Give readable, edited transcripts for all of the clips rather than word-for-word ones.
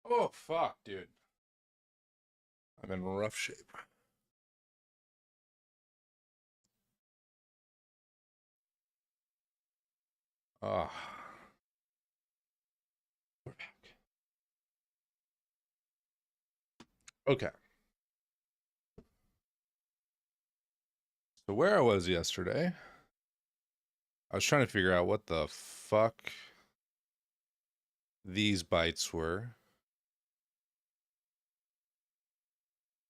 Oh, fuck, dude. I'm in rough shape. Ah, we're back. Okay. So where I was yesterday, I was trying to figure out what the fuck these bytes were.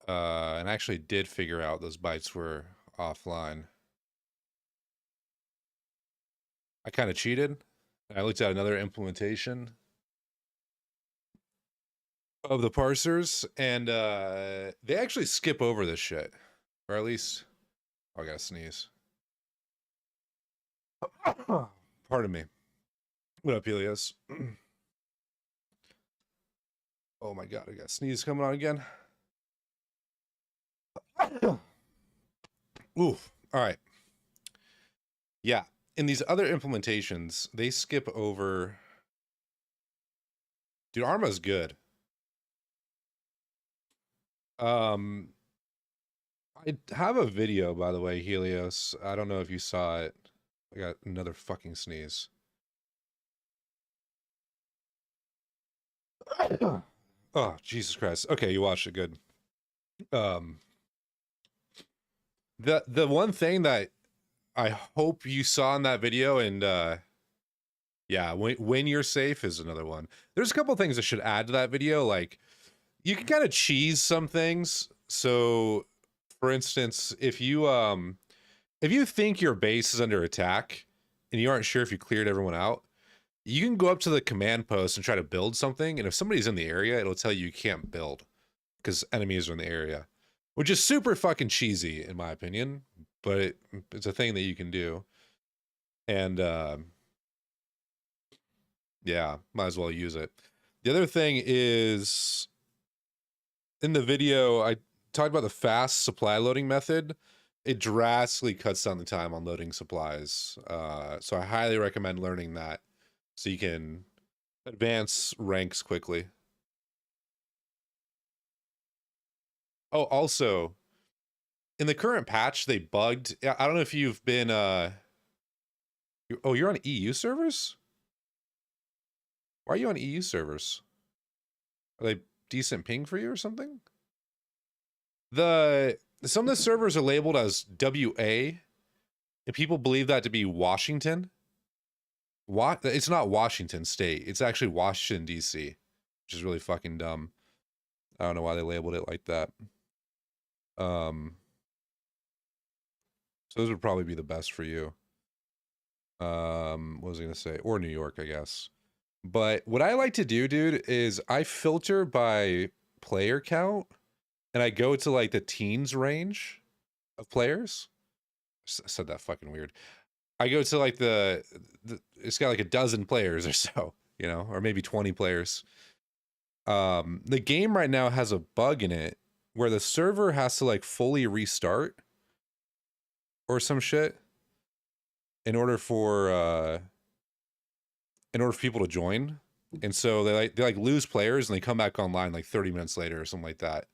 And I actually did figure out those bytes were offline. I kind of cheated. I looked at another implementation of the parsers, and they actually skip over this shit. Or at least, oh, I gotta sneeze. Pardon me. What up, Helios? Oh my god, I got sneeze coming on again. Oof. All right. Yeah. In these other implementations, they skip over. Dude, Arma's good. Um, I have a video, by the way, Helios. I don't know if you saw it. I got another fucking sneeze. Oh, Jesus Christ. Okay, you watched it. Good. Um, the one thing that I hope you saw in that video, and yeah, when you're safe is another one. There's a couple things I should add to that video. Like, you can kind of cheese some things. So, for instance, if you think your base is under attack and you aren't sure if you cleared everyone out, you can go up to the command post and try to build something. And if somebody's in the area, it'll tell you can't build because enemies are in the area, which is super fucking cheesy in my opinion. But it's a thing that you can do. And yeah, might as well use it. The other thing is, in the video, I talked about the fast supply loading method. It drastically cuts down the time on loading supplies. So I highly recommend learning that so you can advance ranks quickly. Oh, also, in the current patch, they bugged. I don't know if you've been. Oh, you're on EU servers? Why are you on EU servers? Are they decent ping for you or something? Some of the servers are labeled as WA, and people believe that to be Washington. What? It's not Washington State. It's actually Washington D.C., which is really fucking dumb. I don't know why they labeled it like that. So those would probably be the best for you. What was I gonna say? Or New York, I guess. But what I like to do, dude, is I filter by player count, and I go to like the teens range of players. I said that fucking weird. I go to like it's got like a dozen players or so, you know, or maybe 20 players. The game right now has a bug in it where the server has to like fully restart or some shit in order for people to join. And so they lose players and they come back online like 30 minutes later or something like that.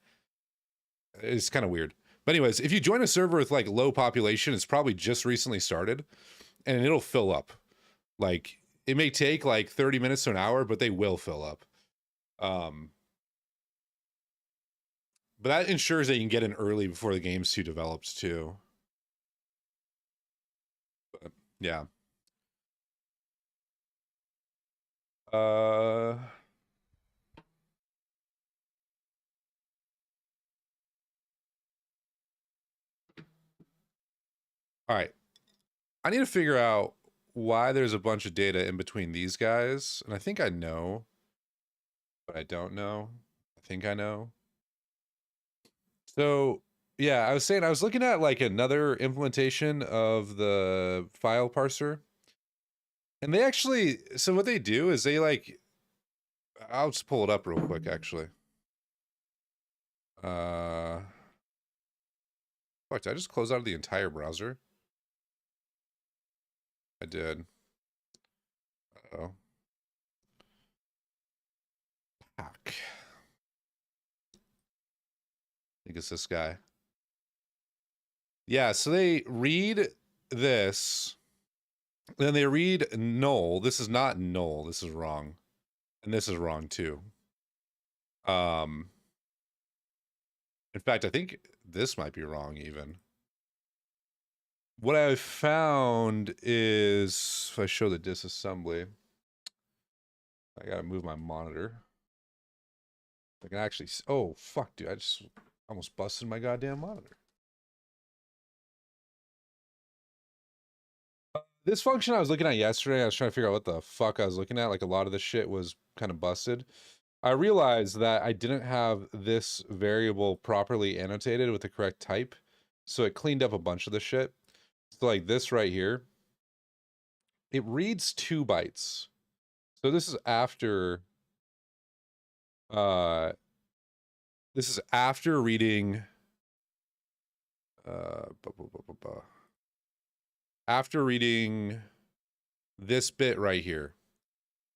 It's kind of weird. But anyways, if you join a server with like low population, it's probably just recently started and it'll fill up. Like, it may take like 30 minutes to an hour, but they will fill up. But that ensures that you can get in early before the game's too developed too. But, yeah. All right. I need to figure out why there's a bunch of data in between these guys. And I think I know, but I don't know. I think I know. So, yeah, I was saying I was looking at like another implementation of the file parser. And they actually, so what they do is they like, I'll just pull it up real quick actually. Fuck, did I just close out of the entire browser? I did. Uh-oh. hack. I think it's this guy. Yeah, so they read this, then they read null. This is not null. This is wrong. And this is wrong too. In fact, I think this might be wrong even. What I found is, if I show the disassembly, I gotta move my monitor. I can actually, oh, fuck, dude, I just almost busted my goddamn monitor. This function I was looking at yesterday, I was trying to figure out what the fuck I was looking at. Like, a lot of the shit was kind of busted. I realized that I didn't have this variable properly annotated with the correct type, so it cleaned up a bunch of the shit. So like this right here, it reads 2 bytes. So this is after reading after reading this bit right here.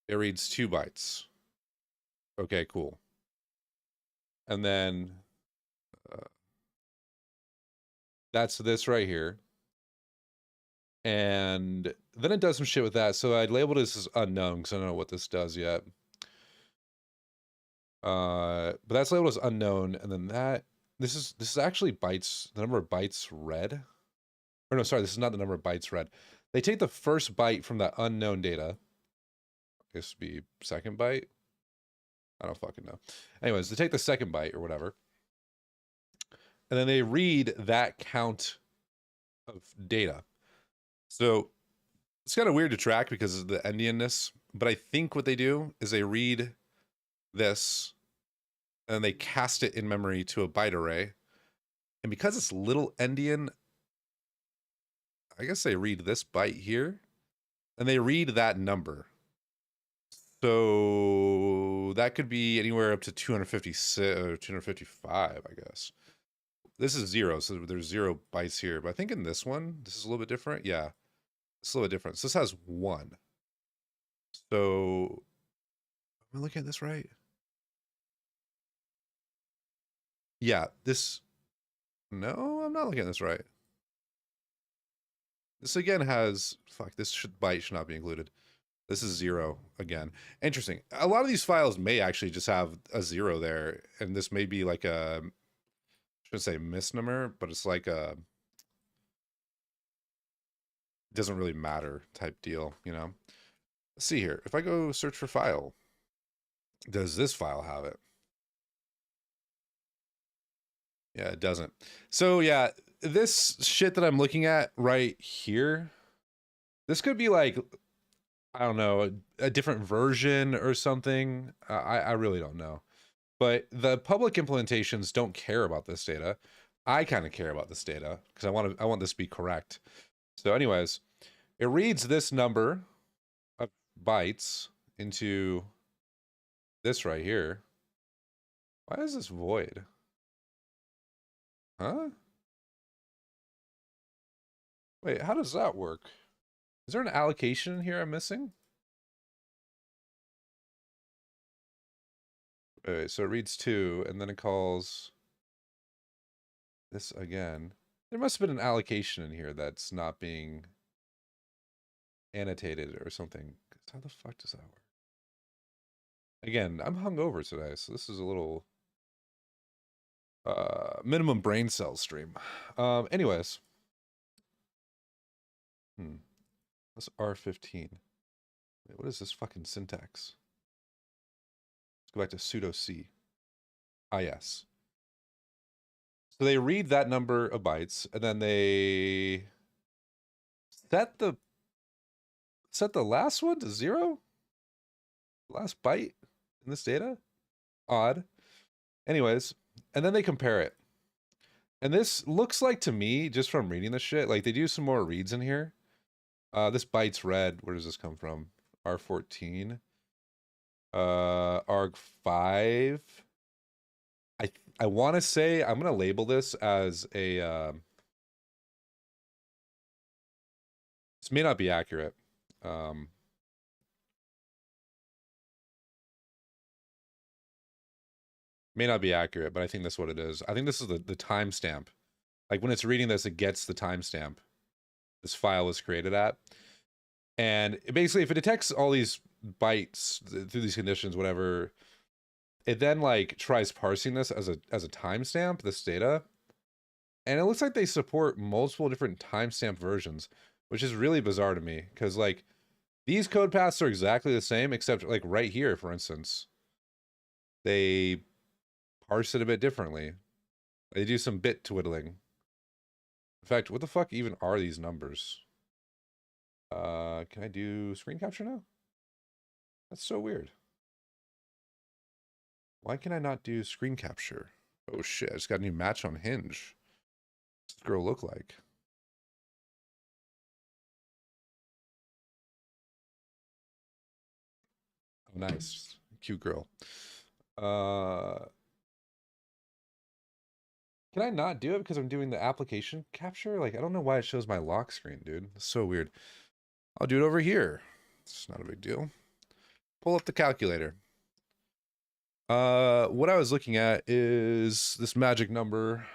It reads 2 bytes. Okay, cool. And then that's this right here. And then it does some shit with that. So I labeled this as unknown because I don't know what this does yet. But that's labeled as unknown. And then this is actually bytes, the number of bytes read. Or no, sorry, this is not the number of bytes read. They take the first byte from that unknown data. This would be second byte. I don't fucking know. Anyways, they take the second byte or whatever. And then they read that count of data. So it's kind of weird to track because of the endianness. But I think what they do is they read this and they cast it in memory to a byte array. And because it's little endian, I guess they read this byte here. And they read that number. So that could be anywhere up to 256 or 255, I guess. This is 0, so there's 0 bytes here. But I think in this one, this is a little bit different. Yeah, it's a little bit different. So this has 1. So am I looking at this right? Yeah, this. No, I'm not looking at this right. This again has, fuck, byte should not be included. This is 0 again. Interesting. A lot of these files may actually just have a 0 there, and this may be like a, I shouldn't say misnomer, but it's like a, it doesn't really matter type deal, you know? Let's see here. If I go search for file, does this file have it? Yeah, it doesn't. So yeah, this shit that I'm looking at right here, this could be like, I don't know, a different version or something. I really don't know. But the public implementations don't care about this data. I kind of care about this data because I want this to be correct. So anyways, it reads this number of bytes into this right here. Why is this void? Huh? Wait, how does that work? Is there an allocation here I'm missing? Wait, so it reads 2, and then it calls this again. There must have been an allocation in here that's not being annotated or something. How the fuck does that work? Again, I'm hungover today, so this is a little minimum brain cell stream. Anyways. That's R15. Wait, what is this fucking syntax? Let's go back to sudo C. Ah, yes. So they read that number of bytes, and then they set the last one to 0? Last byte in this data? Odd. Anyways, and then they compare it. And this looks like to me, just from reading this shit, like they do some more reads in here. This byte's read. Where does this come from? R14. arg5. I want to say, I'm going to label this as a, this may not be accurate. May not be accurate, but I think that's what it is. I think this is the timestamp. Like when it's reading this, it gets the timestamp this file was created at. And basically, if it detects all these bytes through these conditions, whatever, it then like tries parsing this as a timestamp, this data. And it looks like they support multiple different timestamp versions, which is really bizarre to me because like these code paths are exactly the same, except like right here, for instance, they parse it a bit differently. They do some bit twiddling. In fact, what the fuck even are these numbers? Can I do screen capture now? That's so weird. Why can I not do screen capture? Oh shit, I just got a new match on Hinge. What's this girl look like? Oh, nice. Cute girl. Can I not do it because I'm doing the application capture? Like, I don't know why it shows my lock screen, dude. It's so weird. I'll do it over here. It's not a big deal. Pull up the calculator. What I was looking at is this magic number.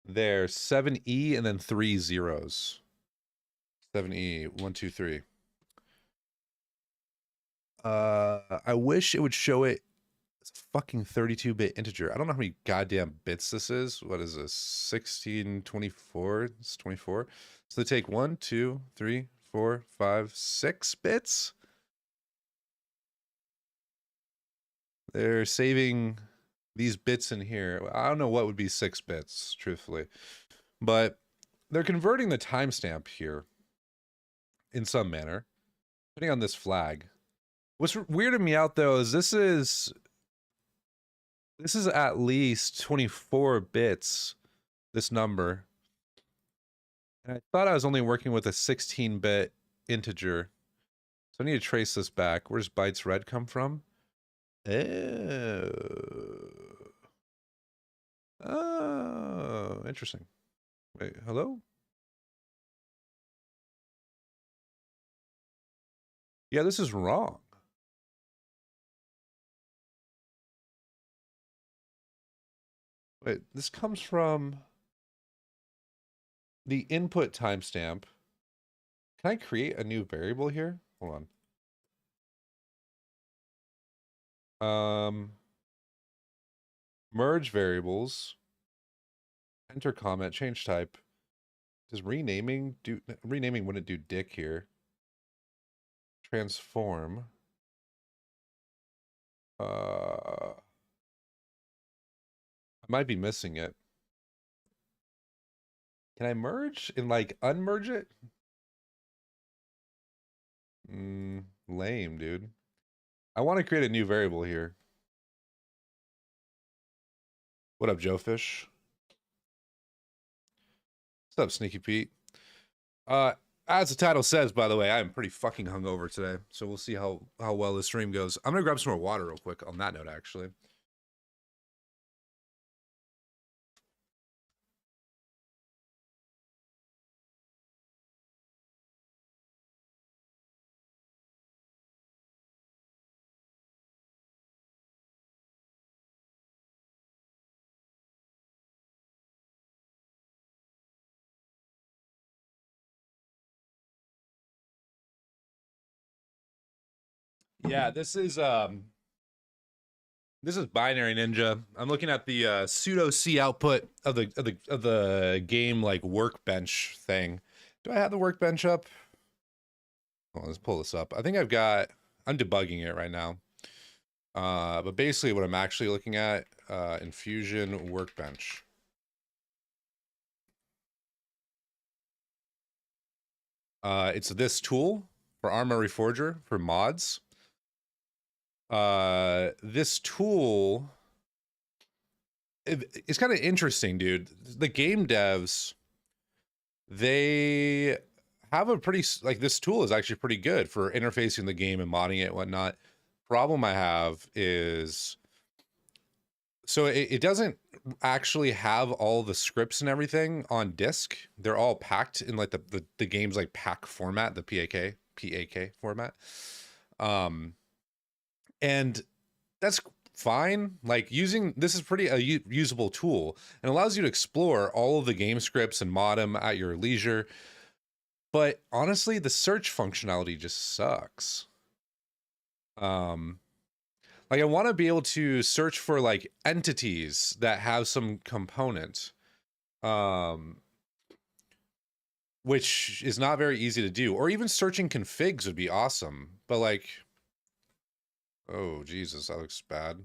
There, 7E and then 3 zeros. 7E, 1, 2, 3. I wish it would show it as a fucking 32-bit integer. I don't know how many goddamn bits this is. What is this? 16, 24? It's 24. So they take 1, 2, 3, 4, 5, 6 bits. They're saving these bits in here. I don't know what would be 6 bits, truthfully. But they're converting the timestamp here in some manner, putting on this flag. What's weirding me out though is this is at least 24 bits, this number. And I thought I was only working with a 16-bit integer. So I need to trace this back. Where's bytes red come from? Oh. Oh, interesting. Wait, hello? Yeah, this is wrong. Wait, this comes from the input timestamp. Can I create a new variable here? Hold on. Merge variables. Enter comment, change type. Does renaming wouldn't do dick here. Transform. I might be missing it. Can I merge and like unmerge it? Lame, dude. I want to create a new variable here. What up, Joe Fish? What's up, Sneaky Pete? As the title says, by the way, I am pretty fucking hungover today, so we'll see how well the stream goes. I'm gonna grab some more water real quick on that note, actually. Yeah, this is binary ninja. I'm looking at the pseudo C output of the game like workbench thing. Do I have the workbench up? Well, let's pull this up. I think I'm debugging it right now. But basically what I'm actually looking at, Infusion workbench. It's this tool for Arma Reforger for mods. This tool, it's kind of interesting, dude. The game devs, they have a pretty, like, this tool is actually pretty good for interfacing the game and modding it and whatnot. Problem I have is, so it doesn't actually have all the scripts and everything on disk. They're all packed in like the game's like pack format, the PAK format. And that's fine. Like using this is pretty a usable tool and allows you to explore all of the game scripts and mod them at your leisure. But honestly, the search functionality just sucks. Like I want to be able to search for like entities that have some component, which is not very easy to do. Or even searching configs would be awesome. But like, oh Jesus, that looks bad.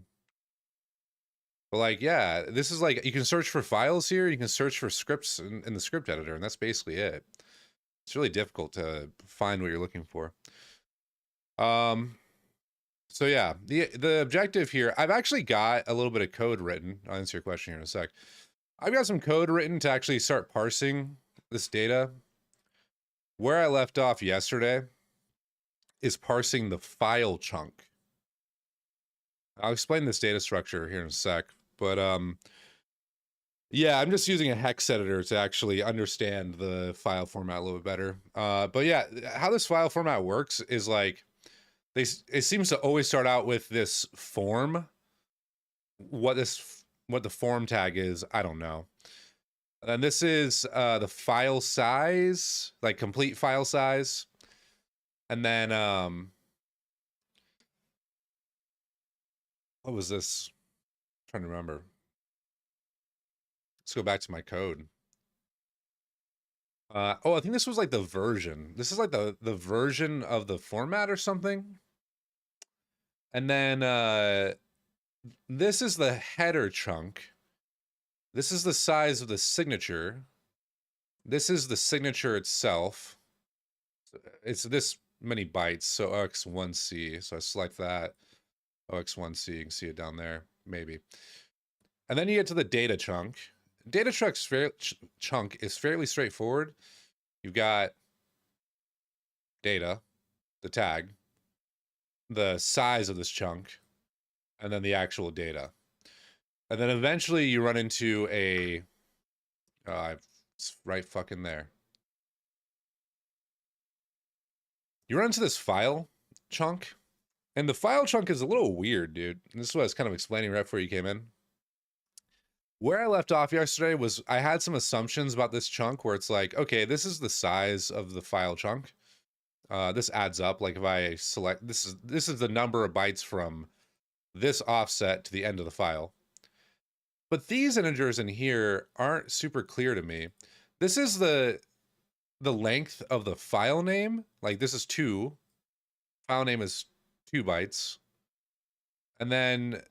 But like, yeah, this is like, you can search for files here. You can search for scripts in the script editor, and that's basically it. It's really difficult to find what you're looking for. So yeah, the objective here, I've actually got a little bit of code written. I'll answer your question here in a sec. I've got some code written to actually start parsing this data. Where I left off yesterday is parsing the file chunk. I'll explain this data structure here in a sec, but yeah, I'm just using a hex editor to actually understand the file format a little bit better. But yeah, how this file format works is like, it seems to always start out with this form. What the form tag is, I don't know. And this is the file size, like complete file size. And then what was this? I'm trying to remember. Let's go back to my code. Oh, I think this was like the version. This is like the version of the format or something. And then this is the header chunk. This is the size of the signature. This is the signature itself. It's this many bytes, so OX1C. So I select that. OX1C, you can see it down there, maybe. And then you get to the data chunk. Data chunk is fairly straightforward. You've got data, the tag, the size of this chunk, and then the actual data. And then eventually you run into a, it's right fucking there. You run into this file chunk, and the file chunk is a little weird, dude. And this is what I was kind of explaining right before you came in. Where I left off yesterday was I had some assumptions about this chunk where it's like, okay, this is the size of the file chunk. This adds up. Like if I select, this is the number of bytes from this offset to the end of the file. But these integers in here aren't super clear to me. This is the length of the file name. Like this is 2. File name is 2 bytes. And then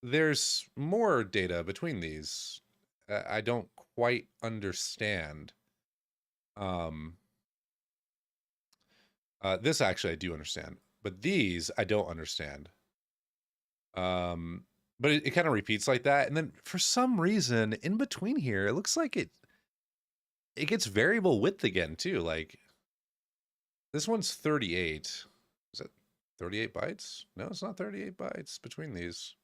there's more data between these. I don't quite understand. This actually I do understand, but these I don't understand. But it kind of repeats like that, and then for some reason in between here, it looks like it gets variable width again too. Like this one's 38. Is that 38 bytes? No, it's not 38 bytes between these.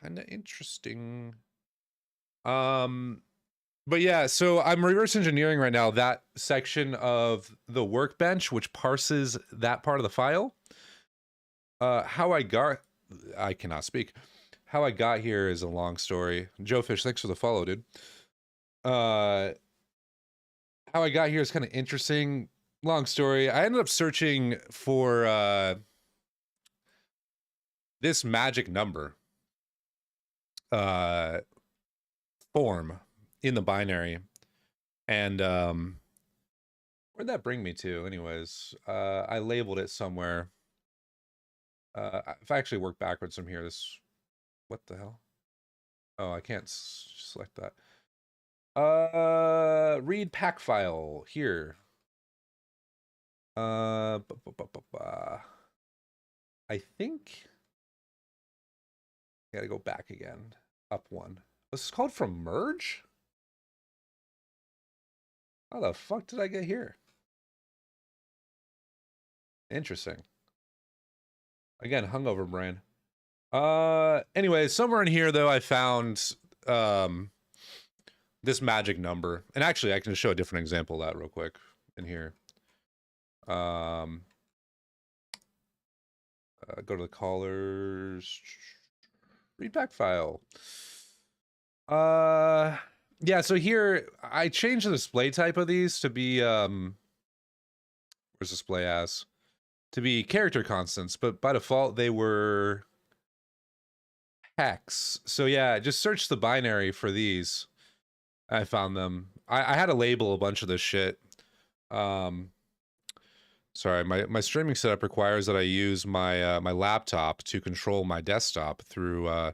Kind of interesting. But yeah, so I'm reverse engineering right now that section of the workbench, which parses that part of the file. How I cannot speak. How I got here is a long story. Joe Fish, thanks for the follow, dude. How I got here is kind of interesting. Long story. I ended up searching for this magic number form in the binary, and where'd that bring me to anyways? I labeled it somewhere. If I actually work backwards from here, what the hell? Oh, I can't select that. Read pack file here. I think I gotta go back again. Up 1. This is called from merge? How the fuck did I get here? Interesting. Again, hungover brain. Anyway, somewhere in here though, I found this magic number. And actually I can show a different example of that real quick in here. Go to the callers. Read back file. Yeah, so here I changed the display type of these to be where's display as? To be character constants, but by default they were hex. So yeah, just search the binary for these. I found them. I had to label a bunch of this shit. Sorry, my streaming setup requires that I use my my laptop to control my desktop through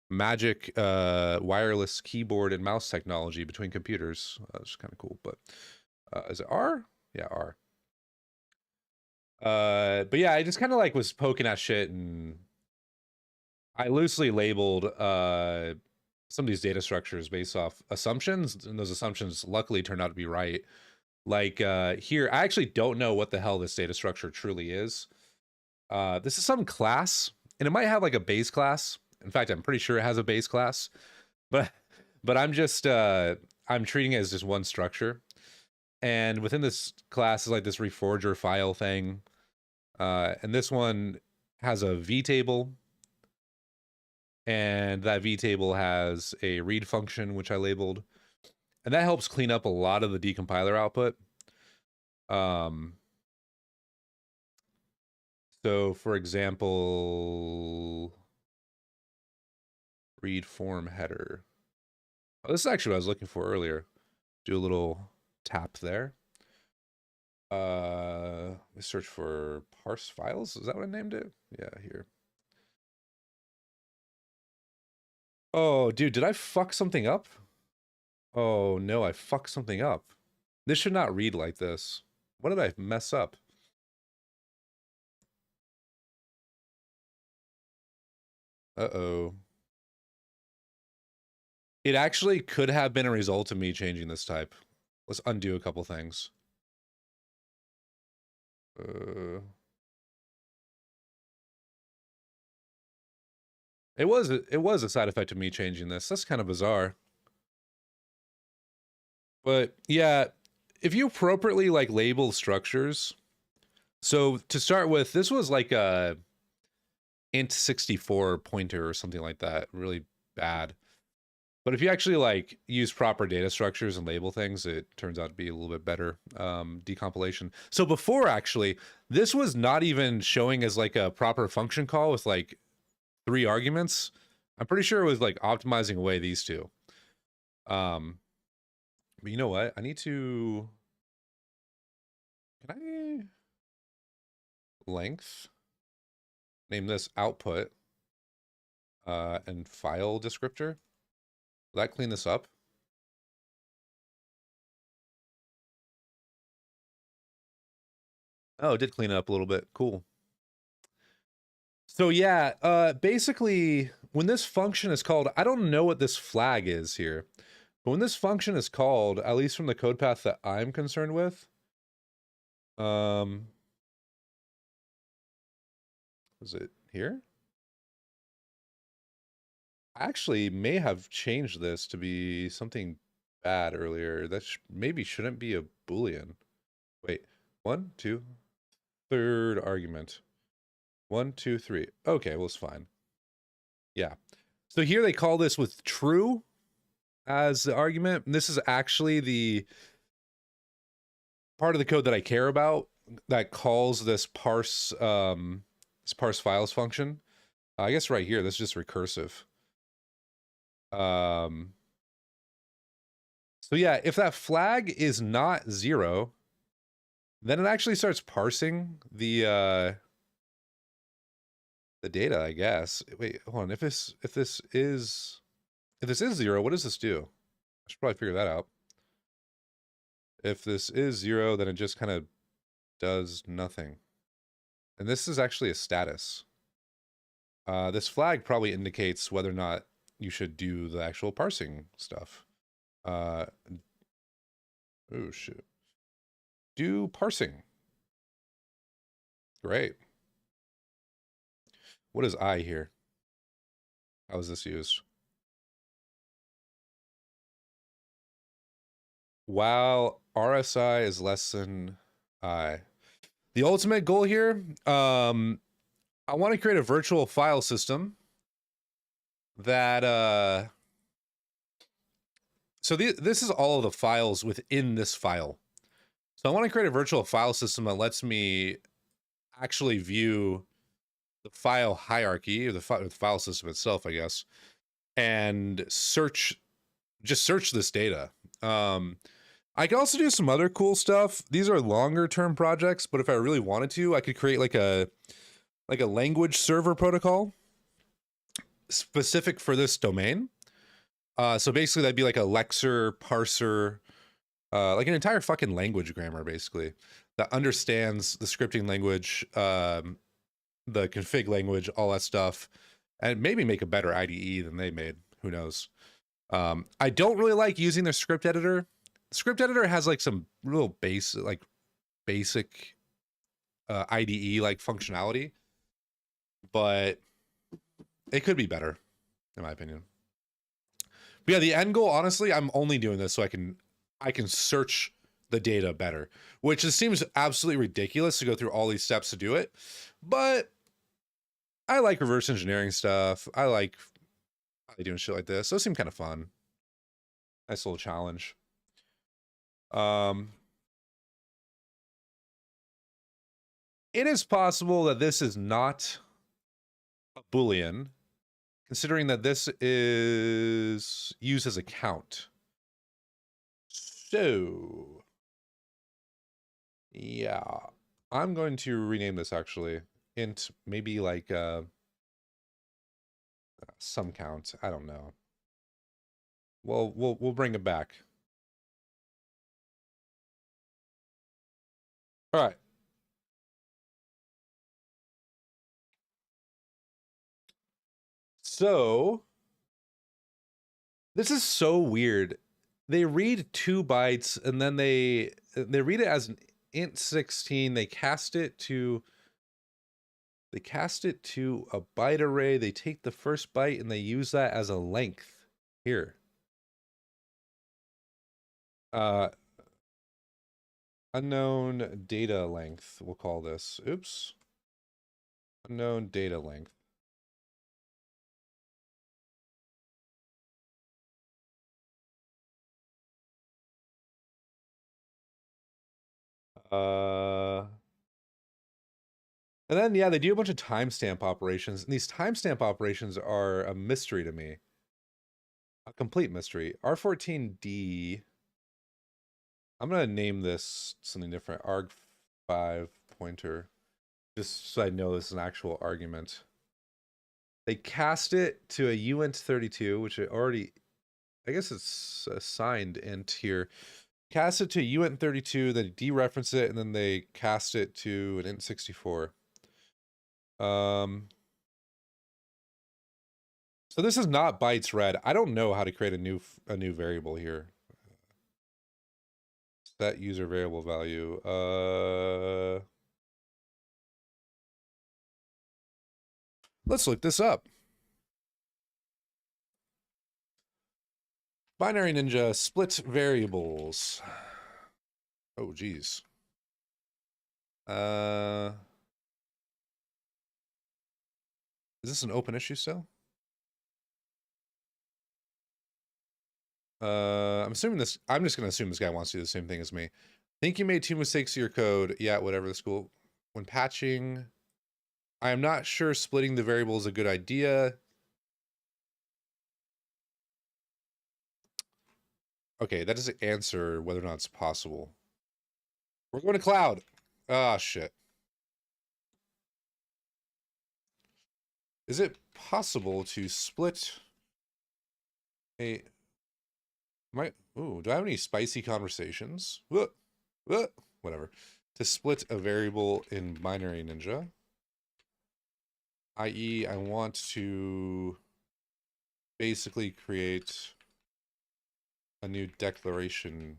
magic wireless keyboard and mouse technology between computers. It's kind of cool, but is it R? Yeah, R. But yeah, I just kind of like was poking at shit, and I loosely labeled some of these data structures based off assumptions, and those assumptions luckily turned out to be right. Like here, I actually don't know what the hell this data structure truly is. This is some class, and it might have like a base class. In fact, I'm pretty sure it has a base class, but I'm just I'm treating it as just one structure. And within this class is like this reforger file thing. And this one has a V table, and that V table has a read function, which I labeled, and that helps clean up a lot of the decompiler output. So for example, read form header. Oh, this is actually what I was looking for earlier. Do a little tap there. Let's search for parse files. Is that what I named it? Yeah, here. Oh, dude, did I fuck something up? Oh no, I fucked something up. This should not read like this. What did I mess up? Uh-oh. It actually could have been a result of me changing this type. Let's undo a couple things. It was a side effect of me changing this. That's kind of bizarre. But yeah, if you appropriately like label structures, so to start with, this was like a int64 pointer or something like that, really bad. But if you actually like use proper data structures and label things, it turns out to be a little bit better decompilation. So before actually, this was not even showing as like a proper function call with like 3 arguments. I'm pretty sure it was like optimizing away these two. But you know what? I need to, can I length name this output and file descriptor? Will that clean this up? Oh, it did clean it up a little bit. Cool. So yeah, basically when this function is called, I don't know what this flag is here, but when this function is called, at least from the code path that I'm concerned with, is it here? I actually may have changed this to be something bad earlier. That maybe shouldn't be a Boolean. Wait, 1, 2, third argument. 1, 2, 3. Okay, well, it's fine. Yeah. So here they call this with true as the argument. And this is actually the part of the code that I care about that calls this parse files function. I guess right here, this is just recursive. So yeah, if that flag is not 0, then it actually starts parsing the data, I guess. Wait, hold on. If this is 0, what does this do? I should probably figure that out. If this is 0, then it just kind of does nothing. And this is actually a status. This flag probably indicates whether or not you should do the actual parsing stuff. Oh shoot. Do parsing. Great. What is I here? How is this used? While RSI is less than I. The ultimate goal here, I want to create a virtual file system that so this is all of the files within this file. So I want to create a virtual file system that lets me actually view the file hierarchy, or the file system itself, I guess, and just search this data. I can also do some other cool stuff. These are longer term projects, but if I really wanted to, I could create like a language server protocol specific for this domain. So basically that'd be like a lexer, parser, like an entire fucking language grammar, basically, that understands the scripting language, the config language, all that stuff, and maybe make a better IDE than they made. Who knows? I don't really like using their script editor. The script editor has like some real basic IDE like functionality, but it could be better, in my opinion. But yeah, the end goal, honestly, I'm only doing this so I can search the data better, which just seems absolutely ridiculous to go through all these steps to do it. But I like reverse engineering stuff. I like doing shit like this. Those seem kind of fun. Nice little challenge. It is possible that this is not a Boolean, considering that this is used as a count. So, yeah, I'm going to rename this actually int, maybe like some count. I don't know. Well, we'll bring it back. All right. So this is so weird. They read 2 bytes and then they read it as an int 16. They cast it to a byte array. They take the first byte and they use that as a length here. Unknown data length, we'll call this. Oops. Unknown data length. And then, yeah, they do a bunch of timestamp operations, and these timestamp operations are a mystery to me. A complete mystery. R14D. I'm going to name this something different. arg5 pointer. Just so I know this is an actual argument. They cast it to a uint32, which it already... I guess it's assigned int here. Cast it to uint32, then dereference it, and then they cast it to an int64. So this is not bytes read. I don't know how to create a new variable here. Set user variable value. Let's look this up. Binary Ninja split variables. Oh, geez. Is this an open issue still? I'm assuming this. I'm just gonna assume this guy wants to do the same thing as me. Think you made 2 mistakes to your code. Yeah, whatever. The school. When patching, I am not sure splitting the variable is a good idea. Okay, that doesn't answer whether or not it's possible. We're going to cloud. Ah, shit. Is it possible to split a... Ooh, do I have any spicy conversations? Whatever. To split a variable in Binary Ninja. I.e., I want to basically create a new declaration.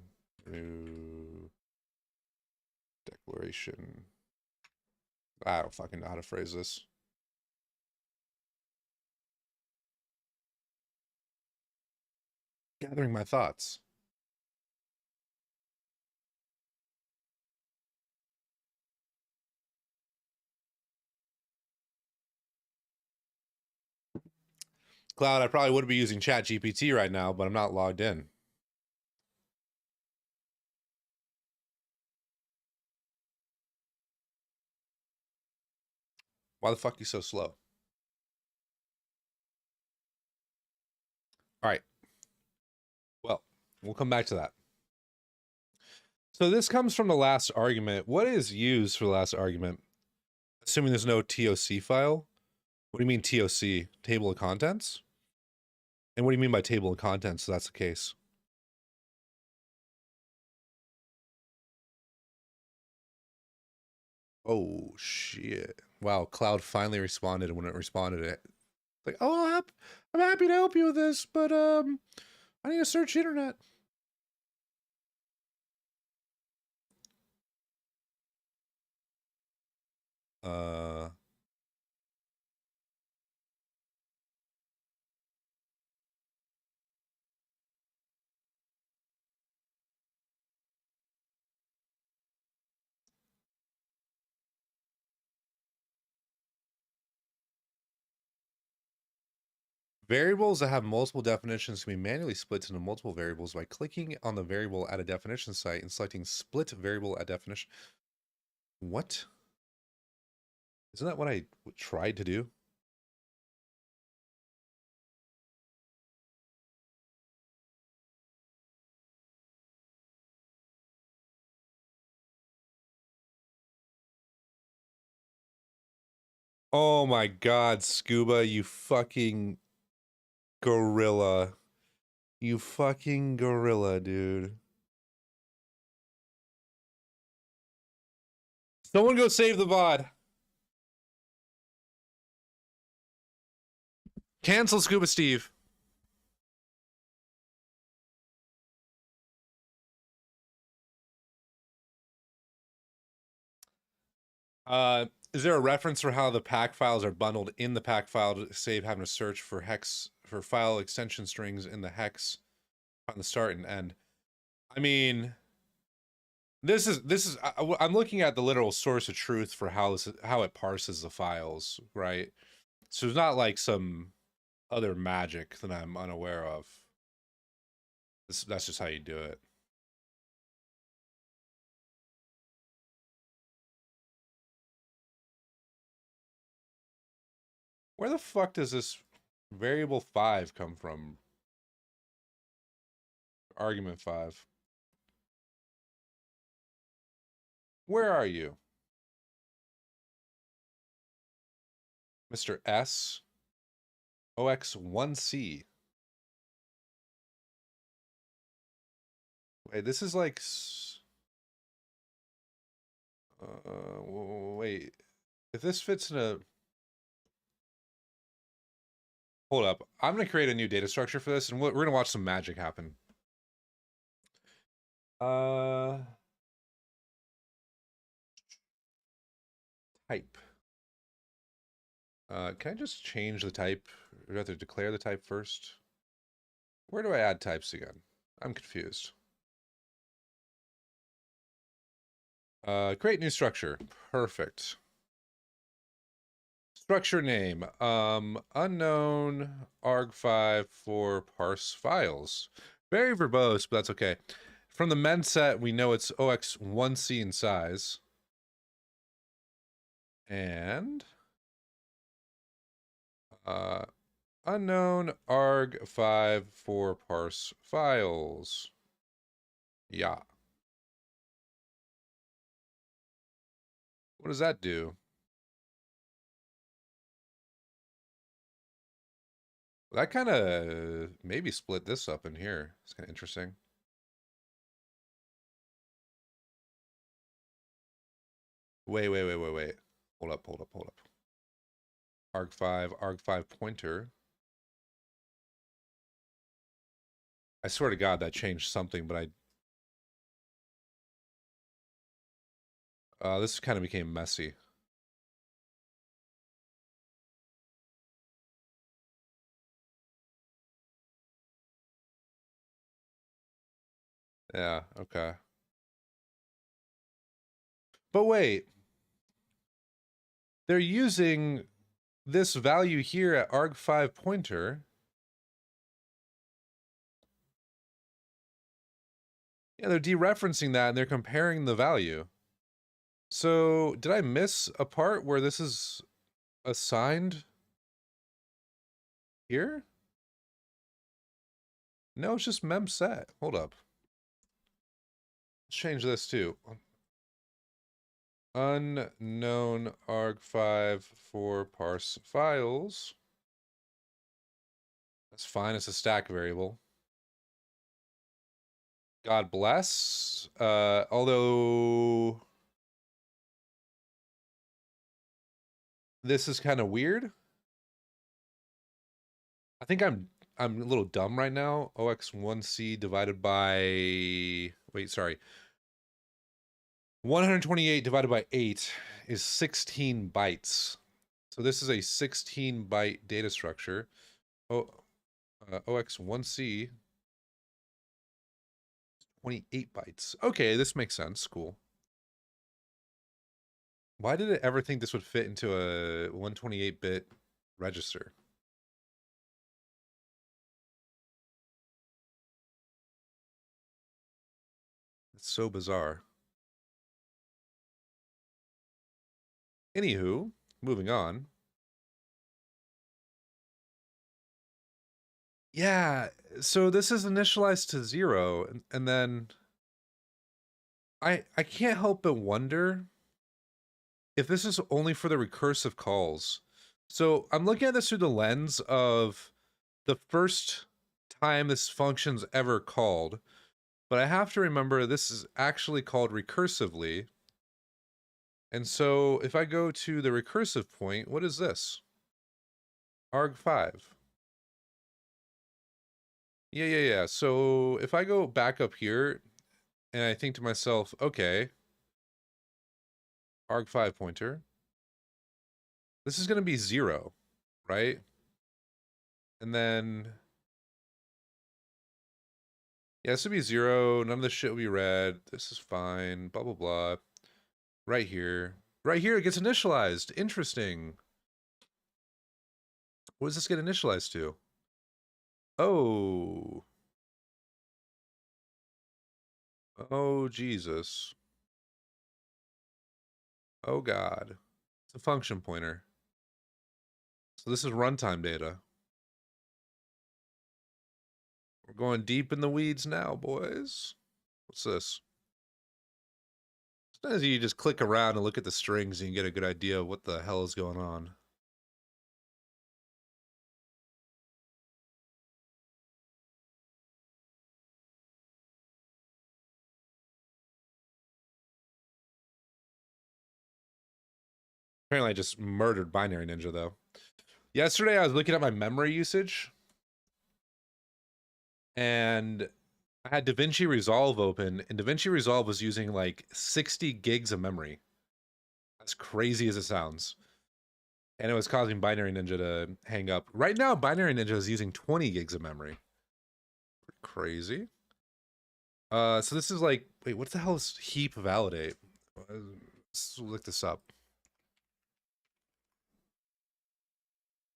I don't fucking know how to phrase this. Gathering my thoughts. Cloud, I probably would be using ChatGPT right now, but I'm not logged in. Why the fuck are you so slow? All right. Well, we'll come back to that. So this comes from the last argument. What is used for the last argument? Assuming there's no TOC file. What do you mean TOC? Table of contents? And what do you mean by table of contents if that's the case? Oh, shit. Wow, Cloud finally responded, and when it responded, it like, oh, I'm happy to help you with this, but I need to search the internet. Variables that have multiple definitions can be manually split into multiple variables by clicking on the variable at a definition site and selecting split variable at definition. What? Isn't that what I tried to do? Oh my god, Scuba, you fucking gorilla. You fucking gorilla, dude. Someone go save the VOD. Cancel Scuba Steve. Is there a reference for how the pack files are bundled in the pack file to save having to search for hex for file extension strings in the hex on the start and end? I mean, this is I'm looking at the literal source of truth for how it parses the files, right? So it's not like some other magic that I'm unaware of. That's just how you do it. Where the fuck does this variable 5 come from? Argument 5. Where are you? Mr. S OX1C. Wait, this is like wait. If this fits in a hold up. I'm going to create a new data structure for this and we're going to watch some magic happen. Type. Can I just change the type? Or do I have to declare the type first? Where do I add types again? I'm confused. Create new structure. Perfect. Structure name. Unknown arg5 for parse files. Very verbose, but that's okay. From the men set, we know it's OX1C in size. And unknown arg5 for parse files. Yeah. What does that do? That kind of maybe split this up in here. It's kind of interesting. Wait. Hold up. arg5 pointer. I swear to God that changed something, but this kind of became messy. Yeah, okay. But wait. They're using this value here at arg5 pointer Yeah, they're dereferencing that and they're comparing the value. So did I miss a part where this is assigned here? No, it's just mem set. Hold up. Let's change this too. Unknown arg5 for parse files. That's fine. It's a stack variable. God bless. Although this is kind of weird. I think I'm a little dumb right now. OX1C divided by, wait, sorry. 128 divided by 8 is 16 bytes. So this is a 16 byte data structure. OX1C 28 bytes. Okay, this makes sense. Cool. Why did it ever think this would fit into a 128-bit register? It's so bizarre. Anywho, moving on. Yeah, so this is initialized to 0, and then I can't help but wonder if this is only for the recursive calls. So I'm looking at this through the lens of the first time this function's ever called, but I have to remember this is actually called recursively. And so if I go to the recursive point, what is this? arg5. Yeah. So if I go back up here and I think to myself, okay, arg5 pointer, this is going to be 0, right? And then, yeah, this would be 0. None of this shit will be read. This is fine. Blah, blah, blah. Right here. Right here, it gets initialized. Interesting. What does this get initialized to? Oh. Oh, Jesus. Oh, God. It's a function pointer. So this is runtime data. We're going deep in the weeds now, boys. What's this? Sometimes you just click around and look at the strings and you get a good idea of what the hell is going on. Apparently I just murdered Binary Ninja, though. Yesterday I was looking at my memory usage, and I had DaVinci Resolve open, and DaVinci Resolve was using like 60 gigs of memory. As crazy as it sounds. And it was causing Binary Ninja to hang up. Right now, Binary Ninja is using 20 gigs of memory. Crazy. So this is like, wait, what the hell is heap validate? Let's look this up.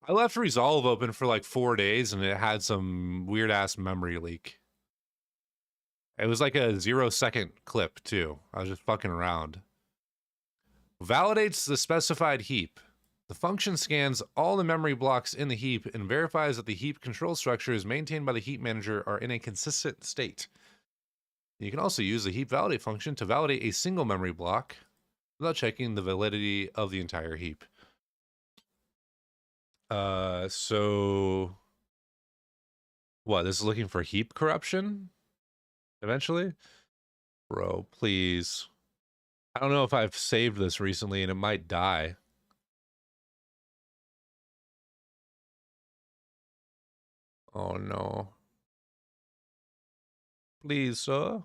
I left Resolve open for like 4 days and it had some weird ass memory leak. It was like a 0-second clip too. I was just fucking around. Validates the specified heap. The function scans all the memory blocks in the heap and verifies that the heap control structures maintained by the heap manager are in a consistent state. You can also use the heap validate function to validate a single memory block without checking the validity of the entire heap. So what? This is looking for heap corruption eventually? Bro, please. I don't know if I've saved this recently and it might die. Oh no. Please, sir.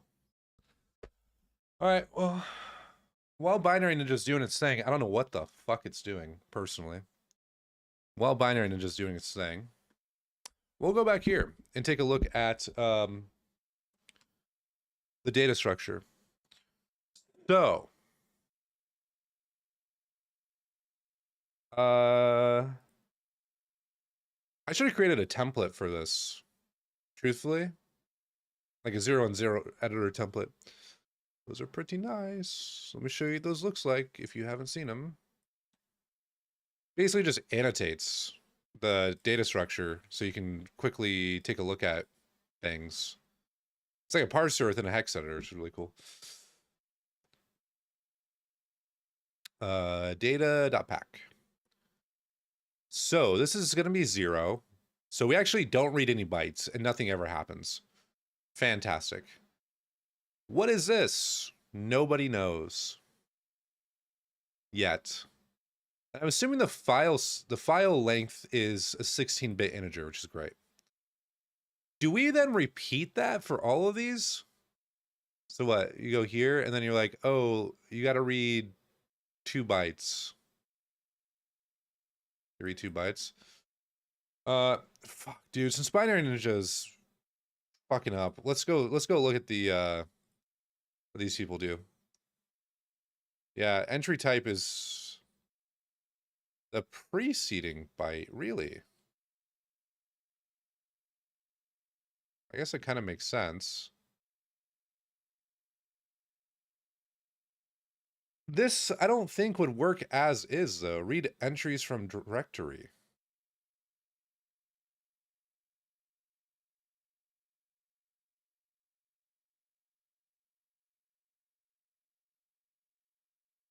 Alright, well, while Binary Ninja's doing its thing, I don't know what the fuck it's doing, personally. While Binary Ninja's doing its thing, we'll go back here and take a look at the data structure. So, I should have created a template for this, truthfully. like a 0 and 0 editor template. Those are pretty nice. Let me show you what those looks like if you haven't seen them. Basically just annotates the data structure so you can quickly take a look at things. It's like a parser within a hex editor. It's really cool. Data.pack. So this is going to be 0. So we actually don't read any bytes and nothing ever happens. Fantastic. What is this? Nobody knows yet. I'm assuming the file length is a 16-bit integer, which is great. Do we then repeat that for all of these? So what? You go here and then you're like, oh, you got to read 2 bytes. You read 2 bytes. Fuck, dude. Since Binary Ninja is fucking up, let's go look at the what these people do. Yeah, entry type is the preceding byte. Really? I guess it kind of makes sense. This, I don't think, would work as is, though. Read entries from directory.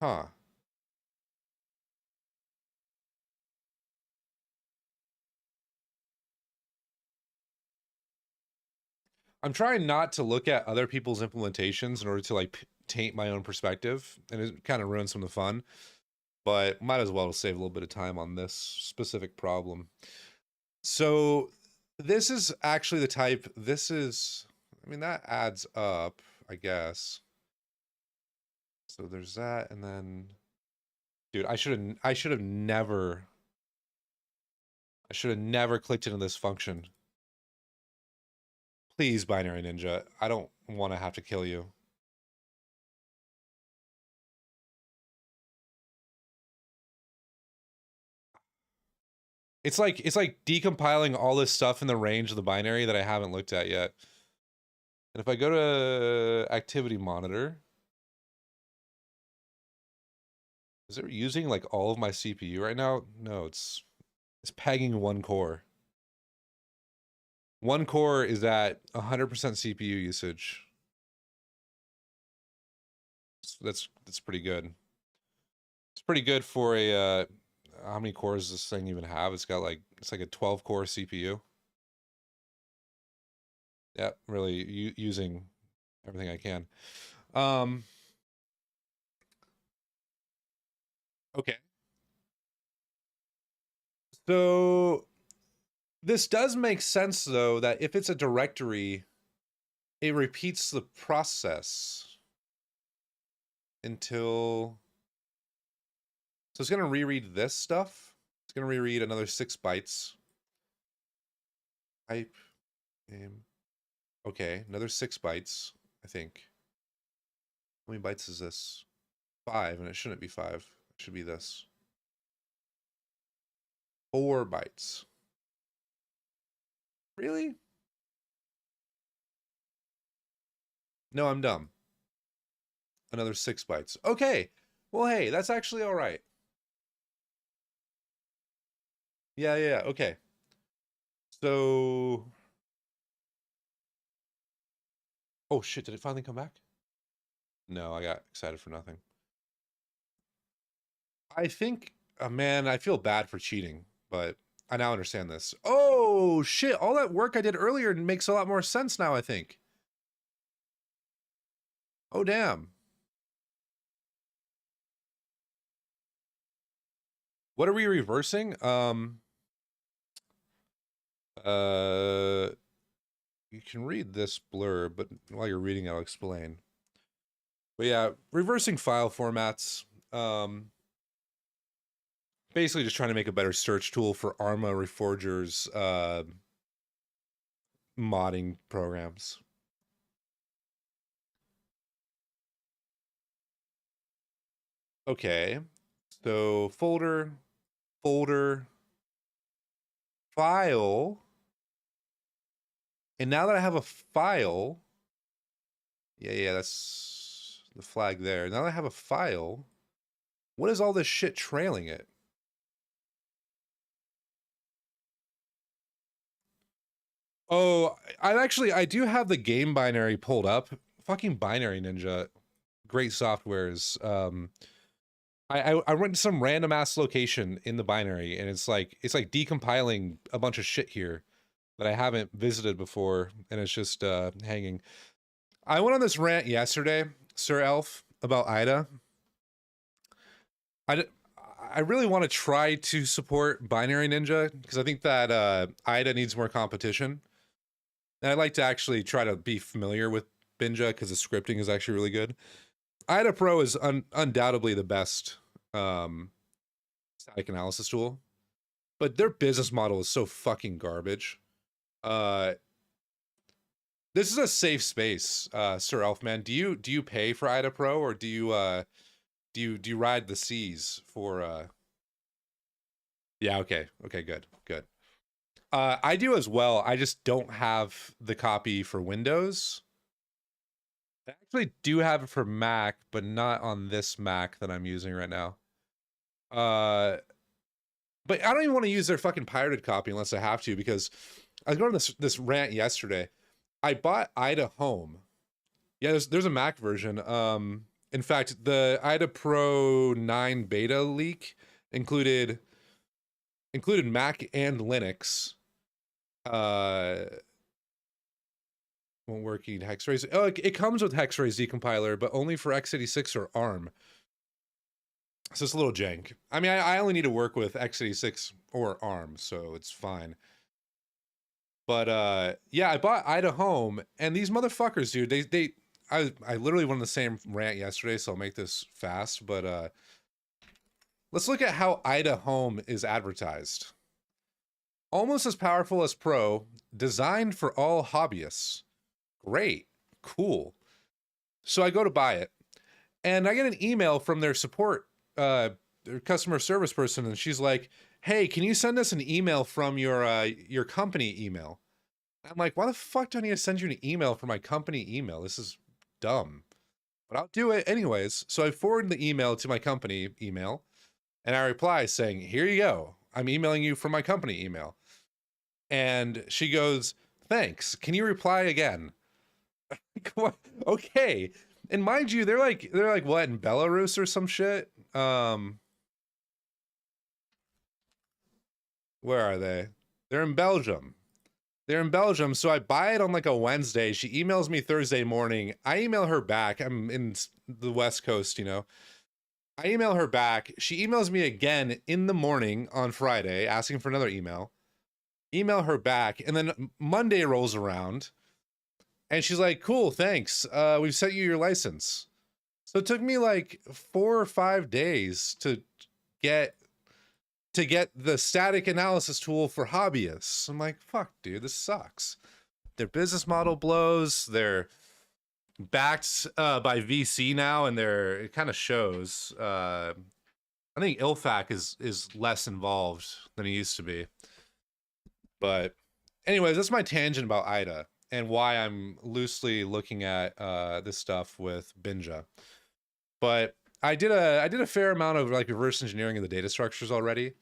Huh. I'm trying not to look at other people's implementations in order to, like, taint my own perspective, and it kind of ruins some of the fun. But might as well save a little bit of time on this specific problem. So this is actually the type, this is, I mean, that adds up, I guess. So there's that, and then, dude, I should have never clicked into this function. Please, Binary Ninja, I don't want to have to kill you. It's like decompiling all this stuff in the range of the binary that I haven't looked at yet. And if I go to activity monitor, is it using like all of my CPU right now? No, it's pegging 1 core. 1 core is at 100% CPU usage. That's pretty good. It's pretty good for a how many cores does this thing even have? It's got like, it's like a 12-core CPU. Yeah, really using everything I can. Okay. So this does make sense, though, that if it's a directory, it repeats the process until... So it's going to reread this stuff. It's going to reread another 6 bytes. Type name. Okay, another 6 bytes, I think. How many bytes is this? 5, and it shouldn't be 5. It should be this. 4 bytes. Really? No, I'm dumb. Another 6 bytes. Okay. Well, hey, that's actually all right. Yeah, okay. So... Oh, shit, did it finally come back? No, I got excited for nothing. I think, man, I feel bad for cheating, but I now understand this. Oh, shit, all that work I did earlier makes a lot more sense now, I think. Oh, damn. What are we reversing? You can read this blurb, but while you're reading, I'll explain. But yeah, reversing file formats. Basically just trying to make a better search tool for Arma Reforger's modding programs. Okay, so folder, file, and now that I have a file, Yeah, that's the flag there. Now that I have a file, what is all this shit trailing it? Oh, I do have the game binary pulled up. Fucking Binary Ninja, great softwares. I went to some random ass location in the binary, and it's like decompiling a bunch of shit here that I haven't visited before, and it's just hanging. I went on this rant yesterday, Sir Elf, about Ida. I, I really want to try to support Binary Ninja because I think that Ida needs more competition. And I'd like to actually try to be familiar with Binja because the scripting is actually really good. Ida Pro is undoubtedly the best static analysis tool, but their business model is so fucking garbage. Uh, this is a safe space, Sir Elfman. Do you pay for Ida Pro, or do you ride the seas for Yeah, okay, good. I do as well. I just don't have the copy for Windows. I actually do have it for Mac, but not on this Mac that I'm using right now. Uh, but I don't even want to use their fucking pirated copy unless I have to, because I was going on this rant yesterday. I bought Ida Home. Yeah, there's a Mac version. In fact, the Ida Pro 9 beta leak included Mac and Linux. Won't working Hexrays. Oh, it comes with Hexrays decompiler, but only for x86 or ARM. So it's a little jank. I mean, I only need to work with x86 or ARM, so it's fine. But yeah, I bought Ida Home, and these motherfuckers, dude, I literally went on the same rant yesterday, so I'll make this fast. But let's look at how Ida Home is advertised. Almost as powerful as Pro, designed for all hobbyists. Great, cool. So I go to buy it, and I get an email from their support, their customer service person, and she's like, "Hey, can you send us an email from your company email?" I'm like, "Why the fuck do I need to send you an email from my company email? This is dumb." But I'll do it anyways. So I forward the email to my company email, and I reply saying, "Here you go. I'm emailing you from my company email." And she goes, "Thanks. Can you reply again?" Okay. And mind you, they're like what, in Belarus or some shit? Where are they? They're in Belgium. They're in Belgium, so I buy it on like a Wednesday. She emails me Thursday morning. I email her back. I'm in the West Coast, you know. I email her back. She emails me again in the morning on Friday, asking for another email. Email her back, and then Monday rolls around, and she's like, "Cool, thanks. We've sent you your license." So it took me like 4 or 5 days get get the static analysis tool for hobbyists. I'm like, fuck, dude, this sucks. Their business model blows. They're backed by VC now, and it kind of shows. I think Ilfac is less involved than he used to be. But anyways, that's my tangent about Ida and why I'm loosely looking at this stuff with Binja. But I did a fair amount of like reverse engineering of the data structures already.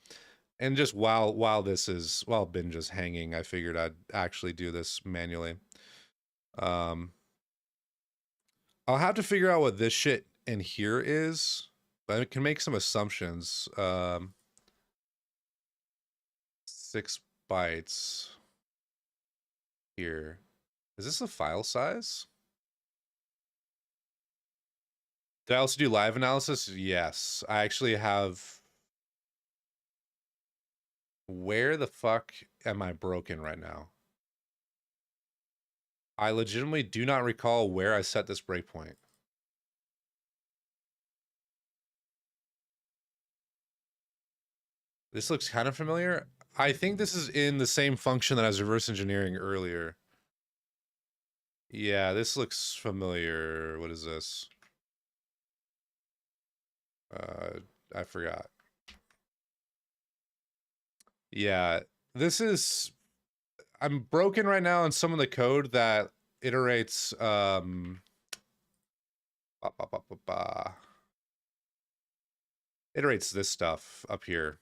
And just while Binja's hanging, I figured I'd actually do this manually. Um I'll have to figure out what this shit in here is, but I can make some assumptions. 6 bytes here. Is this a file size? Did I also do live analysis? Yes. I actually have. Where the fuck am I broken right now? I legitimately do not recall where I set this breakpoint. This looks kind of familiar. I think this is in the same function that I was reverse engineering earlier. Yeah, this looks familiar. What is this? I forgot. Yeah, this is. I'm broken right now in some of the code that iterates Ba, ba, ba, ba, ba. Iterates this stuff up here.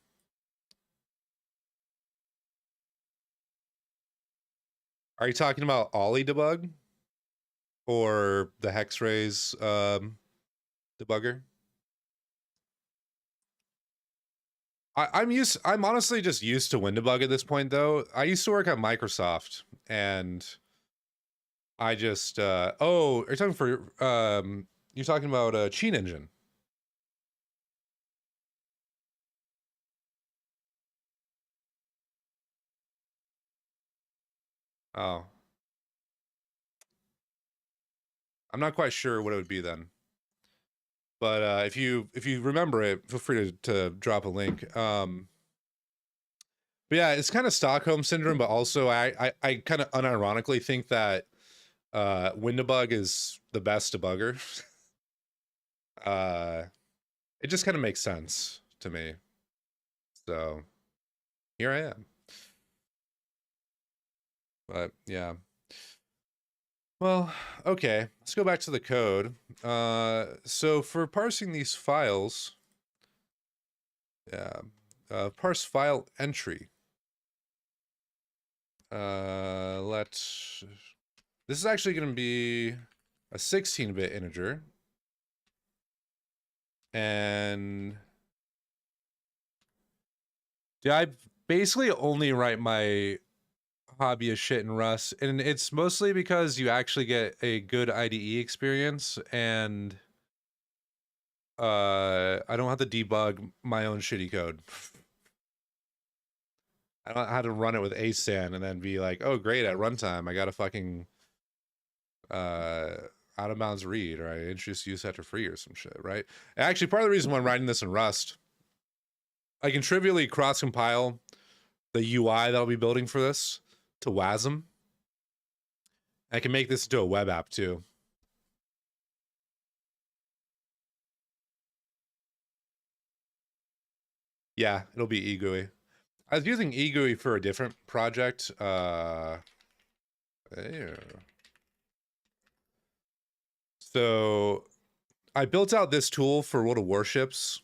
Are you talking about Ollie debug or the Hexrays debugger? I'm honestly just used to WinDebug at this point though. I used to work at Microsoft and I just oh, you're talking about Cheat Engine. Oh. I'm not quite sure what it would be then. But if you remember it, feel free to drop a link. But yeah, it's kind of Stockholm syndrome, but also I kind of unironically think that WinDebug is the best debugger. It just kind of makes sense to me. So here I am. But yeah. Well, okay, let's go back to the code. So for parsing these files, yeah, parse file entry. This is actually going to be a 16-bit integer. And yeah, I basically only write my hobbyist shit in Rust, and it's mostly because you actually get a good IDE experience, and I don't have to debug my own shitty code. I don't have to run it with ASAN and then be like, oh great, at runtime I got a fucking out of bounds read, or I introduce use after free or some shit, right? And actually, part of the reason why I'm writing this in Rust, I can trivially cross compile the UI that I'll be building for this to WASM. I can make this into a web app too. Yeah, it'll be eGUI. I was using eGUI for a different project. So I built out this tool for World of Warships,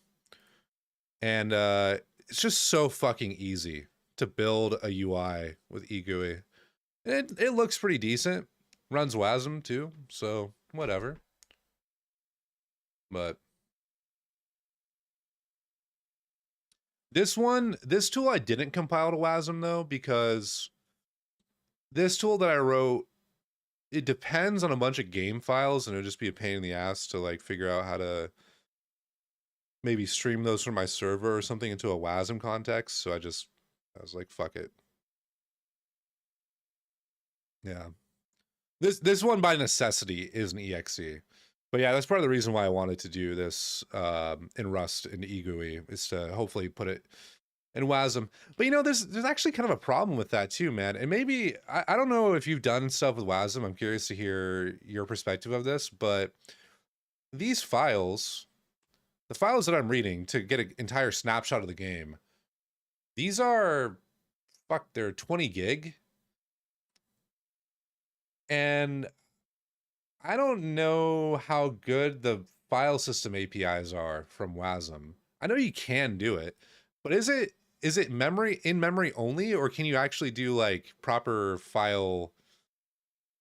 and it's just so fucking easy to build a UI with eGUI. It looks pretty decent. Runs WASM too, so whatever. But this tool I didn't compile to WASM though, because this tool that I wrote, it depends on a bunch of game files, and it'll just be a pain in the ass to like figure out how to maybe stream those from my server or something into a WASM context. So I was like, fuck it. Yeah. This one by necessity is an exe. But yeah, that's part of the reason why I wanted to do this in Rust and eGUI, is to hopefully put it in WASM. But you know, there's actually kind of a problem with that too, man. And maybe I don't know if you've done stuff with WASM. I'm curious to hear your perspective of this, but these files, the files that I'm reading to get an entire snapshot of the game, these are they're 20 gig. And I don't know how good the file system APIs are from WASM. I know you can do it, but is it memory in memory only, or can you actually do like proper file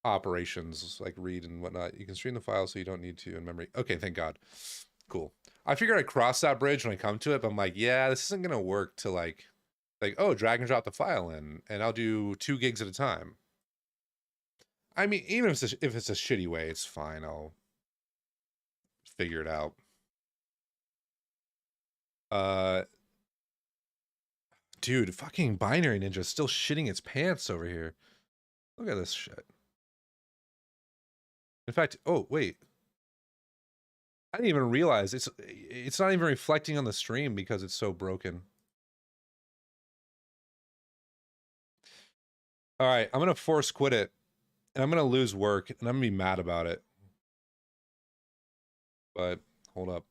operations like read and whatnot? You can stream the file so you don't need to in memory. Okay, thank God. Cool. I figured I'd cross that bridge when I come to it, but I'm like, yeah, this isn't gonna work to like oh, drag and drop the file in, and I'll do 2 gigs at a time. I mean, even if it's a shitty way, it's fine. I'll figure it out. Uh, dude, fucking Binary Ninja is still shitting its pants over here. Look at this shit. In fact, oh wait, I didn't even realize it's not even reflecting on the stream because it's so broken. All right, I'm gonna force quit it, and I'm gonna lose work, and I'm gonna be mad about it. But hold up.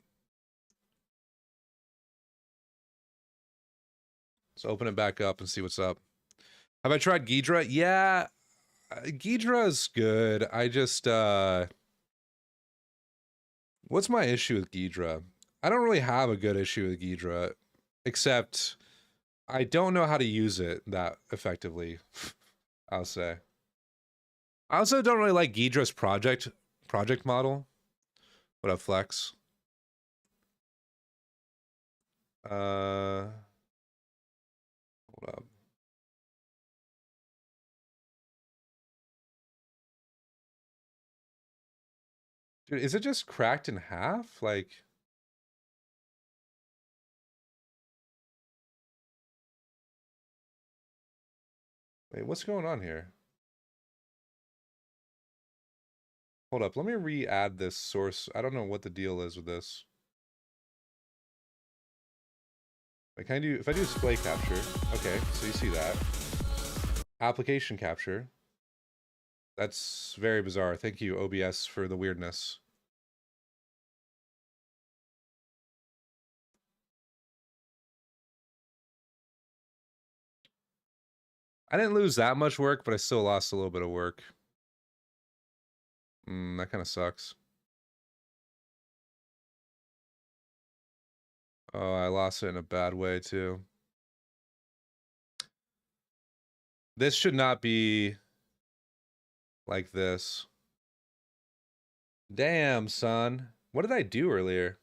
Let's open it back up and see what's up. Have I tried Ghidra? Yeah, Ghidra is good. I just What's my issue with Ghidra? I don't really have a good issue with Ghidra, except I don't know how to use it that effectively, I'll say. I also don't really like Ghidra's project model. What up, Flex? Hold up. Dude, is it just cracked in half? Like, wait, what's going on here? Hold up, let me re-add this source. I don't know what the deal is with this. Like, can I do, if I do display capture, okay, so you see that. Application capture. That's very bizarre. Thank you, OBS, for the weirdness. I didn't lose that much work, but I still lost a little bit of work. That kind of sucks. Oh, I lost it in a bad way, too. This should not be like this. Damn, son. What did I do earlier?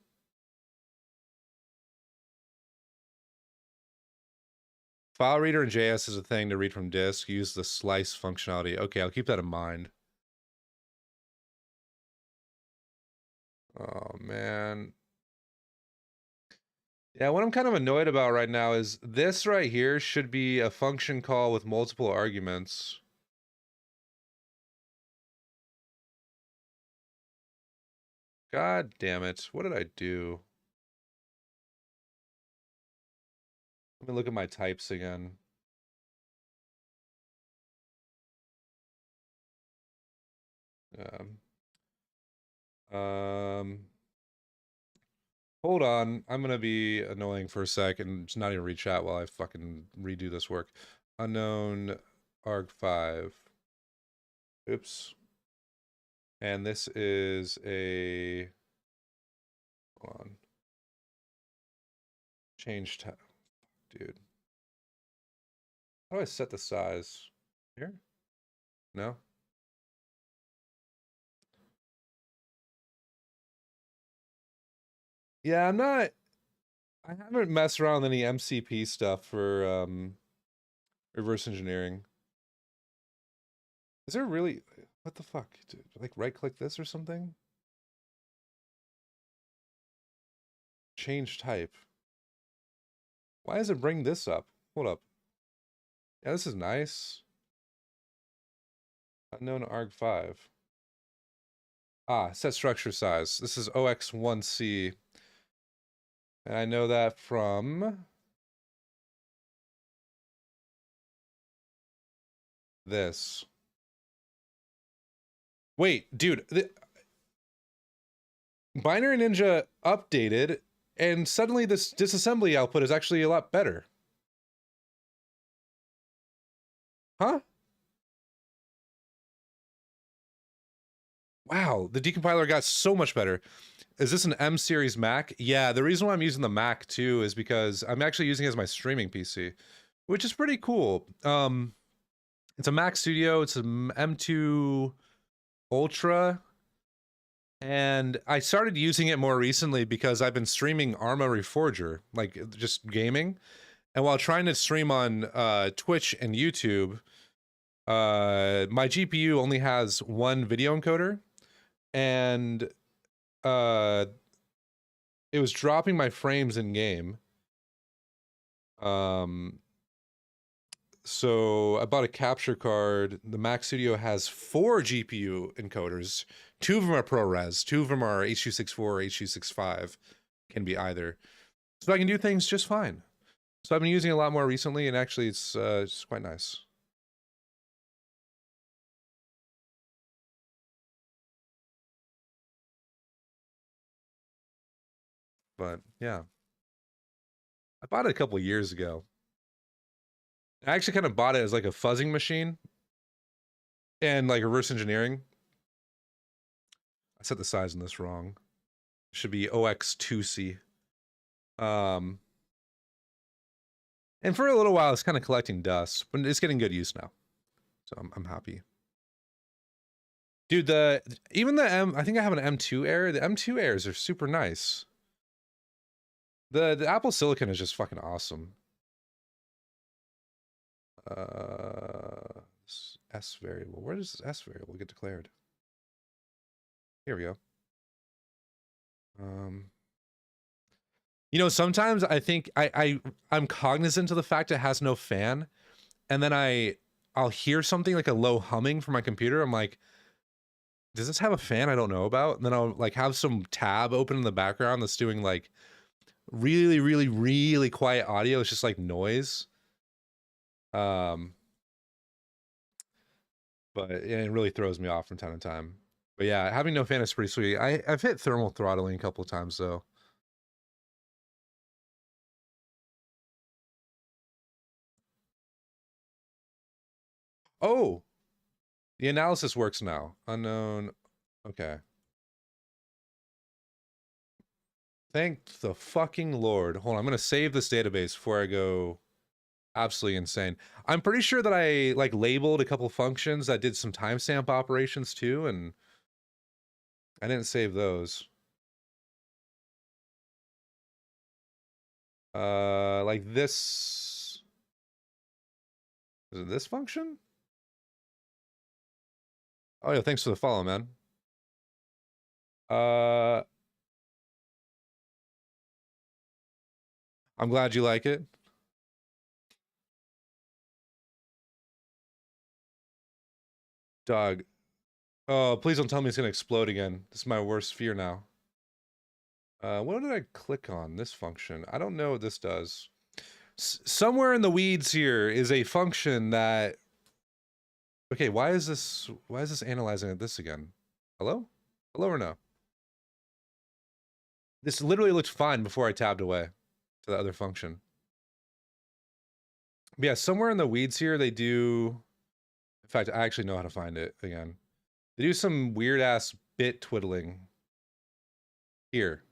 File reader in JS is a thing to read from disk. Use the slice functionality. Okay, I'll keep that in mind. Oh, man. Yeah, what I'm kind of annoyed about right now is this right here should be a function call with multiple arguments. God damn it. What did I do? Let me look at my types again. Hold on. I'm gonna be annoying for a sec and just not even read chat while I fucking redo this work. Unknown arg5. Oops. And this is a... Hold on. Change tab. Dude. How do I set the size? Here? No? Yeah, I haven't messed around with any MCP stuff for reverse engineering. Is there really, what the fuck? Dude, like right click this or something? Change type. Why does it bring this up? Hold up. Yeah, this is nice. Unknown arg5. Ah, set structure size. This is OX1C. And I know that from this. Wait, dude. Binary Ninja updated, and suddenly this disassembly output is actually a lot better. Huh? Wow, the decompiler got so much better. Is this an M series Mac? Yeah, the reason why I'm using the Mac too is because I'm actually using it as my streaming PC, which is pretty cool. It's a Mac Studio, it's an M2 Ultra, and I started using it more recently because I've been streaming Arma Reforger, like just gaming. And while trying to stream on Twitch and YouTube, my GPU only has one video encoder, and it was dropping my frames in game. So I bought a capture card. The Mac Studio has 4 GPU encoders. 2 of them are ProRes. 2 of them are H.264 or H.265. Can be either. So I can do things just fine. So I've been using it a lot more recently, and actually it's quite nice. But yeah, I bought it a couple years ago. I actually kind of bought it as like a fuzzing machine and like reverse engineering. I set the size on this wrong. Should be OX2C. And for a little while, it's kind of collecting dust, but it's getting good use now. So I'm happy. Dude, even the I think I have an M2 Air. The M2 Airs are super nice. The Apple Silicon is just fucking awesome. S variable. Where does this S variable get declared? Here we go. You know, sometimes I think I'm cognizant of the fact it has no fan, and then I'll hear something like a low humming from my computer. I'm like, does this have a fan I don't know about? And then I'll like have some tab open in the background that's doing like really, really, really quiet audio. It's just like noise. But it really throws me off from time to time. But yeah, having no fan is pretty sweet. I've hit thermal throttling a couple of times though. Oh, the analysis works now. Unknown. Okay. Thank the fucking Lord. Hold on, I'm gonna save this database before I go absolutely insane. I'm pretty sure that I like labeled a couple functions that did some timestamp operations too, and I didn't save those. Like this. Is it this function? Oh yeah, thanks for the follow, man. I'm glad you like it. Dog. Oh, please don't tell me it's gonna explode again. This is my worst fear now. What did I click on? This function. I don't know what this does. Somewhere in the weeds here is a function that... Okay, why is this analyzing this again? Hello? Hello or no? This literally looked fine before I tabbed away to the other function. But yeah, somewhere in the weeds here they do... In fact, I actually know how to find it again. They do some weird ass bit twiddling. Here.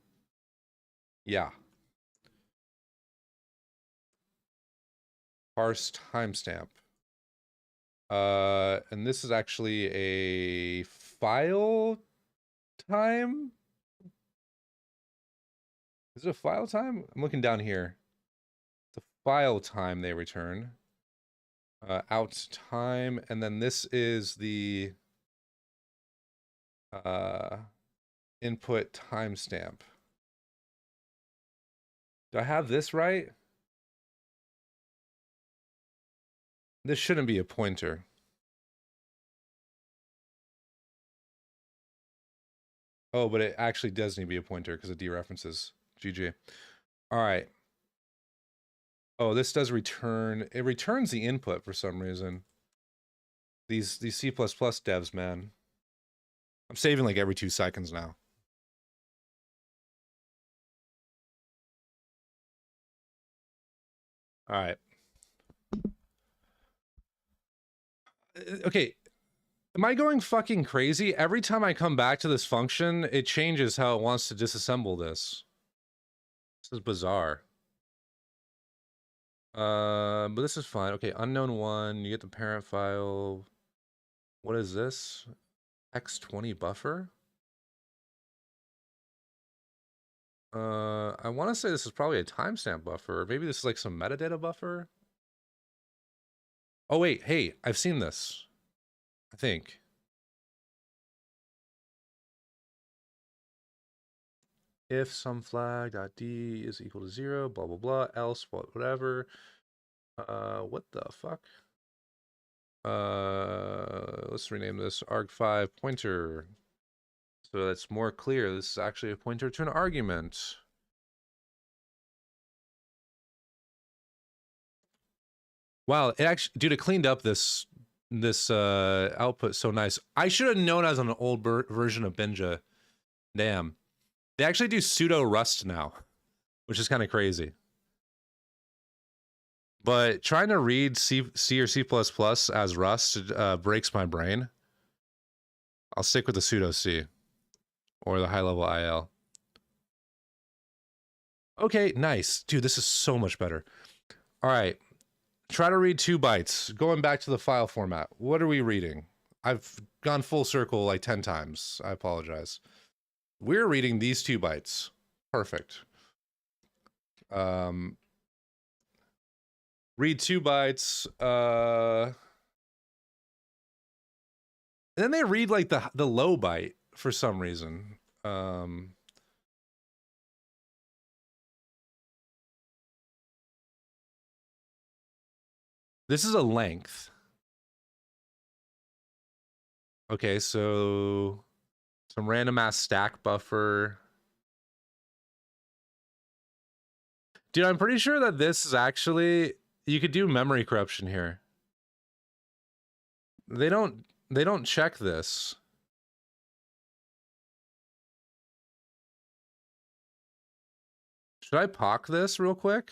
Yeah. Parse timestamp. And this is actually a file time? Is it a file time? I'm looking down here. The file time they return. Out time, and then this is the input timestamp. Do I have this right? This shouldn't be a pointer. Oh, but it actually does need to be a pointer because of dereferences. GG. All right. Oh, this does return. It returns the input for some reason. These C++ devs, man. I'm saving like every 2 seconds now. All right. Okay. Am I going fucking crazy? Every time I come back to this function, it changes how it wants to disassemble this. This is bizarre. But this is fine. Okay, unknown one. You get the parent file. What is this? X20 buffer? I want to say this is probably a timestamp buffer. Maybe this is like some metadata buffer. Oh wait, hey, I've seen this. I think. If some flag.d is equal to 0, blah blah blah, else whatever. What the fuck? Let's rename this arg5 pointer. So that's more clear. This is actually a pointer to an argument. Wow, it actually, dude, it cleaned up this output so nice. I should have known as an old version of Binja. Damn. They actually do pseudo Rust now, which is kind of crazy. But trying to read C or C++ as Rust breaks my brain. I'll stick with the pseudo C or the high level IL. Okay, nice. Dude, this is so much better. All right. Try to read 2 bytes. Going back to the file format. What are we reading? I've gone full circle like 10 times. I apologize. We're reading these 2 bytes. Perfect. Read 2 bytes. And then they read like the low byte for some reason. This is a length. Okay, so some random ass stack buffer. Dude, I'm pretty sure that this is actually, you could do memory corruption here. They don't check this. Should I POC this real quick?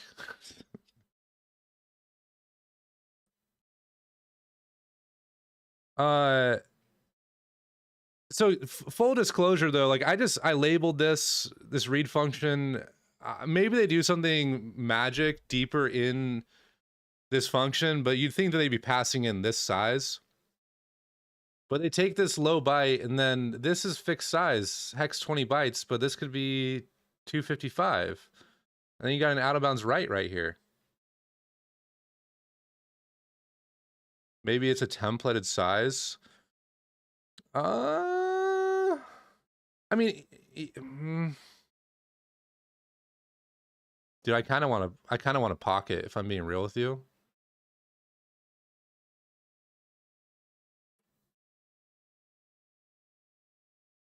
So full disclosure though, like I labeled this read function. Maybe they do something magic deeper in this function, but you'd think that they'd be passing in this size. But they take this low byte, and then this is fixed size, hex 20 bytes, but this could be 255. And then you got an out of bounds right here. Maybe it's a templated size. I mean, dude, I kind of want to pocket if I'm being real with you.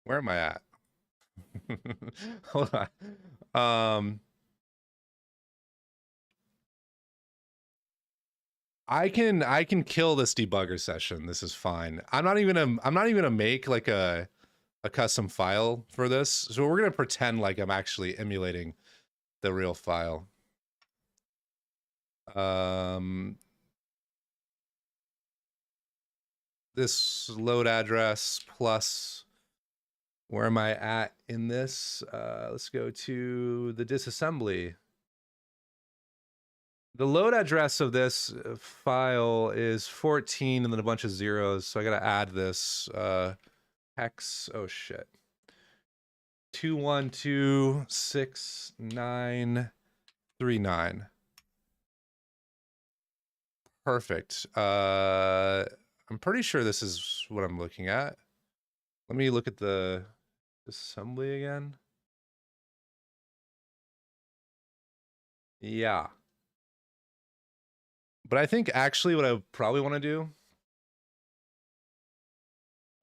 Where am I at? Hold on. I can kill this debugger session. This is fine. I'm not even gonna make like a custom file for this. So we're gonna pretend like I'm actually emulating the real file. This load address plus where am I at in this? Let's go to the disassembly. The load address of this file is 14 and then a bunch of zeros. So I gotta add this hex. Oh shit. 2126939. Perfect. I'm pretty sure this is what I'm looking at. Let me look at the assembly again. Yeah. But I think actually what I probably want to do,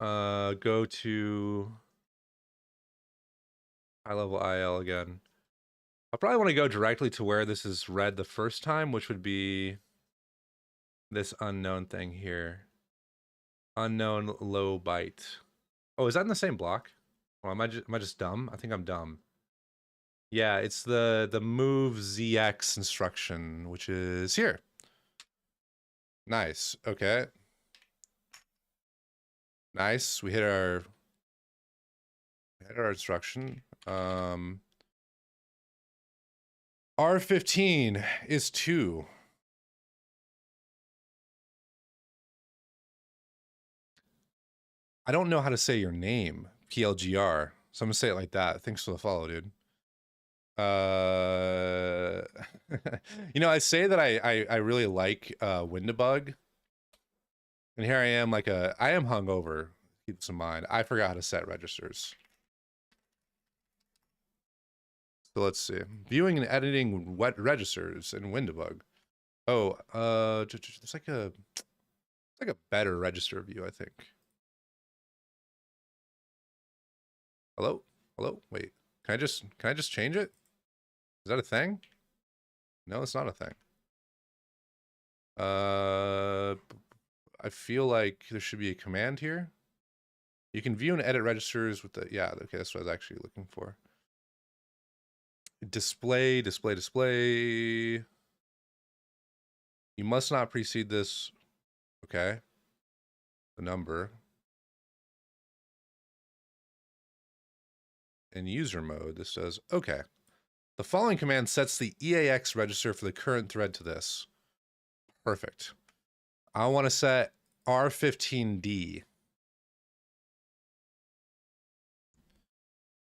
go to high level IL again. I'll probably want to go directly to where this is read the first time, which would be this unknown thing here. Unknown low byte. Oh, is that in the same block? Or am I just dumb? I think I'm dumb. Yeah, it's the move ZX instruction, which is here. Nice. Okay. Nice. We hit our instruction. R15 is 2. I don't know how to say your name, PLGR. So I'm gonna say it like that. Thanks for the follow, dude. You know, I say that I really like Windebug. And here I am I am hungover. Keep this in mind. I forgot how to set registers. So let's see. Viewing and editing wet registers in Windebug. Oh, there's like a better register view, I think. Hello? Hello? Wait. Can I just change it? Is that a thing? No, it's not a thing. I feel like there should be a command here. You can view and edit registers with the, yeah, okay, that's what I was actually looking for. Display. You must not precede this. Okay. The number. In user mode, this says, okay. The following command sets the EAX register for the current thread to this. Perfect. I want to set R15D.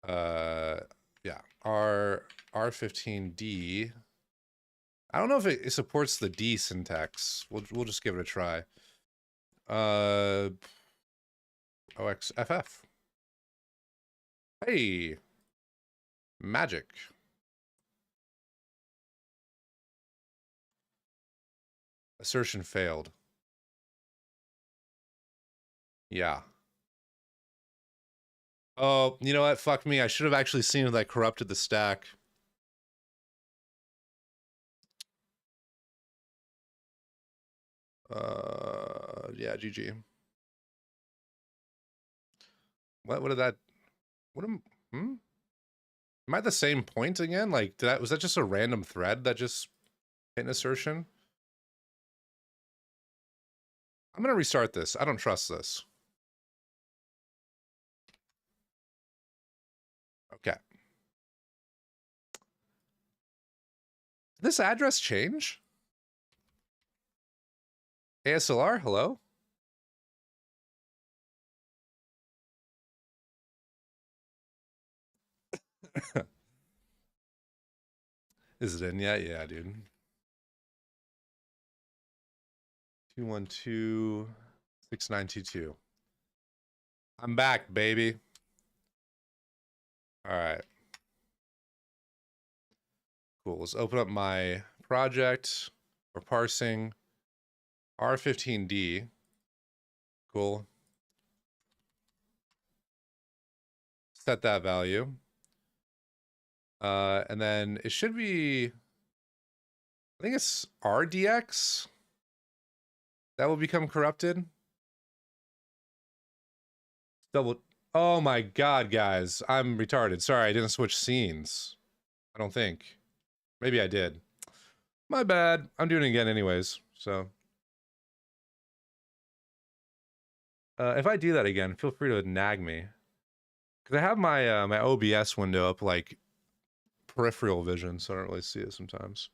Yeah, R15D. I don't know if it supports the D syntax. We'll just give it a try. OXFF. Hey, magic. Assertion failed. Yeah. Oh, you know what? Fuck me. I should have actually seen if I corrupted the stack. Yeah, GG. What did that, am I at the same point again? Like, was that just a random thread that just hit an assertion? I'm gonna restart this. I don't trust this. Okay. Did this address change? ASLR, hello? Is it in yet? Yeah, dude. 212-6922. I'm back, baby. All right. Cool. Let's open up my project. We're parsing R15D. Cool. Set that value. And then it should be, I think it's RDX that will become corrupted. Double. Oh my God, guys. I'm retarded. Sorry, I didn't switch scenes. I don't think. Maybe I did. My bad. I'm doing it again anyways, so. If I do that again, feel free to nag me. Because I have my my OBS window up like peripheral vision, so I don't really see it sometimes.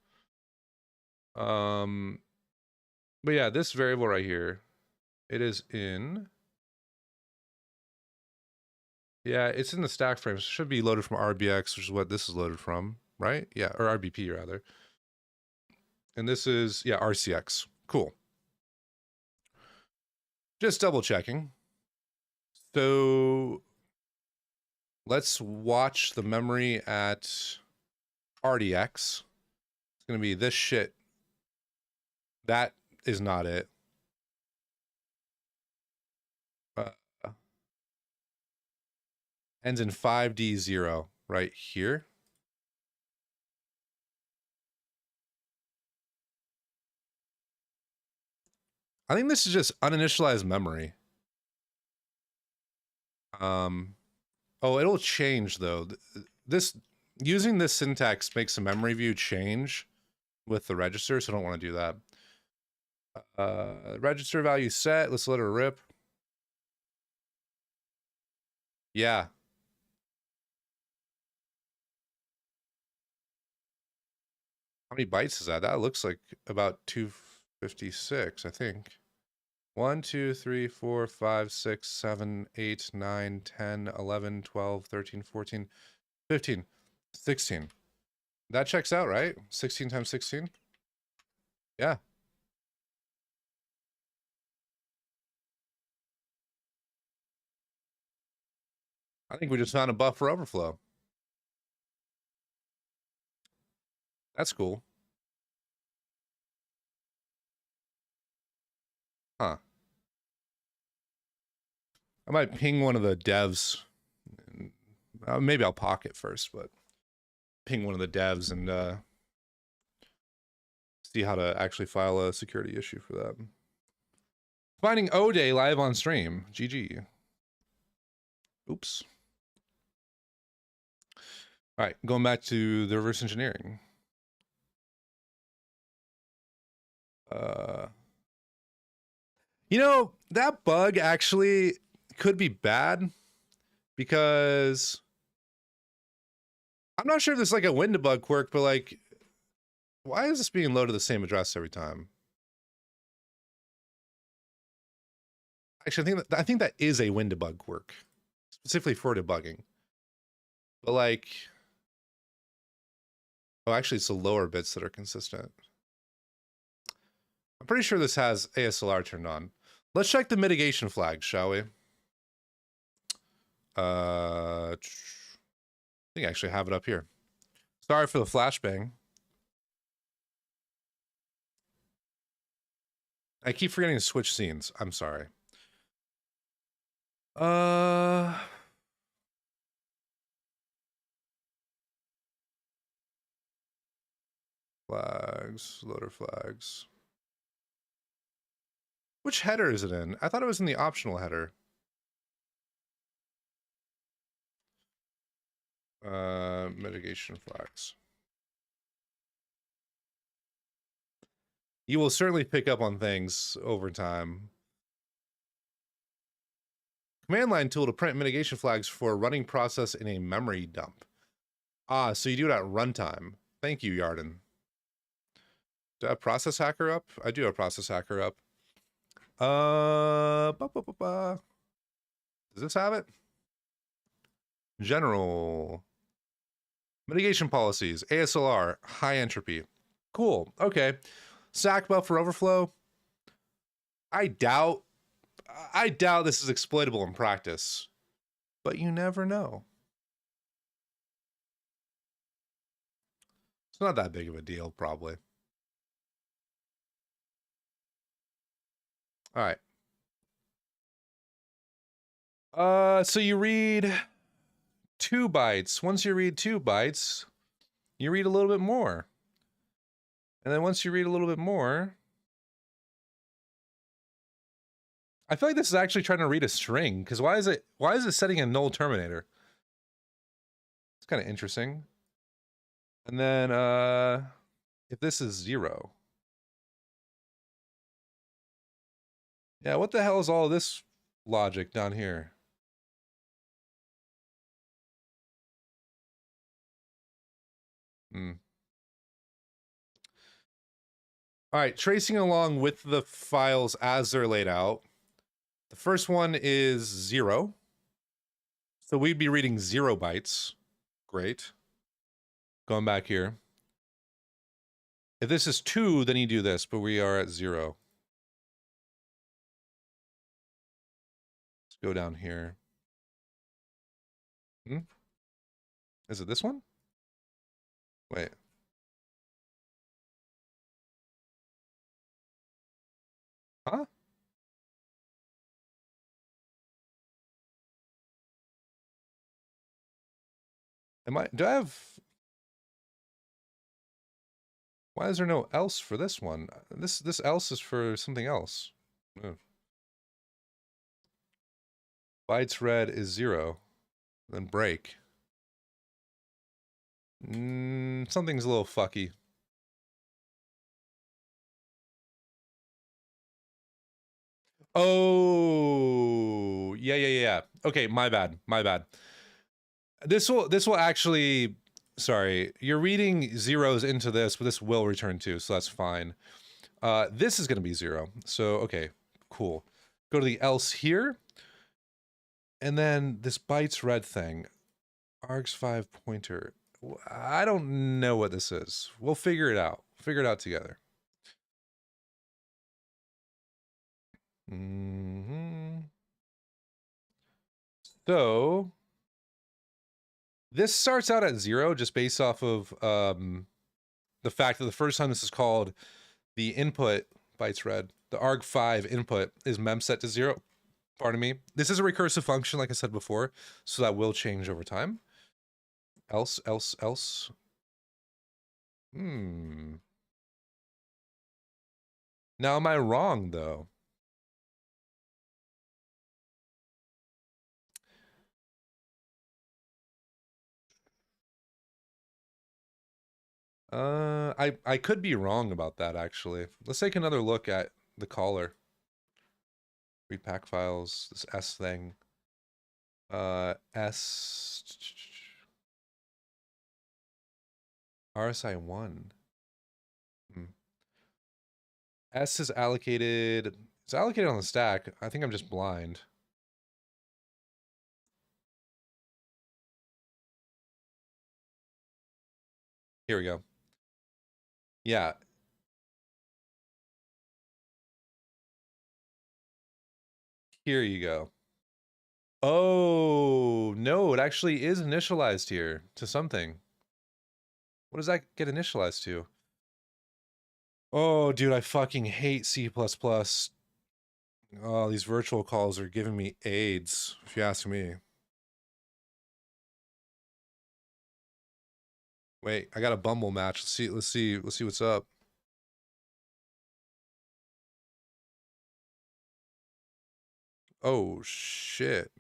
But yeah, this variable right here, it is in. Yeah, it's in the stack frame. So it should be loaded from RBX, which is what this is loaded from, right? Yeah, or RBP rather. And this is, yeah, RCX. Cool. Just double checking. So let's watch the memory at RDX. It's going to be this shit. That is not it. Ends in 5D0 right here. I think this is just uninitialized memory. Oh, it'll change though. This using this syntax makes the memory view change with the register, so I don't want to do that. Register value set. Let's let her rip. Yeah. How many bytes is that? That looks like about 256, I think. 1, 2, 3, 4, 5, 6, 7, 8, 9, 10, 11, 12, 13, 14, 15, 16. That checks out, right? 16 times 16? Yeah. I think we just found a buffer overflow. That's cool. Huh. I might ping one of the devs. Maybe I'll pocket first, but ping one of the devs and see how to actually file a security issue for that. Finding O-Day live on stream. GG. Oops. All right, going back to the reverse engineering. You know, that bug actually could be bad because I'm not sure if this is like a win debug quirk, but like, why is this being loaded to the same address every time? Actually, I think that is a win debug quirk, specifically for debugging. But like, oh, actually, it's the lower bits that are consistent. I'm pretty sure this has ASLR turned on. Let's check the mitigation flag, shall we? I think I actually have it up here. Sorry for the flashbang. I keep forgetting to switch scenes. I'm sorry. Flags, loader flags. Which header is it in? I thought it was in the optional header. Mitigation flags. You will certainly pick up on things over time. Command line tool to print mitigation flags for a running process in a memory dump. Ah, so you do it at runtime. Thank you, Yarden. Do I have process hacker up? I do have process hacker up. Does this have it? General. Mitigation policies. ASLR. High entropy. Cool. Okay. SAC buffer overflow. I doubt this is exploitable in practice, but you never know. It's not that big of a deal, probably. All right. So you read 2 bytes. Once you read 2 bytes, you read a little bit more. And then once you read a little bit more, I feel like this is actually trying to read a string, because why is it setting a null terminator? It's kind of interesting. And then if this is 0. Yeah, what the hell is all this logic down here? All right, tracing along with the files as they're laid out. The first one is 0. So we'd be reading 0 bytes. Great. Going back here. If this is 2, then you do this, but we are at 0. Let's go down here. Is it this one? Wait. Huh? Do I have... Why is there no else for this one? This else is for something else. Oh. Bytes read is 0. Then break. Something's a little fucky. Oh, yeah. Okay, my bad. This will actually, sorry, you're reading zeros into this, but this will return 2, so that's fine. This is going to be 0. So, okay, cool. Go to the else here. And then this bytes read thing. args5 pointer. I don't know what this is. We'll figure it out. Figure it out together. So this starts out at 0 just based off of the fact that the first time this is called, the input bytes read, the arg5 input is mem set to 0. Pardon me. This is a recursive function, like I said before, so that will change over time. Else. Now, am I wrong, though? I could be wrong about that, actually. Let's take another look at the caller. Read pack files, this S thing. S... RSI 1. S is allocated. It's allocated on the stack. I think I'm just blind. Here we go. Yeah. Here you go. Oh, no, it actually is initialized here to something. What does that get initialized to? Oh, dude, I fucking hate C++. Oh, these virtual calls are giving me AIDS, if you ask me. Wait, I got a Bumble match. Let's see what's up. Oh shit.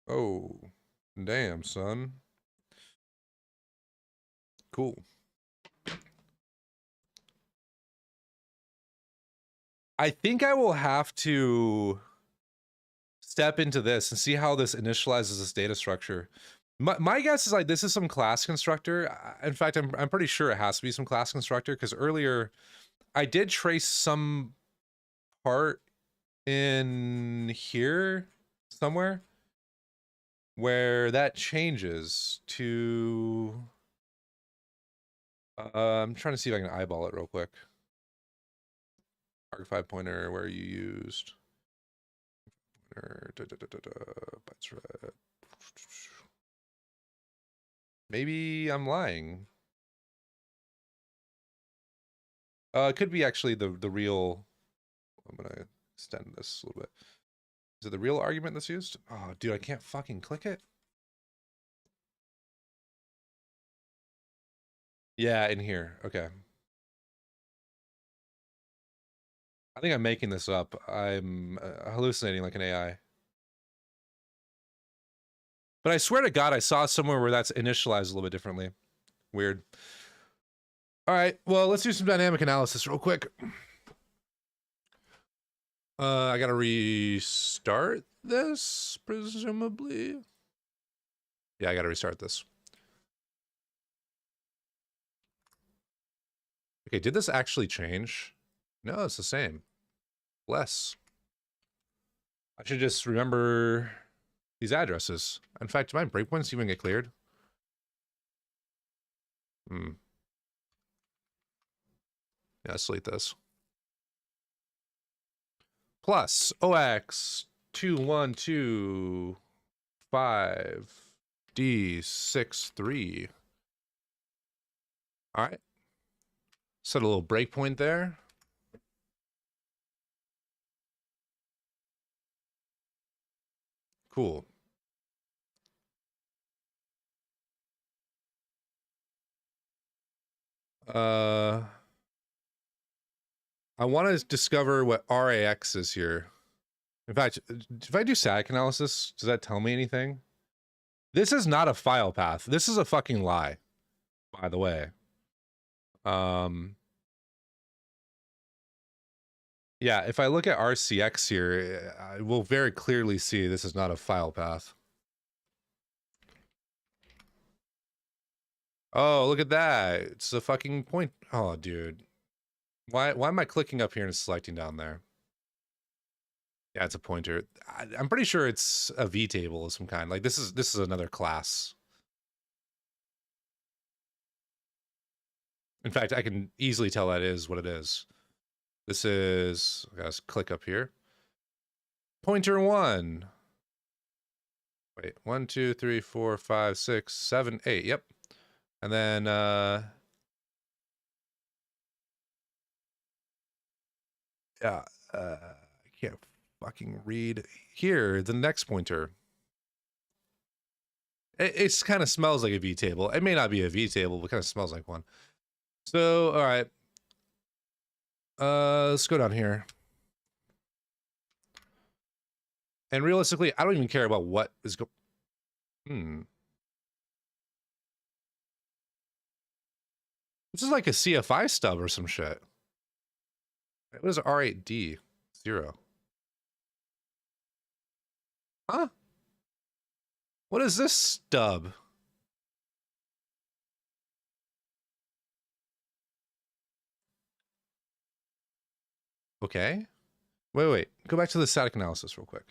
Oh, damn, son. Cool. I think I will have to step into this and see how this initializes this data structure. My guess is like this is some class constructor. In fact, I'm pretty sure it has to be some class constructor because earlier I did trace some part in here somewhere where that changes to I'm trying to see if I can eyeball it real quick. Arc5 pointer where you used bytes red. Maybe I'm lying. It could be actually the real. I'm gonna extend this a little bit. Is it the real argument that's used? Oh, dude, I can't fucking click it. Yeah, in here. Okay. I think I'm making this up. I'm hallucinating like an AI. But I swear to God, I saw somewhere where that's initialized a little bit differently. Weird. All right, well, let's do some dynamic analysis real quick. I gotta restart this, presumably. Yeah, I gotta restart this. Okay, did this actually change? No, it's the same. Less. I should just remember these addresses. In fact, do my breakpoints even get cleared? Hmm. Yeah, let's delete this. Plus OX 2125 D63. All right. Set a little breakpoint there. Cool. I want to discover what RAX is here. In fact, if I do static analysis, does that tell me anything? This is not a file path. This is a fucking lie, by the way. Yeah, if I look at RCX here, I will very clearly see this is not a file path. Oh, look at that. It's a fucking point. Oh, dude. Why am I clicking up here and selecting down there? Yeah, it's a pointer. I'm pretty sure it's a V table of some kind. Like this is another class. In fact, I can easily tell that is what it is. This is, let's click up here. Pointer 1. Wait, 1, 2, 3, 4, 5, 6, 7, 8. Yep. And then yeah, I can't fucking read here. The next pointer. It kind of smells like a V table. It may not be a V table, but it kind of smells like one. So, all right. Let's go down here. And realistically, I don't even care about what is This is like a CFI stub or some shit. What is R8D? 0. Huh? What is this stub? Okay. Wait. Go back to the static analysis real quick.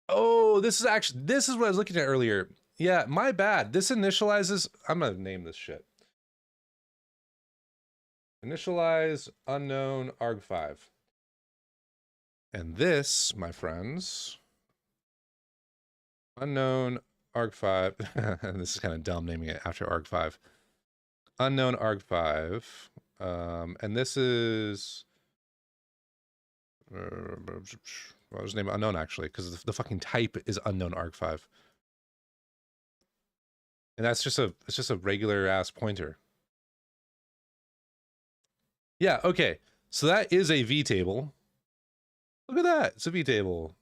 Oh, this is what I was looking at earlier. Yeah, my bad. This initializes, I'm gonna name this shit. Initialize unknown arg5. And this, my friends, unknown arg5, and this is kind of dumb naming it after arg5. Unknown arg5, and this is, what was the name? Unknown, actually, because the fucking type is unknown arg5. And that's just it's just a regular ass pointer. Yeah, okay. So that is a V table. Look at that. It's a V table.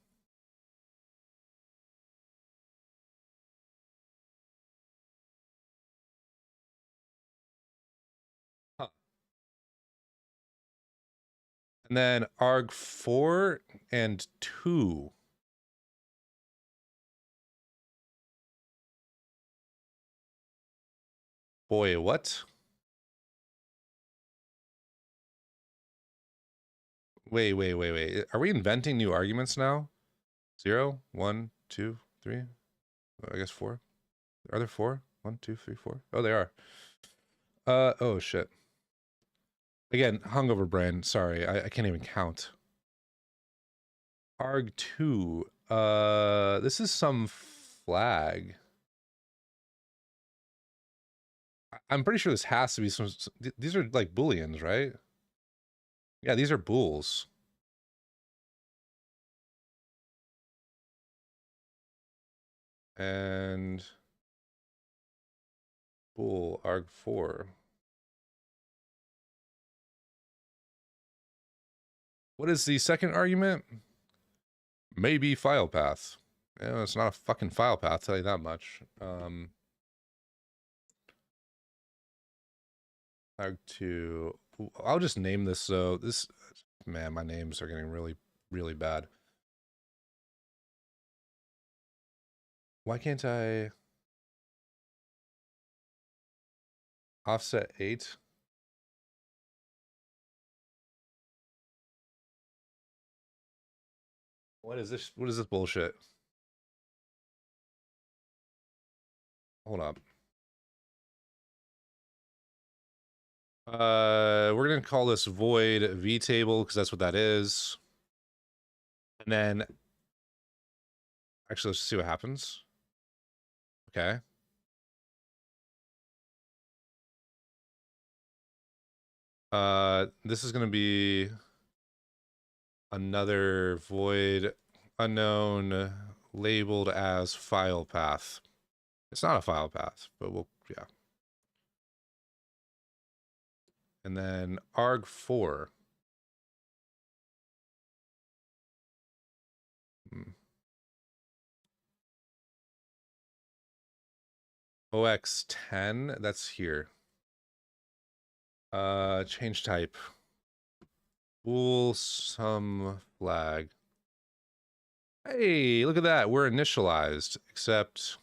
Huh. And then arg4 and 2. Boy, what? Wait. Are we inventing new arguments now? 0, 1, 2, 3. I guess 4. Are there 4? 1, 2, 3, 4. Oh, they are. Oh shit. Again, hungover brain. Sorry, I can't even count. Arg2. This is some flag. I'm pretty sure this has to be some. These are like booleans, right? Yeah, these are bools. And bool arg4. What is the second argument? Maybe file path. Yeah, it's not a fucking file path, I'll tell you that much. Arg2. I'll just name this so this, man, my names are getting really bad. Why can't I offset 8? What is this? What is this bullshit? Hold up. We're gonna call this void vtable because that's what that is. And then, actually, let's see what happens. Okay. This is gonna be another void unknown labeled as file path. It's not a file path, but we'll, yeah. And then arg4. OX10, that's here. Change type. Bool some flag. Hey, look at that. We're initialized, except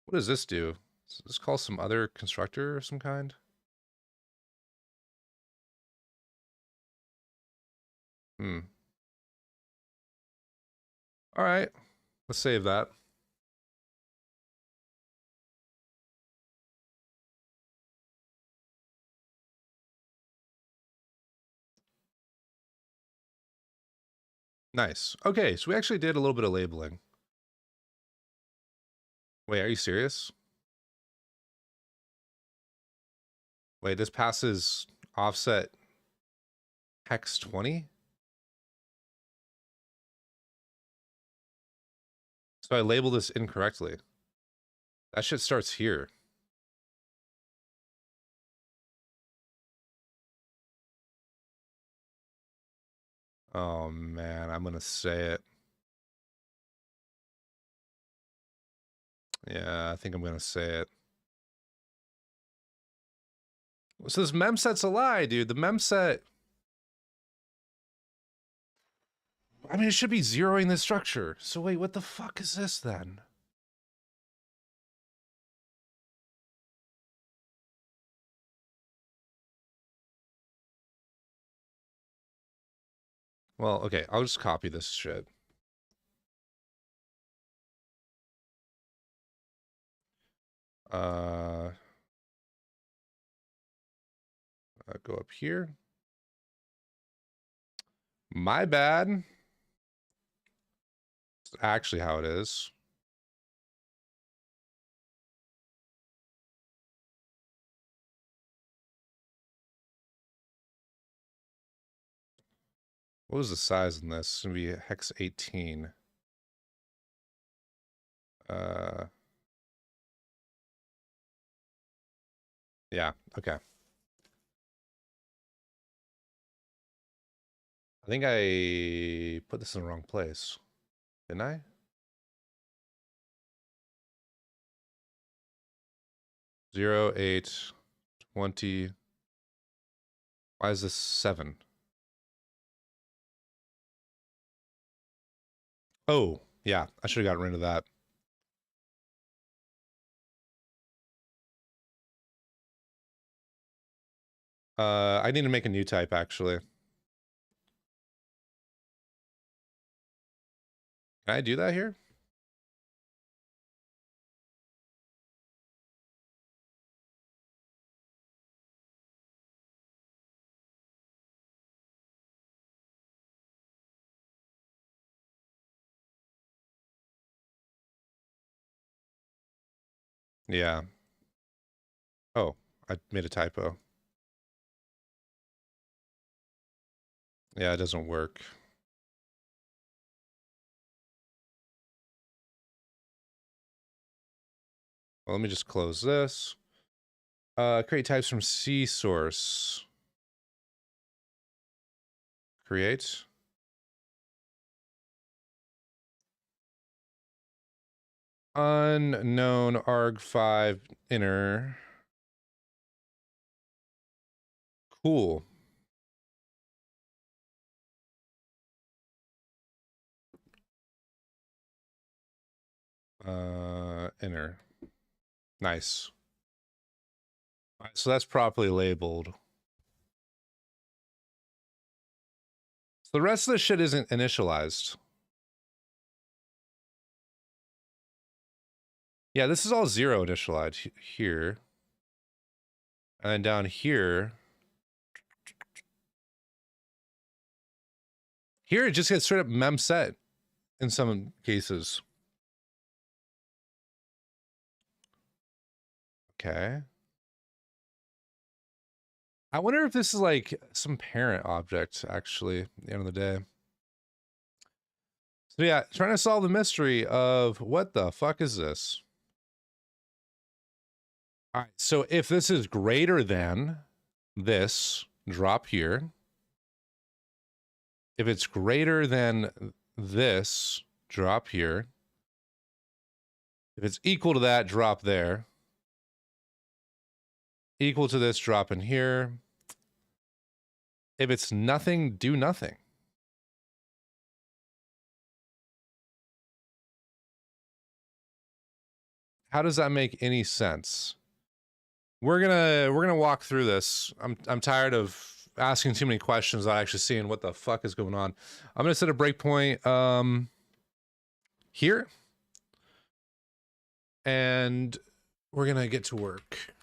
what does this do? Does this call some other constructor of some kind? All right, let's save that. Nice. Okay, so we actually did a little bit of labeling. Wait, are you serious? Wait, this passes offset hex 20? So I labeled this incorrectly. That shit starts here. Oh man, I'm gonna say it. Yeah, I think I'm gonna say it. So this memset's a lie, dude. The memset. I mean, it should be zeroing the structure. So wait, what the fuck is this then? Well, okay, I'll just copy this shit. Go up here. My bad. It's actually how it is. What was the size in this? It's gonna be hex 18. Yeah, okay. I think I put this in the wrong place. Didn't I? Zero, 8, 20. Why is this 7? Oh, yeah, I should have gotten rid of that. I need to make a new type, actually. Can I do that here? Yeah. Oh, I made a typo. Yeah, it doesn't work. Well, let me just close this. Create types from C source. Create. Unknown arg5 inner. Cool. Inner. Nice. All right, so that's properly labeled. So the rest of the shit isn't initialized. Yeah, this is all 0 initialized here. And then down here. Here it just gets straight up mem set in some cases. Okay. I wonder if this is like some parent object, actually, at the end of the day. So yeah, trying to solve the mystery of what the fuck is this? All right, so if this is greater than this, drop here. If it's greater than this, drop here. If it's equal to that, drop there. Equal to this, drop in here. If it's nothing, do nothing. How does that make any sense? We're gonna walk through this. I'm tired of asking too many questions without actually seeing what the fuck is going on. I'm gonna set a breakpoint here. And we're gonna get to work.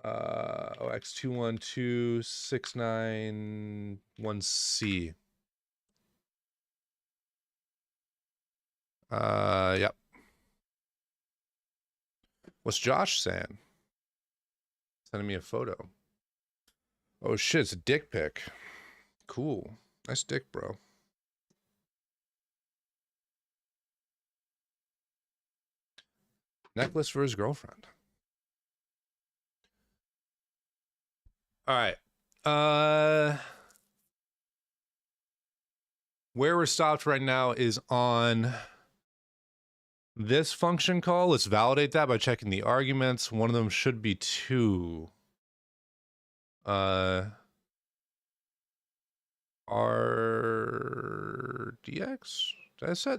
OX212691C. Yep. What's Josh saying? Sending me a photo. Oh shit, it's a dick pic. Cool. Nice dick, bro. Necklace for his girlfriend. All right. Where we're stopped right now is on this function call. Let's validate that by checking the arguments. One of them should be 2. RDX?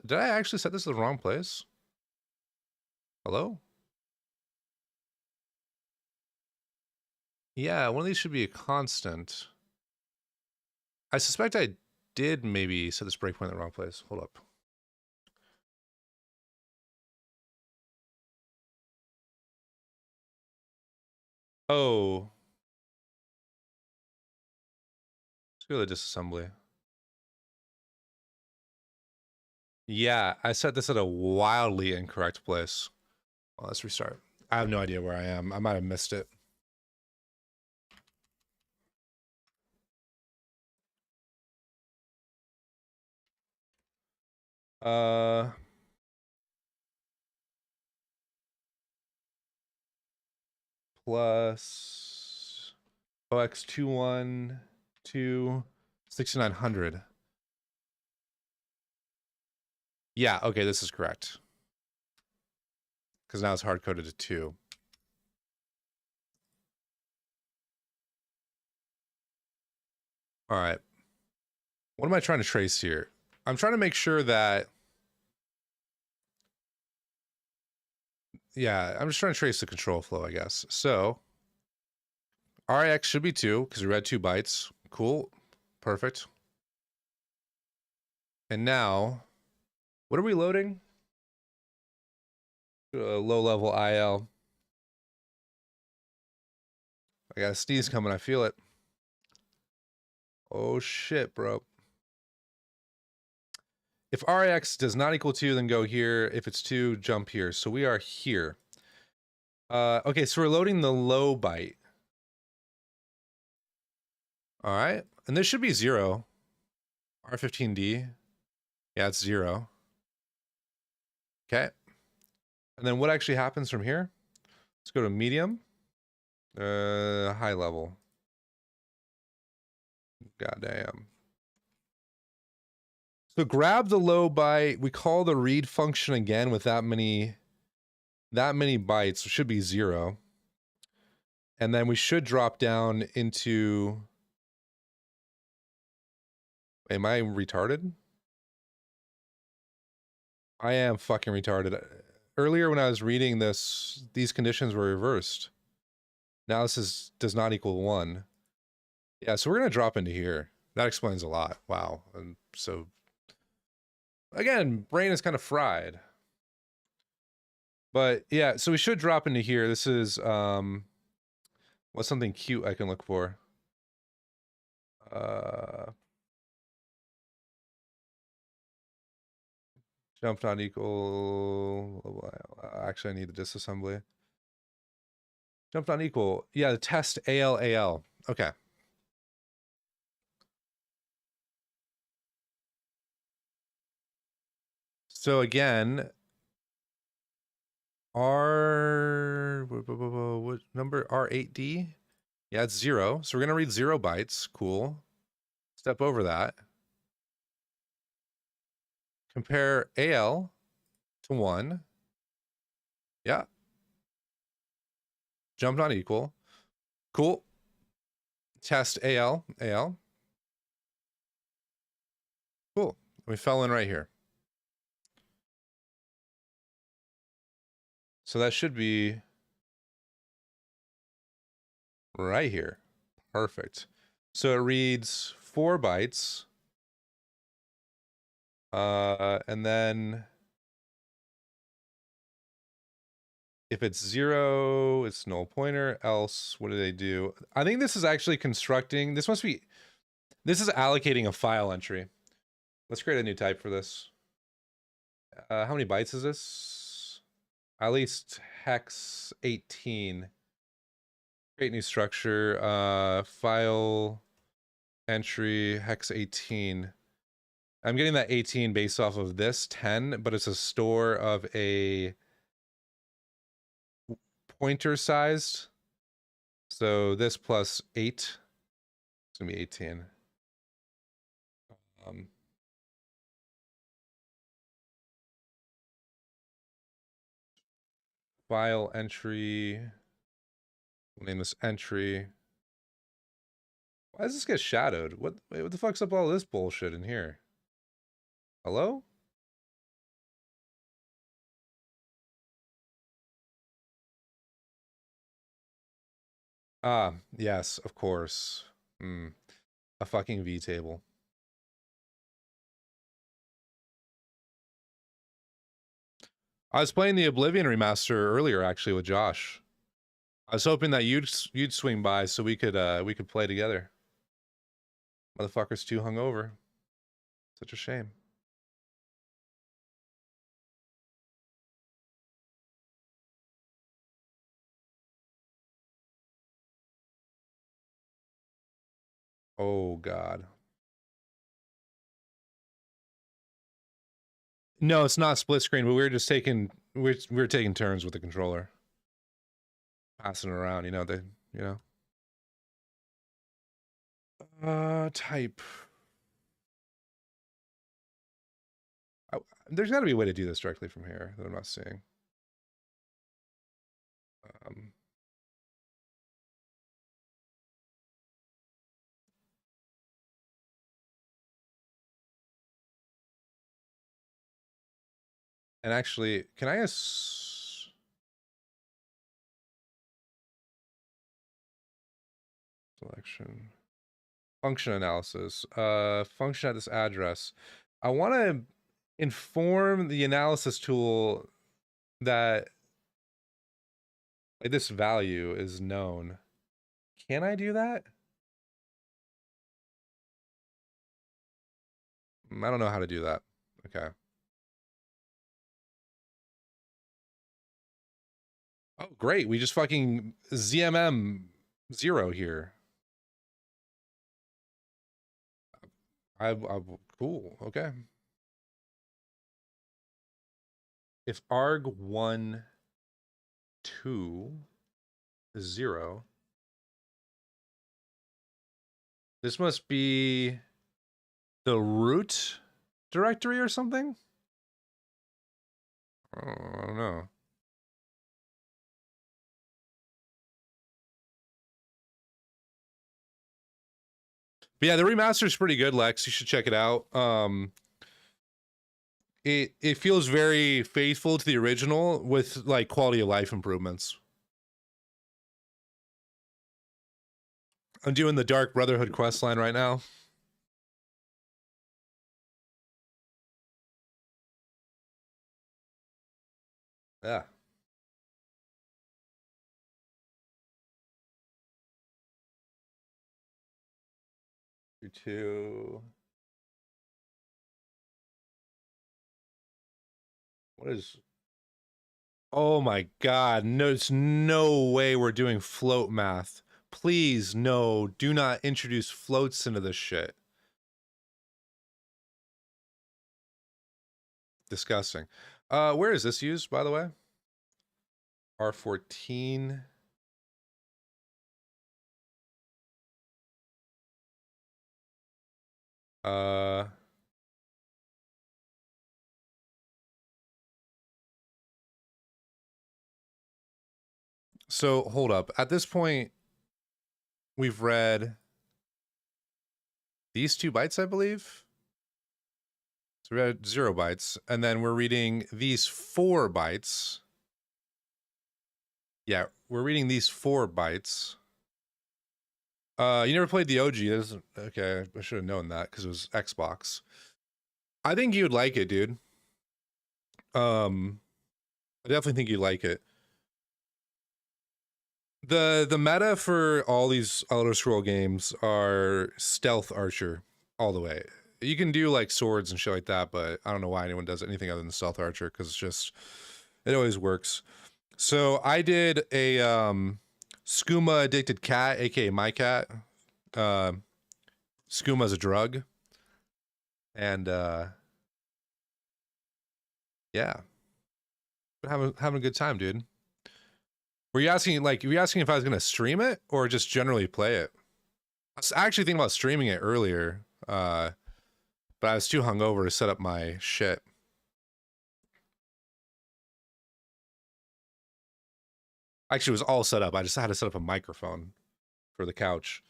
Did I actually set this in the wrong place? Hello? Yeah, one of these should be a constant. I suspect I did maybe set this breakpoint in the wrong place. Hold up. Oh. Let's go to the disassembly. Yeah, I set this at a wildly incorrect place. Well, let's restart. I have no idea where I am. I might have missed it. Uh, plus OX212 6900. Yeah, okay, this is correct. Because now it's hard coded to 2. All right. What am I trying to trace here? I'm trying to make sure that. Yeah, I'm just trying to trace the control flow, I guess. So RIX should be 2 because we read 2 bytes. Cool. Perfect. And now, what are we loading? Low level IL. I got a sneeze coming. I feel it. Oh shit, bro. If RIX does not equal 2, then go here. If it's 2, jump here. So we are here. Okay, so we're loading the low byte. All right. And this should be 0. R15D. Yeah, it's 0. Okay. And then what actually happens from here? Let's go to medium. High level. Goddamn. So grab the low byte. We call the read function again with that many bytes. So it should be 0. And then we should drop down into. Am I retarded? I am fucking retarded. Earlier when I was reading this, these conditions were reversed. Now this does not equal 1. Yeah, so we're gonna drop into here. That explains a lot. Wow. And so again, brain is kind of fried. But yeah, so we should drop into here. This is what's something cute I can look for? Jump not equal. Actually, I need the disassembly. Jump not equal. Yeah, the test AL. Okay. So again, what number? R8D? Yeah, it's 0. So we're gonna read 0 bytes. Cool. Step over that. Compare AL to 1. Yeah. Jump not equal. Cool. Test AL. Cool. We fell in right here. So that should be right here. Perfect. So it reads 4 bytes. And then if it's 0, it's null pointer. Else, what do they do? I think this is actually constructing. This is allocating a file entry. Let's create a new type for this. How many bytes is this? At least hex 18. Create new structure. File entry hex 18. I'm getting that 18 based off of this 10, but it's a store of a pointer sized. So this plus 8, it's gonna be 18. File entry. We'll name this entry. Why does this get shadowed? Wait, what the fuck's up all this bullshit in here? Hello? Ah, yes, of course. Hmm. A fucking V table. I was playing the Oblivion remaster earlier, actually, with Josh. I was hoping that you'd swing by so we could play together. Motherfucker's too hungover. Such a shame. Oh God. No, it's not split screen, but we were just taking we were taking turns with the controller, passing it around. You know. Type. I, there's got to be a way to do this directly from here that I'm not seeing. Um, and actually, can I selection function analysis? Function at this address. I want to inform the analysis tool that like this value is known. Can I do that? I don't know how to do that. Okay. Oh, great. We just fucking ZMM 0 here. I cool. Okay. If arg1 2 is 0, this must be the root directory or something? Oh, I don't know. But yeah, the remaster is pretty good, Lex. You should check it out. It feels very faithful to the original with like quality of life improvements. I'm doing the Dark Brotherhood quest line right now. Yeah. You too. What is? Oh my God! No, there's no way we're doing float math. Please, no. Do not introduce floats into this shit. Disgusting. Where is this used, by the way? R14. Uh. So hold up. At this point, we've read these 2 bytes, I believe. So we read 0 bytes, and then we're reading these 4 bytes. Yeah, we're reading these 4 bytes. You never played the OG. Okay, I should have known that because it was Xbox. I think you'd like it, dude. I definitely think you'd like it. The meta for all these Elder Scroll games are stealth archer all the way. You can do like swords and shit like that, but I don't know why anyone does anything other than stealth archer because it's just it always works. So I did a skooma addicted cat, aka my cat. Skooma's a drug, and yeah, but having a good time, dude. Were you asking if I was gonna stream it or just generally play it? I was actually thinking about streaming it earlier, but I was too hungover to set up my shit. Actually, it was all set up. I just had to set up a microphone for the couch.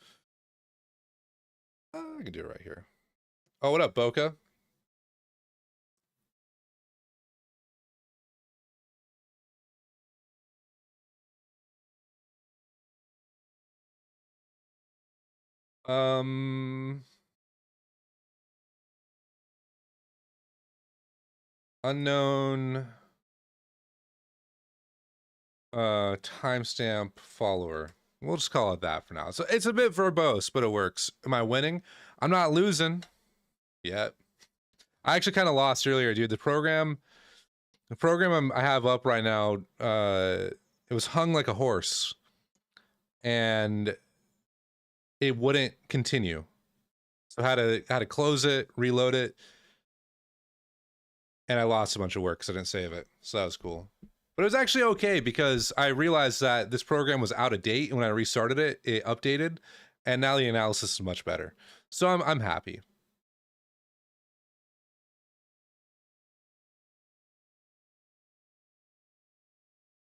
I can do it right here. Oh, what up, Boca? Um, unknown timestamp follower. We'll just call it that for now. So it's a bit verbose, but it works. Am I winning? I'm not losing yet. I actually kind of lost earlier, dude. The program I have up right now, it was hung like a horse, and it wouldn't continue. So I had to close it, reload it, and I lost a bunch of work because I didn't save it. So that was cool. But it was actually okay because I realized that this program was out of date, and when I restarted it, it updated, and now the analysis is much better. So I'm happy.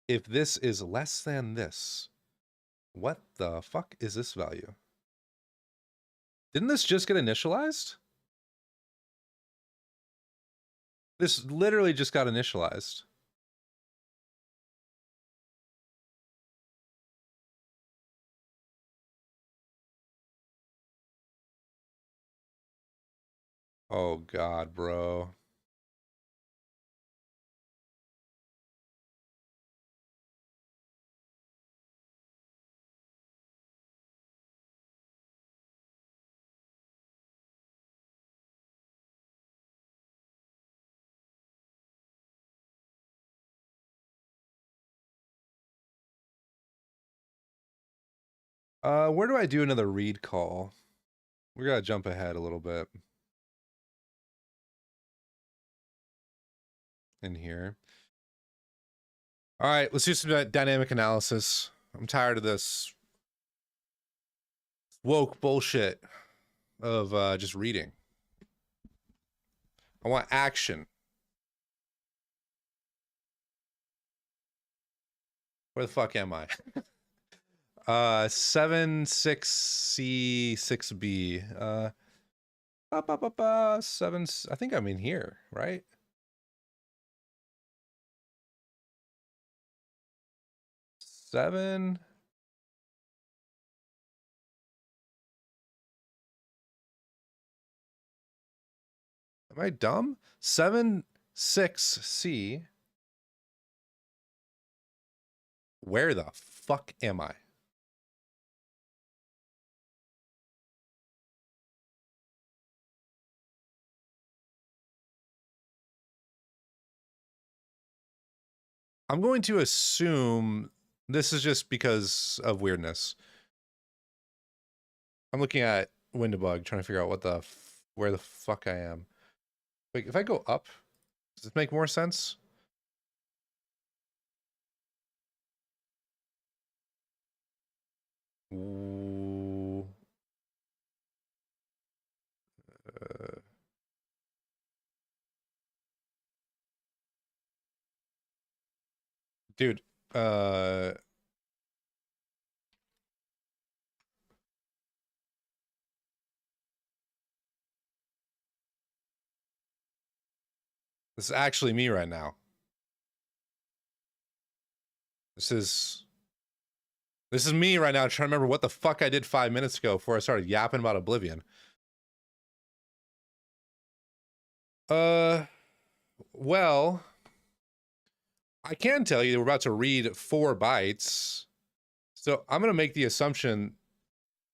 If this is less than this, what the fuck is this value? Didn't this just get initialized? This literally just got initialized. Oh god, bro. Where do I do another read call? We gotta jump ahead a little bit. In here. All right, let's do some dynamic analysis. I'm tired of this woke bullshit of just reading. I want action. Where the fuck am I? 76C6B. 7. I think I'm in here, right? Seven. Am I dumb? 7-6C. Where the fuck am I? I'm going to assume this is just because of weirdness. I'm looking at Windowbug, trying to figure out where the fuck I am. Wait, if I go up, does this make more sense? Ooh. Dude, this is actually me right now. This is me right now trying to remember what the fuck I did 5 minutes ago before I started yapping about Oblivion. Well, I can tell you that we're about to read 4 bytes. So I'm gonna make the assumption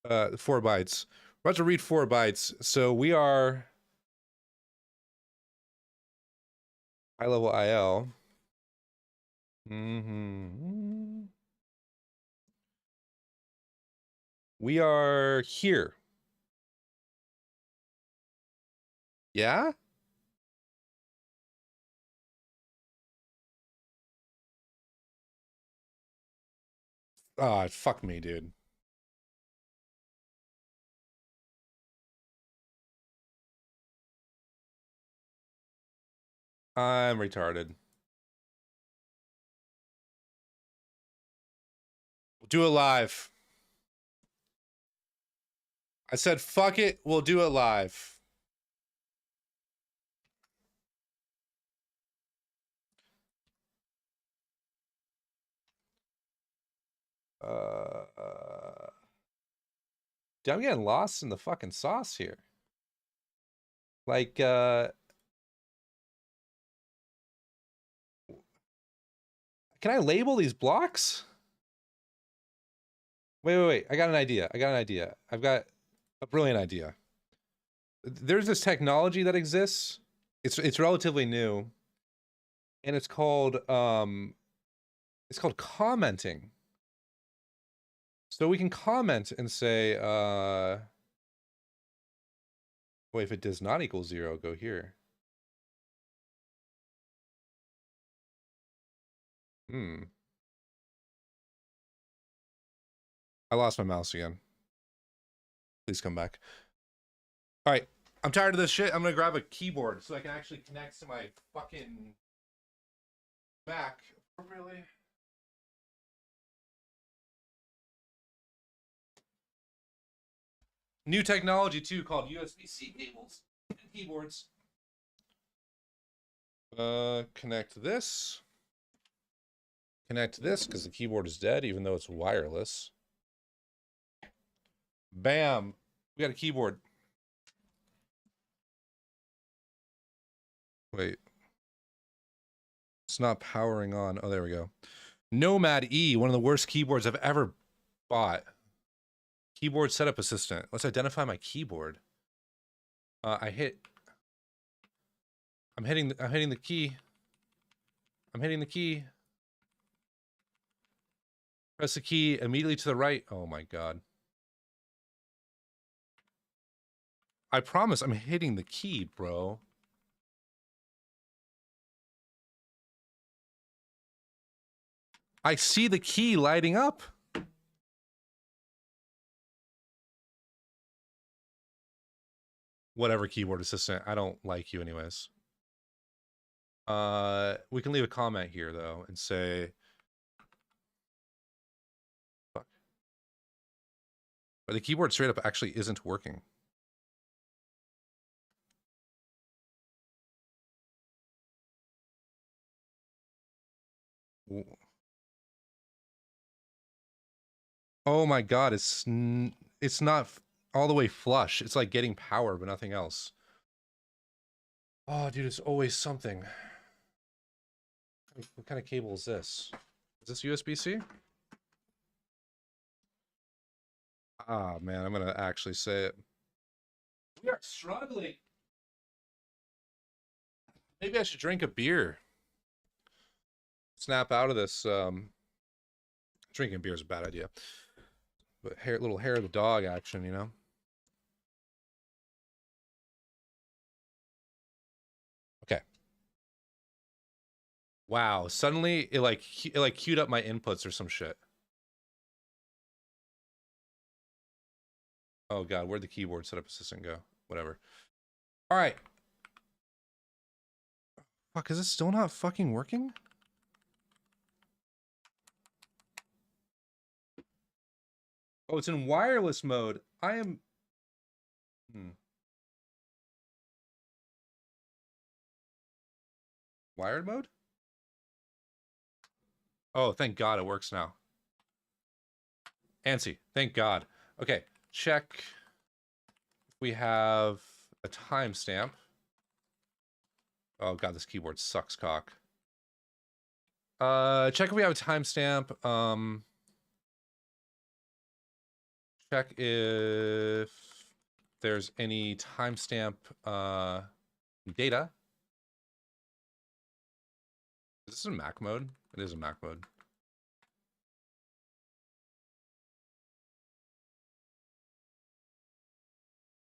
4 bytes. We're about to read 4 bytes. So we are high level IL. We are here. Yeah? Oh, fuck me, dude. I'm retarded. Do it live. I said, fuck it, we'll do it live. Dude, I'm getting lost in the fucking sauce here. Like, can I label these blocks? Wait. I got an idea. I've got a brilliant idea. There's this technology that exists. It's relatively new, and it's called commenting. So we can comment and say, wait, if it does not equal 0, go here. I lost my mouse again. Please come back. All right, I'm tired of this shit. I'm gonna grab a keyboard so I can actually connect to my fucking Mac appropriately. New technology too, called USB-C cables and keyboards. Connect this because the keyboard is dead, even though it's wireless. Bam, we got a keyboard. Wait, it's not powering on. Oh, there we go. Nomad E, one of the worst keyboards I've ever bought. Keyboard setup assistant. Let's identify my keyboard. I'm hitting the key. I'm hitting the key. Press the key immediately to the right. Oh my god. I promise I'm hitting the key, bro. I see the key lighting up. Whatever, keyboard assistant. I don't like you anyways. We can leave a comment here though and say, fuck. But the keyboard straight up actually isn't working. Oh my god, it's not all the way flush. It's like getting power, but nothing else. Oh, dude, it's always something. What kind of cable is this? Is this USB-C? Ah, man, I'm gonna actually say it. We are struggling. Maybe I should drink a beer. Snap out of this. Drinking beer is a bad idea. But little hair of the dog action, you know? Okay. Wow, suddenly it like queued up my inputs or some shit. Oh god, where'd the keyboard setup assistant go? Whatever. All right. Fuck, is this still not fucking working? Oh, it's in wireless mode. I am... Wired mode? Oh, thank god it works now. ANSI, thank god. Okay, check if we have a timestamp. Oh god, this keyboard sucks cock. Check if we have a timestamp. Check if there's any timestamp data. Is this in Mac mode? It is in Mac mode.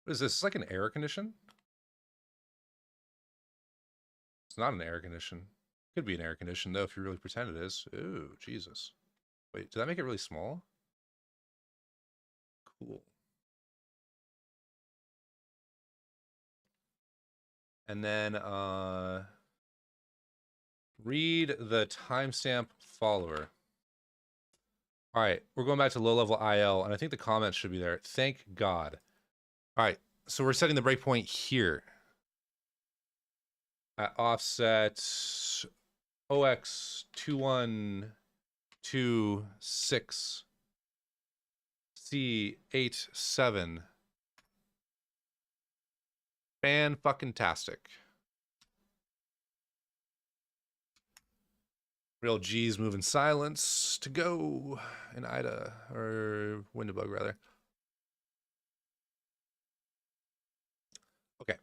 What is this? It's like an air condition? It's not an air condition. Could be an air condition though if you really pretend it is. Ooh, Jesus. Wait, did that make it really small? Cool. And then read the timestamp follower. All right, we're going back to low-level IL, and I think the comments should be there. Thank God. All right, so we're setting the breakpoint here at offset OX2126 C87. Fan-fucking-tastic. Real G's move in silence to go in Ida, or Windowbug rather. Okay.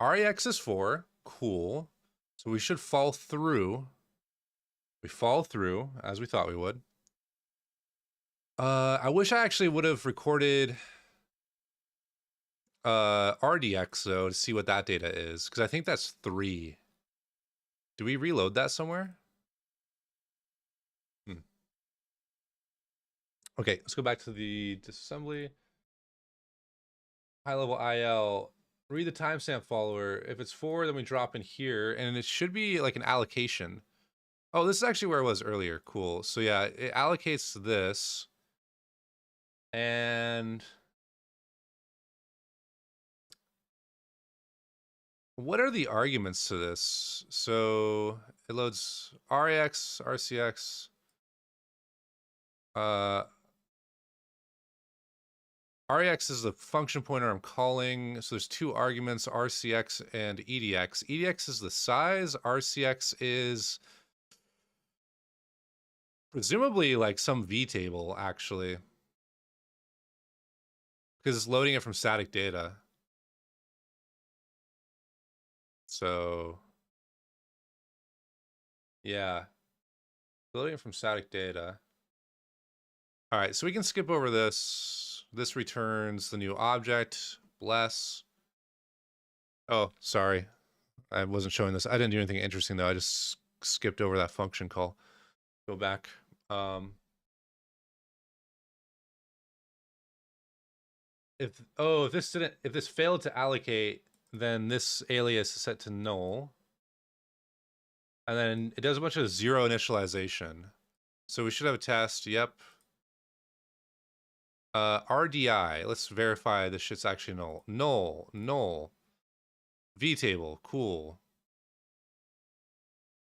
REX is 4. Cool. So we should fall through. We fall through, as we thought we would. I wish I actually would have recorded RDX, though, to see what that data is. Because I think that's 3. Do we reload that somewhere? Okay, let's go back to the disassembly. High-level IL. Read the timestamp follower. If it's 4, then we drop in here. And it should be like an allocation. Oh, this is actually where it was earlier. Cool. So yeah, it allocates this. And what are the arguments to this? So it loads RAX, RCX. REX is the function pointer I'm calling. So there's 2 arguments, RCX and EDX. EDX is the size. RCX is presumably like some vtable, actually. Because it's loading it from static data. So, yeah. Loading it from static data. All right, so we can skip over this. This returns the new object, bless. Oh, sorry. I wasn't showing this. I didn't do anything interesting, though. I just skipped over that function call. Go back. If this failed to allocate, then this alias is set to null. And then it does a bunch of 0 initialization. So we should have a test. Yep. RDI. Let's verify this shit's actually null. Null. vtable. Cool.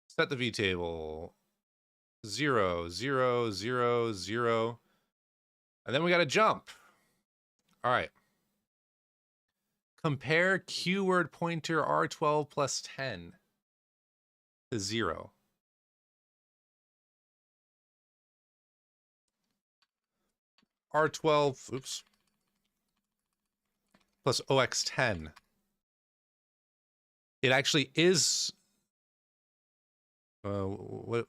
Set the vtable. 0, 0, 0, 0. And then we got to jump. All right. Compare keyword pointer R12 plus 10 to 0. R12, oops, plus OX10. It actually is, what,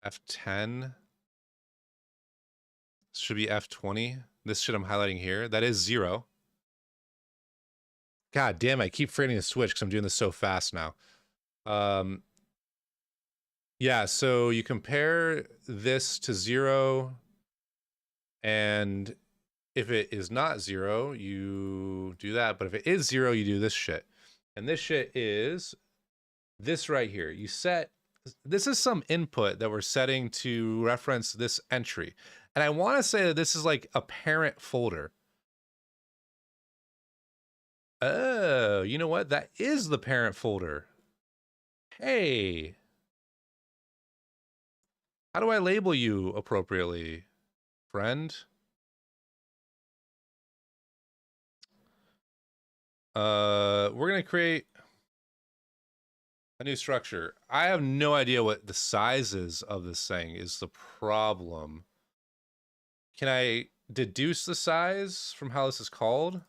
F10? Should be F20. This shit I'm highlighting here, that is 0. God damn, I keep forgetting to switch because I'm doing this so fast now. Yeah, so you compare this to 0, and if it is not 0, you do that. But if it is 0, you do this shit. And this shit is this right here. You set, this is some input that we're setting to reference this entry. And I want to say that this is like a parent folder. Oh, you know what? That is the parent folder. Hey. How do I label you appropriately, friend? We're gonna create a new structure. I have no idea what the size is of this thing is the problem. Can I deduce the size from how this is called?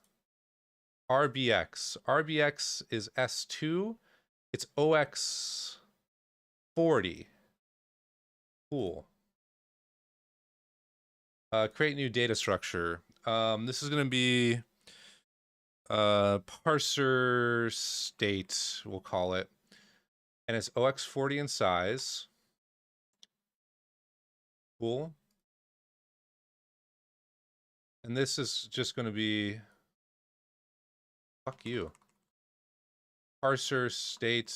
RBX. RBX is S2. It's OX40. Cool. Create new data structure. This is going to be parser state, we'll call it. And it's OX40 in size. Cool. And this is just going to be, fuck you. Parser state.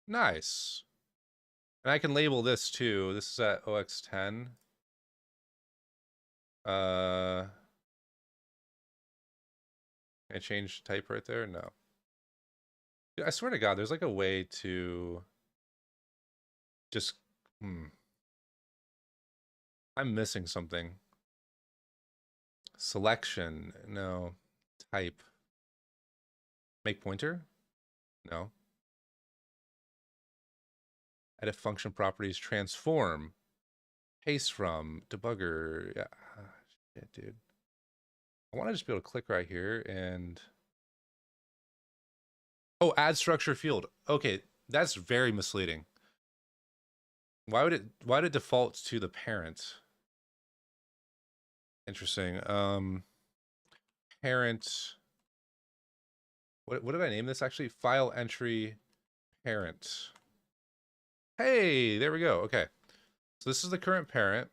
Nice. And I can label this too. This is at OX10. Can I change type right there? No. Dude, I swear to God, there's like a way to just, I'm missing something. Selection, no. Type. Make pointer? No. Edit function properties, transform, paste from, debugger. Yeah, shit, dude. I want to just be able to click right here and, oh, add structure field. Okay, that's very misleading. Why would it default to the parent? Interesting. Parent. What did I name this actually? File entry parent. Hey, there we go. Okay. So this is the current parent.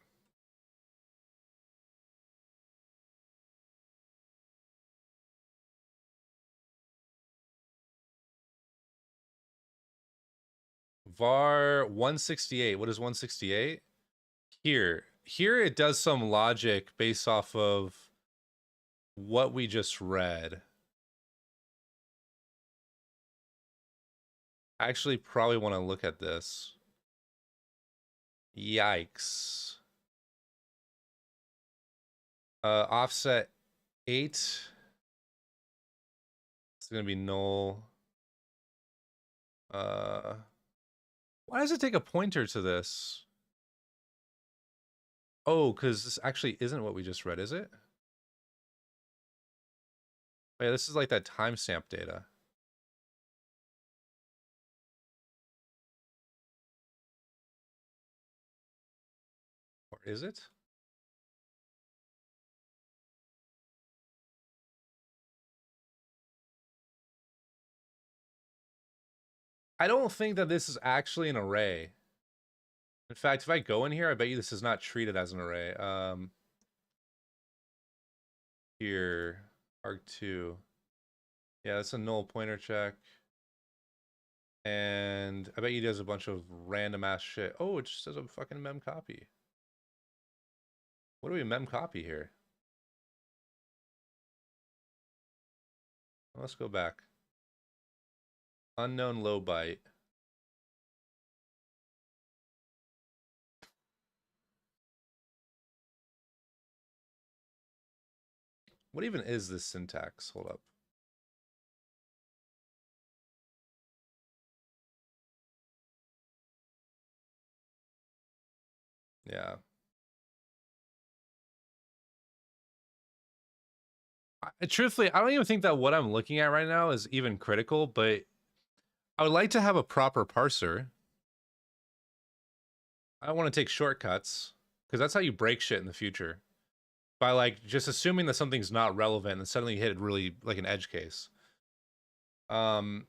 var 168. What is 168? Here it does some logic based off of what we just read. I actually probably want to look at this. Yikes. Offset 8. It's gonna be null. Why does it take a pointer to this? Oh, because this actually isn't what we just read, is it? Oh, yeah, this is like that timestamp data. Or is it? I don't think that this is actually an array. In fact, if I go in here, I bet you this is not treated as an array. Here, arg2. Yeah, that's a null pointer check. And I bet you does a bunch of random ass shit. Oh, it just says a fucking mem copy. What do we mem copy here? Let's go back. Unknown low byte. What even is this syntax? Hold up. Yeah. Truthfully, I don't even think that what I'm looking at right now is even critical, but I would like to have a proper parser. I don't want to take shortcuts, because that's how you break shit in the future. By like just assuming that something's not relevant and suddenly you hit it really like an edge case. Um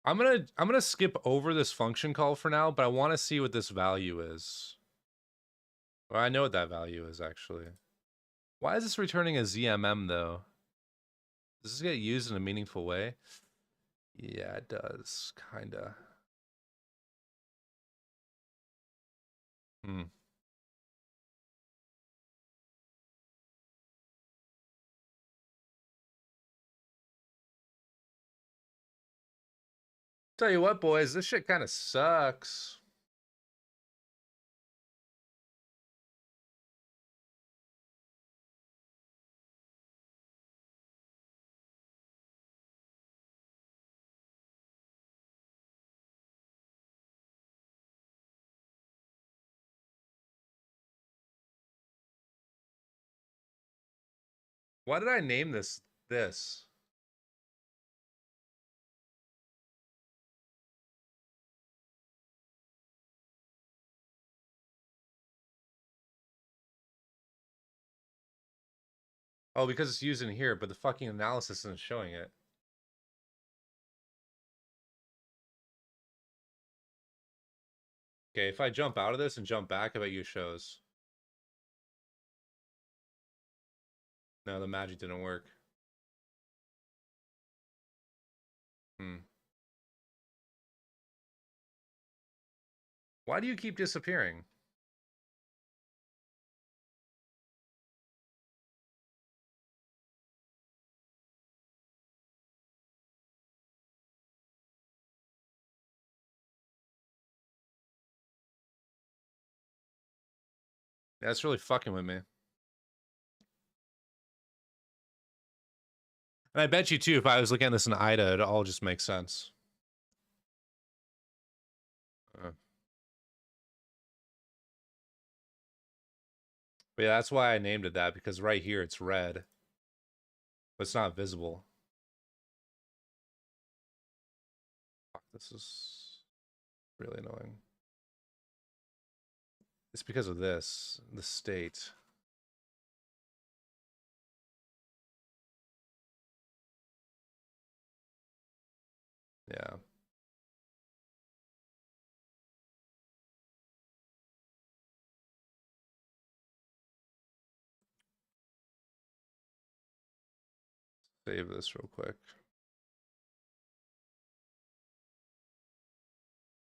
I'm gonna skip over this function call for now, but I want to see what this value is. Well, I know what that value is actually. Why is this returning a ZMM though? Does this get used in a meaningful way? Yeah, it does, kinda. Hmm. Tell you what, boys, this shit kind of sucks. Why did I name this? Oh, because it's used in here, but the fucking analysis isn't showing it. Okay, if I jump out of this and jump back, I bet you it shows. No, the magic didn't work. Why do you keep disappearing? That's really fucking with me. And I bet you too, if I was looking at this in IDA, it all just makes sense. But yeah, that's why I named it that, because right here it's red, but it's not visible. Fuck, this is really annoying. It's because of this, the state. Yeah. Save this real quick.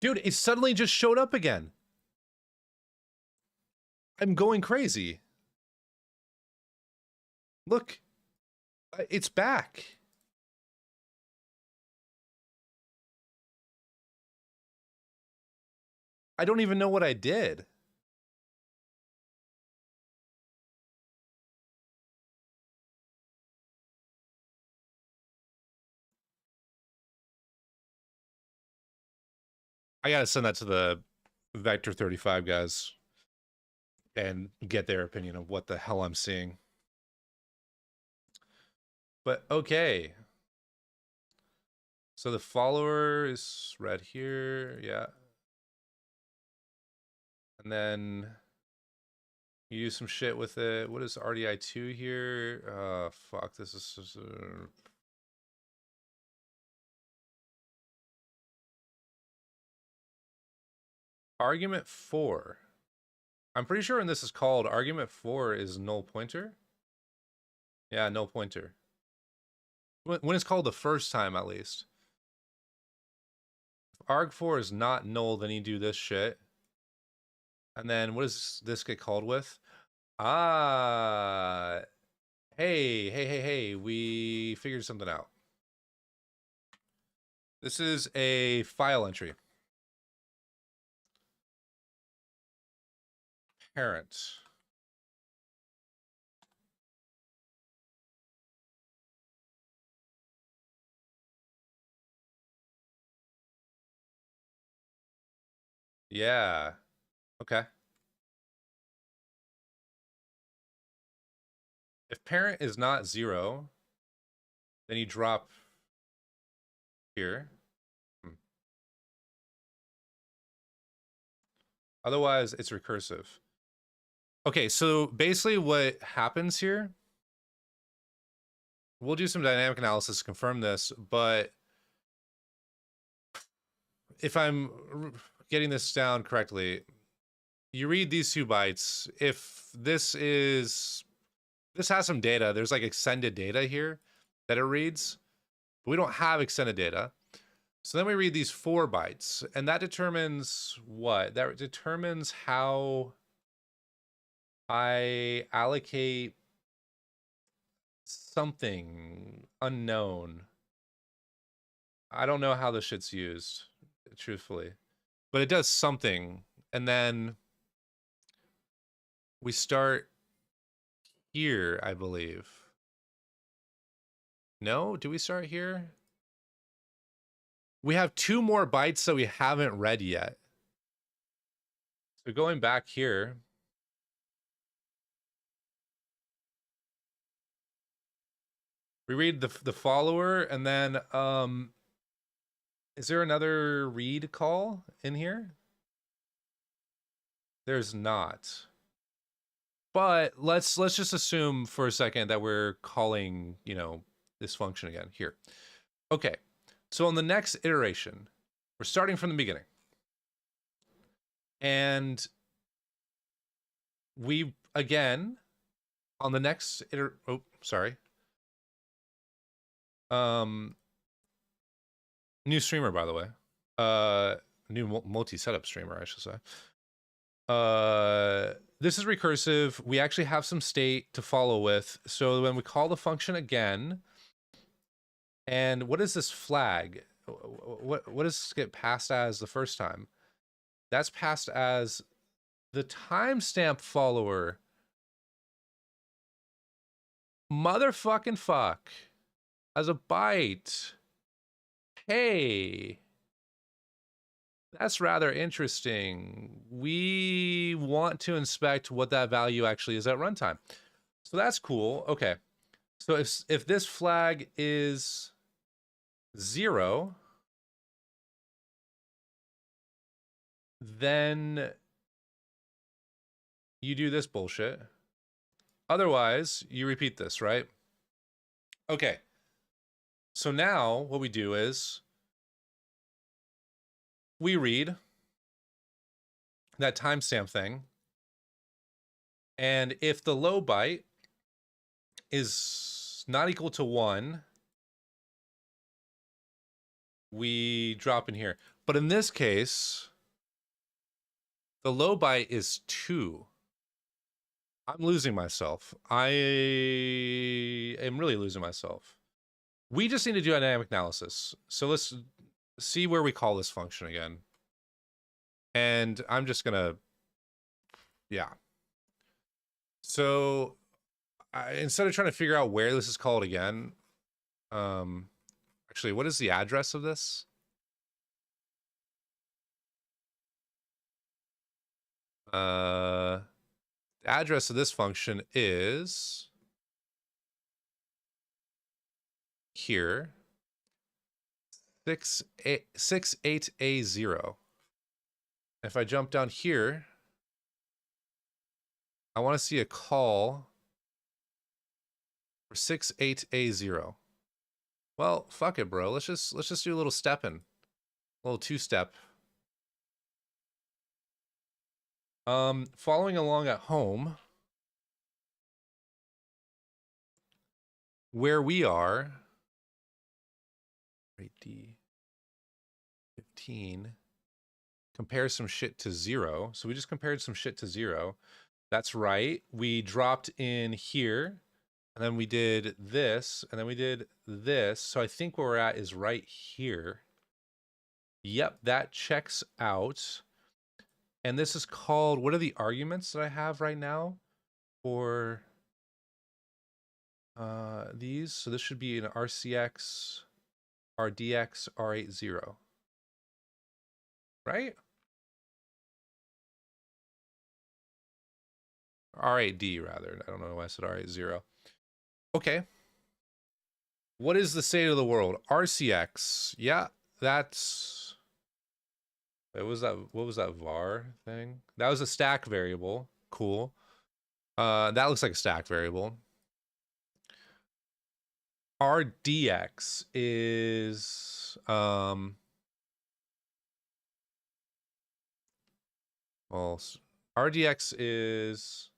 Dude, it suddenly just showed up again. I'm going crazy. Look, it's back. I don't even know what I did. I gotta send that to the Vector 35 guys and get their opinion of what the hell I'm seeing. But okay. So the follower is red here, yeah. And then you do some shit with it. What is RDI2 here? Fuck, this is argument 4. I'm pretty sure when this is called, argument 4 is null pointer. Yeah, null pointer. When it's called the first time, at least. If arg4 is not null, then you do this shit. And then what does this get called with? Ah, hey, we figured something out. This is a file entry. Parent. Yeah. Okay. If parent is not 0, then you drop here. Otherwise, it's recursive. Okay, so basically what happens here, we'll do some dynamic analysis to confirm this, but if I'm getting this down correctly, you read these 2 bytes. If this has some data, there's like extended data here that it reads, but we don't have extended data. So then we read these 4 bytes, and that determines what? That determines how I allocate something unknown. I don't know how this shit's used, truthfully, but it does something. And then we start here, I believe. No, do we start here? We have 2 more bytes that we haven't read yet. So going back here, we read the follower, and then is there another read call in here? There's not. But let's just assume for a second that we're calling, you know, this function again here. Okay. So on the next iteration, we're starting from the beginning. And we again on the next new streamer, by the way. New multi-setup streamer, I should say. This is recursive. We actually have some state to follow with. So when we call the function again, and what is this flag? What does this get passed as the first time? That's passed as the timestamp follower. Motherfucking fuck. As a byte. Hey. That's rather interesting. We want to inspect what that value actually is at runtime. So that's cool. Okay. So if this flag is 0, then you do this bullshit. Otherwise, you repeat this, right? Okay. So now what we do is we read that timestamp thing. And if the low byte is not equal to 1, we drop in here. But in this case, the low byte is 2. I'm losing myself. I am really losing myself. We just need to do a dynamic analysis. So let's see where we call this function again. And I'm just gonna, yeah. So instead of trying to figure out where this is called again, actually, what is the address of this? The address of this function is here, 68A0. If I jump down here, I want to see a call for 68A0. Well, fuck it, bro. Let's just do a little stepping, a little two-step. Following along at home, where we are, D 15, compare some shit to 0. So we just compared some shit to 0. That's right. We dropped in here, and then we did this, and then we did this. So I think where we're at is right here. Yep, that checks out. And this is called, what are the arguments that I have right now for these? So this should be an RCX, RDX, R80, right? R8D rather. I don't know why I said R80. Okay. What is the state of the world? RCX. Yeah, that's... What was that var thing? That was a stack variable. Cool. That looks like a stack variable. RDX is well, RDX is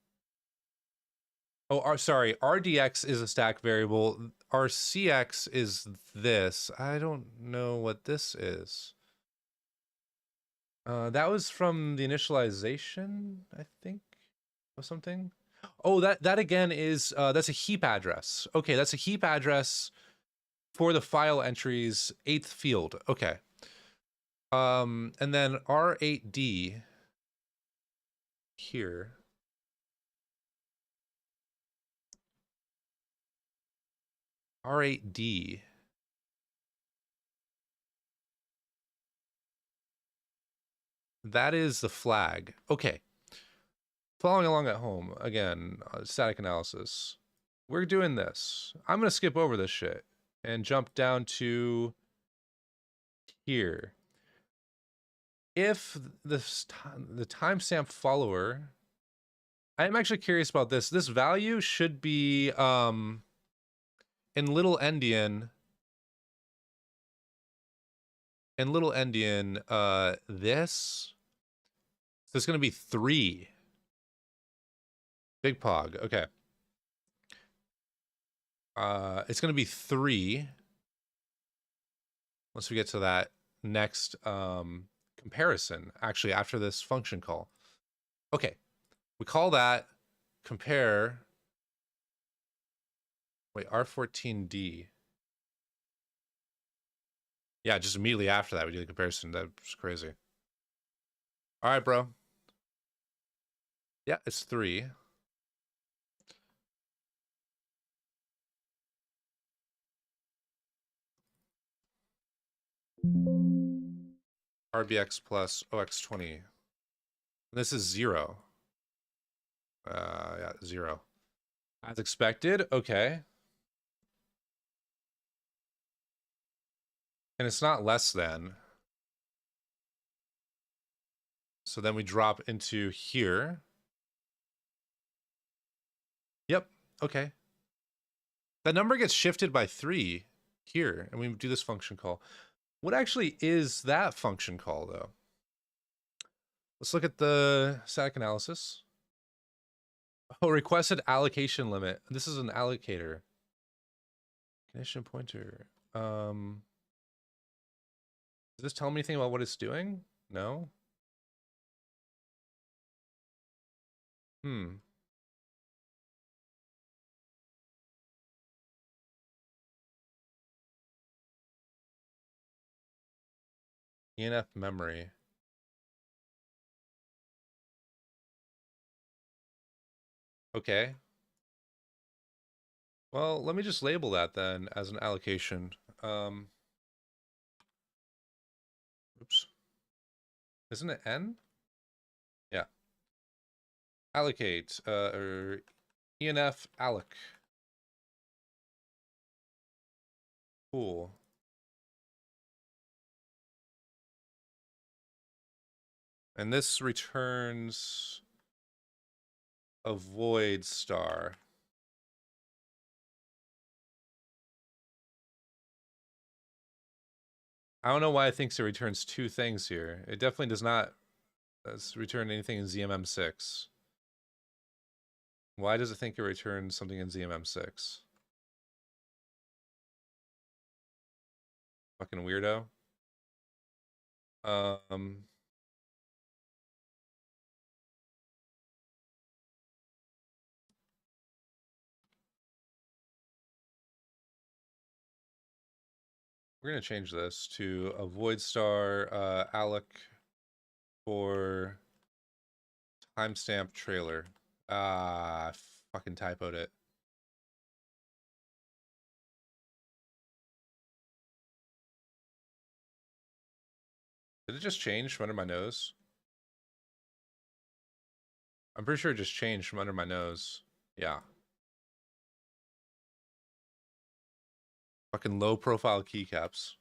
sorry, RDX is a stack variable. RCX is this. I don't know what this is. That was from the initialization, I think, or something. Oh, that again is that's a heap address. Okay, that's a heap address for the file entries 8th field. Okay. And then R8D here. R8D. That is the flag. Okay. Following along at home, again, static analysis. We're doing this. I'm going to skip over this shit and jump down to here. If the timestamp follower I'm actually curious about this. This value should be in little endian. In little endian, this. So it's gonna be 3. Big Pog. Okay. It's gonna be 3 once we get to that next comparison. Actually, after this function call. Okay, we call that compare. Wait, R14D. Yeah, just immediately after that we do the comparison. That's crazy. All right, bro. Yeah, it's 3. RBX plus OX20. This is 0. Yeah, 0. As expected. Okay. And it's not less than. So then we drop into here. Yep. Okay. That number gets shifted by 3 here, and we do this function call. What actually is that function call, though? Let's look at the static analysis. Oh, requested allocation limit. This is an allocator. Condition pointer. Does this tell me anything about what it's doing? No. ENF memory. Okay. Well, let me just label that then as an allocation. Oops. Isn't it N? Yeah. Allocate, or ENF alloc. Cool. And this returns a void star. I don't know why it thinks it returns 2 things here. It definitely does not return anything in ZMM6. Why does it think it returns something in ZMM6? Fucking weirdo. We're gonna change this to a void star alloc for timestamp trailer. I fucking typoed it. Did it just change from under my nose? I'm pretty sure it just changed from under my nose. Yeah. Fucking low profile keycaps.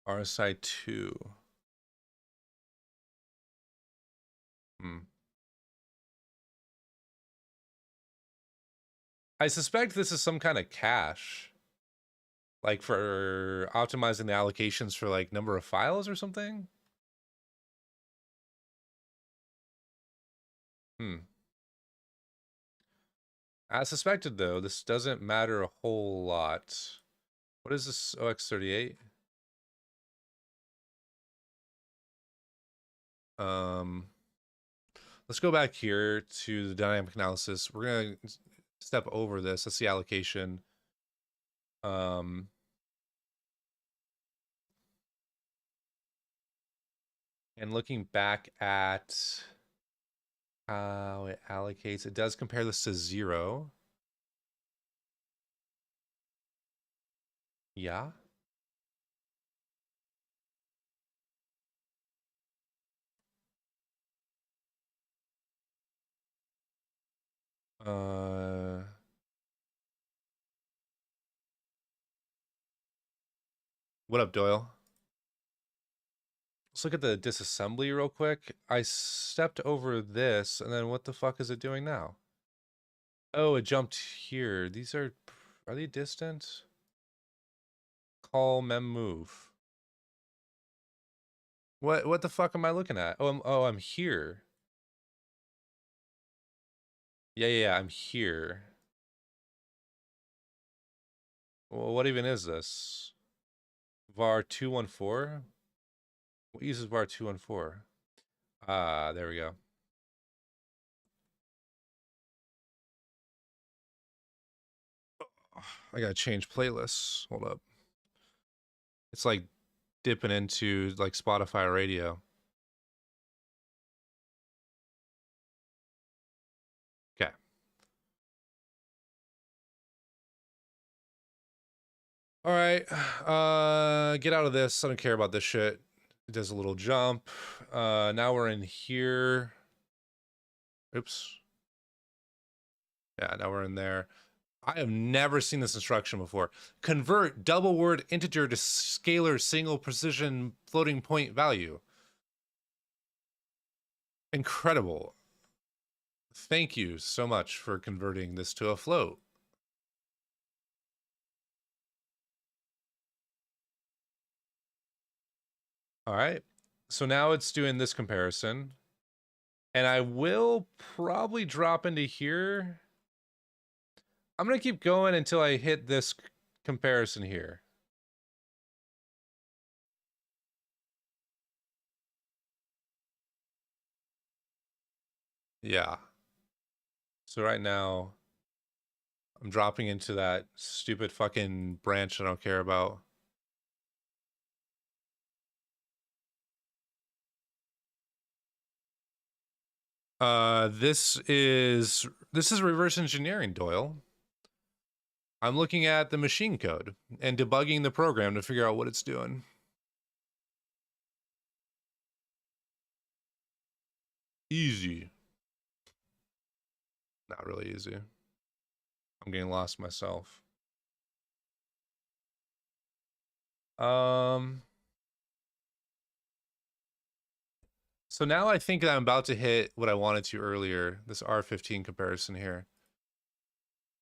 RSI 2. I suspect this is some kind of cache. Like for optimizing the allocations for like number of files or something? As suspected though, this doesn't matter a whole lot. What is this OX38? Let's go back here to the dynamic analysis. We're gonna step over this. That's the allocation. And looking back at how it allocates, it does compare this to 0. Yeah. What up, Doyle? Let's look at the disassembly real quick. I stepped over this, and then what the fuck is it doing now? Oh, it jumped here. These are they distant? Call mem move. What the fuck am I looking at? I'm here. Yeah, I'm here. Well, what even is this? var 214? What uses var 214? Ah, there we go. I gotta change playlists. Hold up. It's like dipping into like Spotify radio. Okay. All right. Get out of this. I don't care about this shit. It does a little jump. Now we're in here. Oops. Yeah, now we're in there. I have never seen this instruction before. Convert double word integer to scalar single precision floating point value. Incredible. Thank you so much for converting this to a float. All right. So now it's doing this comparison. And I will probably drop into here. I'm going to keep going until I hit this comparison here. Yeah. So right now, I'm dropping into that stupid fucking branch I don't care about. This is reverse engineering, Doyle. I'm looking at the machine code and debugging the program to figure out what it's doing. Easy. Not really easy. I'm getting lost myself. So now I think that I'm about to hit what I wanted to earlier, this R15 comparison here.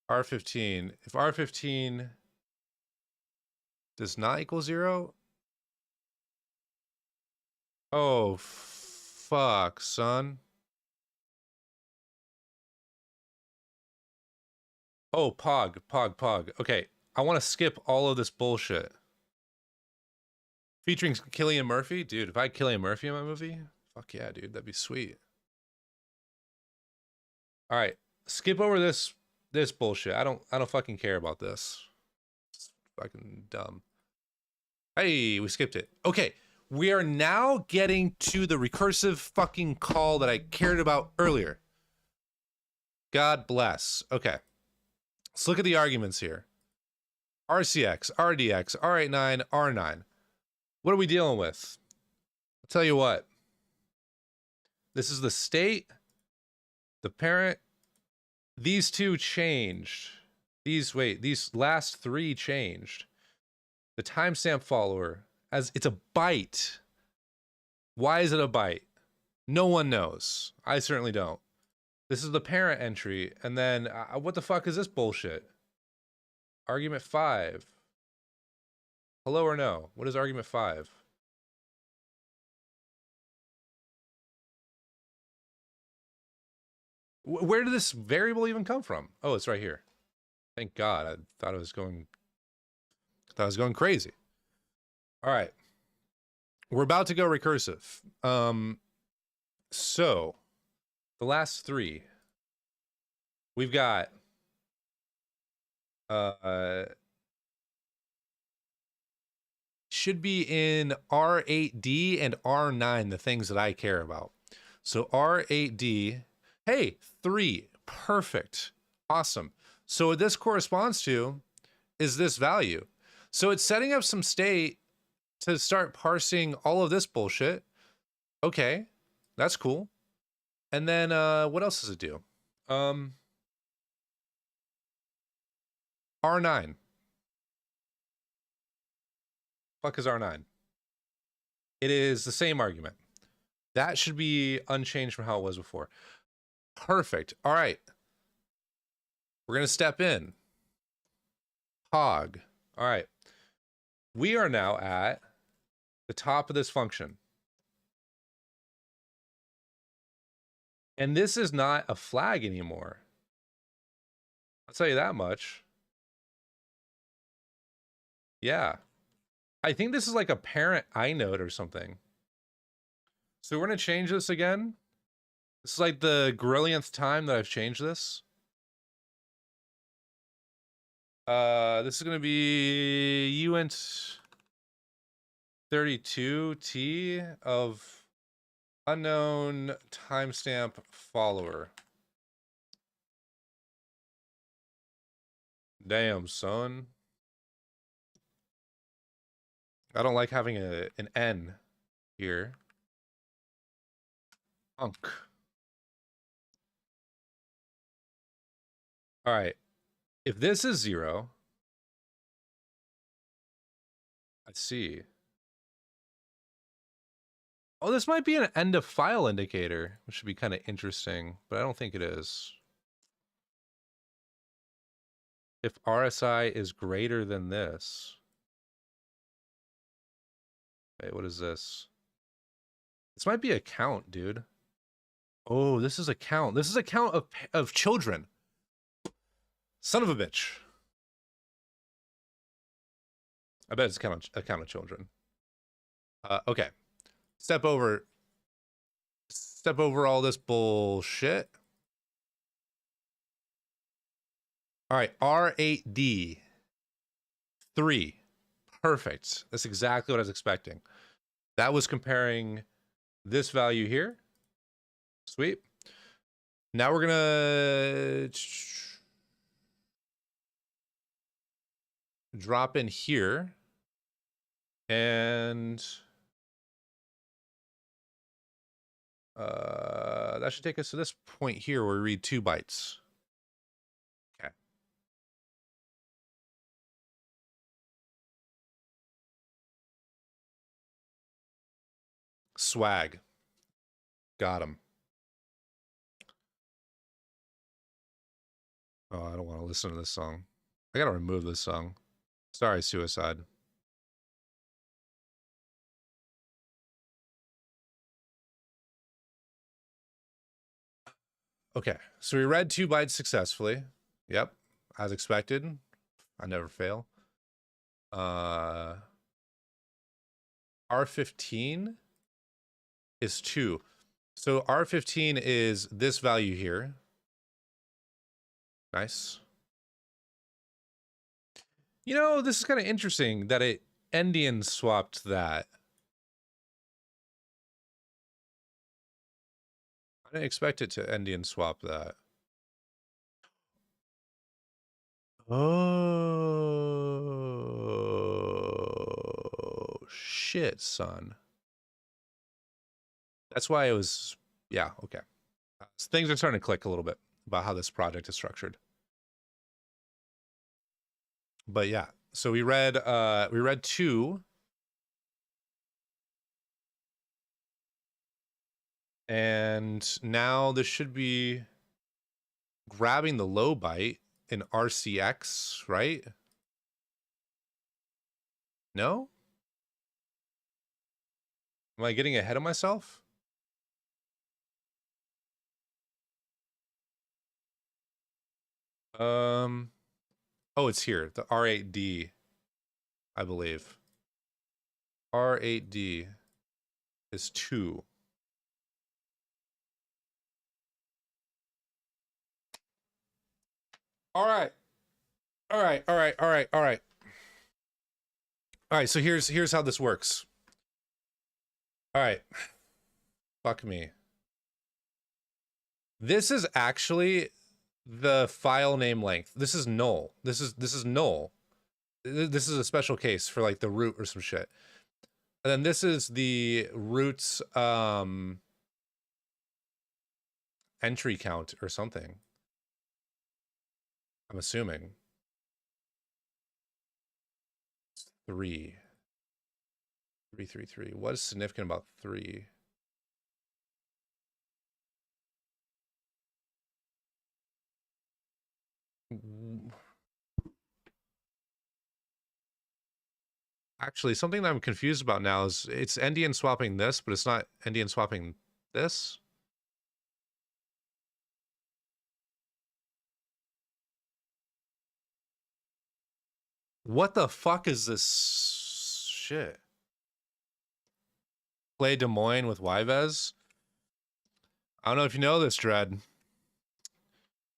R15, if R15 does not equal 0, oh, fuck, son. Oh, Pog. Okay, I want to skip all of this bullshit. Featuring Cillian Murphy? Dude, if I had Cillian Murphy in my movie, fuck yeah, dude, that'd be sweet. All right, skip over this bullshit. I don't fucking care about this. It's fucking dumb. Hey, we skipped it. Okay, we are now getting to the recursive fucking call that I cared about earlier. God bless. Okay, let's look at the arguments here. RCX, RDX, R89, R9. What are we dealing with? I'll tell you what. This is the state, the parent. These two changed. These last three changed. The timestamp follower, as it's a byte. Why is it a byte? No one knows. I certainly don't. This is the parent entry, and then what the fuck is this bullshit? Argument 5. Hello or no? What is argument 5? Where did this variable even come from? Oh, it's right here. Thank God. I thought I was going crazy. All right. We're about to go recursive. So the last three, we've got should be in R8D and R9, the things that I care about. So R8D, hey, 3, perfect, awesome. So what this corresponds to is this value. So it's setting up some state to start parsing all of this bullshit. Okay, that's cool. And then what else does it do? R9. Fuck is R9? It is the same argument. That should be unchanged from how it was before. Perfect. All right. We're going to step in. Hog. All right. We are now at the top of this function. And this is not a flag anymore. I'll tell you that much. Yeah. I think this is like a parent inode or something. So we're going to change this again. This is like the grillionth time that I've changed this. This is going to be uint 32t of unknown timestamp follower. Damn, son. I don't like having an N here. Unk. All right. If this is 0, let's see. Oh, this might be an end of file indicator, which should be kind of interesting, but I don't think it is. If RSI is greater than this. Wait, what is this? This might be a count, dude. Oh, this is a count. This is a count of children. Son of a bitch. I bet it's a count of children. Okay. Step over all this bullshit. All right, R8D 3. Perfect. That's exactly what I was expecting. That was comparing this value here. Sweet. Now we're gonna drop in here, and that should take us to this point here where we read 2 bytes. Okay. Swag. Got him. Oh, I don't want to listen to this song. I gotta remove this song. Sorry, Suicide. Okay, so we read 2 bytes successfully. Yep, as expected. I never fail. R15 is 2. So R15 is this value here. Nice. You know, this is kind of interesting that it endian swapped that. I didn't expect it to endian swap that. Oh, shit, son. That's why it was, yeah, okay. So things are starting to click a little bit about how this project is structured. But yeah, so we read 2. And now this should be grabbing the low byte in RCX, right? No? Am I getting ahead of myself? Oh, it's here. The R8D, I believe. R8D is 2. All right. All right. All right. All right. All right. All right. So here's how this works. All right. Fuck me. This is actually the file name length. This is null. This is null. This is a special case for like the root or some shit. And then this is the root's entry count or something. I'm assuming. 3. 333. What is significant about 3? Actually, something that I'm confused about now is it's endian swapping this, but it's not endian swapping this. What the fuck is this shit? Play Des Moines with Yves? I don't know if you know this, Dread,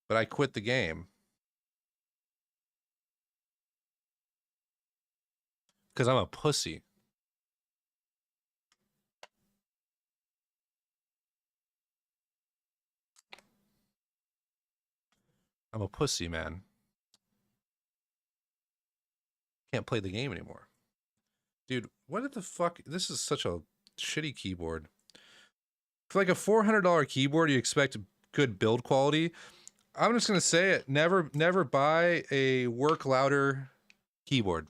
but I quit the game. Because I'm a pussy. I'm a pussy, man. Can't play the game anymore. Dude, what the fuck? This is such a shitty keyboard. For like a $400 keyboard, you expect good build quality. I'm just gonna say it. Never buy a work louder keyboard.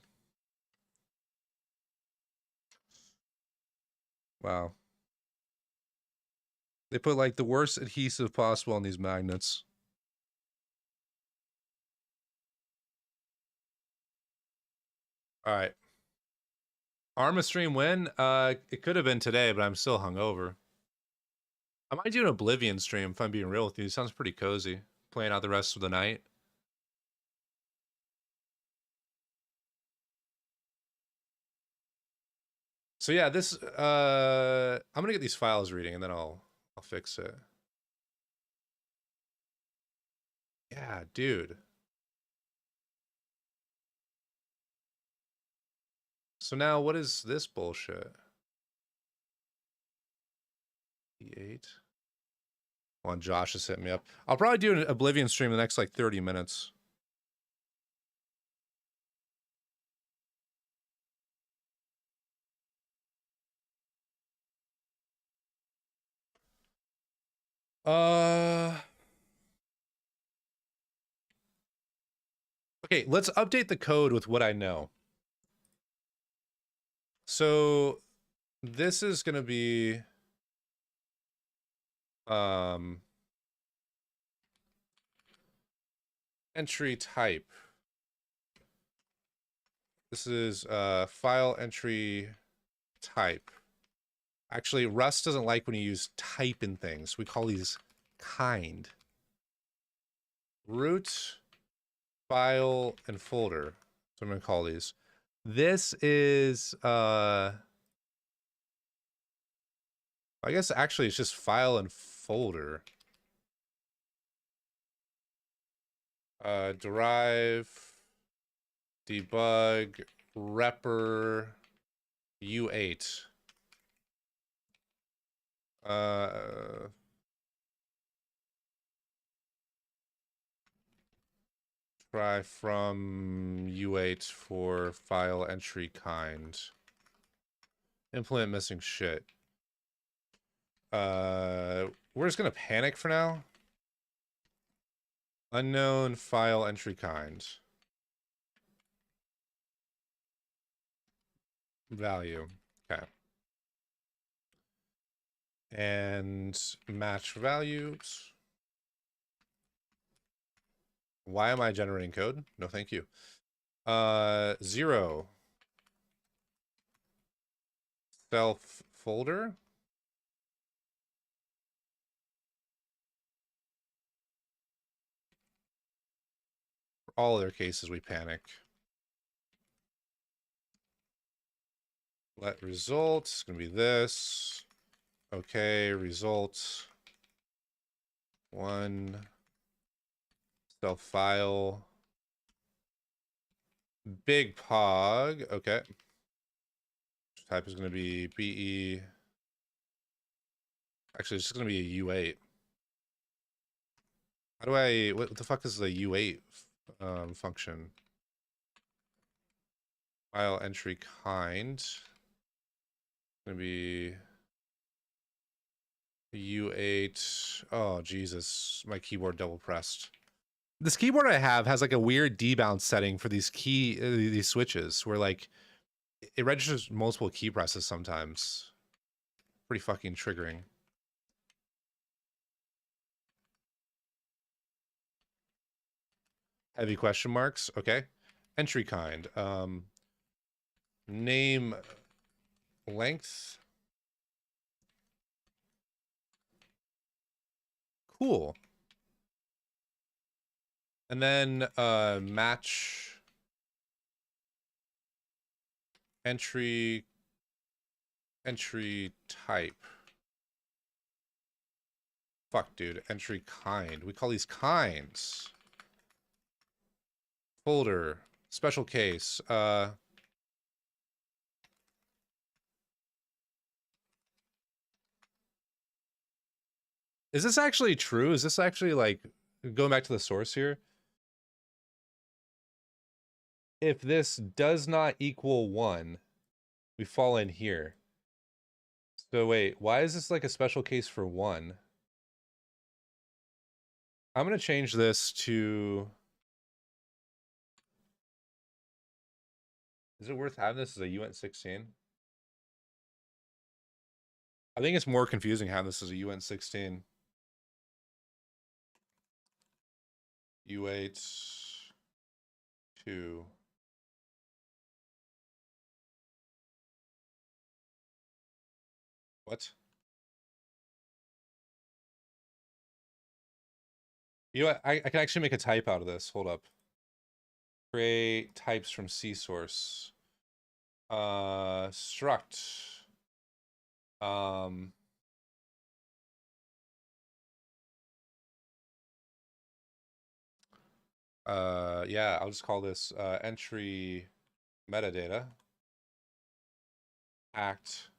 Wow. They put like the worst adhesive possible on these magnets. All right. Arma stream when? It could have been today, but I'm still hungover. I might do an Oblivion stream if I'm being real with you. It sounds pretty cozy. Playing out the rest of the night. So yeah, this I'm gonna get these files reading and then I'll fix it. Yeah, dude. So now what is this bullshit? E8. Hold on, Josh is hitting me up. I'll probably do an Oblivion stream in the next like 30 minutes. Okay, let's update the code with what I know. So this is gonna be entry type. This is file entry type. Actually, Rust doesn't like when you use type in things. We call these kind. Root, file, and folder. So I'm gonna call these. This is I guess actually it's just file and folder. Derive, debug, repr, u8. Try from u8 for file entry kind. Implement missing shit. We're just gonna panic for now. Unknown file entry kind. Value. Okay. And match values. Why am I generating code? No, thank you. 0. Self folder. For all other cases, we panic. Let result. It's gonna be this. Okay, results. 1. Self file. Big pog. Okay. Type is going to be BE. Actually, it's just going to be a U8. How do I... What the fuck is the U8 function? File entry kind. Going to be... U8. Oh, Jesus. My keyboard double pressed. This keyboard I have has like a weird debounce setting for these these switches where like it registers multiple key presses sometimes. Pretty fucking triggering. Heavy question marks. Okay. Entry kind. Name length. Cool. And then match entry type. Fuck, dude. Entry kind. We call these kinds. Folder. Special case. Is this actually true? Is this actually, like, going back to the source here? If this does not equal 1, we fall in here. So wait, why is this like a special case for 1? I'm going to change this to... Is it worth having this as a uint16? I think it's more confusing having this as a uint16. U8 2. What? You know what? I can actually make a type out of this. Hold up. Create types from C source. Struct. Yeah, I'll just call this entry metadata act,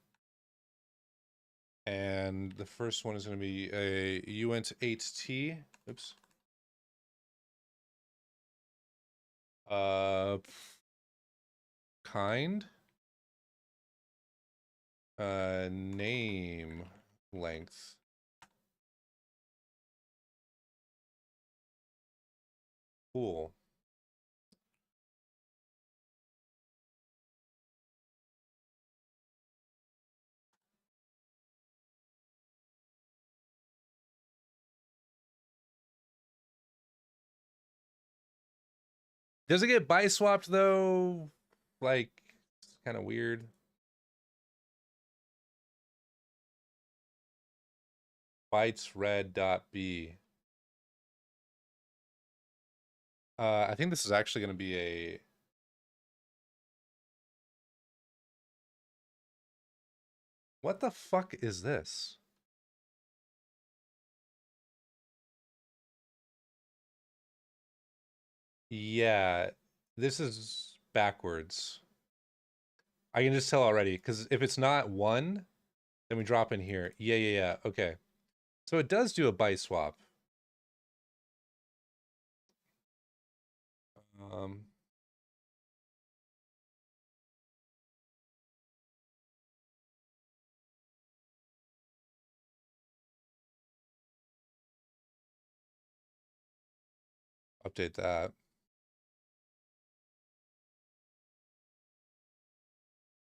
and the first one is going to be a uint8t. Oops. Kind. Name length. Cool. Does it get byte swapped though? Like, it's kind of weird. Bytes red dot b. I think this is actually going to be a... What the fuck is this? Yeah, this is backwards. I can just tell already, because if it's not 1, then we drop in here. Yeah. Okay. So it does do a byte swap. Um, Update that.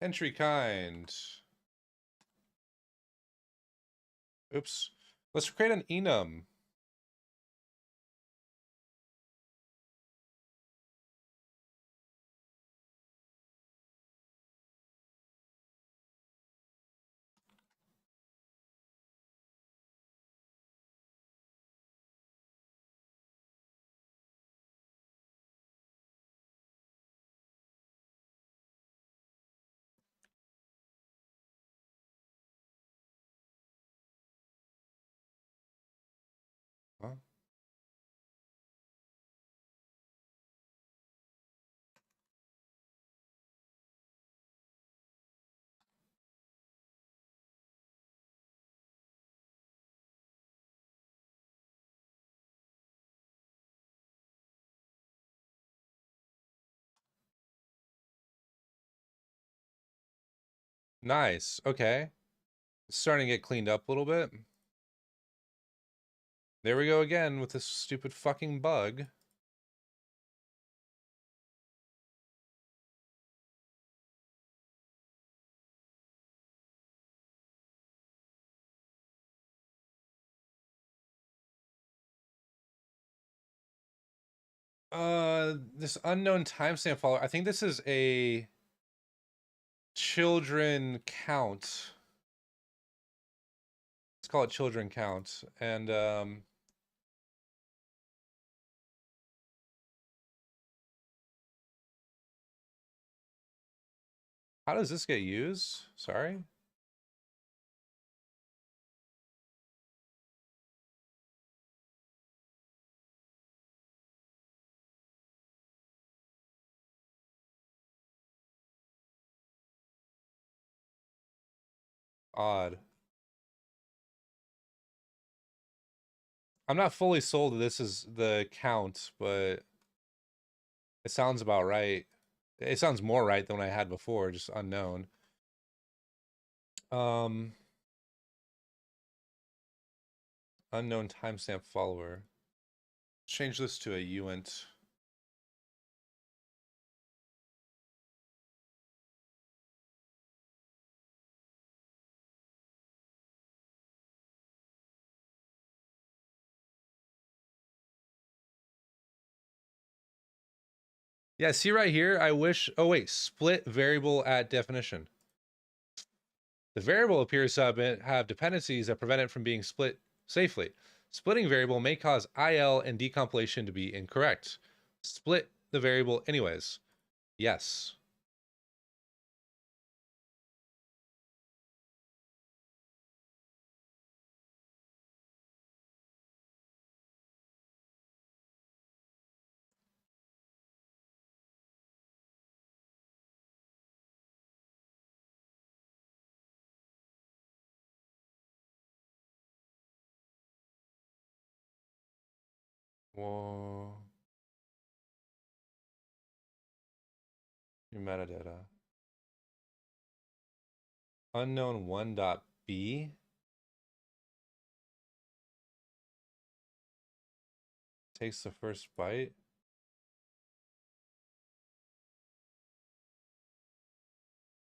Entry kind. Oops. Let's create an enum. Huh? Nice. Okay. It's starting to get cleaned up a little bit. There we go again with this stupid fucking bug. This unknown timestamp follower. I think this is a children count. Let's call it children count. And how does this get used? Sorry. Odd. I'm not fully sold that this is the count, but it sounds about right. It sounds more right than what I had before, just unknown. Um, unknown timestamp follower. Change this to a uint. Yeah, see right here, I wish, oh wait, split variable at definition. The variable appears to have dependencies that prevent it from being split safely. Splitting variable may cause IL and decompilation to be incorrect. Split the variable anyways. Yes. Whoa. Your metadata. Unknown 1.b takes the first byte.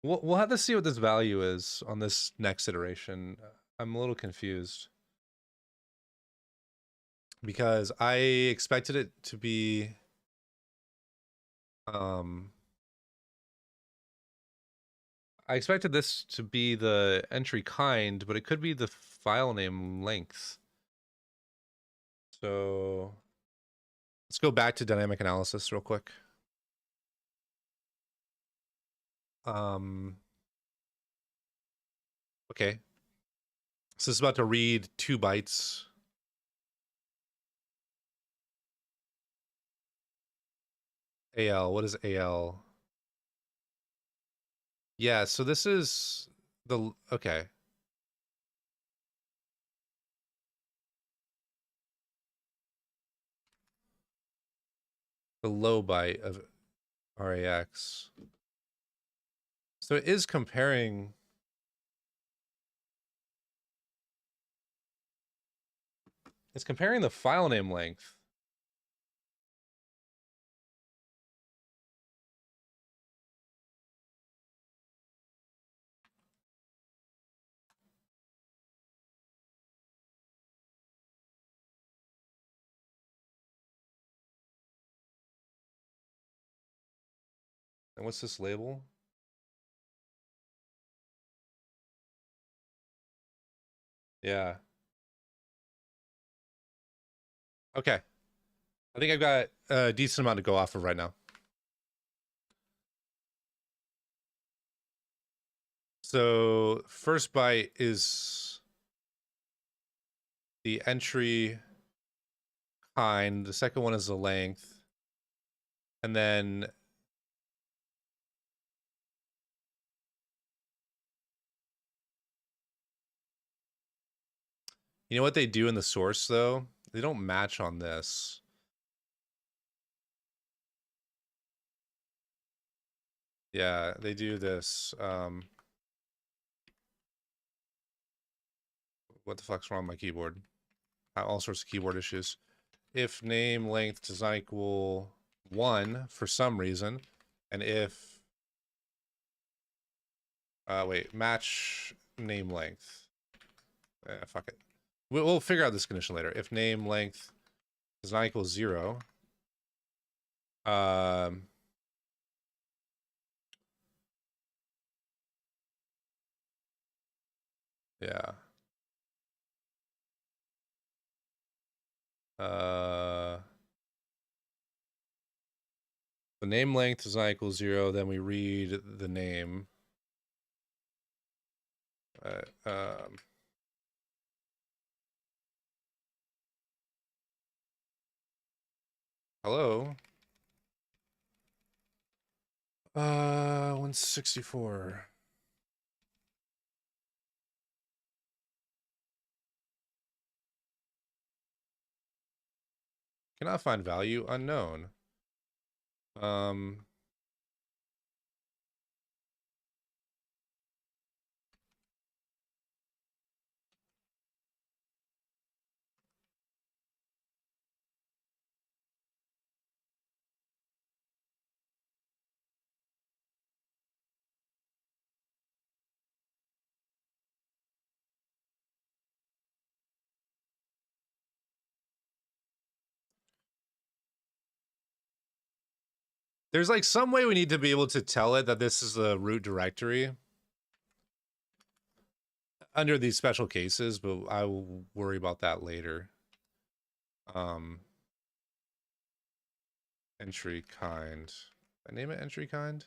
We'll have to see what this value is on this next iteration. I'm a little confused because I expected it to be I expected this to be the entry kind, but it could be the file name length. So let's go back to dynamic analysis real quick. Okay. So this is about to read 2 bytes. AL, what is AL? Yeah, so this is the, okay. The low byte of RAX. So it is comparing. It's comparing the file name length. And what's this label? Yeah. Okay. I think I've got a decent amount to go off of right now. So first byte is the entry kind. The second one is the length. And then you know what they do in the source though? They don't match on this. Yeah, they do this. What the fuck's wrong with my keyboard? All sorts of keyboard issues. If name length does not equal 1 for some reason, and if wait, match name length. Fuck it. We'll figure out this condition later. If name length does not equal 0, Um, yeah. The name length does not equal 0. Then we read the name. Hello. 164. Cannot find value unknown. There's like some way we need to be able to tell it that this is the root directory under these special cases, but I will worry about that later. Entry kind. I name it entry kind?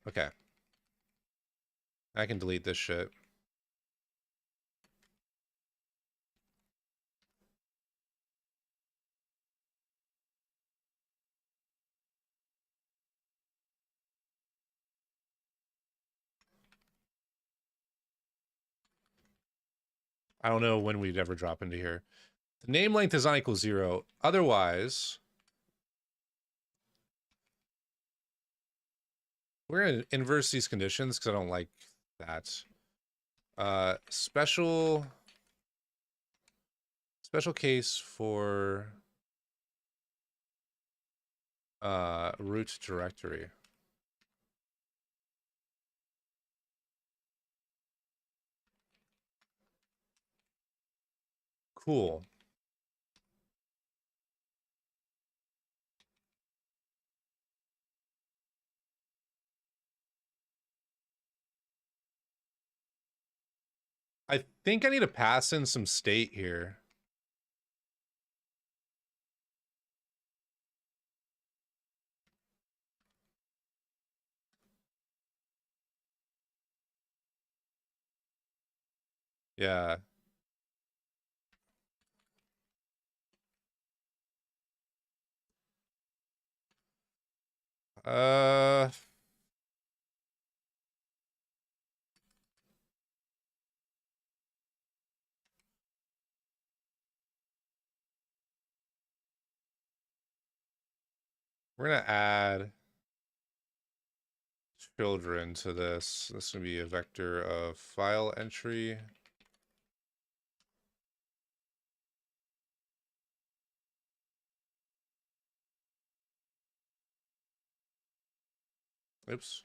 Okay. I can delete this shit. I don't know when we'd ever drop into here. The name length is not equal 0. Otherwise, we're going to inverse these conditions because I don't like that. Special case for root directory. Cool. I think I need to pass in some state here. Yeah. Uh, we're gonna add children to this. This is gonna be a vector of file entry. Oops.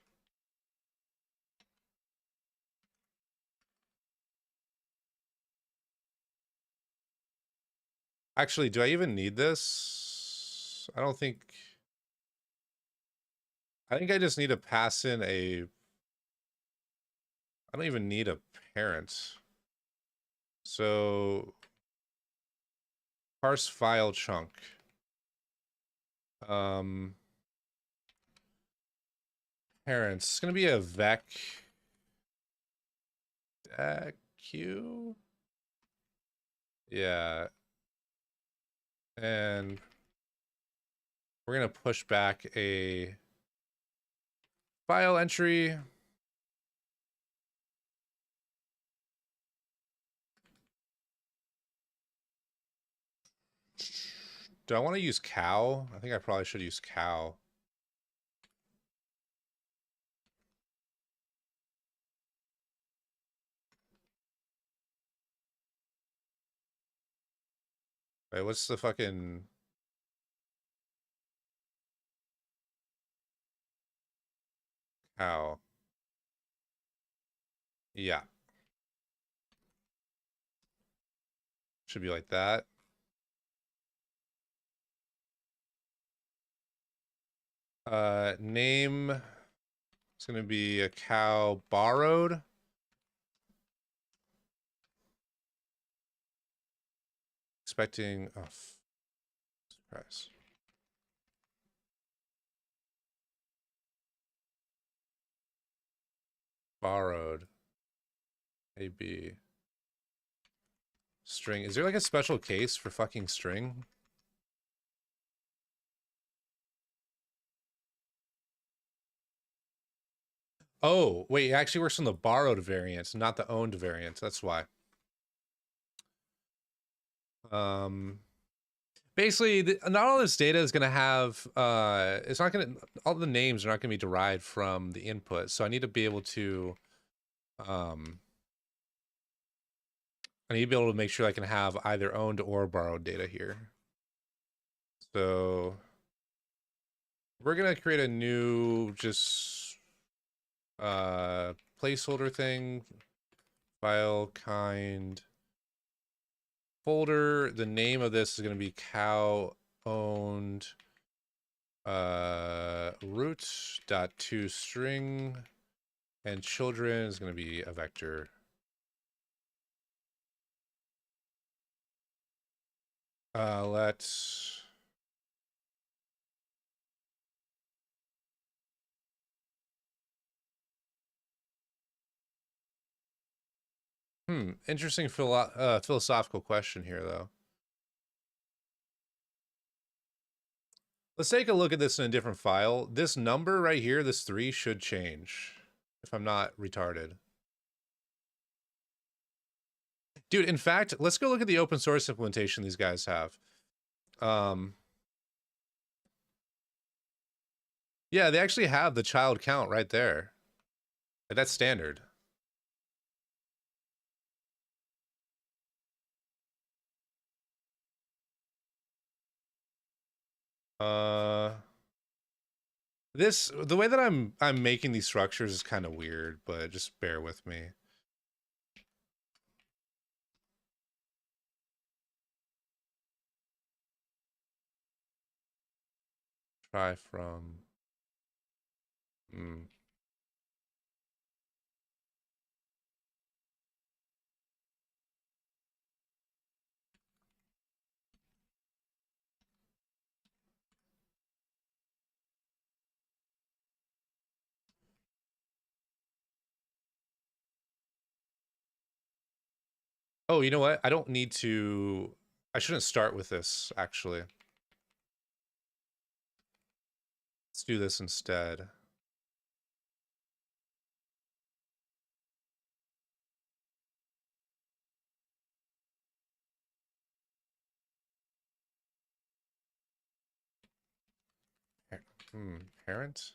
Actually, do I even need this? I don't think... I think I just need to pass in a... I don't even need a parent. So... parse file chunk. Parents. It's gonna be a vec... Q? Yeah. And... we're gonna push back a... file entry. Do I want to use cow? I think I probably should use cow. Wait, what's the fucking... cow? Yeah. Should be like that. Name, it's gonna be a cow borrowed. Expecting, oh, surprise. Borrowed. AB. String. Is there like a special case for fucking string? Oh, wait, it actually works on the borrowed variant, not the owned variant. That's why. Um, basically, not all this data is going to have, it's not going to, all the names are not going to be derived from the input. So I need to be able to, I need to be able to make sure I can have either owned or borrowed data here. So we're going to create a new, just, placeholder thing, file kind, folder. The name of this is going to be cow owned root.toString, and children is going to be a vector. Let's interesting philosophical question here though. Let's take a look at this in a different file. This number right here, this 3, should change if I'm not retarded. Dude, in fact, let's go look at the open source implementation these guys have. Yeah, they actually have the child count right there. Like, that's standard. The way that I'm making these structures is kind of weird, but just bear with me. Try from Oh, you know what? I don't need to, I shouldn't start with this actually. Let's do this instead. Parent?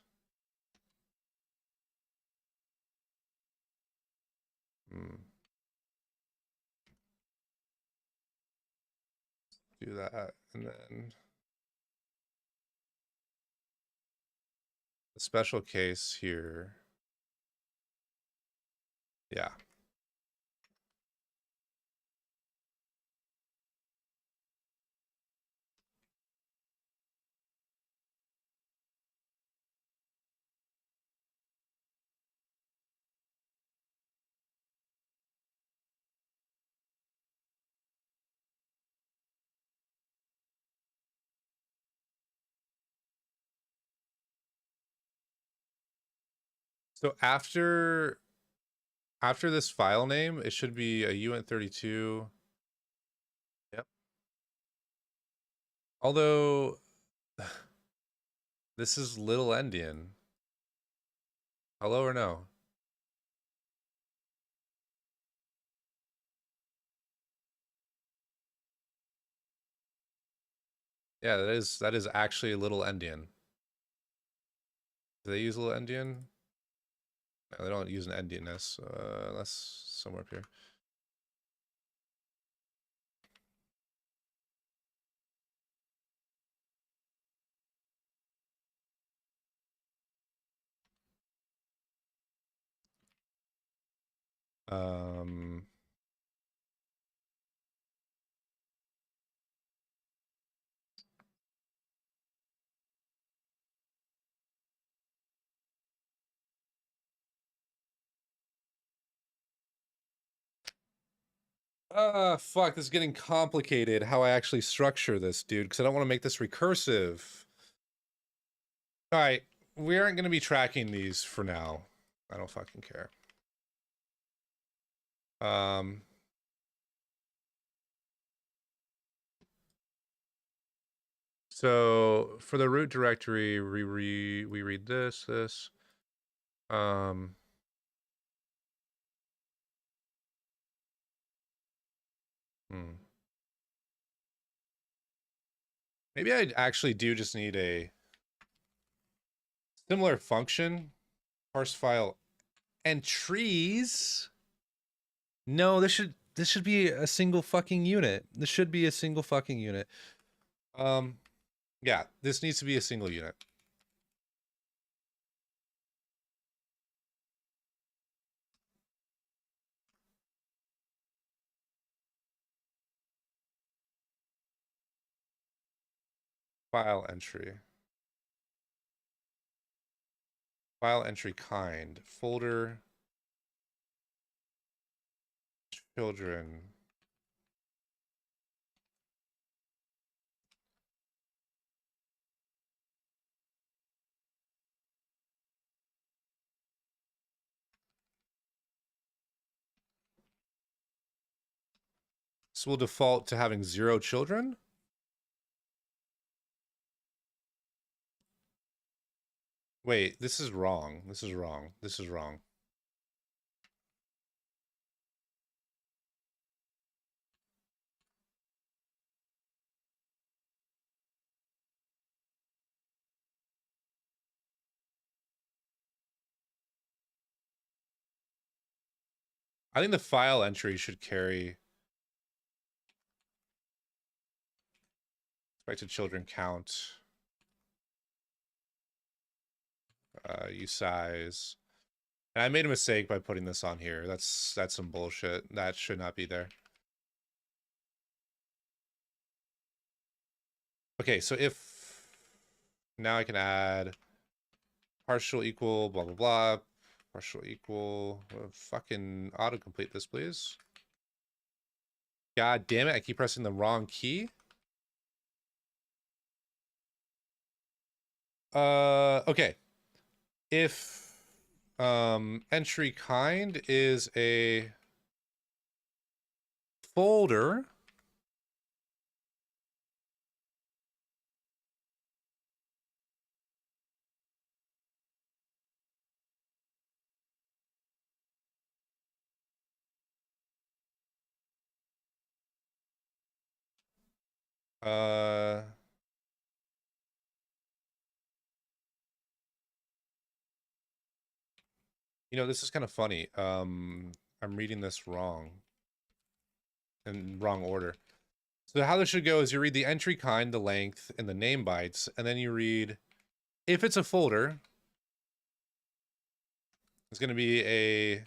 Do that, and then the special case here. Yeah. So after this file name, it should be a uint32. Yep. Although this is little endian. Hello or no? Yeah, that is actually a little endian. Do they use little endian? No, they don't use an endianness. That's somewhere up here. Um, Fuck, this is getting complicated how I actually structure this, dude, because I don't want to make this recursive. All right, we aren't going to be tracking these for now. I don't fucking care. Um, so for the root directory, we read this. Um, Maybe I actually do just need a similar function, parse file entries. No, this should be a single fucking unit. This should be a single fucking unit. Yeah, this needs to be a single unit. File entry. File entry kind. Folder. Children. This will default to having 0 children. Wait, this is wrong. This is wrong. This is wrong. I think the file entry should carry expected children count. Use size. And I made a mistake by putting this on here. That's some bullshit. That should not be there. Okay, so if now I can add partial equal, blah, blah, blah, partial equal, fucking autocomplete this, please. God damn it, I keep pressing the wrong key. Okay. If entry kind is a folder, you know, this is kind of funny. I'm reading this wrong. In wrong order. So how this should go is you read the entry kind, the length, and the name bytes, and then you read, if it's a folder, it's going to be a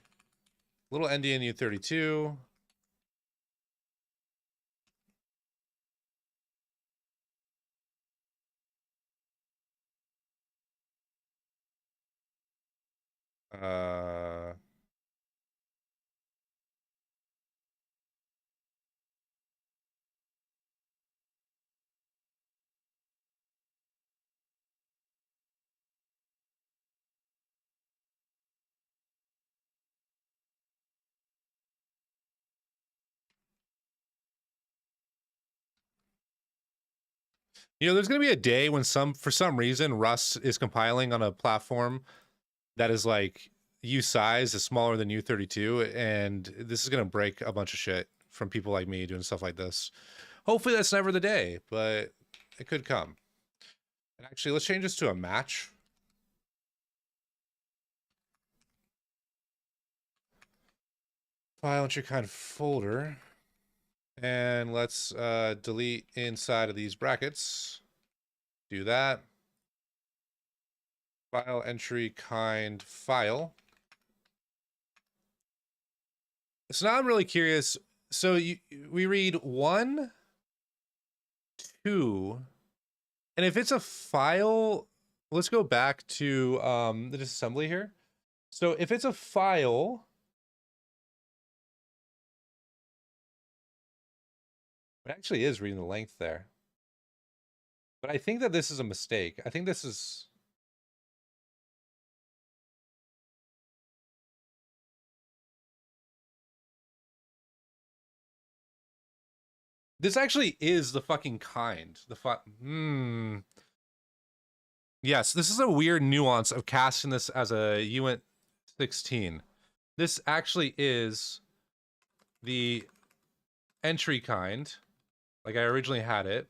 little endian U32. You know, there's going to be a day when for some reason, Rust is compiling on a platform that is like U size is smaller than U32, and this is going to break a bunch of shit from people like me doing stuff like this. Hopefully that's never the day, but it could come. And actually, let's change this to a match. File entry kind folder. And let's delete inside of these brackets. Do that. File entry kind file. So now I'm really curious. So we read 1, 2, and if it's a file, let's go back to the disassembly here. So if it's a file, It actually is reading the length there. But I think that this is a mistake. I think this is... This actually is the fucking kind. Yes, this is a weird nuance of casting this as a UNT 16. This actually is the entry kind, like I originally had it.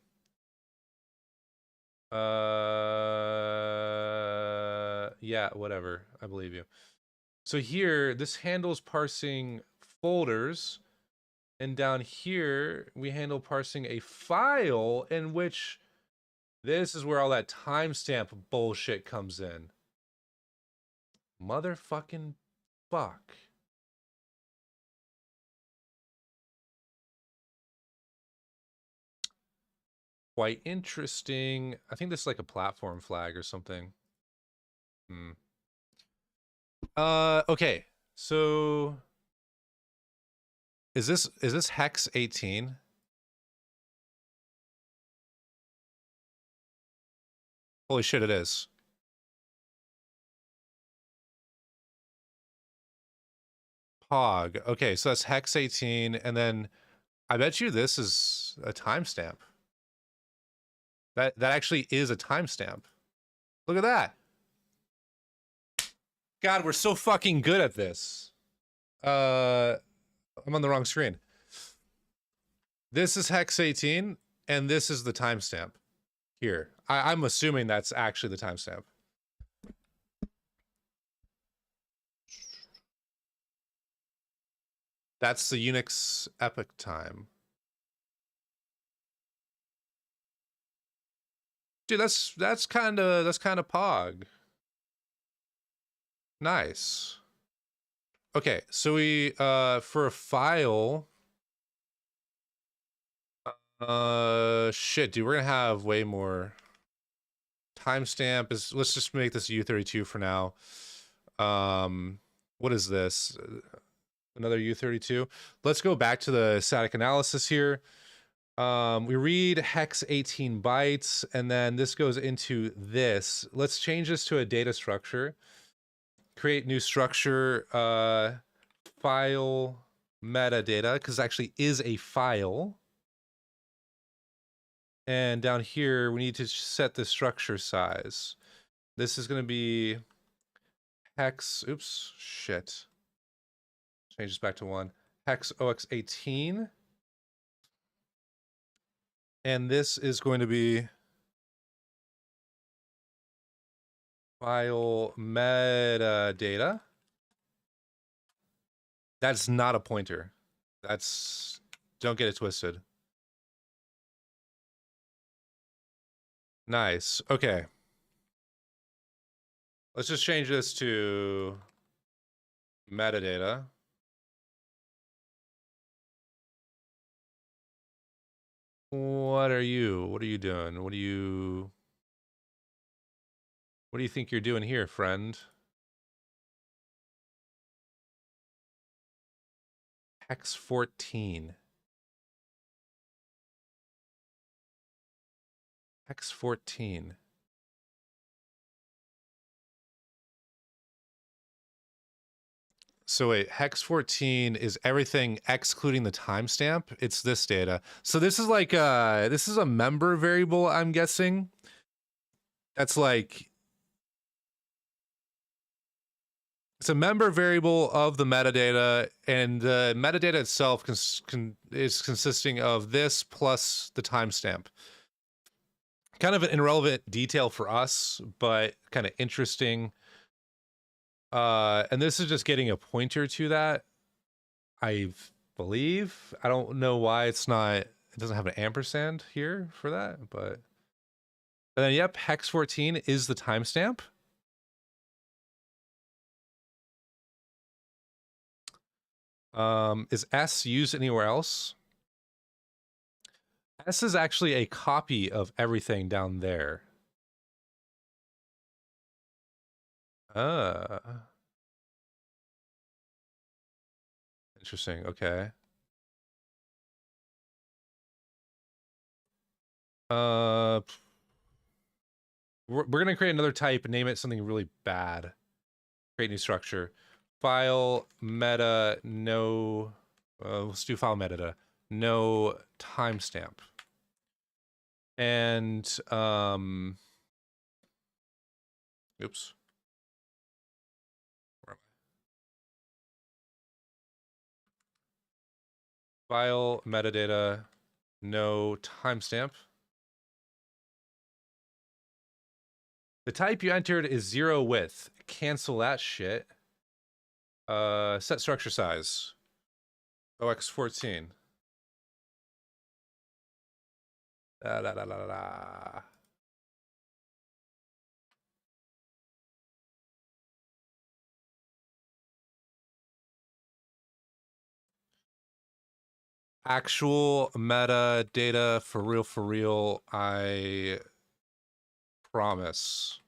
Yeah, whatever. I believe you. So here, this handles parsing folders, and down here, we handle parsing a file in which this is where all that timestamp bullshit comes in. Motherfucking fuck. Quite interesting. I think this is like a platform flag or something. Okay. So is this hex 18? Holy shit, it is. Pog. Okay, so that's hex 18, and then I bet you this is a timestamp. That actually is a timestamp. Look at that. God, we're so fucking good at this. I'm on the wrong screen. This is hex 18, and this is the timestamp here. I'm assuming that's actually the timestamp. That's the Unix epoch time. Dude, that's kind of pog. Nice. Okay, so we for a file, shit, dude, we're gonna have way more. Timestamp is, let's just make this U32 for now. What is this? Another U32. Let's go back to the static analysis here. We read hex 18 bytes, and then this goes into this. Let's change this to a data structure. Create new structure, file metadata, because it actually is a file. And down here, we need to set the structure size. This is going to be hex, oops, shit. Change this back to 1. Hex OX18. And this is going to be file metadata. That's not a pointer. That's, don't get it twisted. Nice. Okay. Let's just change this to metadata. What are you? What are you doing? What do you think you're doing here, friend? Hex 14. Hex 14. So wait, hex 14 is everything excluding the timestamp. It's this data. So this is like this is a member variable, I'm guessing. That's like, it's a member variable of the metadata, and the metadata itself is consisting of this plus the timestamp. Kind of an irrelevant detail for us, but kind of interesting. And this is just getting a pointer to that, I believe. I don't know why it's not, it doesn't have an ampersand here for that, but and then yep, hex 14 is the timestamp. Is S used anywhere else? S is actually a copy of everything down there. Interesting. Okay. We're gonna create another type and name it something really bad. Create new structure. File meta no. Let's do file metadata. No timestamp. And oops. Where am I? File metadata. No timestamp. The type you entered is 0 width. Cancel that shit. Set structure size. OX14. Da, da, da, da, da. Actual metadata for real, I promise.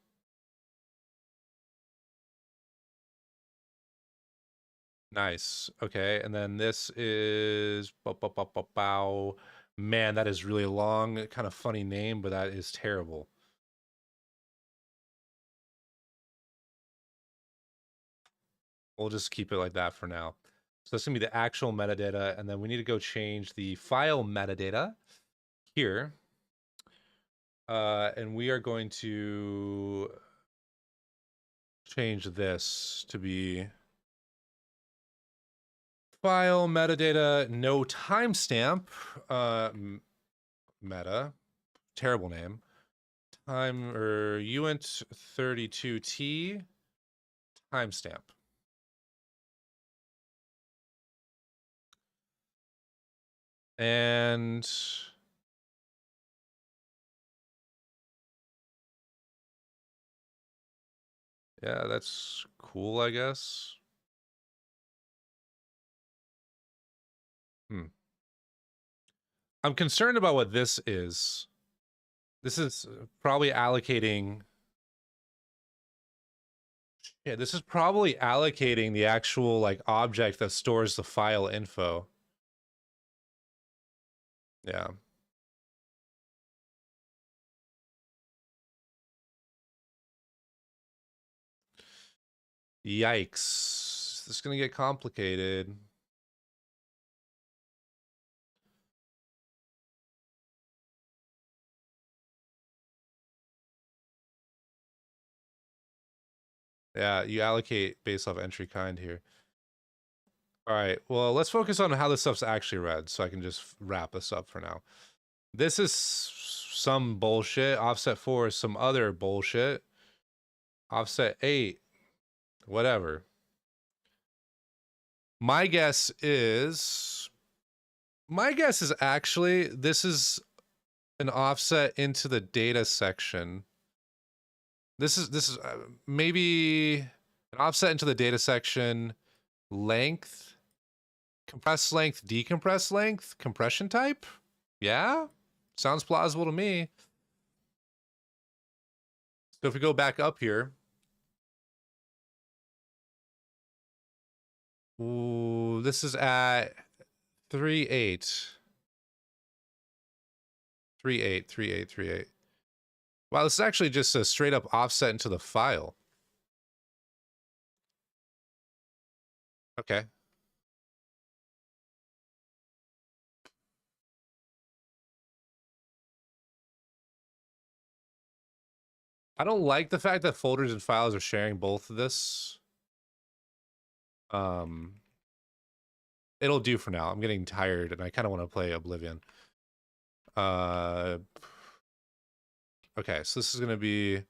Nice. Okay, and then this is bow. Man, that is really long. Kind of funny name, but that is terrible. We'll just keep it like that for now. So that's gonna be the actual metadata, and then we need to go change the file metadata here. And we are going to change this to be file metadata no timestamp meta, terrible name, time or uint 32t timestamp. And yeah, that's cool, I guess. I'm concerned about what this is. This is probably allocating. Yeah, this is probably allocating the actual like object that stores the file info. Yeah. Yikes. This is gonna get complicated. Yeah, you allocate based off entry kind here. All right, well, let's focus on how this stuff's actually read so I can just wrap this up for now. This is some bullshit. Offset 4 is some other bullshit. Offset 8, whatever. My guess is actually this is an offset into the data section. This is maybe an offset into the data section length, compress length, decompress length, compression type. Yeah, sounds plausible to me. So if we go back up here, ooh, this is at 3.8. 3.8, 3.8, 3.8. Wow, this is actually just a straight up offset into the file. Okay. I don't like the fact that folders and files are sharing both of this. It'll do for now. I'm getting tired and I kind of want to play Oblivion. Okay, so this is going to be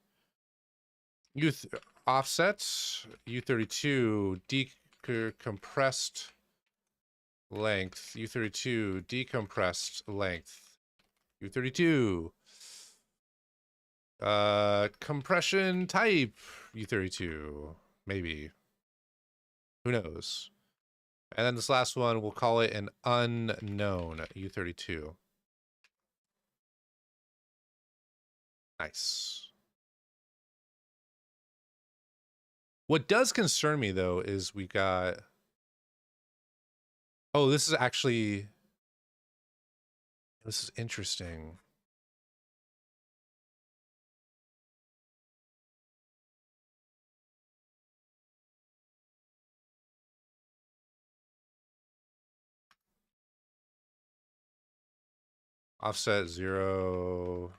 offset U32 decompressed length, U32 decompressed length, U32 compression type, U32, maybe, who knows. And then this last one, we'll call it an unknown U32. Nice. What does concern me though is we got, oh, this is actually, this is interesting. offset 0,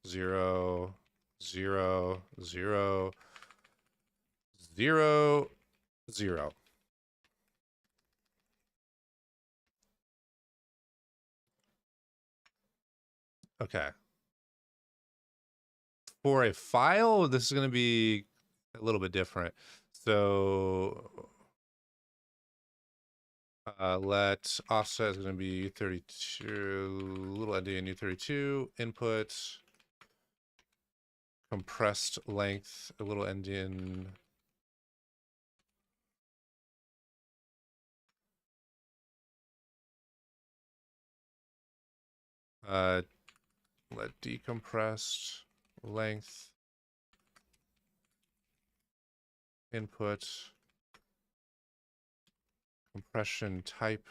0, 0, 0, 0, 0. Okay. For a file, this is going to be a little bit different. So let offset is going to be 32, little endian u32, input, compressed length, a little endian. Let decompressed length, input, compression type.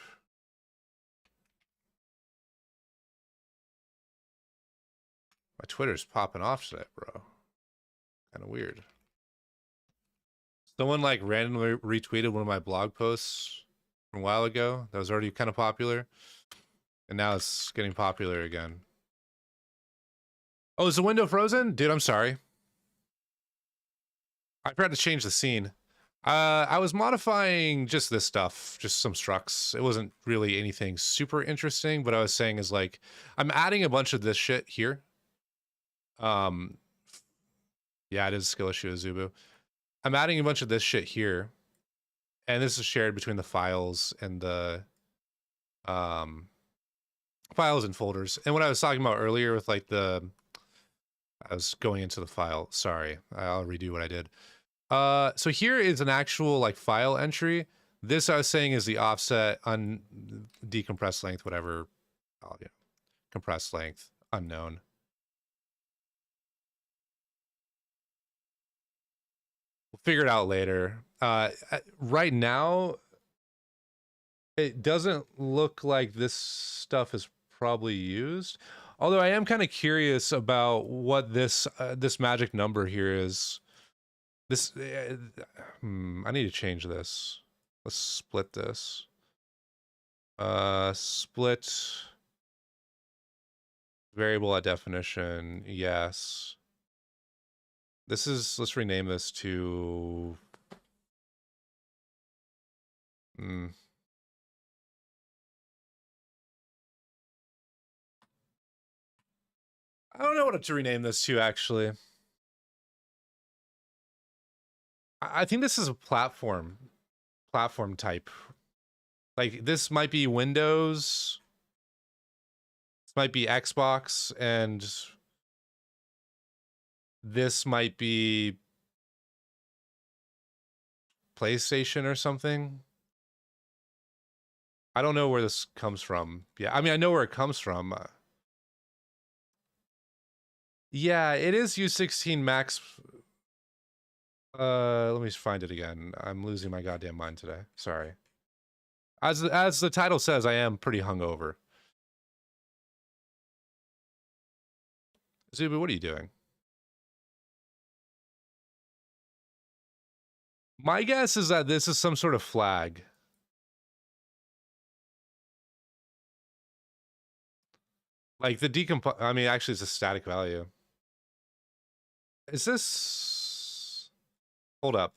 My Twitter's popping off today, bro. Kind of weird. Someone like randomly retweeted one of my blog posts from a while ago that was already kind of popular, and now it's getting popular again. Oh, is the window frozen? Dude, I'm sorry. I forgot to change the scene. I was modifying just this stuff, just some structs. It wasn't really anything super interesting, but I was saying is like, I'm adding a bunch of this shit here. Yeah, it is a skill issue, Zubu. I'm adding a bunch of this shit here, and this is shared between the files and the files and folders. And what I was talking about earlier with like I was going into the file. Sorry, I'll redo what I did. So here is an actual like file entry. This I was saying is the offset decompressed length, whatever. Oh, yeah. Compressed length, unknown. We'll figure it out later. Right now, it doesn't look like this stuff is probably used. Although I am kind of curious about what this magic number here is. This, I need to change this. Let's split this. Split variable at definition, yes. This is, let's rename this to, I don't know what to rename this to, actually. I think this is a platform type. Like, this might be Windows, this might be Xbox, and this might be PlayStation or something. I don't know where this comes from. Yeah, I mean, I know where it comes from. Yeah, it is U16 Max. Let me find it again. I'm losing my goddamn mind today. Sorry. As the title says, I am pretty hungover. Zubu, what are you doing? My guess is that this is some sort of flag. Like the I mean, actually, it's a static value. Is this? Hold up.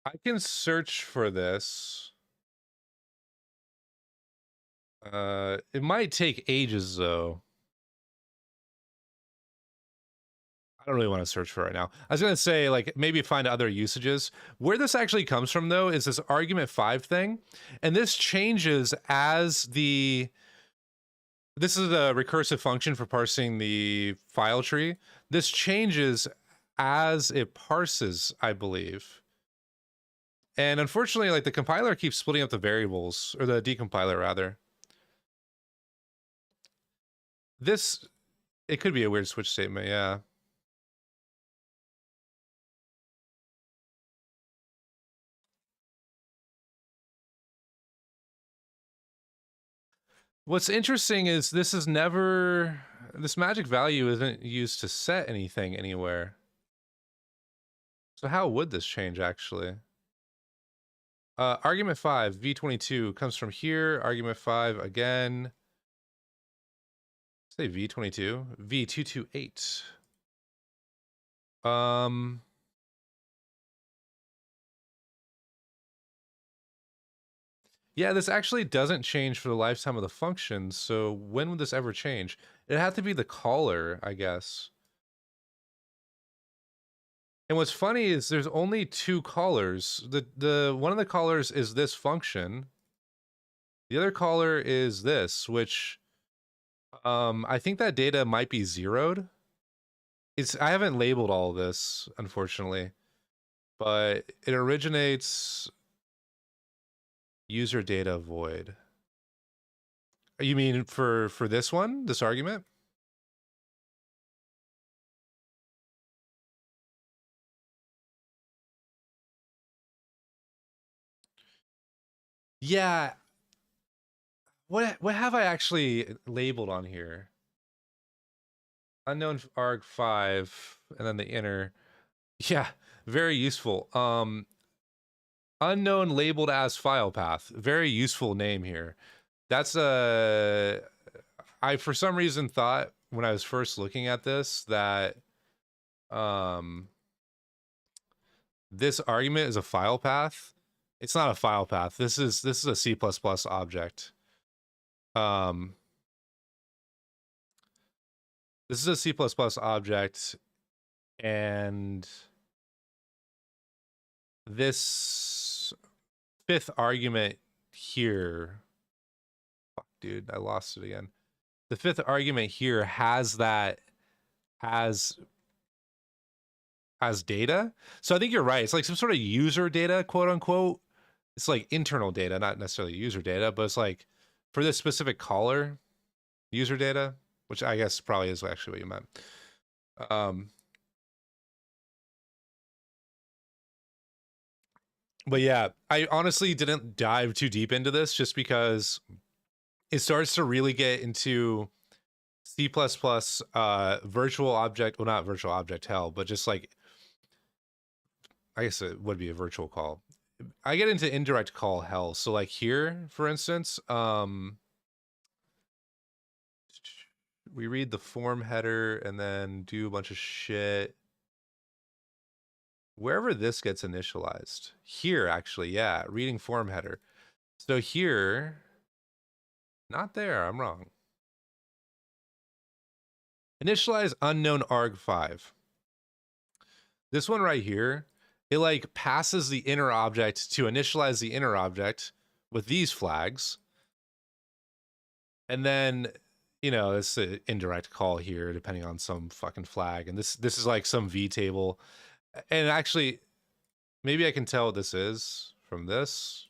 I can search for this. It might take ages though. I don't really want to search for it right now. I was gonna say, like, maybe find other usages. Where this actually comes from though is this argument 5 thing, and this changes as this is a recursive function for parsing the file tree. This changes as it parses, I believe. And unfortunately, like, the compiler keeps splitting up the variables, or the decompiler rather. It could be a weird switch statement, yeah. What's interesting is this magic value isn't used to set anything anywhere. So how would this change actually? Argument 5, V22 comes from here. Argument 5 again. Say V22, V228. Yeah, this actually doesn't change for the lifetime of the function. So when would this ever change? It'd have to be the caller, I guess. And what's funny is there's only two callers. The one of the callers is this function. The other caller is this, which I think that data might be zeroed. I haven't labeled all of this, unfortunately, but it originates user data void. You mean for this one, this argument? Yeah. What have I actually labeled on here? Unknown arg5 and then the inner. Yeah, very useful. Unknown labeled as file path. Very useful name here. That's I for some reason thought when I was first looking at this that this argument is a file path. It's not a file path. This is a C++ object. This is a C++ object, and this fifth argument here, fuck dude, I lost it again. The fifth argument here has that as data. So I think you're right. It's like some sort of user data, quote unquote. It's like internal data, not necessarily user data, but it's like for this specific caller, user data, which I guess probably is actually what you meant. But yeah, I honestly didn't dive too deep into this just because it starts to really get into C++, virtual object, well, not virtual object hell, but just like, I guess it would be a virtual call. I get into indirect call hell. So like here, for instance, we read the form header and then do a bunch of shit. Wherever this gets initialized. Here, actually, yeah, reading form header. So here, not there, I'm wrong. Initialize unknown arg5. This one right here, it like passes the inner object to initialize the inner object with these flags. And then, you know, it's an indirect call here, depending on some fucking flag. And this is like some V table. And actually, maybe I can tell what this is from this.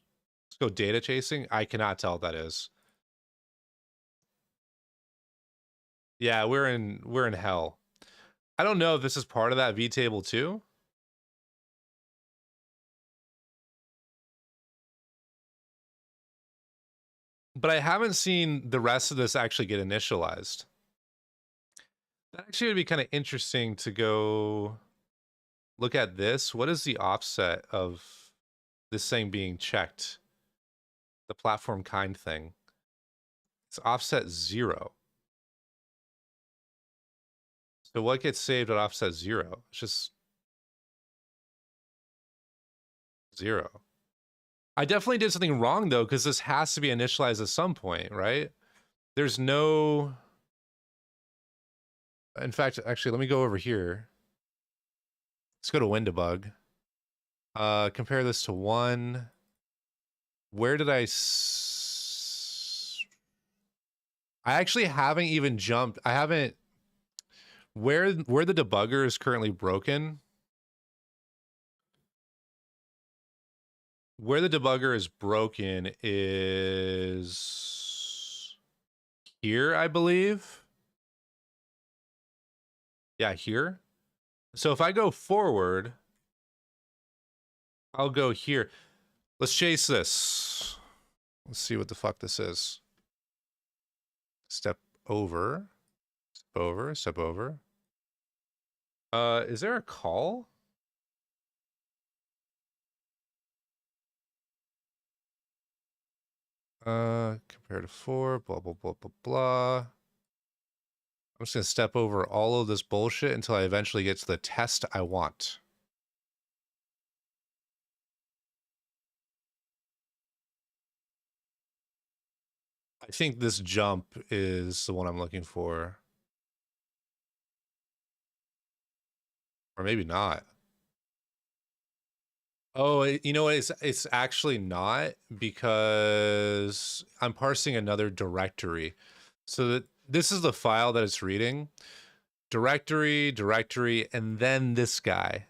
Let's go data chasing. I cannot tell what that is. Yeah, we're in hell. I don't know if this is part of that V table too. But I haven't seen the rest of this actually get initialized. That actually would be kind of interesting to go look at this. What is the offset of this thing being checked? The platform kind thing. It's offset 0. So what gets saved at offset 0? It's just 0. I definitely did something wrong though, because this has to be initialized at some point, right? There's no... In fact, actually, let me go over here. Let's go to WinDebug. Compare this to 1. Where did I actually haven't even jumped. I haven't... Where the debugger is currently broken... Where the debugger is broken is here, I believe. Yeah, here. So if I go forward, I'll go here. Let's chase this. Let's see what the fuck this is. Step over. Step over. Step over. Is there a call? Compared to 4, blah, blah, blah, blah, blah. I'm just going to step over all of this bullshit until I eventually get to the test I want. I think this jump is the one I'm looking for. Or maybe not. Oh, you know what? It's actually not, because I'm parsing another directory. So that this is the file that it's reading. Directory, and then this guy.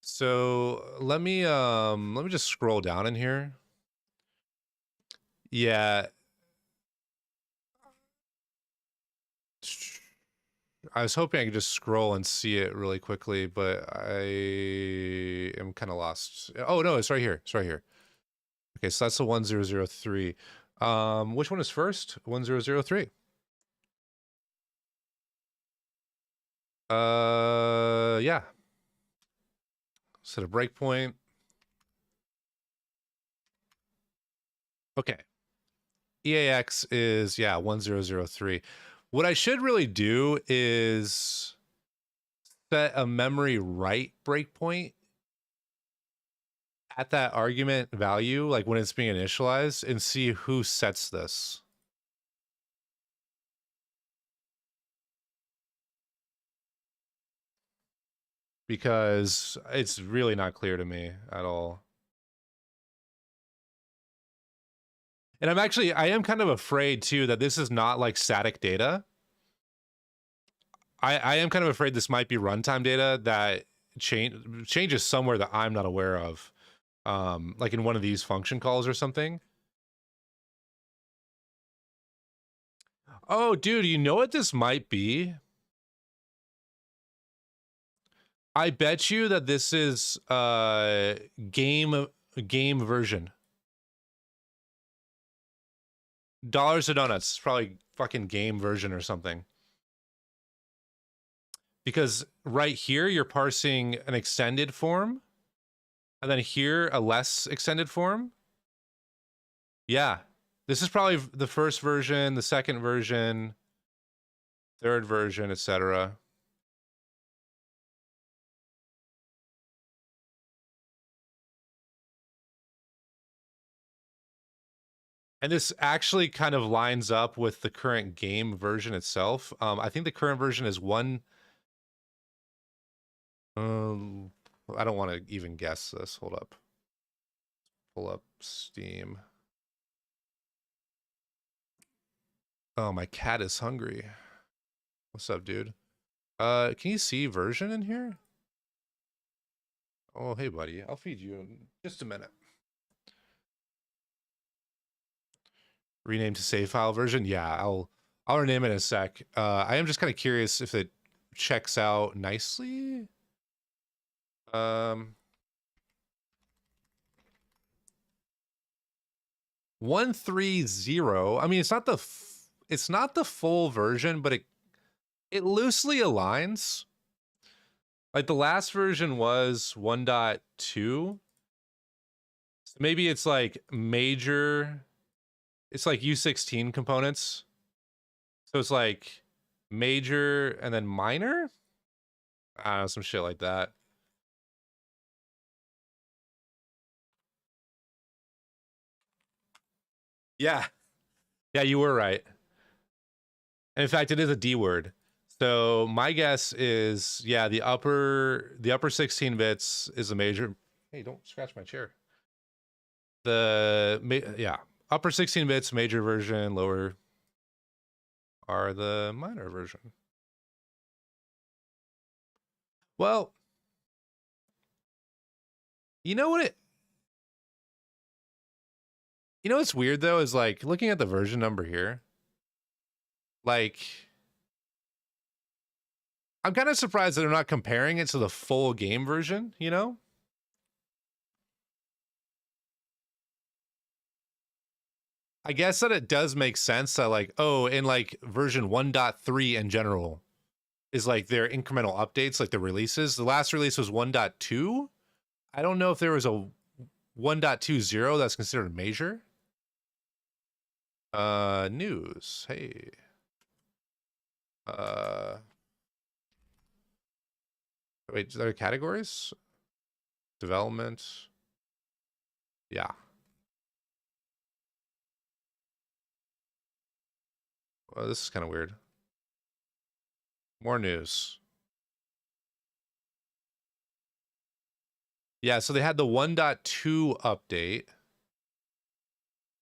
So let me just scroll down in here. Yeah. I was hoping I could just scroll and see it really quickly, but I am kind of lost. Oh no, it's right here. It's right here. Okay, so that's the 1003. Which one is first? 1003. Yeah. Set a breakpoint. Okay. EAX is, yeah, 1003. What I should really do is set a memory write breakpoint at that argument value, like when it's being initialized, and see who sets this. Because it's really not clear to me at all. And I am kind of afraid too that this is not like static data. I am kind of afraid this might be runtime data that changes somewhere that I'm not aware of. Like in one of these function calls or something. Oh, dude, you know what this might be? I bet you that this is game version. Dollars to donuts. It's probably fucking game version or something. Because right here you're parsing an extended form, and then here a less extended form. Yeah. This is probably the first version, the second version, third version, etc. And this actually kind of lines up with the current game version itself. I think the current version is one. I don't want to even guess this. Hold up. Pull up Steam. Oh, my cat is hungry. What's up, dude? Can you see version in here? Oh, hey, buddy. I'll feed you in just a minute. Rename to save file version. Yeah, I'll rename it in a sec. I am just kind of curious if it checks out nicely. 130. I mean, it's not the full version, but it loosely aligns. Like the last version was 1.2. So maybe it's like major. It's like U16 components. So it's like major and then minor. I don't know, some shit like that. Yeah. Yeah, you were right. And in fact, it is a D word. So my guess is, yeah, the upper 16 bits is a major. Hey, don't scratch my chair. Yeah, upper 16 bits major version, lower are the minor version. Well, you know what what's weird though is like looking at the version number here. Like I'm kind of surprised that they're not comparing it to the full game version, you know? I guess that it does make sense that like, oh, in like version 1.3 in general is like their incremental updates, like the releases. The last release was 1.2. I don't know if there was a 1.20 that's considered major. News. Hey. Wait, are there categories? Development. Yeah. Well, this is kind of weird. More news. Yeah, so they had the 1.2 update.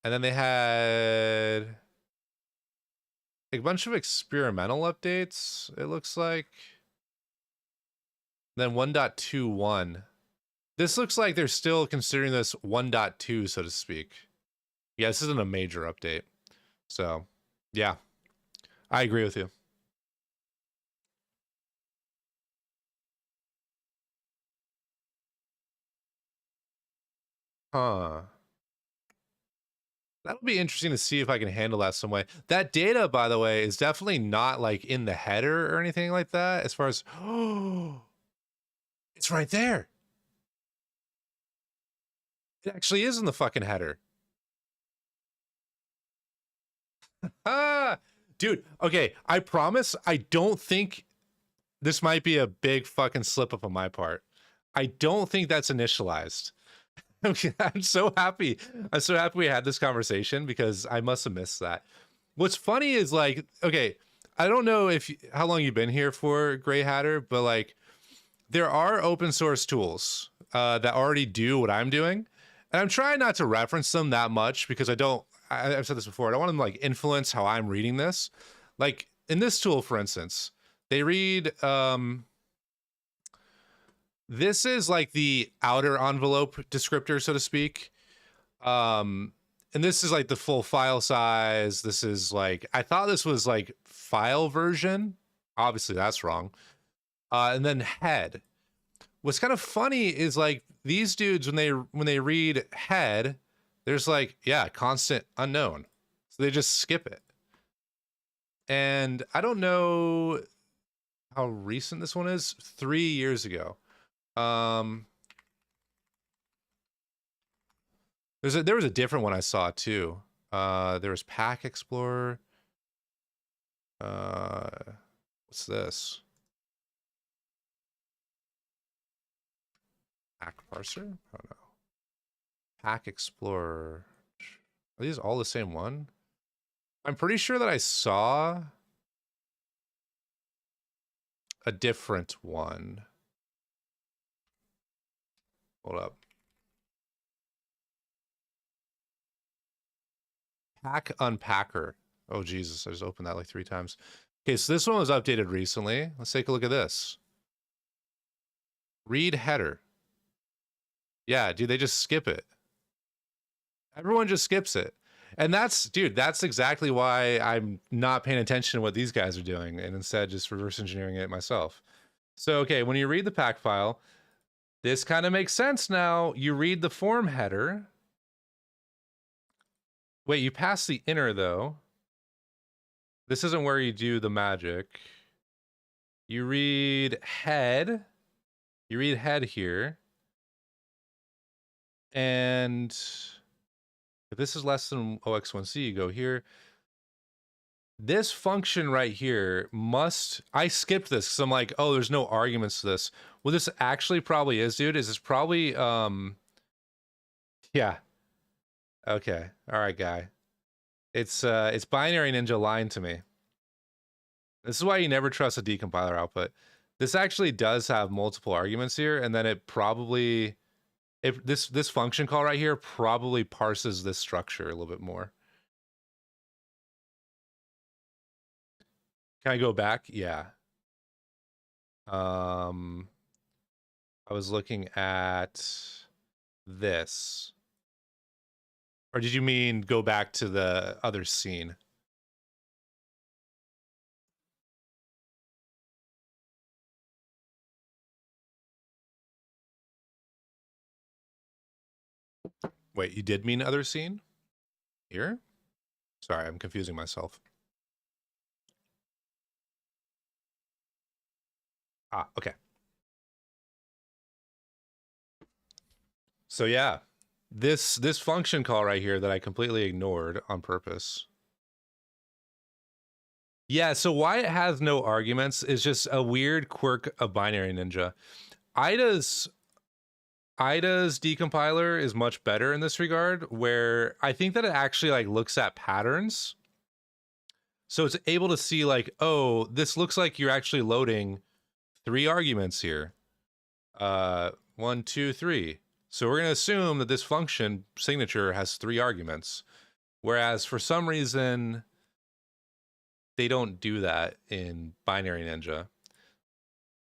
And then they had a bunch of experimental updates, it looks like. Then 1.21. This looks like they're still considering this 1.2, so to speak. Yeah, this isn't a major update. So, yeah, I agree with you. Huh. That'll be interesting to see if I can handle that some way. That data, by the way, is definitely not like in the header or anything like that. As far as, oh, it's right there. It actually is in the fucking header. Ah, dude. Okay, I promise. I don't think this might be a big fucking slip up on my part. I don't think that's initialized. I'm so happy. I'm so happy we had this conversation because I must have missed that. What's funny is like, okay, I don't know if how long you've been here for, Gray Hatter, but like, there are open source tools that already do what I'm doing, and I'm trying not to reference them that much because I've said this before. I don't want them to like influence how I'm reading this. Like in this tool, for instance, they read. This is like the outer envelope descriptor, so to speak. And this is like the full file size. This is like, I thought this was like file version. Obviously, that's wrong. And then head. What's kind of funny is like these dudes when they read head, there's like, yeah, constant unknown. So they just skip it. And I don't know how recent this one is. 3 years ago. There was a different one I saw too. There was Pack Explorer. What's this? Pack Parser? I don't know. Pack Explorer. Are these all the same one? I'm pretty sure that I saw a different one. Hold up. Pack Unpacker. Oh, Jesus. I just opened that like 3 times. Okay, so this one was updated recently. Let's take a look at this. Read header. Yeah, dude, they just skip it. Everyone just skips it. And that's, dude, that's exactly why I'm not paying attention to what these guys are doing and instead just reverse engineering it myself. So, okay, when you read the pack file, this kind of makes sense now. You read the form header. Wait, you pass the inner though. This isn't where you do the magic. You read head. You read head here. And if this is less than OX1C, you go here. This function right here I skipped this because I'm like, oh, there's no arguments to this. What this actually probably is, dude, is it's probably, yeah. Okay. All right, guy. It's binary ninja lying to me. This is why you never trust a decompiler output. This actually does have multiple arguments here, and then it probably, if this function call right here probably parses this structure a little bit more. Can I go back? Yeah. I was looking at this. Or did you mean go back to the other scene? Wait, you did mean other scene? Here? Sorry, I'm confusing myself. Ah, okay. So yeah, this function call right here that I completely ignored on purpose. Yeah, so why it has no arguments is just a weird quirk of Binary Ninja. IDA's decompiler is much better in this regard, where I think that it actually like looks at patterns. So it's able to see like, oh, this looks like you're actually loading 3 arguments here. 1, 2, 3. So we're going to assume that this function signature has 3 arguments. Whereas for some reason, they don't do that in Binary Ninja.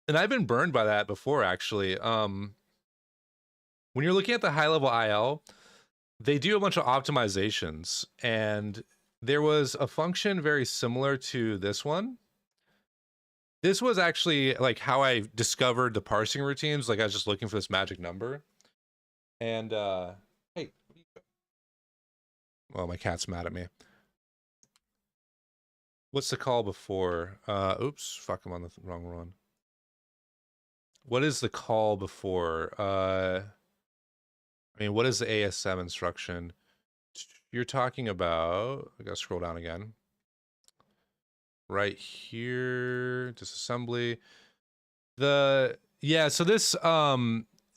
And I've been burned by that before, actually. When you're looking at the high level IL, they do a bunch of optimizations. And there was a function very similar to this one. This was actually like how I discovered the parsing routines. Like I was just looking for this magic number. And hey, well, my cat's mad at me. What's the call before? Oops, fuck, I'm on the wrong one. What is the call before? I mean, what is the ASM instruction? You're talking about, I gotta scroll down again. Right here, disassembly. Yeah, so this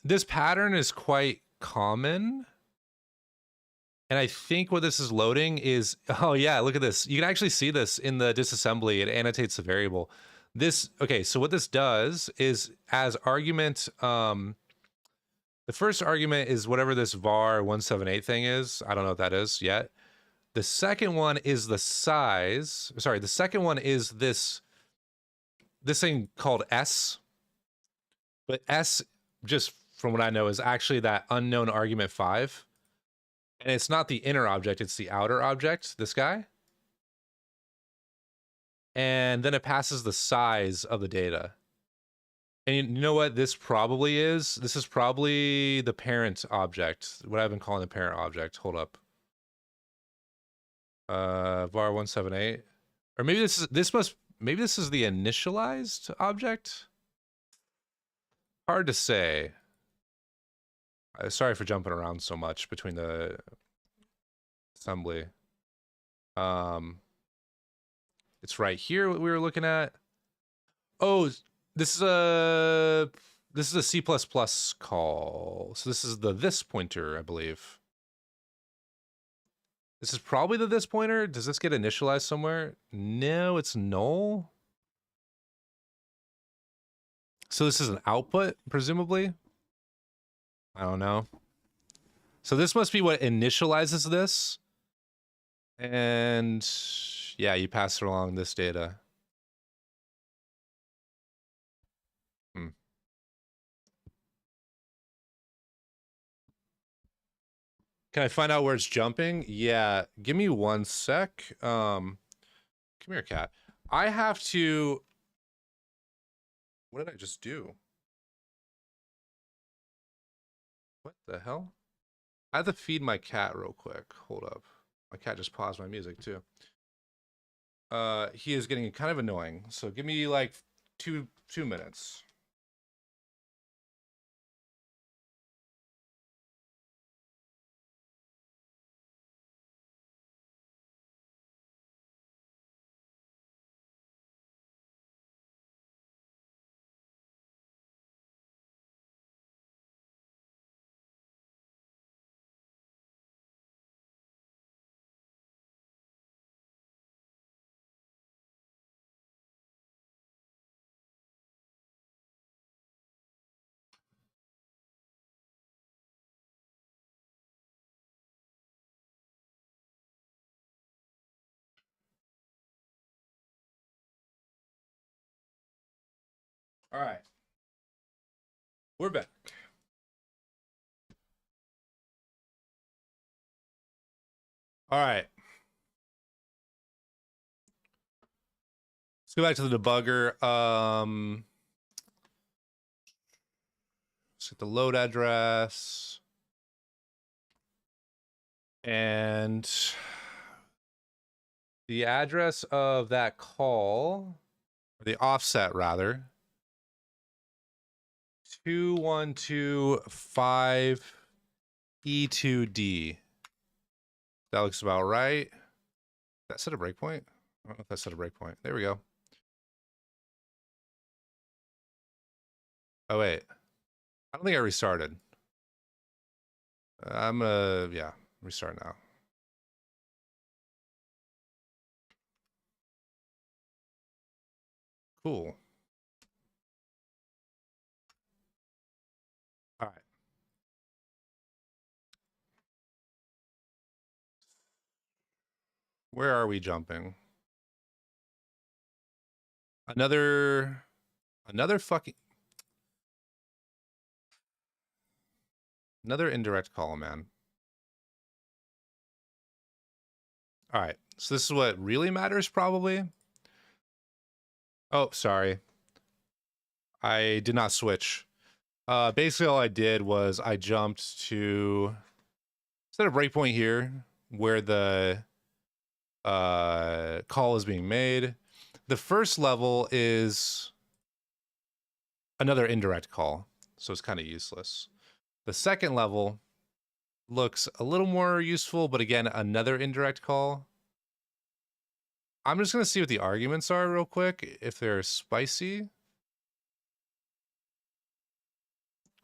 this pattern is quite common. And I think what this is loading is, oh yeah, look at this. You can actually see this in the disassembly. It annotates the variable. This, okay, so what this does is as argument, the first argument is whatever this var 178 thing is. I don't know what that is yet. The second one is the size. Sorry, the second one is this thing called S. But S, just from what I know, is actually that unknown argument 5. And it's not the inner object, it's the outer object, this guy. And then it passes the size of the data. And you know what this probably is? This is probably the parent object, what I've been calling the parent object. Hold up. Var 178. Or maybe maybe this is the initialized object? Hard to say. Sorry for jumping around so much between the assembly. It's right here what we were looking at. Oh, this is a C++ call. So this is the this pointer, I believe. This is probably the this pointer. Does this get initialized somewhere? No, it's null. So this is an output, presumably. I don't know. So this must be what initializes this. And yeah, you pass it along this data. Can I find out where it's jumping? Yeah, give me 1 sec. Come here, cat. I have to... What did I just do? What the hell? I have to feed my cat real quick. Hold up. My cat just paused my music too. He is getting kind of annoying. So give me like two minutes. All right. We're back. All right. Let's go back to the debugger. Let's get the load address. And the address of that call, or the offset rather, 2125 E2D. That looks about right. Did that set a breakpoint? I don't know if that set a breakpoint. There we go. Oh, wait. I don't think I restarted. I'm gonna, yeah, restart now. Cool. All right. Where are we jumping? Another fucking, another indirect call, man. All right. So this is what really matters, probably. Oh, sorry. I did not switch. Basically all I did was I jumped to, set a breakpoint here where the call is being made. The first level is another indirect call, so it's kind of useless. The second level looks a little more useful, but again, another indirect call. I'm just going to see what the arguments are real quick, if they're spicy.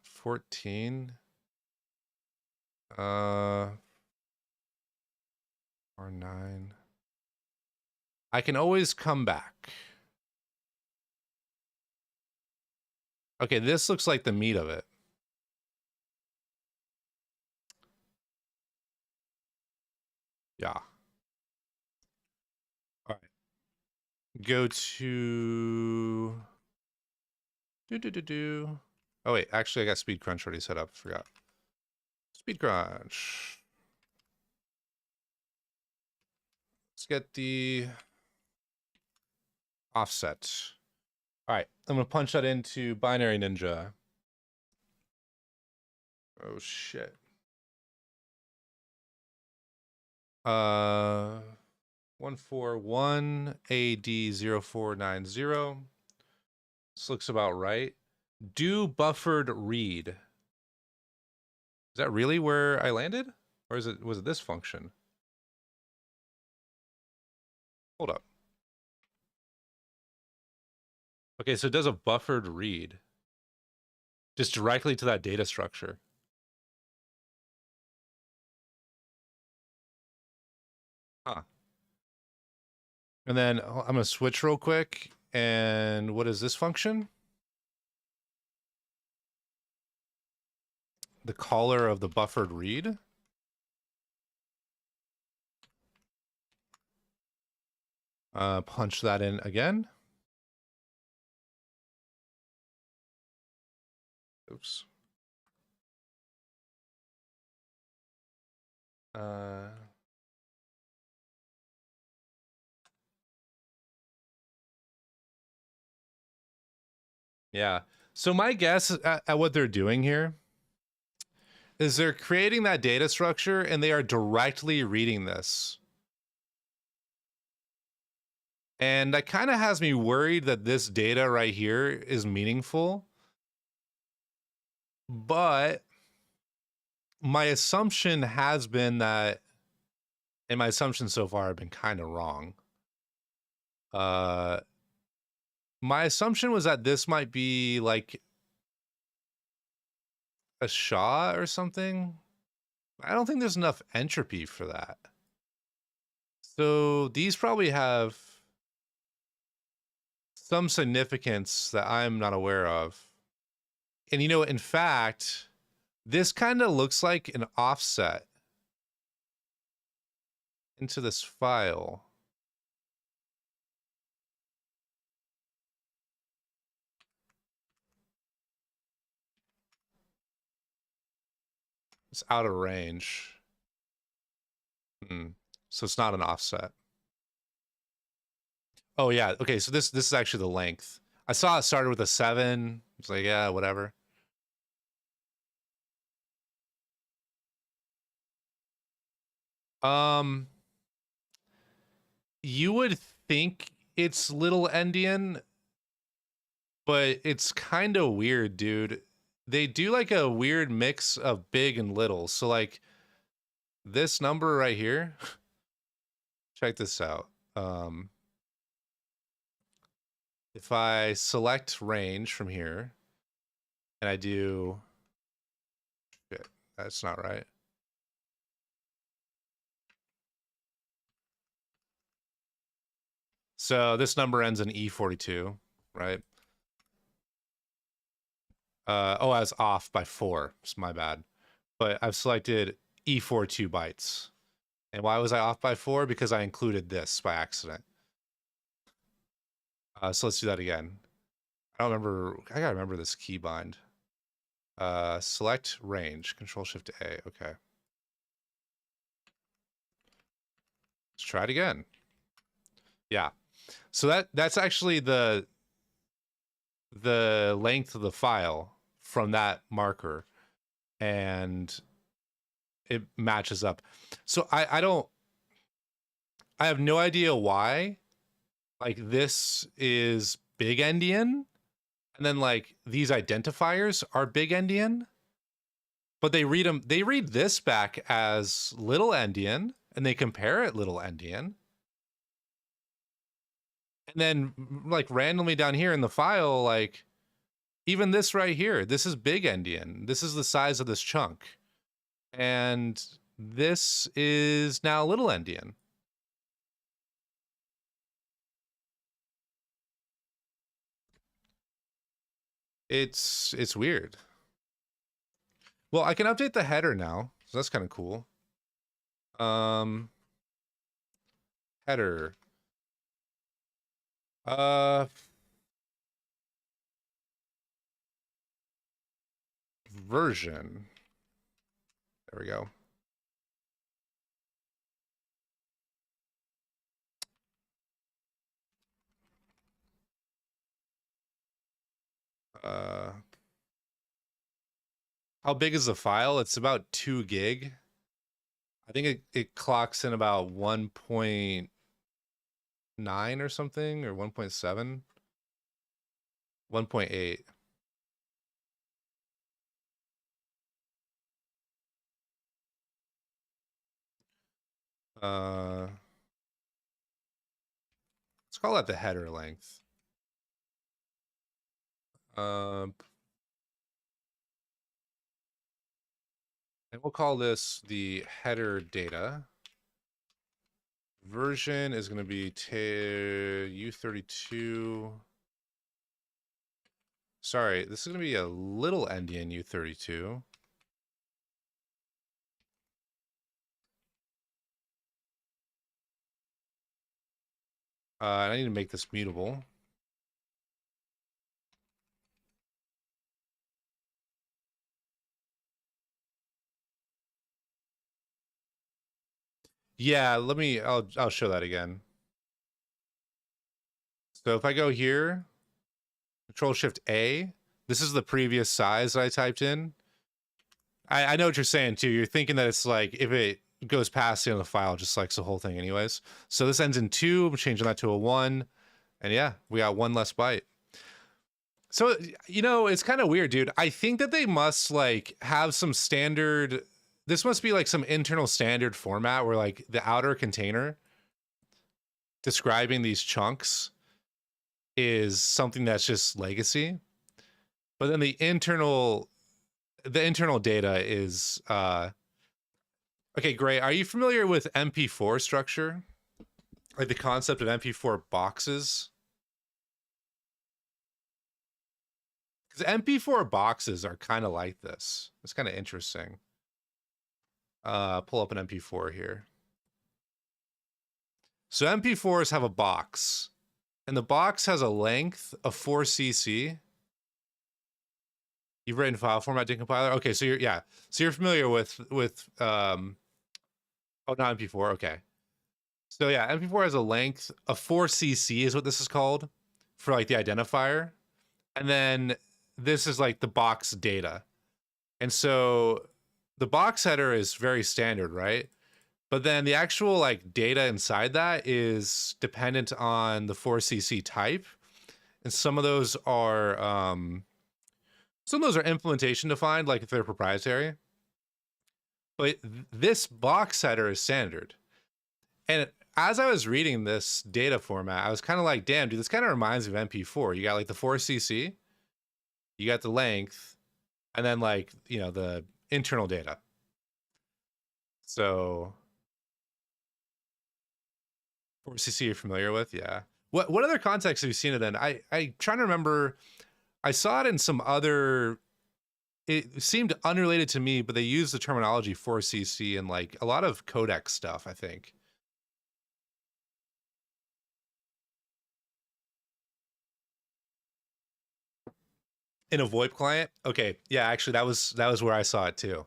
14. R9. I can always come back. Okay, this looks like the meat of it. Yeah. All right. Go to... Oh, wait. Actually, I got Speed Crunch already set up. Forgot. Speed Crunch. Let's get the offset. All right. I'm going to punch that into Binary Ninja. Oh, shit. 141 AD0490. This looks about right. Do buffered read. Is that really where I landed? Or was it this function? Hold up. Okay, so it does a buffered read. Just directly to that data structure. Huh. And then I'm going to switch real quick. And what is this function? The caller of the buffered read. Punch that in again. Oops. Yeah. So my guess at what they're doing here is they're creating that data structure and they are directly reading this. And that kind of has me worried that this data right here is meaningful. But my assumption has been that, and my assumptions so far have been kind of wrong. My assumption was that this might be like a SHA or something. I don't think there's enough entropy for that. So these probably have some significance that I'm not aware of. And you know, in fact, this kind of looks like an offset into this file. It's out of range. So it's not an offset. Oh yeah, okay, so this is actually the length. I saw it started with a 7. It's like, yeah, whatever. You would think it's little endian, but it's kind of weird, dude. They do like a weird mix of big and little. So like this number right here, check this out. if I select range from here and I do, shit, that's not right. So this number ends in E42, right? Oh, I was off by 4. It's my bad. But I've selected E42 bytes. And why was I off by 4? Because I included this by accident. So let's do that again. I don't remember. I gotta remember this keybind. Select range. Control Shift A. Okay. Let's try it again. Yeah. So that's actually the length of the file from that marker, and it matches up. So I have no idea why, like, this is big endian, and then like these identifiers are big endian, but they read this back as little endian, and they compare it little endian. And then like randomly down here in the file, like even this right here, this is big endian. This is the size of this chunk. And this is now little endian. It's weird. Well, I can update the header now, so that's kind of cool. Header. Version. There we go. How big is the file? It's about 2 gig. I think it clocks in about 1.9 or something, or 1.7. 1.8. Let's call that the header length. And we'll call this the header data. Version is going to be U32. Sorry, this is going to be a little endian U32. I need to make this mutable. Yeah, I'll show that again. So if I go here, Control Shift A, this is the previous size that I typed in. I know what you're saying too. You're thinking that it's like, if it goes past the end of the file, it just likes the whole thing anyways. So this ends in 2, I'm changing that to a 1. And yeah, we got 1 less byte. So, you know, it's kind of weird, dude. I think that they must like have some standard, this must be like some internal standard format where like the outer container describing these chunks is something that's just legacy. But then the internal data is okay, great. Are you familiar with MP4 structure? Like the concept of MP4 boxes? Because MP4 boxes are kind of like this. It's kind of interesting. Pull up an MP4 here. So MP4s have a box, and the box has a length of 4 cc. You've written file format decompiler. Okay, so you're familiar with oh, not MP4. Okay, so yeah, MP4 has a length of 4 cc is what this is called for like the identifier, and then this is like the box data, and so the box header is very standard, right? But then the actual like data inside that is dependent on the 4 cc type, and some of those are implementation defined, like if they're proprietary. But this box header is standard, and as I was reading this data format, I was kind of like, damn, dude, this kind of reminds me of MP4. You got like the 4cc, you got the length, and then like, you know, the internal data. So 4cc you're familiar with? Yeah. What other contexts have you seen it in? I trying to remember. I saw it in some other, it seemed unrelated to me, but they used the terminology 4cc and like a lot of codec stuff, I think. In a VoIP client? Okay, yeah, actually that was where I saw it too.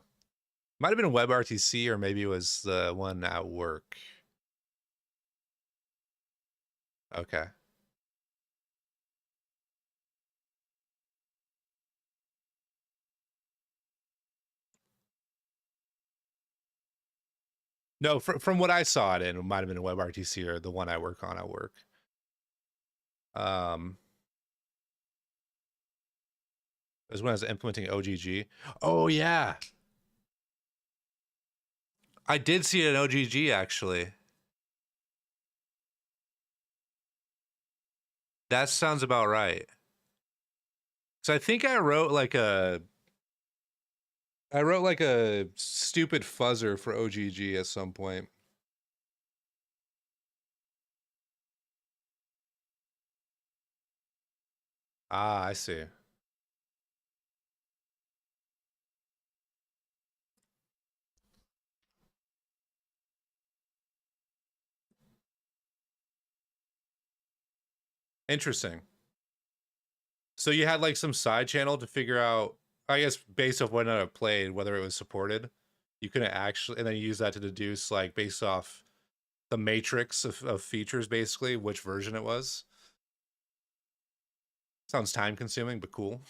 Might have been a WebRTC or maybe it was the one at work. Okay. No, from what I saw it in, it might have been a WebRTC or the one I work on at work. Um, as when I was implementing OGG. Oh yeah, I did see it in OGG actually. That sounds about right. So I think I wrote like a stupid fuzzer for OGG at some point. Ah, I see. Interesting. So you had like some side channel to figure out, I guess, based off when it played, whether it was supported. You couldn't actually, and then you use that to deduce, like, based off the matrix of features, basically, which version it was. Sounds time consuming, but cool.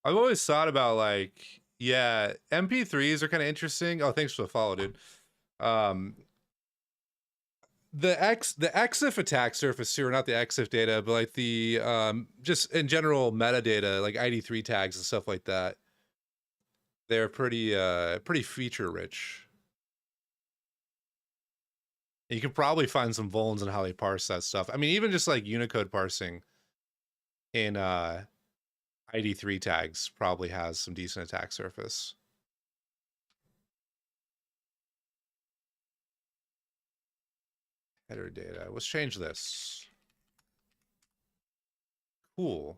I've always thought about like, yeah, MP3s are kind of interesting. Oh, thanks for the follow, dude. Um, the EXIF attack surface here, not the EXIF data, but like the just in general metadata, like ID3 tags and stuff like that. They're pretty feature rich. You can probably find some vulns in how they parse that stuff. I mean, even just like Unicode parsing in ID3 tags probably has some decent attack surface. Header data. Let's change this. Cool.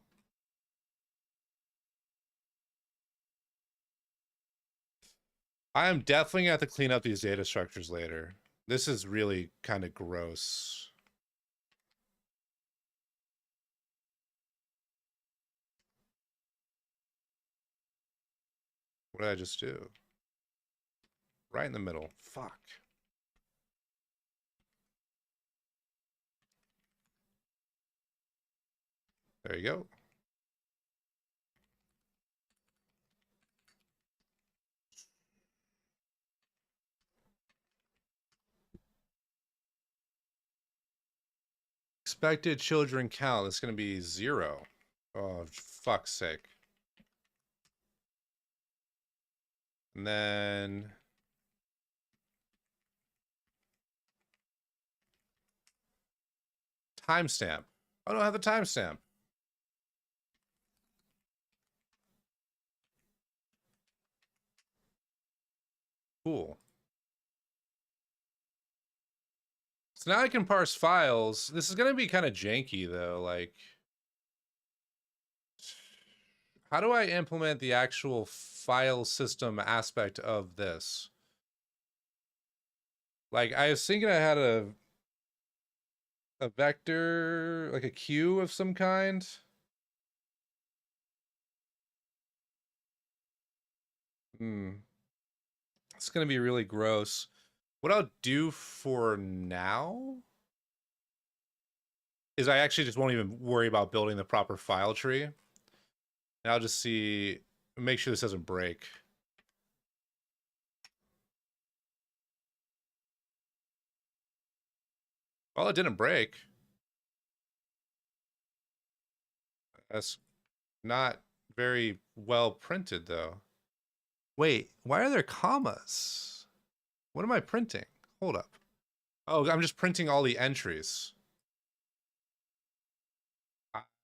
I am definitely gonna have to clean up these data structures later. This is really kind of gross. What did I just do? Right in the middle. Fuck. There you go. Expected children count. That's going to be 0. Oh, fuck's sake. And then timestamp. I don't have the timestamp. Cool. So now I can parse files. This is going to be kind of janky though. Like, how do I implement the actual file system aspect of this? Like, I was thinking I had a vector, like a queue of some kind. It's going to be really gross. What I'll do for now is I actually just won't even worry about building the proper file tree. And I'll just see, make sure this doesn't break. Well, it didn't break. That's not very well printed, though. Wait, why are there commas? What am I printing? Hold up. Oh, I'm just printing all the entries.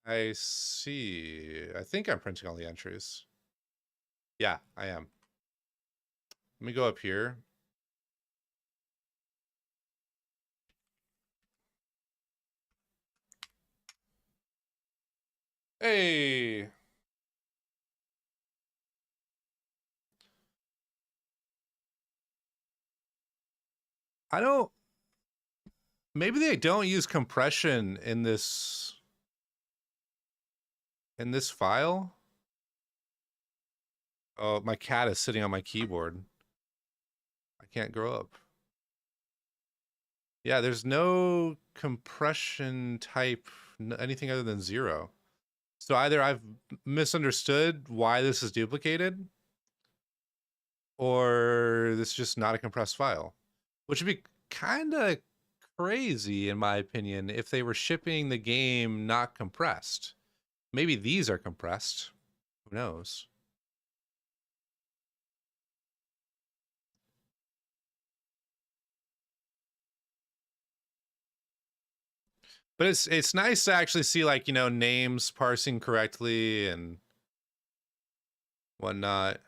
I see. I think I'm printing all the entries. Yeah, I am. Let me go up here. Hey. I don't, maybe they don't use compression in this file. Oh, my cat is sitting on my keyboard. I can't grow up. Yeah, there's no compression type, anything other than 0. So either I've misunderstood why this is duplicated, or this is just not a compressed file, which would be kind of crazy in my opinion if they were shipping the game not compressed. Maybe these are compressed. Who knows? But it's nice to actually see, like, you know, names parsing correctly and whatnot.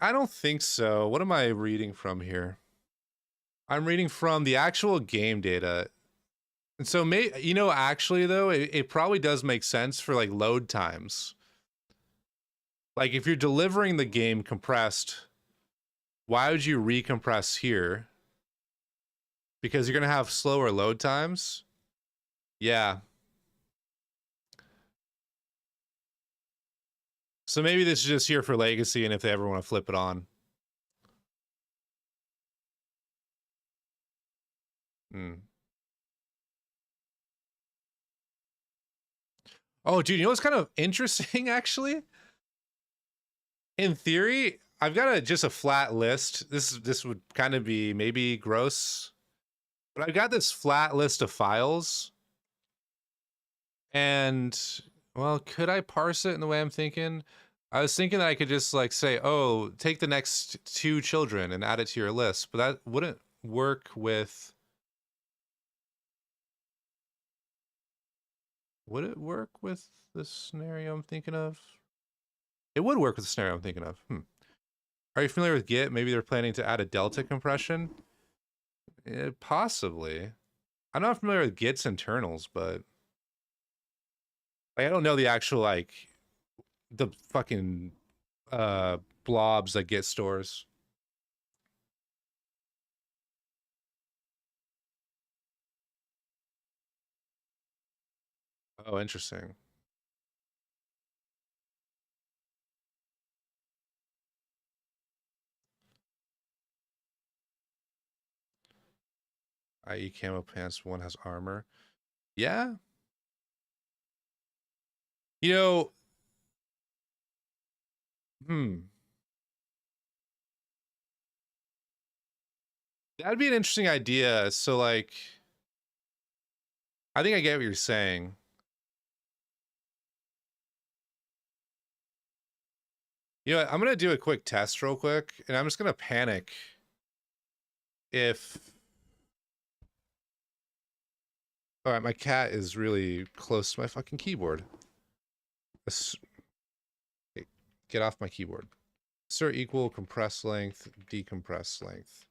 I don't think so. What am I reading from here? I'm reading from the actual game data. And so, you know, actually though, it probably does make sense for like load times. Like if you're delivering the game compressed, why would you recompress here? Because you're gonna have slower load times. Yeah. So maybe this is just here for legacy, and if they ever want to flip it on. Oh, dude, you know what's kind of interesting, actually? In theory, I've got just a flat list. This would kind of be maybe gross, but I've got this flat list of files, and well, could I parse it in the way I'm thinking? I was thinking that I could just like say, oh, take the next 2 children and add it to your list, but that wouldn't work with. Would it work with the scenario I'm thinking of? It would work with the scenario I'm thinking of. Are you familiar with Git? Maybe they're planning to add a delta compression. Possibly. I'm not familiar with Git's internals, but like, I don't know the actual like the fucking blobs that Git stores. Oh, interesting. I.e. camo pants, one has armor. Yeah. You know, that'd be an interesting idea. So like, I think I get what you're saying. You know what? I'm gonna do a quick test real quick, and I'm just gonna panic if. All right, my cat is really close to my fucking keyboard. Get off my keyboard. Assert equal compress length, decompress length.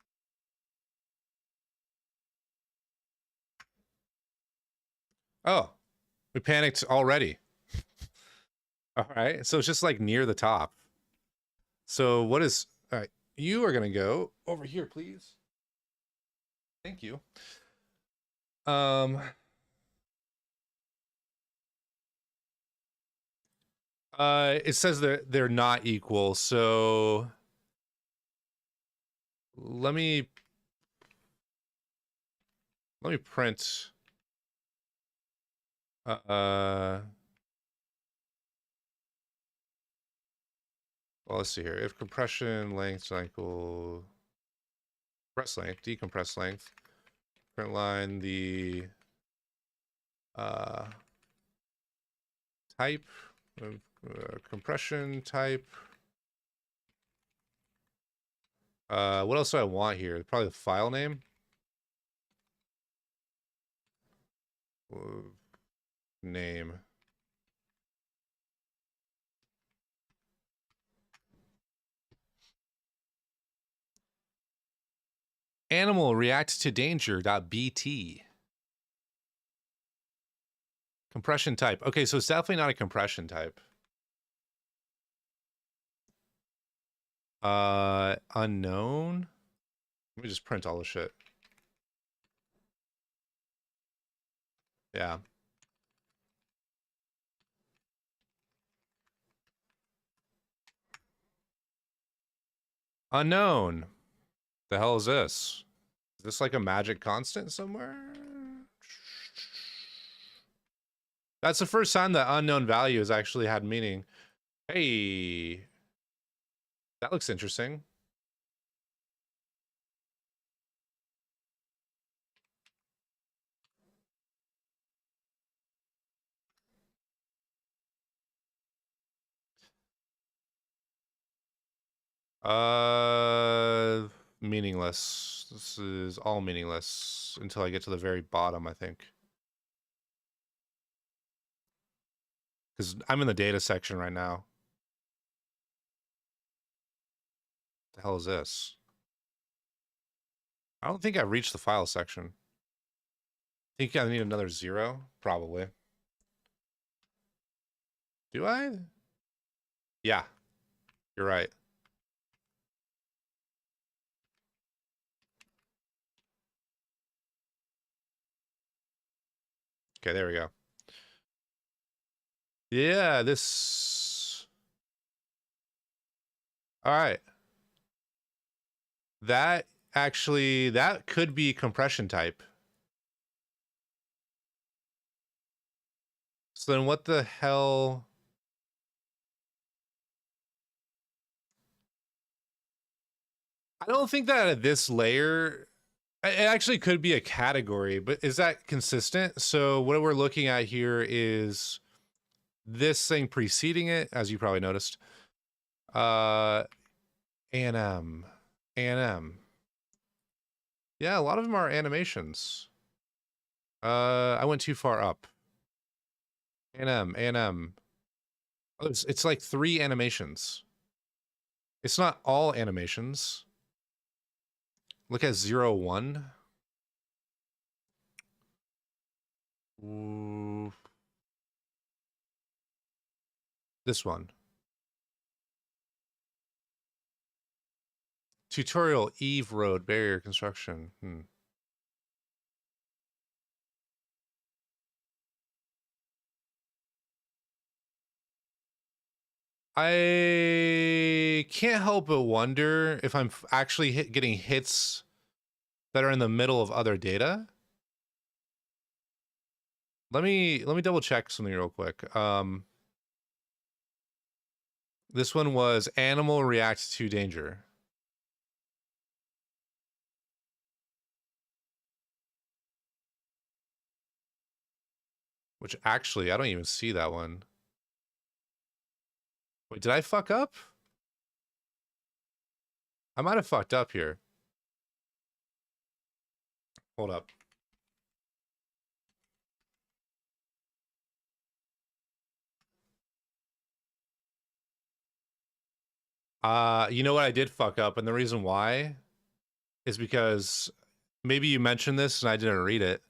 Oh, we panicked already. All right, so it's just like near the top. So what is, all right, you are gonna go over here, please. Thank you. It says they're not equal, so let me Let me print. Well, let's see here. If compression length equal compress length, decompress length, print line the type of compression type. What else do I want here? Probably the file name. Name. Animal reacts to danger.bt. Compression type. Okay, so it's definitely not a compression type. Unknown. Let me just print all the shit. Yeah. Unknown. The hell is this? Is this like a magic constant somewhere? That's the first time that unknown value has actually had meaning. Hey, that looks interesting. Meaningless. This is all meaningless until I get to the very bottom, I think. Because I'm in the data section right now. The hell is this? I don't think I've reached the file section. Think I need another 0? Probably. Do I? Yeah, you're right. Okay, there we go. Yeah, this... All right. That actually, that could be compression type. So then what the hell? I don't think that at this layer, it actually could be a category, but is that consistent? So what we're looking at here is this thing preceding it, as you probably noticed. A&M. A&M. Yeah, a lot of them are animations. I went too far up. A&M, A&M. Oh, it's like 3 animations. It's not all animations. Look at 0, 1. Ooh. This one. Tutorial Eve Road barrier construction. I can't help but wonder if I'm actually getting hits that are in the middle of other data. Let me double check something real quick. This one was animal reacts to danger. Which actually, I don't even see that one. Wait, did I fuck up? I might have fucked up here. Hold up. You know what I did fuck up, and the reason why is because maybe you mentioned this and I didn't read it.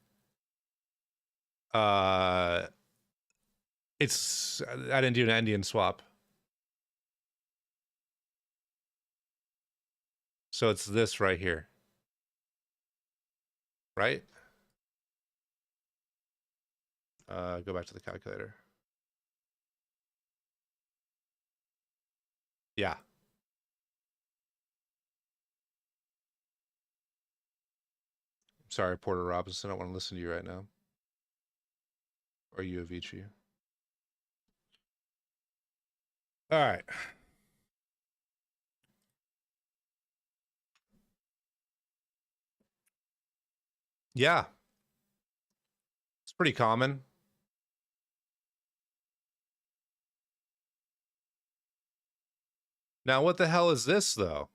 It's I didn't do an Indian swap. So it's this right here. Right? Go back to the calculator. Yeah. Sorry, Porter Robinson. I don't want to listen to you right now. Or you, Avicii. All right. Yeah, it's pretty common. Now, what the hell is this, though?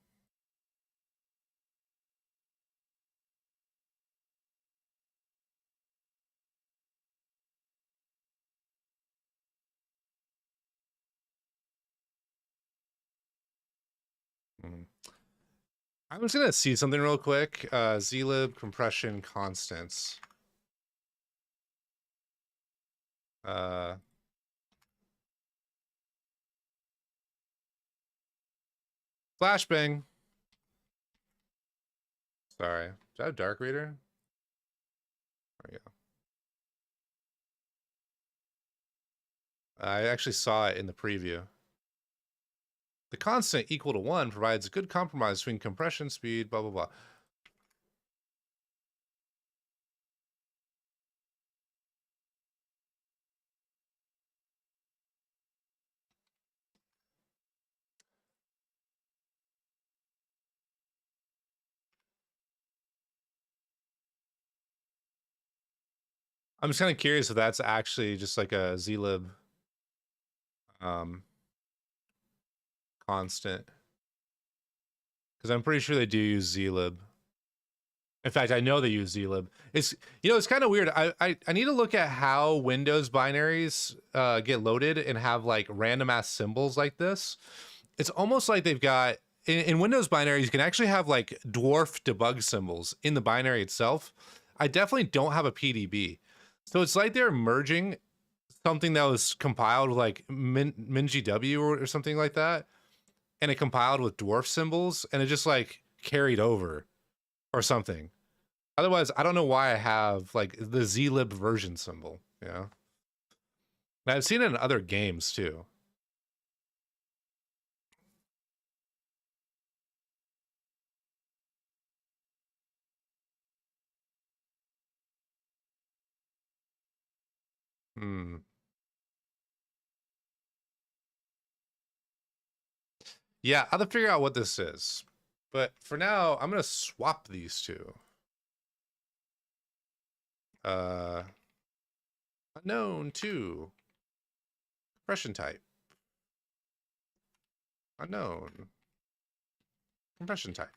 Hmm. I was gonna see something real quick. Zlib compression constants. Uh, Flashbang. Sorry. Is that a dark reader? There we go. I actually saw it in the preview. The constant equal to 1 provides a good compromise between compression speed, blah, blah, blah. I'm just kind of curious if that's actually just like a zlib um, constant. Because I'm pretty sure they do use zlib. In fact, I know they use zlib. It's, you know, it's kind of weird. I need to look at how Windows binaries get loaded and have like random ass symbols like this. It's almost like they've got in Windows binaries, you can actually have like dwarf debug symbols in the binary itself. I definitely don't have a PDB. So it's like they're merging something that was compiled with like MinGW or something like that, and it compiled with dwarf symbols, and it just like carried over or something. Otherwise, I don't know why I have like the zlib version symbol. You know, and I've seen it in other games too. Hmm. Yeah, I'll have to figure out what this is. But for now, I'm gonna swap these two. Uh, unknown two. Compression type. Unknown. Compression type.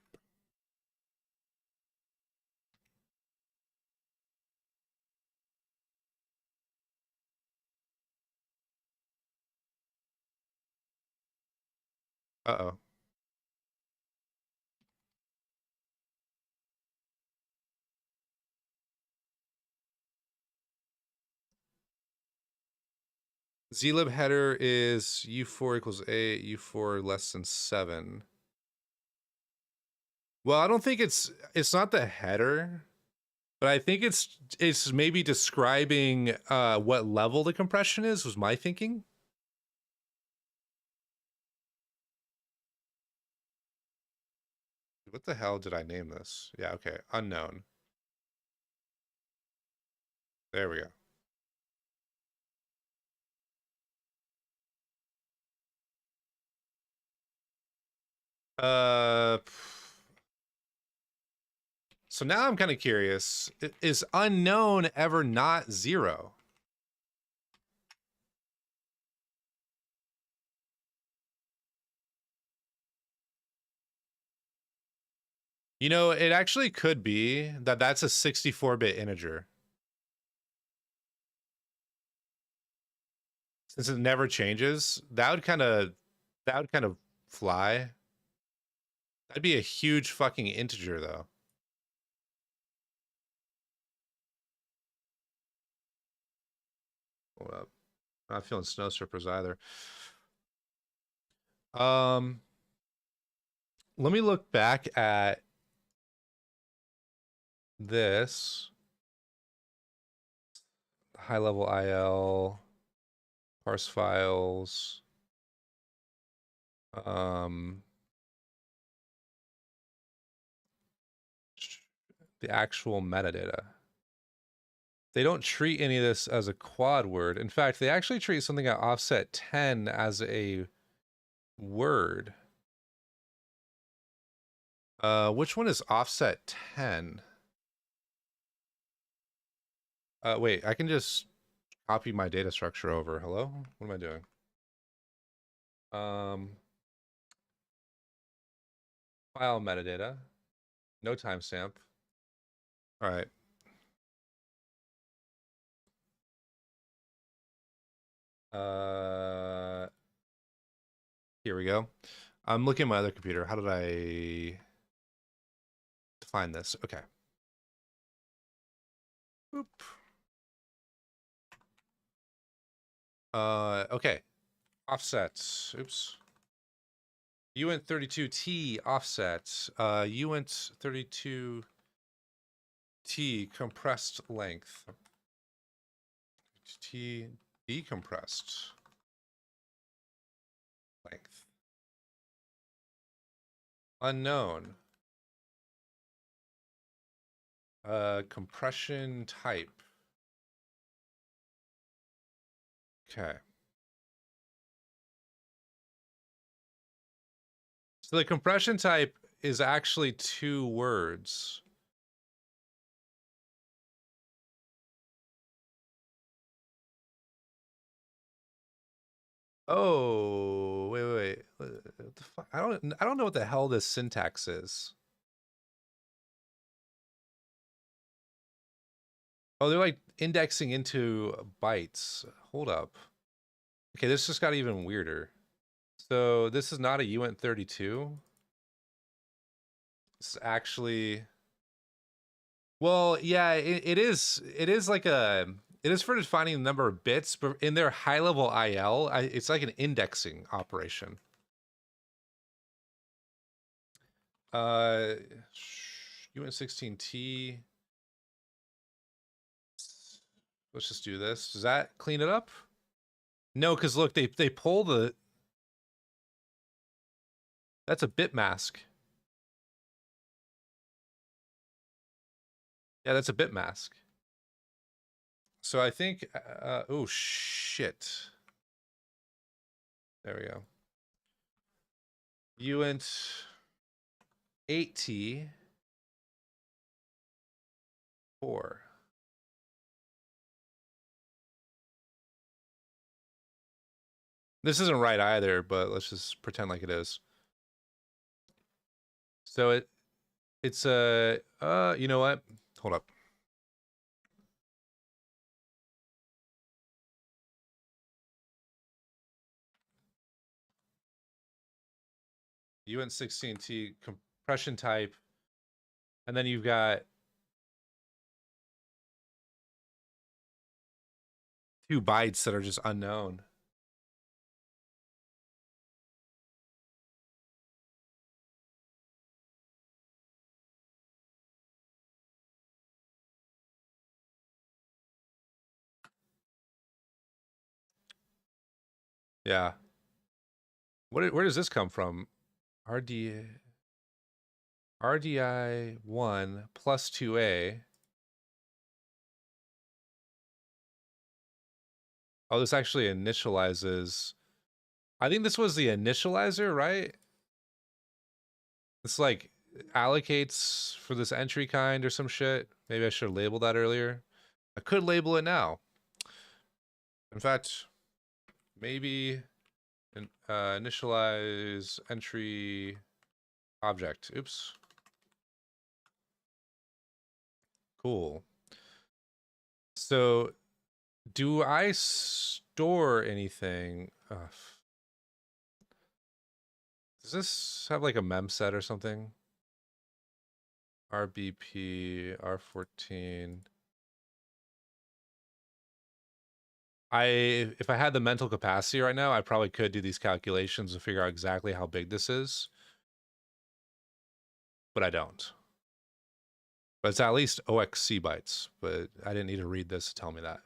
Uh-oh. Zlib header is U4 equals 8, U4 less than 7. Well, I don't think it's not the header, but I think it's maybe describing what level the compression is, was my thinking. What the hell did I name this? Yeah, okay. Unknown. There we go. So now I'm kind of curious. Is unknown ever not 0? You know, it actually could be that that's a 64-bit integer. Since it never changes, that would kind of fly. That'd be a huge fucking integer though. Hold up. I'm not feeling snow strippers either. Um, let me look back at this high level IL parse files. Um, the actual metadata. They don't treat any of this as a quad word. In fact, they actually treat something at offset 10 as a word. Which one is offset 10? Wait, I can just copy my data structure over. Hello? What am I doing? File metadata. No timestamp. All right. Here we go. I'm looking at my other computer. How did I define this? Okay. Boop. Okay. Offset. Oops. uint 32T offset. uint 32T compressed length. T decompressed length. Unknown. Compression type. Okay. So the compression type is actually 2 words. Oh, wait. What the fuck? I don't know what the hell this syntax is. Oh, they're like indexing into bytes. Hold up. Okay, this just got even weirder. So this is not a uint 32. It's actually, well, yeah, it is. It is like it is for defining the number of bits, but in their high level IL, it's like an indexing operation. uint 16T. Let's just do this. Does that clean it up? No, because look, they pull the. That's a bit mask. Yeah, that's a bit mask. So I think, oh shit. There we go. uint 8T 4. This isn't right either, but let's just pretend like it is. So it's a you know what? Hold up. uint 16T compression type, and then you've got 2 bytes that are just unknown. Yeah. Where does this come from? RDI 1 plus 2A. Oh, this actually initializes. I think this was the initializer, right? This like allocates for this entry kind or some shit. Maybe I should have labeled that earlier. I could label it now. In fact, maybe initialize entry object. Oops. Cool. So do I store anything? Does this have like a mem set or something? RBP, R14. If I had the mental capacity right now, I probably could do these calculations to figure out exactly how big this is. But I don't. But it's at least OXC bytes, but I didn't need to read this to tell me that.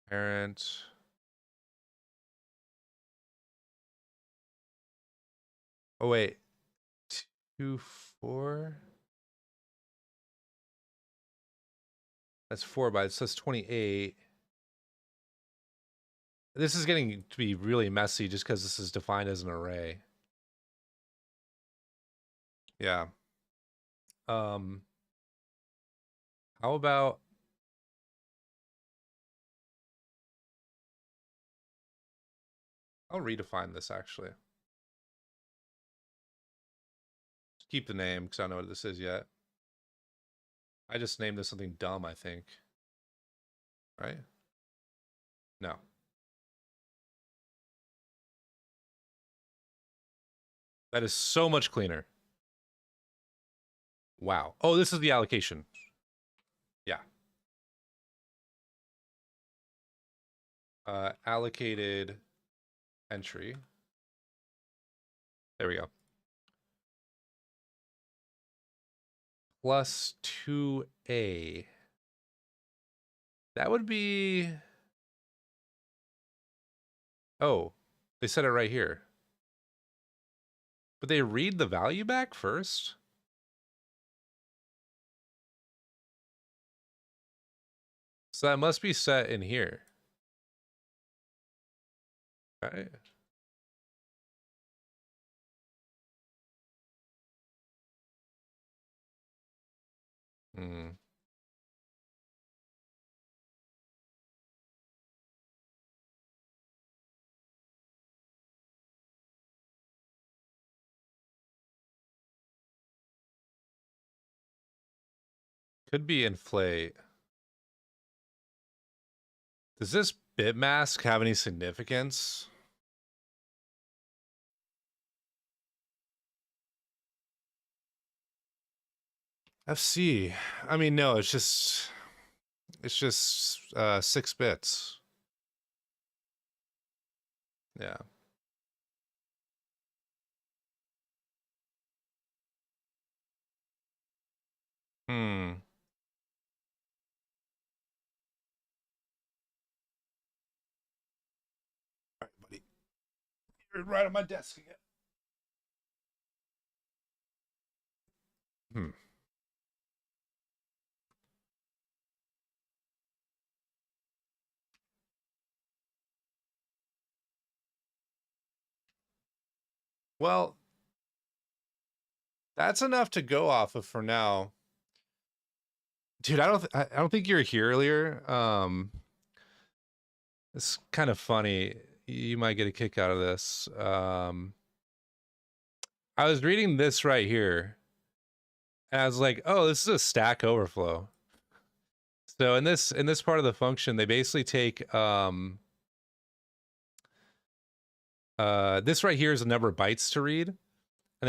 Parent. Oh wait, 2, 4. That's 4 bytes. So that's 28. This is getting to be really messy just because this is defined as an array. Yeah. How about I'll redefine this actually. Just keep the name because I don't know what this is yet. I just named this something dumb, I think. Right? No. That is so much cleaner. Wow. Oh, this is the allocation. Yeah. Allocated entry. There we go. Plus 2a. That would be... Oh, they said it right here. But they read the value back first? So that must be set in here. Right? Hmm. Could be inflate. Does this bit mask have any significance? FC. I mean, no, it's just 6 bits. Yeah. Hmm. All right, buddy. You're right on my desk again. Hmm. Well, that's enough to go off of for now. Dude, I don't think you were here earlier. It's kind of funny. You might get a kick out of this. I was reading this right here, and I was like, "Oh, this is a Stack Overflow." So in this part of the function, they basically take this right here is a number of bytes to read, and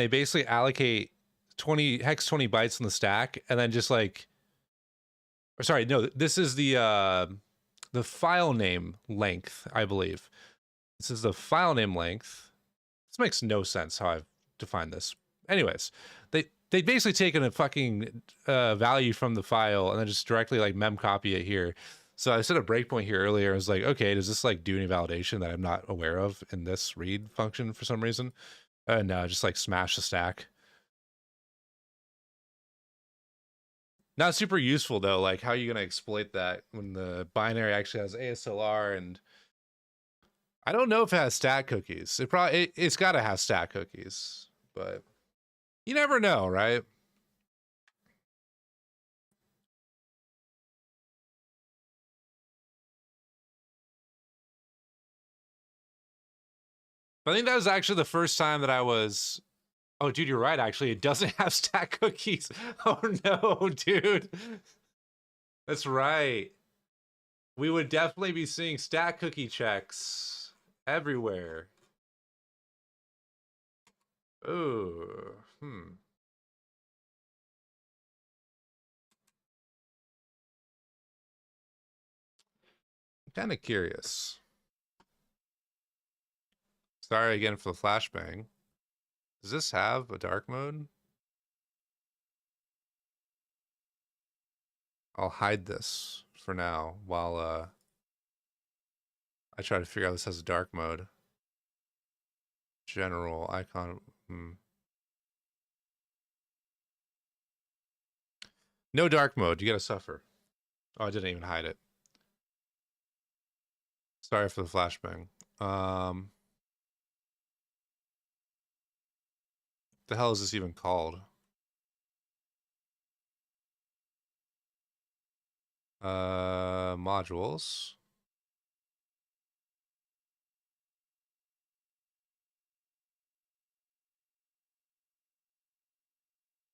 they basically allocate 20 bytes in the stack, and then just like, or sorry, no, this is the file name length, I believe. This is the file name length. This makes no sense how I've defined this. Anyways, they basically taken a fucking value from the file and then just directly like mem copy it here. So I set a breakpoint here earlier. I was like, okay, does this like do any validation that I'm not aware of in this read function for some reason? No, just like smash the stack. Not super useful though. Like, how are you gonna exploit that when the binary actually has ASLR? And I don't know if it has stack cookies. It's got to have stack cookies, but you never know, right? I think that was actually the first time that I was. Oh, dude, you're right. Actually, it doesn't have stack cookies. Oh no, dude. That's right. We would definitely be seeing stack cookie checks everywhere. Oh, hmm. I'm kind of curious. Sorry again for the flashbang. Does this have a dark mode? I'll hide this for now while I try to figure out this has a dark mode. General icon. Hmm. No dark mode. You gotta suffer. Oh, I didn't even hide it. Sorry for the flashbang. The hell is this even called? Modules.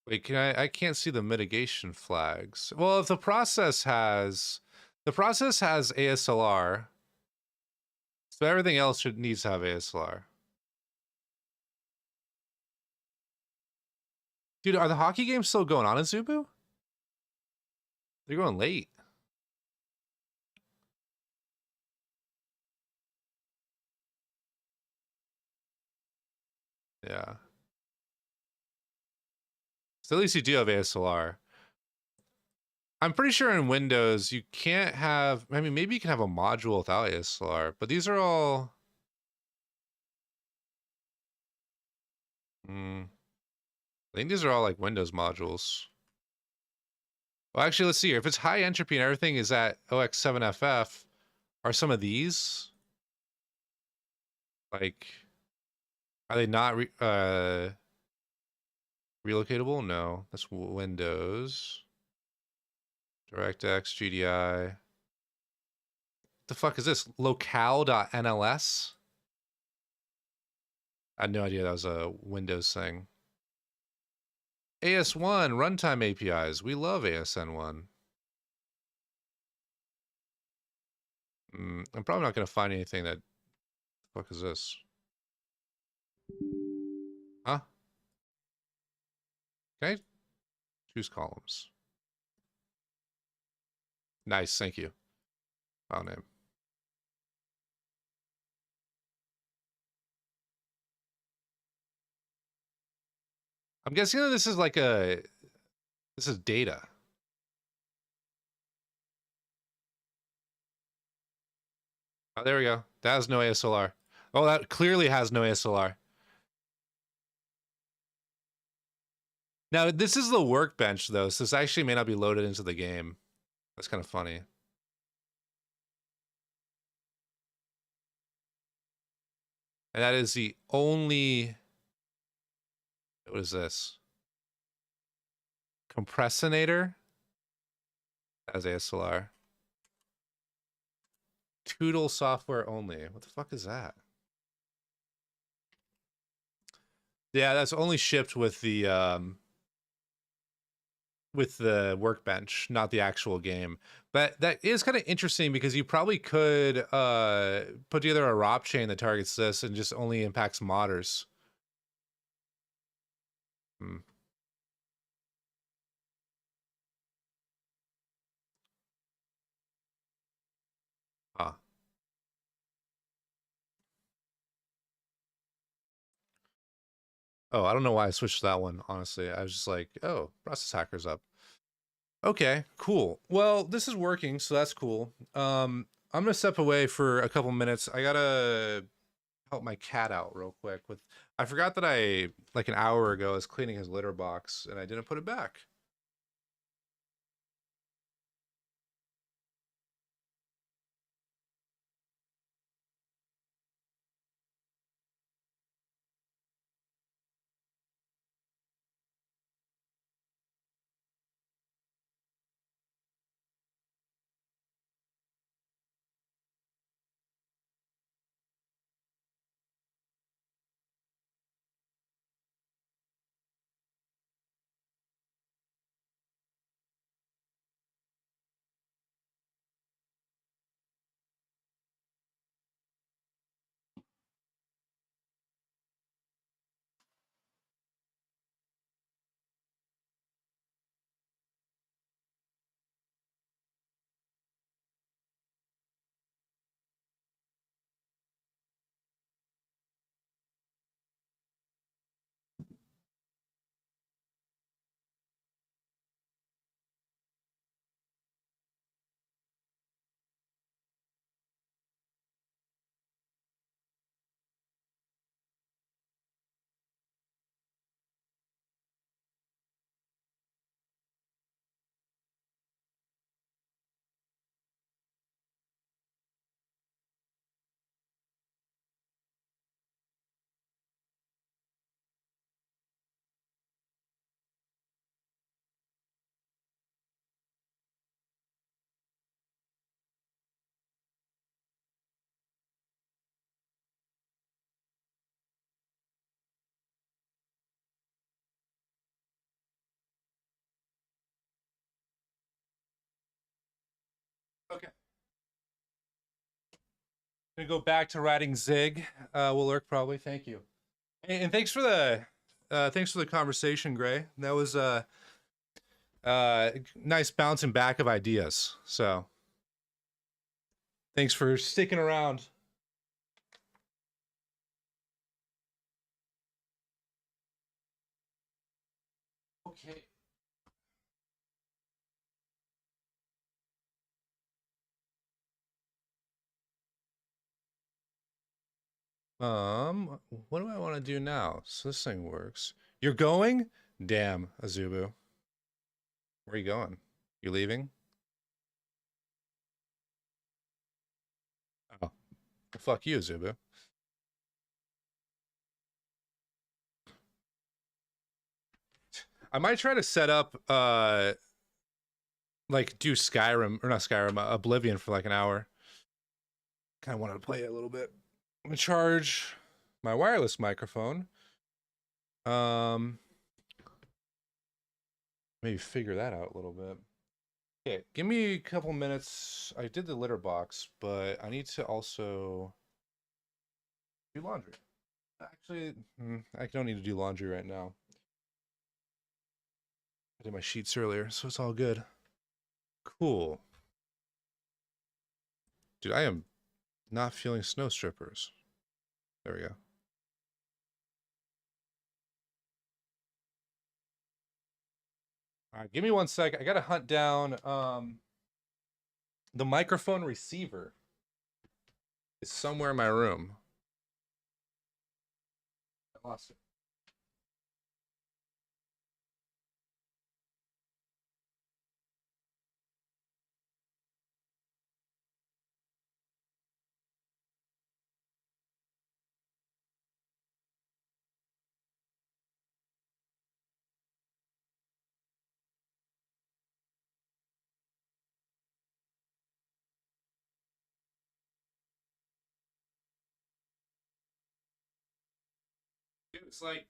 Wait, I can't see the mitigation flags. Well, if the process has ASLR, so everything else needs to have ASLR. Dude, are the hockey games still going on in Zubu? They're going late. Yeah. So at least you do have ASLR. I'm pretty sure in Windows you can't have, I mean, maybe you can have a module without ASLR, but these are all... I think these are all like Windows modules. Well, actually, let's see here. If it's high entropy and everything is at OX7FF, are some of these like, are they not relocatable? No, that's Windows. DirectX, GDI. The fuck is this? Locale.nls? I had no idea that was a Windows thing. AS1 runtime APIs. We love ASN1. I'm probably not going to find anything that... The fuck is this? Huh? Can I choose columns? Nice, thank you. File name. I'm guessing that this is like a... This is data. Oh, there we go. That has no ASLR. Oh, that clearly has no ASLR. Now, this is the workbench, though, so this actually may not be loaded into the game. That's kind of funny. And that is the only... What is this? Compressinator? That has ASLR. Toodle software only. What the fuck is that? Yeah, that's only shipped with the workbench, not the actual game. But that is kind of interesting because you probably could put together a ROP chain that targets this and just only impacts modders. Hmm. Huh. Oh, I don't know why I switched to that one, honestly. I was just like, oh, process hacker's up. Okay, cool. Well, this is working, so that's cool. I'm gonna step away for a couple minutes. I gotta help my cat out real quick with... I forgot that I, like an hour ago, was cleaning his litter box and I didn't put it back. Gonna go back to riding Zig. Will lurk probably. Thank you. And thanks for the conversation, Gray. That was nice bouncing back of ideas. So thanks for sticking around. Okay. What do I want to do now? So this thing works. You're going? Damn, Azubu. Where are you going? You leaving? Oh, fuck you, Azubu. I might try to set up like do Skyrim or not Skyrim, Oblivion for like an hour. Kind of wanted to play it a little bit. I'm gonna charge my wireless microphone. Maybe figure that out a little bit. Okay, give me a couple minutes. I did the litter box, but I need to also do laundry. Actually, I don't need to do laundry right now. I did my sheets earlier, so it's all good. Cool. Dude, I am not feeling snow strippers. There we go. All right, give me 1 sec. I gotta hunt down the microphone receiver. It's somewhere in my room. I lost it. Dude, it's like,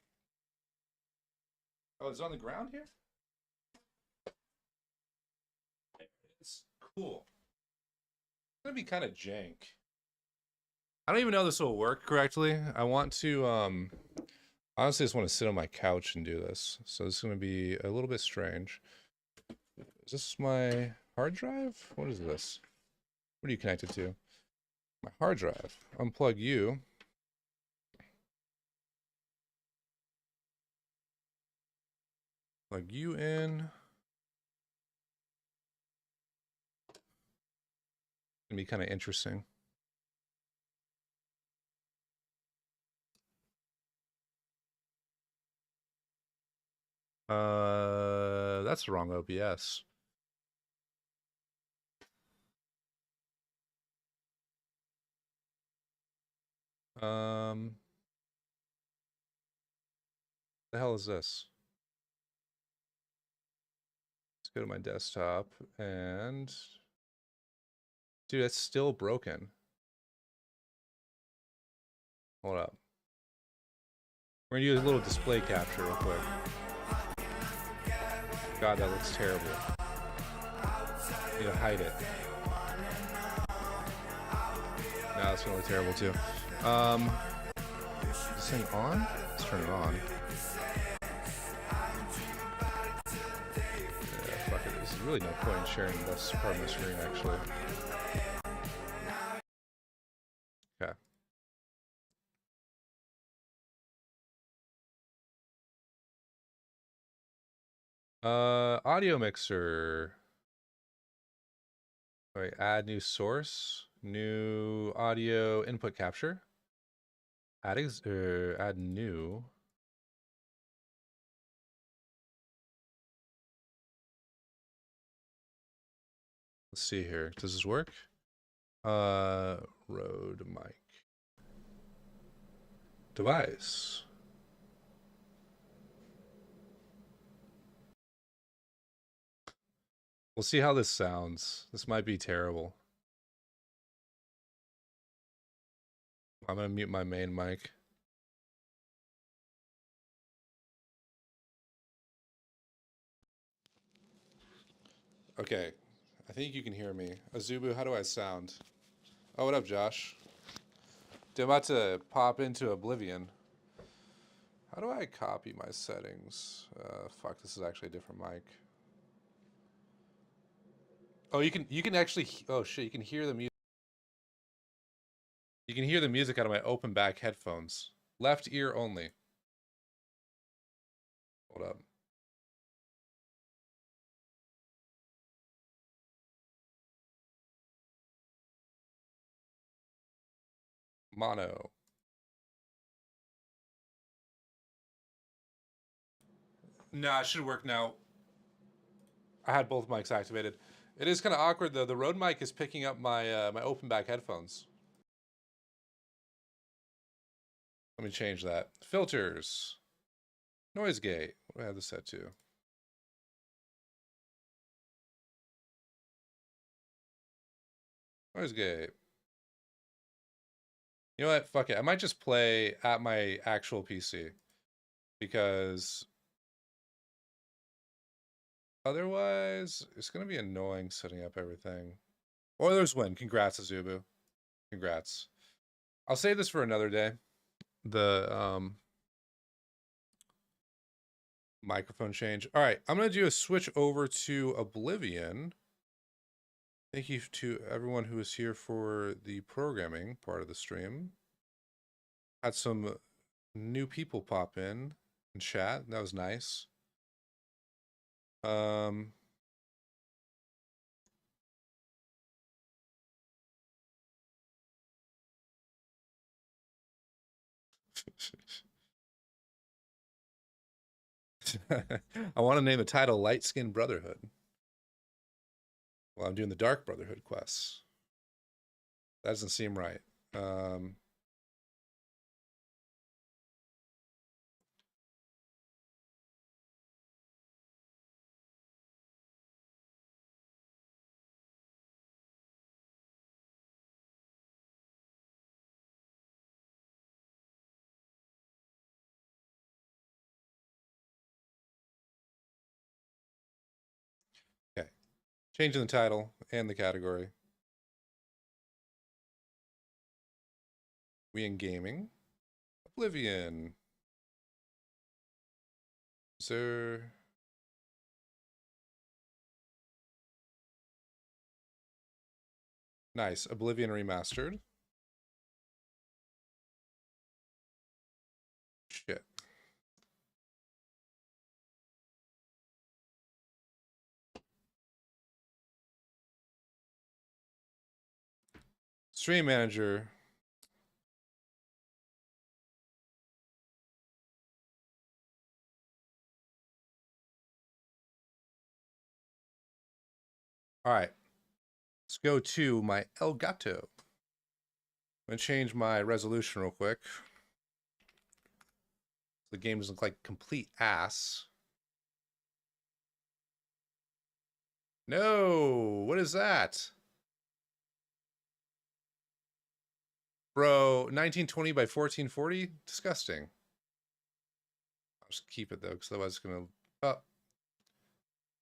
oh, it's on the ground here? It's cool. It's gonna be kind of jank. I don't even know if this will work correctly. I want to, honestly, just want to sit on my couch and do this. So this is gonna be a little bit strange. Is this my hard drive? What is this? What are you connected to? My hard drive. Unplug you. Plug you in. Gonna be kind of interesting. That's the wrong OBS. The hell is this? Let's go to my desktop and dude, it's still broken. Hold up. We're gonna use a little display capture real quick. God, that looks terrible. Need to hide it. Now it's gonna look terrible too. Is this thing on? Let's turn it on. Yeah, fuck it. There's really no point in sharing this part of my screen, actually. Okay. Audio mixer. Wait, add new source, new audio input capture. Add new. Let's see here. Does this work? Rode mic. Device. We'll see how this sounds. This might be terrible. I'm gonna mute my main mic. Okay, I think you can hear me. Azubu, how do I sound? Oh, what up, Josh? Dude, I'm about to pop into Oblivion. How do I copy my settings? Fuck, this is actually a different mic. Oh, you can actually. Oh shit, you can hear the music. You can hear the music out of my open back headphones. Left ear only. Hold up. Mono. Nah, it should work now. I had both mics activated. It is kind of awkward though. The Rode mic is picking up my my open back headphones. Let me change that. Filters. Noise gate. What do I have this set to? Noise gate. You know what? Fuck it. I might just play at my actual PC. Because otherwise, it's going to be annoying setting up everything. Oilers win. Congrats, Azubu. Congrats. I'll save this for another day. The microphone change. All right, I'm going to do a switch over to Oblivion. Thank you to everyone who is here for the programming part of the stream. Had some new people pop in chat. That was nice. I want to name the title Light Skin Brotherhood. Well, I'm doing the Dark Brotherhood quests. That doesn't seem right. Okay. Changing the title and the category. We in gaming. Oblivion. Is there... Nice. Oblivion Remastered. Shit. Stream Manager. All right. Let's go to my Elgato. I'm going to change my resolution real quick. The game doesn't look like complete ass. No, what is that? Bro, 1920 by 1440? Disgusting. I'll just keep it though, because otherwise it's gonna... Oh.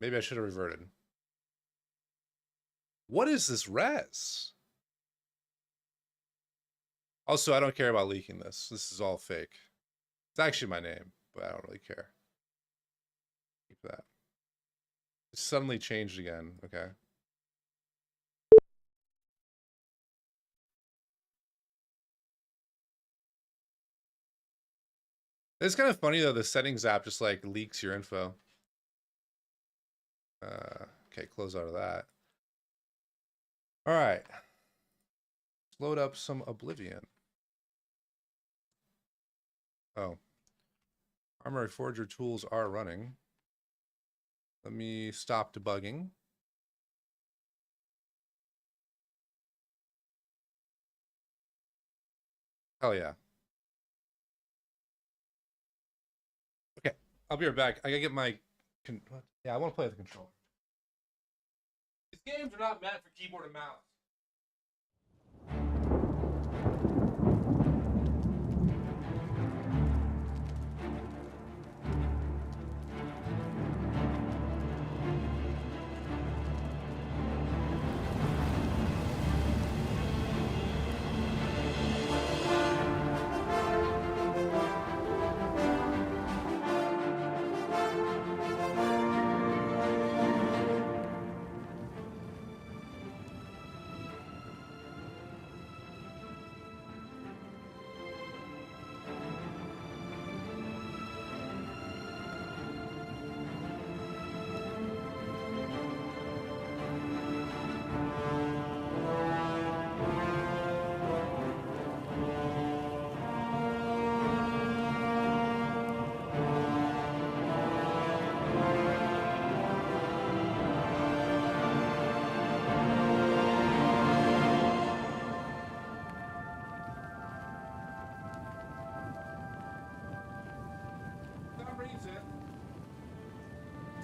Maybe I should have reverted. What is this res? Also, I don't care about leaking this. This is all fake. It's actually my name, but I don't really care. Keep that. It suddenly changed again. Okay. It's kind of funny though, the settings app just like leaks your info. Okay, close out of that. All right. Let's load up some Oblivion. Oh. Armory Forger tools are running. Let me stop debugging. Hell yeah. Okay, I'll be right back. I gotta get my... Yeah, I want to play with the controller. These games are not meant for keyboard and mouse.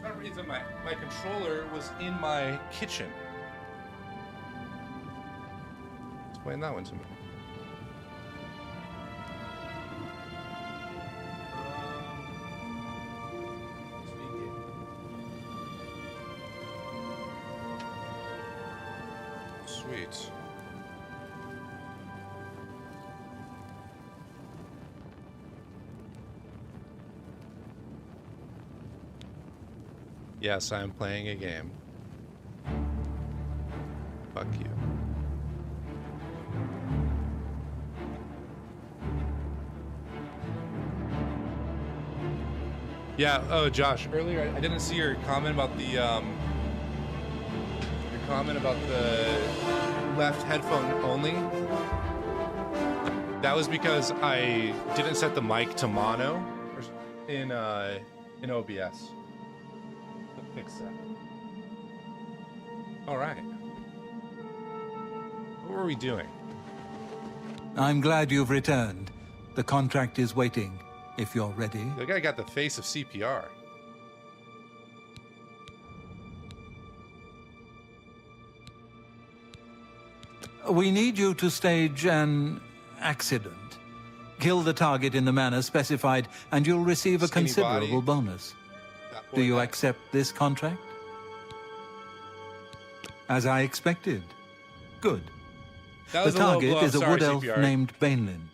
For some reason, my controller was in my kitchen. Explain that one to me. Sweet. Yes, I am playing a game. Fuck you. Yeah, oh Josh, earlier I didn't see your comment about the left headphone only. That was because I didn't set the mic to mono in OBS. Fix that. All right. What were we doing? I'm glad you've returned. The contract is waiting, if you're ready. The guy got the face of CPR. We need you to stage an accident. Kill the target in the manner specified, and you'll receive a Skinny considerable body. bonus. Do you accept this contract? As I expected. Good. The target is a wood elf named Bainlin.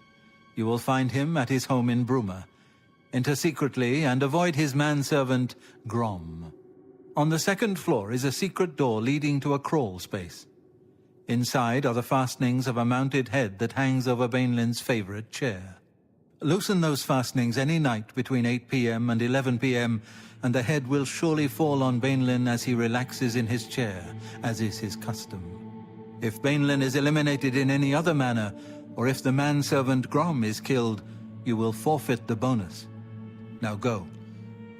You will find him at his home in Bruma. Enter secretly and avoid his manservant, Grom. On the second floor is a secret door leading to a crawl space. Inside are the fastenings of a mounted head that hangs over Bainlin's favorite chair. Loosen those fastenings any night between 8 p.m. and 11 p.m., and the head will surely fall on Bainlin as he relaxes in his chair, as is his custom. If Bainlin is eliminated in any other manner, or if the manservant Grom is killed, you will forfeit the bonus. Now go,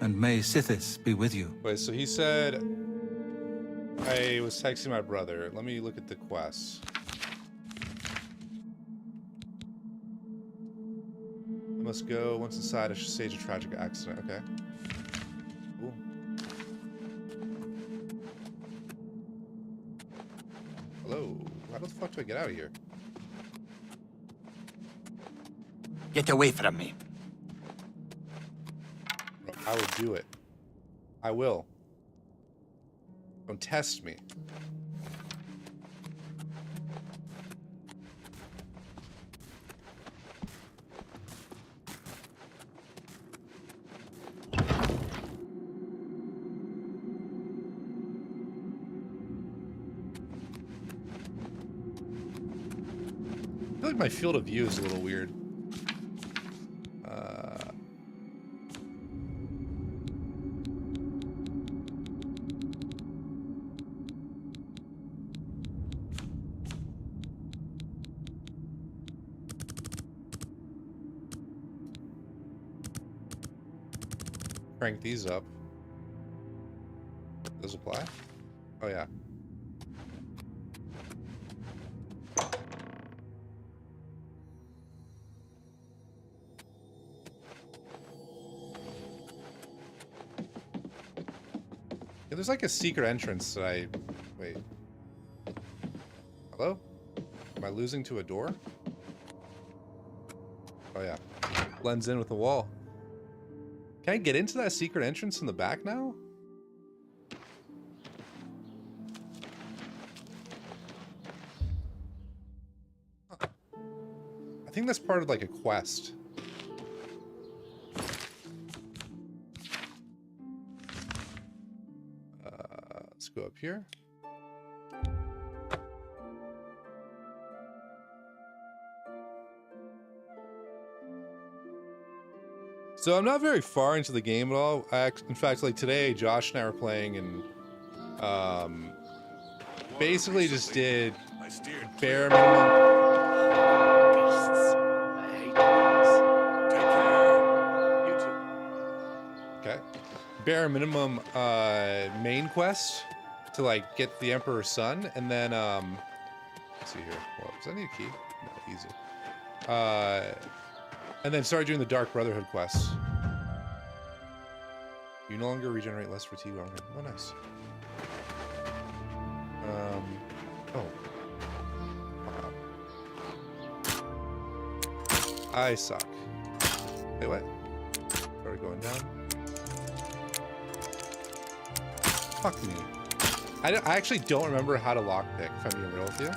and may Sithis be with you. Wait, so he said I was texting my brother. Let me look at the quests. I must go. Once inside, I should stage a tragic accident. Okay. Cool. Hello. How the fuck do I get out of here? Get away from me. I will do it. I will. Don't test me. I feel like my field of view is a little weird. Crank these up. Those apply? Oh yeah. Yeah, there's like a secret entrance that I... Wait. Hello? Am I losing to a door? Oh yeah. Blends in with the wall. Can I get into that secret entrance in the back now? Huh. I think that's part of like a quest. Let's go up here. So I'm not very far into the game at all. In fact, like today, Josh and I were playing and basically just did bare minimum. Okay. Bare minimum main quest to like get the Emperor's son, and then let's see here. Well, does I need a key? No, easy. And then started doing the Dark Brotherhood quests. You You no longer regenerate less fatigue longer. Oh, nice. Oh. Wow. I suck. Wait, what? Started going down. Fuck me. I actually don't remember how to lockpick, if I'm being real with you.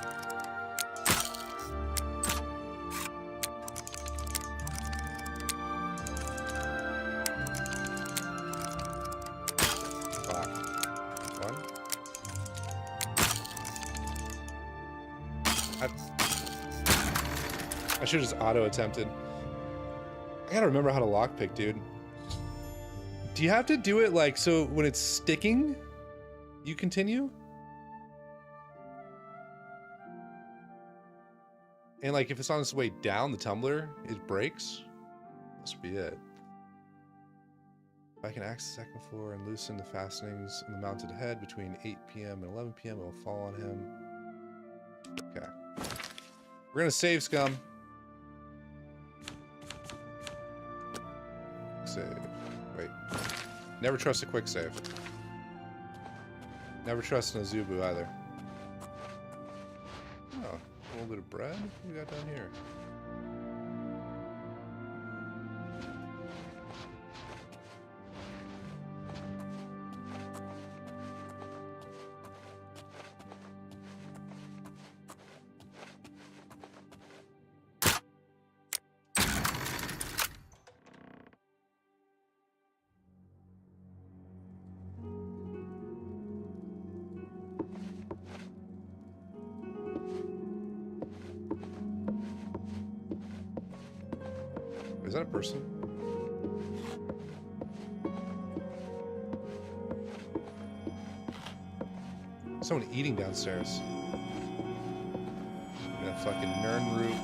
Fuck. One. I should have just auto-attempted. I gotta remember how to lockpick, dude. Do you have to do it like, so when it's sticking, you continue? And like if it's on its way down the tumbler, it breaks? Must be it. If I can access the second floor and loosen the fastenings in the mounted head between 8 p.m. and 11 p.m., it will fall on him. Okay. We're gonna save, scum. Save. Wait. Never trust a quick save. Never trust an Azubu either. Oh, a little bit of bread? What do we got down here? Is that a person? Someone eating downstairs. That fucking Nern root.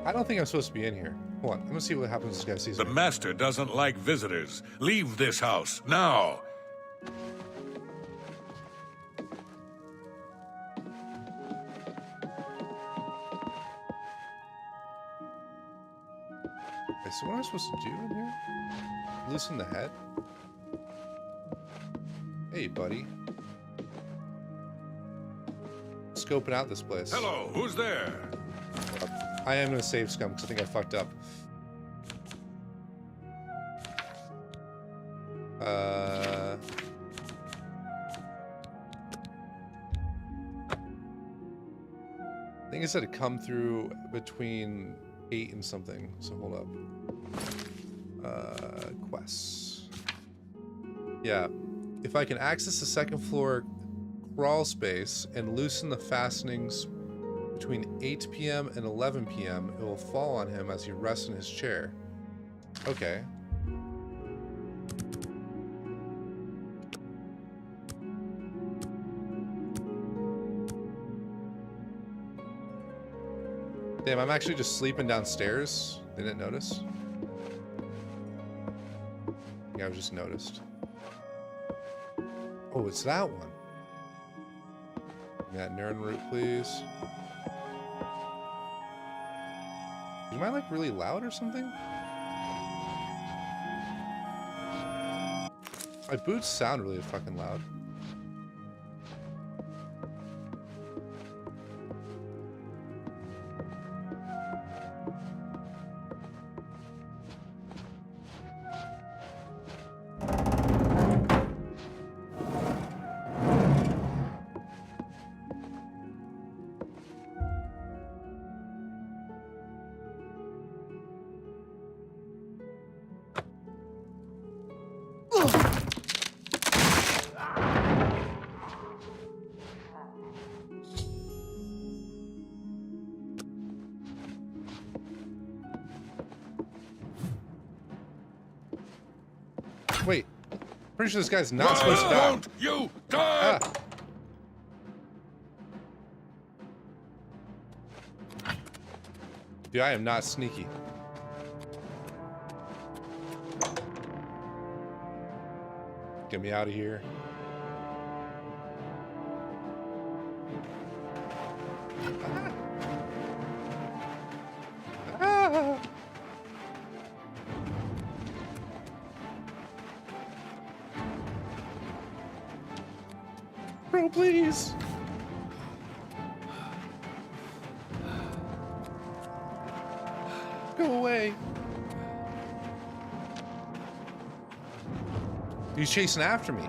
I don't think I'm supposed to be in here. Hold on, I'm gonna see what happens if this guy sees me. The master doesn't like visitors. Leave this house, now! Okay, so what am I supposed to do in here? Loosen the head? Hey, buddy. Scoping out this place. Hello, who's there? I am gonna save scum because I think I fucked up. I think it said to come through between 8 and something, so hold up. Quests. Yeah. If I can access the second floor crawl space and loosen the fastenings between 8 p.m. and 11 p.m., it will fall on him as he rests in his chair. Okay. Damn, I'm actually just sleeping downstairs. They didn't notice. Yeah, I just noticed. Oh, it's that one. That Nern root, please. Am I like really loud or something? My boots sound really fucking loud. Wait, pretty sure this guy's not supposed to die. Won't you die? Dude, I am not sneaky. Get me out of here. bro, please. Go away. He's chasing after me.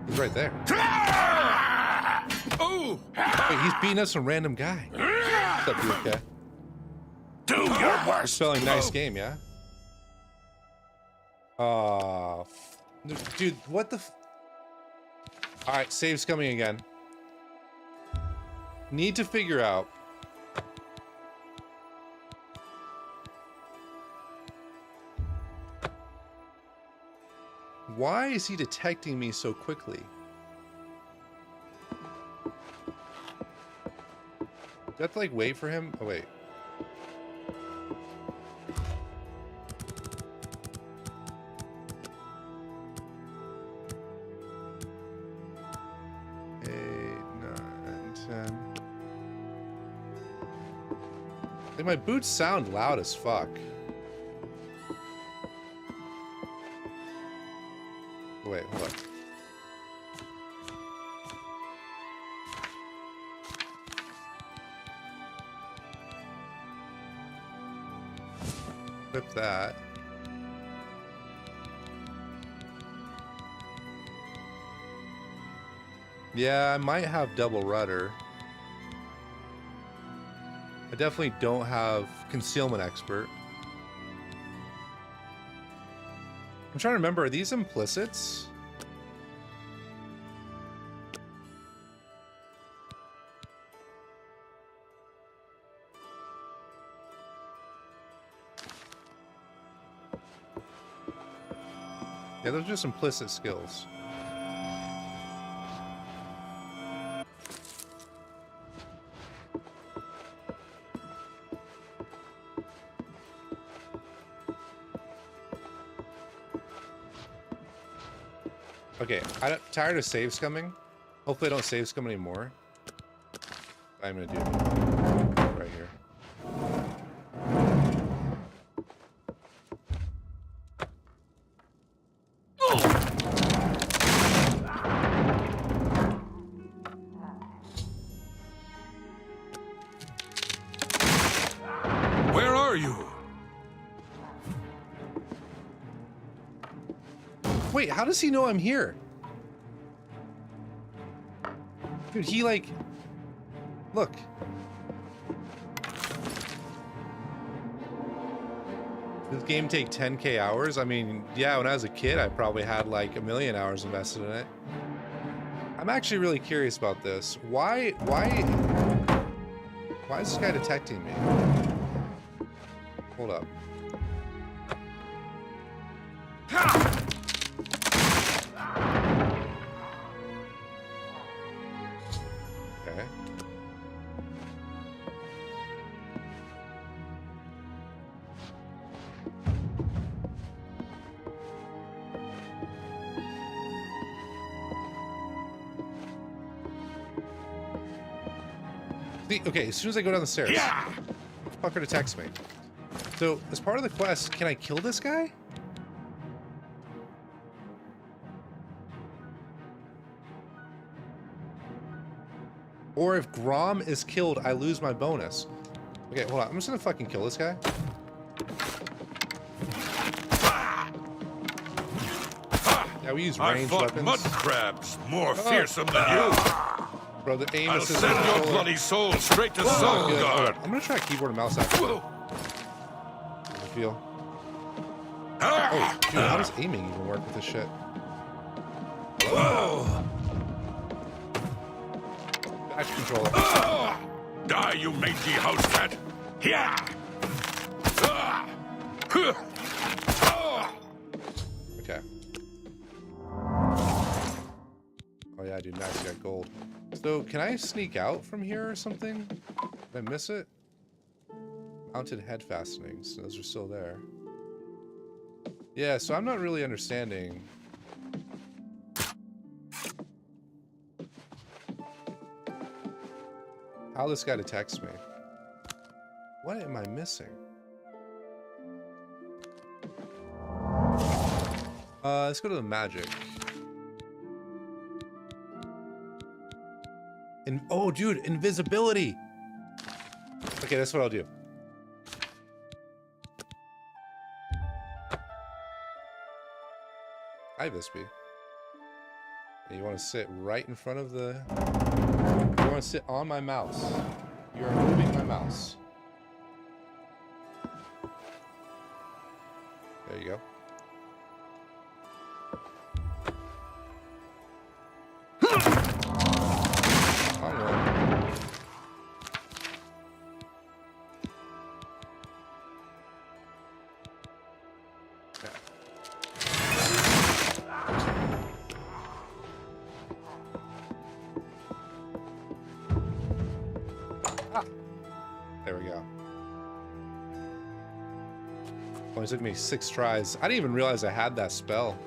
He's right there. Oh! Wait, he's beating up some random guy. What's up, you okay? Do your You're worst. spelling nice game, yeah? Dude, what the Alright, save's coming again. Need to figure out why is he detecting me so quickly? Do I have to like wait for him? Oh wait. Like my boots sound loud as fuck. Wait, hold on. Flip that. Yeah, I might have double rudder. I definitely don't have concealment expert. I'm trying to remember, are these implicits? Yeah, those are just implicit skills. Okay, I'm tired of saves coming. Hopefully I don't save scum anymore. I'm gonna do it right here. Where are you? Wait, how does he know I'm here? Dude, he like... Look. Did this game take 10k hours? I mean, yeah, when I was a kid, I probably had like 1,000,000 hours invested in it. I'm actually really curious about this. Why is this guy detecting me? Hold up. Okay. See, okay, as soon as I go down the stairs, Yeah. the fucker detects me. So, as part of the quest, can I kill this guy? Or if Grom is killed, I lose my bonus. Okay, hold on. I'm just gonna fucking kill this guy. Yeah, we use I ranged fought weapons. mud crabs more fearsome than you. Bro, the aim I'll assist send your controller- bloody soul straight to Good. Solgard. I'm gonna try keyboard and mouse action. Whoa. I feel. Oh, dude, how does aiming even work with this shit? Whoa. Dash controller. Die, you mangy house cat. Yeah. Okay. Oh yeah, dude, nice. You got gold. So, can I sneak out from here or something? Did I miss it? Mounted head fastenings. Those are still there. Yeah, so I'm not really understanding. How this guy detects me. What am I missing? Let's go to the magic. And oh, dude, invisibility. Okay, that's what I'll do. Hi, Vispy. And you want to sit right in front of the... You want to sit on my mouse. You're moving my mouse. There you go. There we go. Only took me 6 tries. I didn't even realize I had that spell.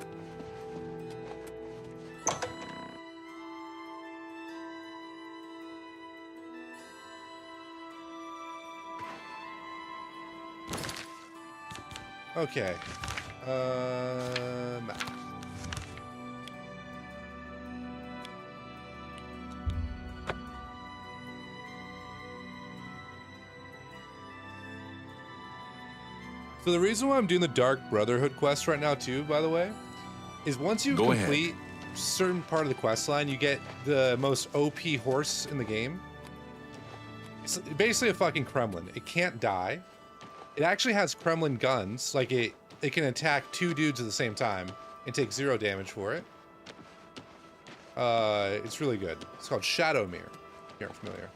Okay. Map. So the reason why I'm doing the Dark Brotherhood quest right now too, by the way, is once you complete a certain part of the quest line, you get the most OP horse in the game. It's basically a fucking Kremlin. It can't die. It actually has Kremlin guns. Like it can attack 2 dudes at the same time and take 0 damage for it. It's really good. It's called Shadowmere. You're familiar.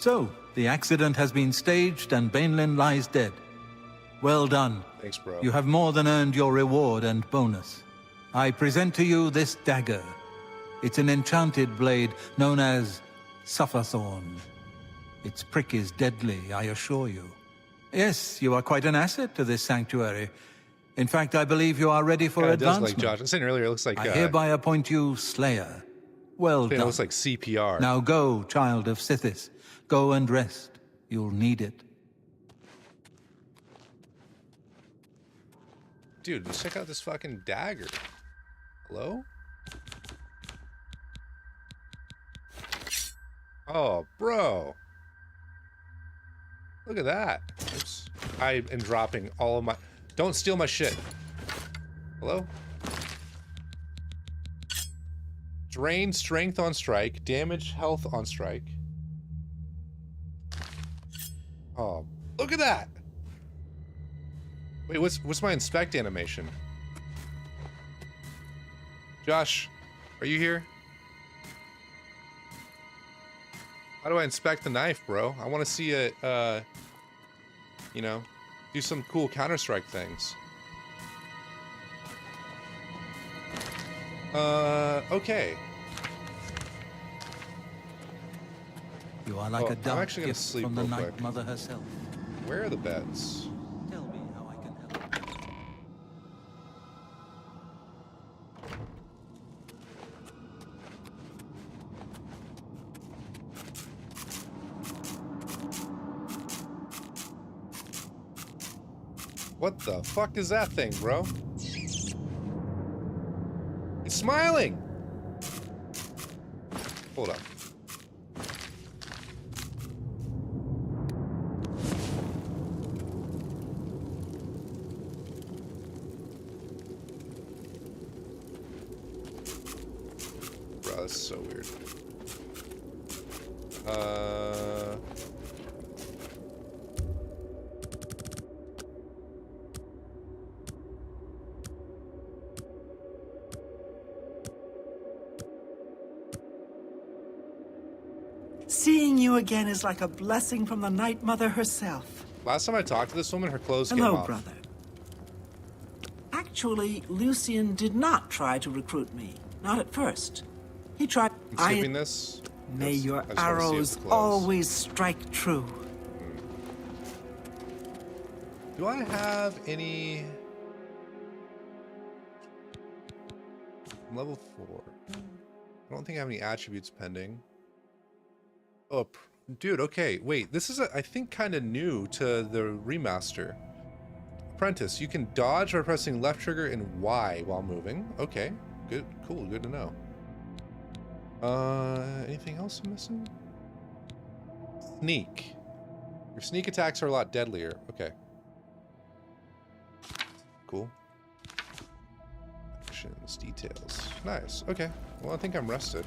So, the accident has been staged and Bainlin lies dead. Well done. Thanks, bro. You have more than earned your reward and bonus. I present to you this dagger. It's an enchanted blade known as Sufferthorn. Its prick is deadly, I assure you. Yes, you are quite an asset to this sanctuary. In fact, I believe you are ready for advancement. Like Josh. I was saying earlier, it looks like... I hereby appoint you Slayer. Well done. It looks like CPR. Now go, child of Sithis. Go and rest. You'll need it. Dude, just check out this fucking dagger. Hello? Oh, bro. Look at that. Oops. I am dropping all of my... Don't steal my shit. Hello? Drain strength on strike. Damage health on strike. Oh, look at that! Wait, what's my inspect animation? Josh, are you here? How do I inspect the knife, bro? I want to see it, you know, do some cool Counter-Strike things. Okay. You are like a I'm actually gonna gift sleep from the real Night quick. Mother herself. Where are the beds? Tell me how I can help. What the fuck is that thing, bro? It's smiling! Hold up. Bro, that's so weird. Seeing you again is like a blessing from the Night Mother herself. Last time I talked to this woman, her clothes came off. Hello, brother. Actually, Lucian did not try to recruit me. Not at first. He tried. I'm skipping this. May your I just wanna see arrows it close. always strike true. Do I have any... Level 4. I don't think I have any attributes pending. Oh, dude, okay. Wait, this is, I think, kind of new to the remaster. Apprentice, you can dodge by pressing left trigger and Y while moving. Okay, good, cool, good to know. Anything else I'm missing? Sneak. Your sneak attacks are a lot deadlier. Okay. Cool. Actions, details. Nice. Okay. Well, I think I'm rested.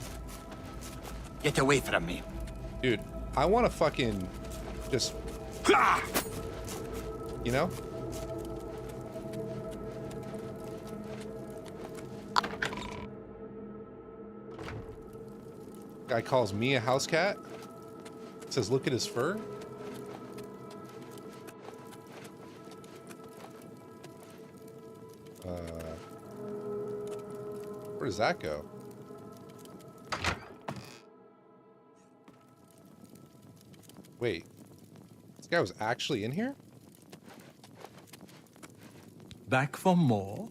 Get away from me. Dude, I want to fucking just... You know? Guy calls me a house cat. Says, look at his fur. Where does that go? Wait. This guy was actually in here? Back for more?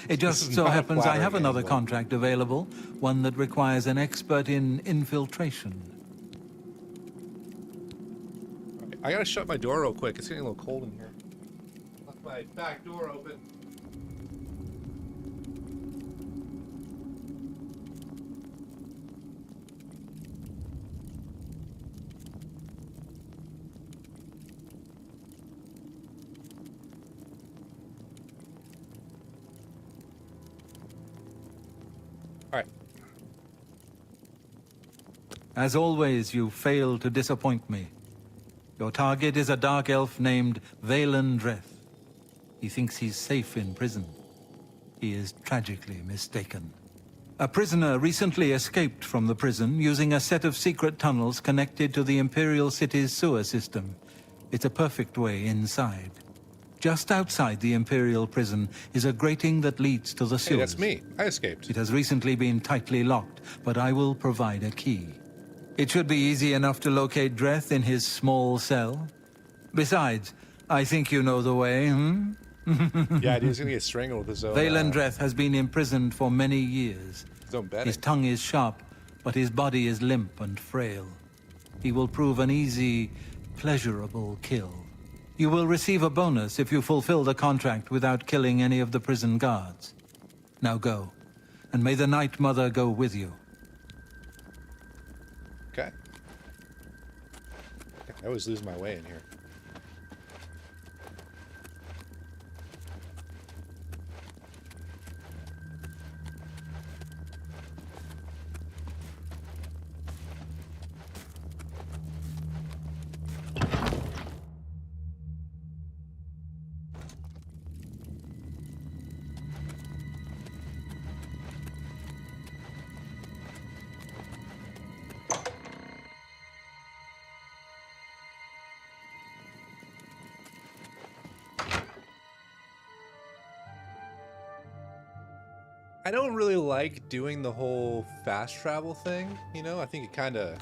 It just so happens I have another contract available, one that requires an expert in infiltration. Okay, I gotta shut my door real quick. It's getting a little cold in here. Left my back door open. Alright. As always, you fail to disappoint me. Your target is a dark elf named Valen Dreth. He thinks he's safe in prison. He is tragically mistaken. A prisoner recently escaped from the prison using a set of secret tunnels connected to the Imperial City's sewer system. It's a perfect way inside. Just outside the Imperial prison is a grating that leads to the sewers. Hey, that's me. I escaped. It has recently been tightly locked, but I will provide a key. It should be easy enough to locate Dreth in his small cell. Besides, I think you know the way, Yeah, he's gonna get strangled with his own... Valen Dreth has been imprisoned for many years. His own bedding. His tongue is sharp, but his body is limp and frail. He will prove an easy, pleasurable kill. You will receive a bonus if you fulfill the contract without killing any of the prison guards. Now go, and may the Night Mother go with you. Okay. I always lose my way in here. I don't really like doing the whole fast travel thing, you know? I think it kind of...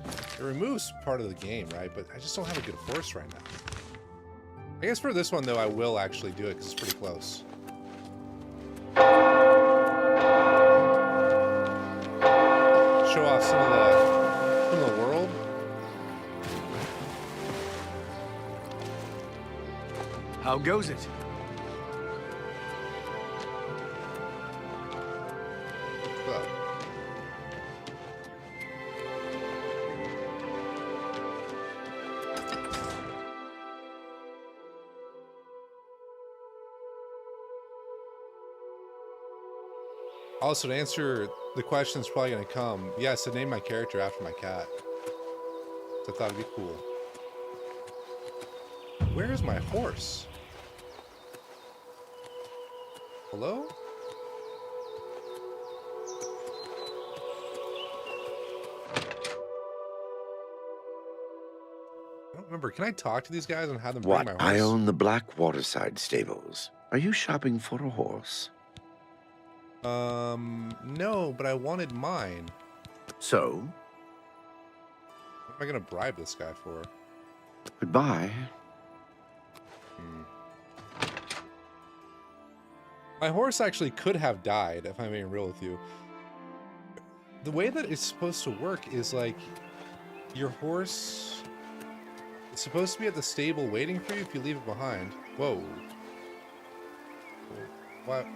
It removes part of the game, right? But I just don't have a good horse right now. I guess for this one, though, I will actually do it because it's pretty close. Show off some of the world. How goes it? Also, to answer the question that's probably going to come, yes, I named my character after my cat. So I thought it'd be cool. Where is my horse? Hello? I don't remember. Can I talk to these guys and have them bring my horse? I own the Blackwater Side stables. Are you shopping for a horse? No, but I wanted mine. So? What am I gonna bribe this guy for? Goodbye. My horse actually could have died, if I'm being real with you. The way that it's supposed to work is like, your horse is supposed to be at the stable waiting for you if you leave it behind. Whoa. What?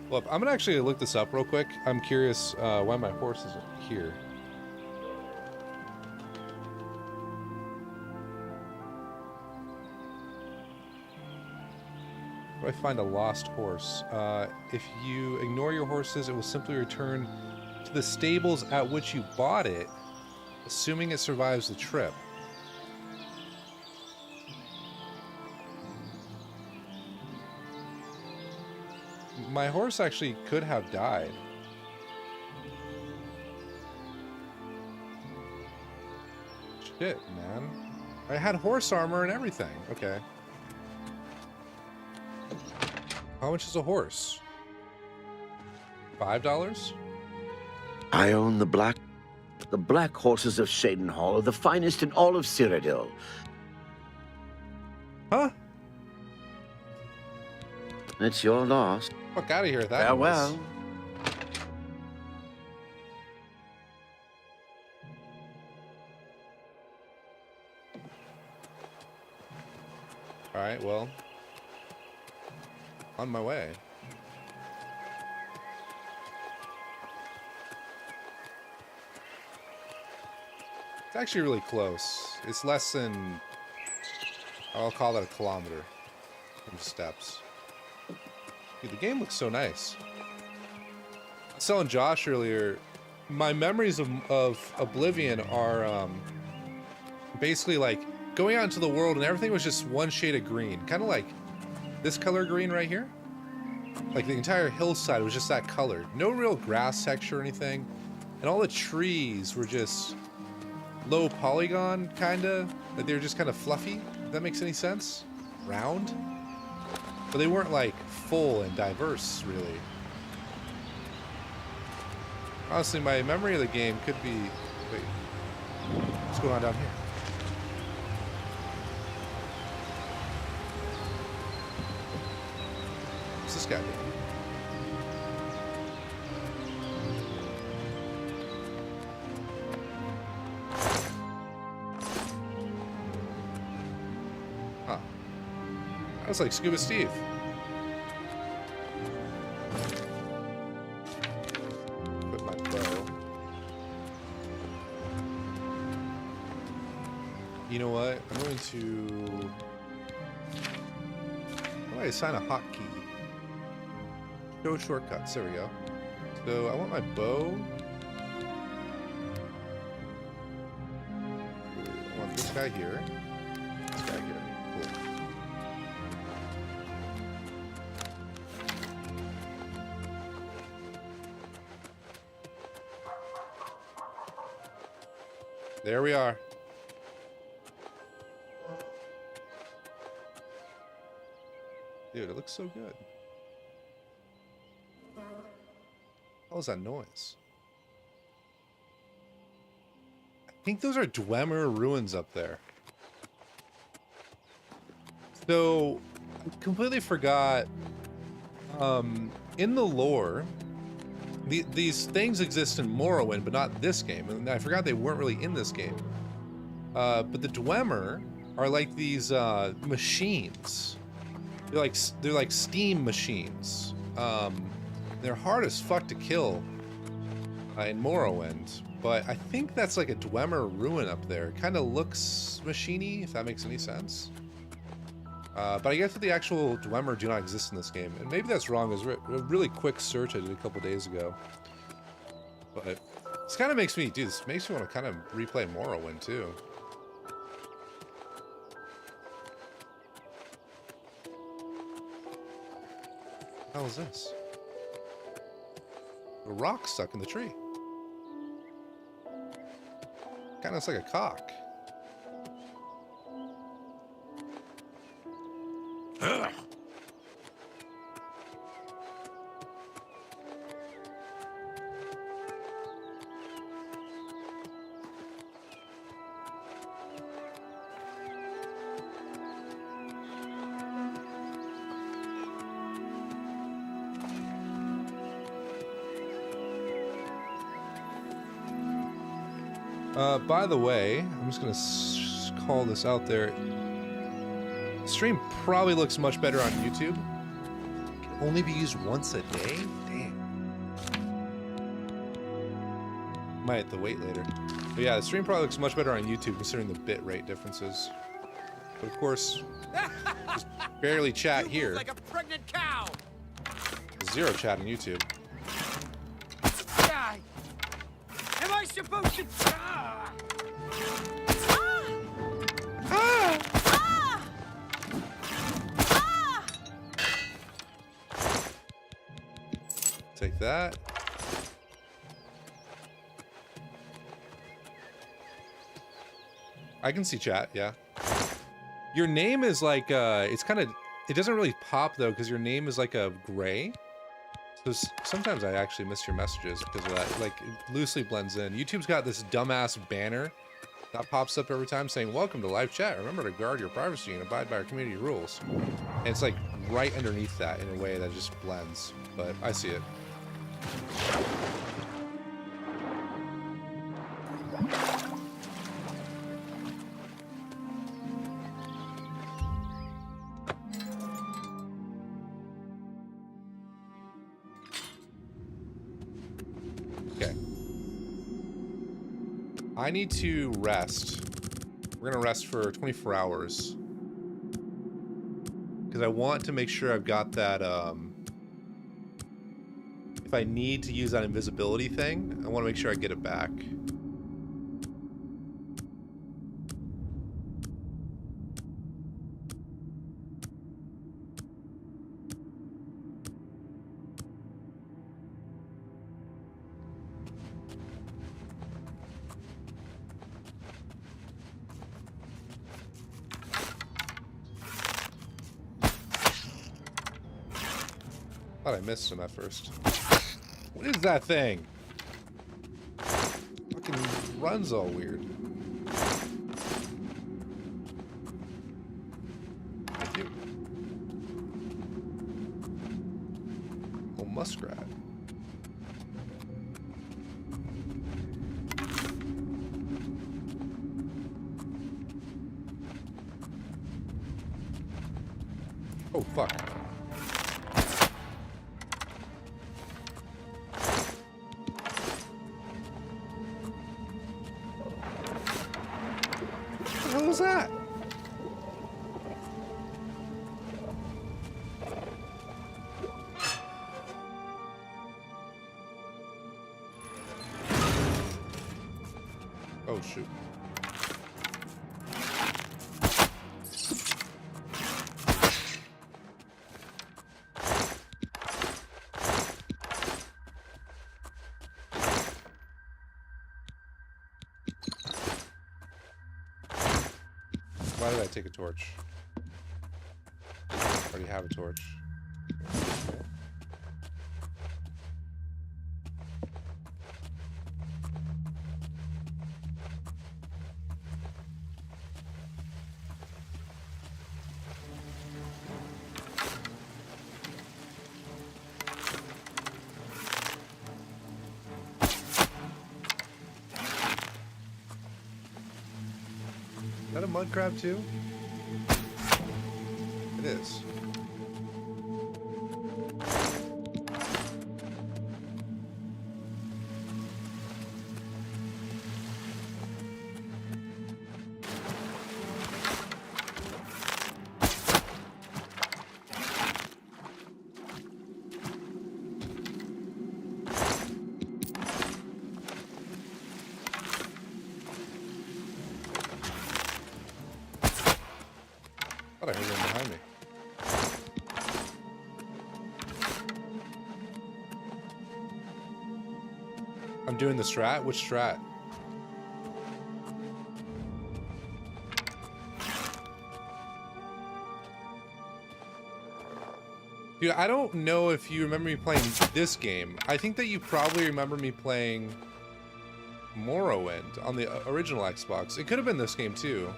Look, I'm gonna actually look this up real quick. I'm curious why my horse isn't here. Where do I find a lost horse? If you ignore your horses, it will simply return to the stables at which you bought it, assuming it survives the trip. My horse actually could have died. Shit, man. I had horse armor and everything. Okay. How much is a horse? $5? I own the black horses of Shadenhall are the finest in all of Cyrodiil. Huh? It's your loss. Fuck out of here, that Farewell. Alright, well. On my way. It's actually really close. It's less than, I'll call it a kilometer from steps. Dude, the game looks so nice. I was telling Josh earlier, my memories of Oblivion are basically like going out into the world and everything was just one shade of green. Kind of like this color green right here. Like the entire hillside was just that color. No real grass texture or anything. And all the trees were just low polygon, kinda. Like they were just kind of fluffy, if that makes any sense. Round. But they weren't like full and diverse, really. Honestly, my memory of the game could be... Wait. What's going on down here? What's this guy doing? Huh. That was like Scuba Steve. Put my bow. You know what? I'm going to... How do I assign a hotkey? Show shortcuts. There we go. So I want my bow. I want this guy here. This guy here. Cool. There we are. Dude, it looks so good. What was that noise? I think those are Dwemer ruins up there. So, I completely forgot. In the lore, these things exist in Morrowind, but not this game. And I forgot they weren't really in this game. But the Dwemer are like these machines. They're like steam machines. They're hard as fuck to kill in Morrowind, but I think that's like a Dwemer ruin up there. It kind of looks machine-y, if that makes any sense. But I guess that the actual Dwemer do not exist in this game, and maybe that's wrong. It was a really quick search I did a couple days ago. But this kind of makes me, dude, this makes me want to kind of replay Morrowind too. What the hell is this? A rock stuck in the tree. What kind Kind of looks like a cock. By the way, I'm just gonna call this out there. Stream probably looks much better on YouTube. Can only be used once a day? Damn. Might have to wait later. But yeah, the stream probably looks much better on YouTube considering the bit rate differences. But of course, just barely chat here. Like a pregnant cow. Zero chat on YouTube. Die. Am I supposed to? Take that. I can see chat, yeah. Your name is like, it's kind of, it doesn't really pop though, because your name is like a gray. So sometimes I actually miss your messages because of that. Like, it loosely blends in. YouTube's got this dumbass banner that pops up every time saying, welcome to live chat. Remember to guard your privacy and abide by our community rules. And it's like right underneath that in a way that just blends. But I see it. Okay. I need to rest. We're gonna rest for 24 hours. Because I want to make sure I've got that, if I need to use that invisibility thing, I want to make sure I get it back. Thought I missed him at first. What is that thing? Fucking runs all weird. Thank you. Oh, muskrat. Oh, fuck. What was that? Oh, shoot. Why did I take a torch? I already have a torch. Is that a mud crab too? It is. I thought I heard one behind me. I'm doing the strat? Which strat? Dude, I don't know if you remember me playing this game. I think that you probably remember me playing Morrowind on the original Xbox. It could have been this game too.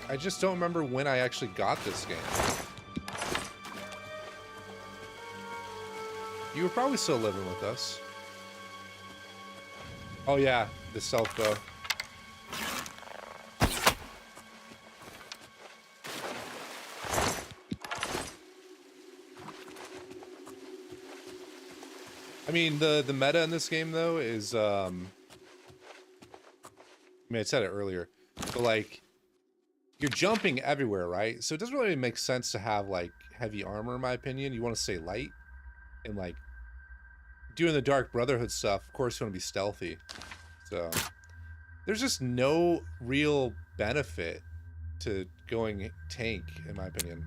I just don't remember when I actually got this game. You were probably still living with us. Oh yeah, the stealth bow. I mean, the meta in this game though is I mean, I said it earlier, but like you're jumping everywhere, right? So it doesn't really make sense to have like heavy armor in my opinion. You want to stay light, and like doing the Dark Brotherhood stuff, of course you want to be stealthy. So there's just no real benefit to going tank in my opinion.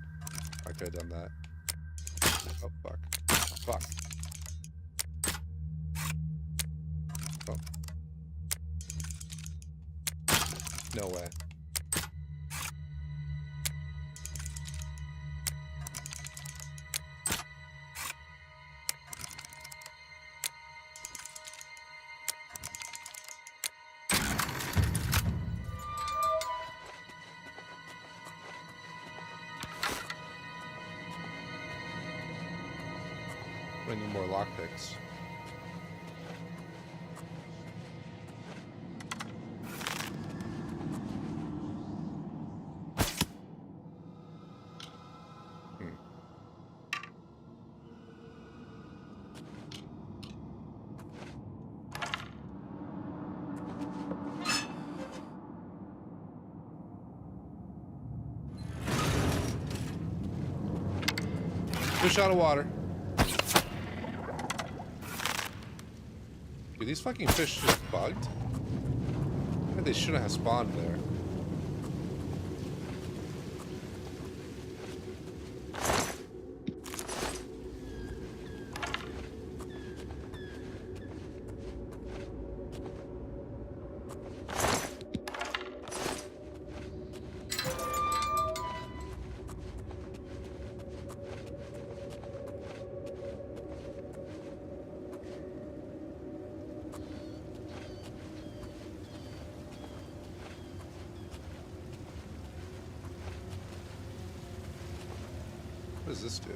I could have done that. Oh fuck. Fuck. Oh. No way. I need more lockpicks. Fish out of water. Dude, these fucking fish just bugged? They shouldn't have spawned there. What does this do?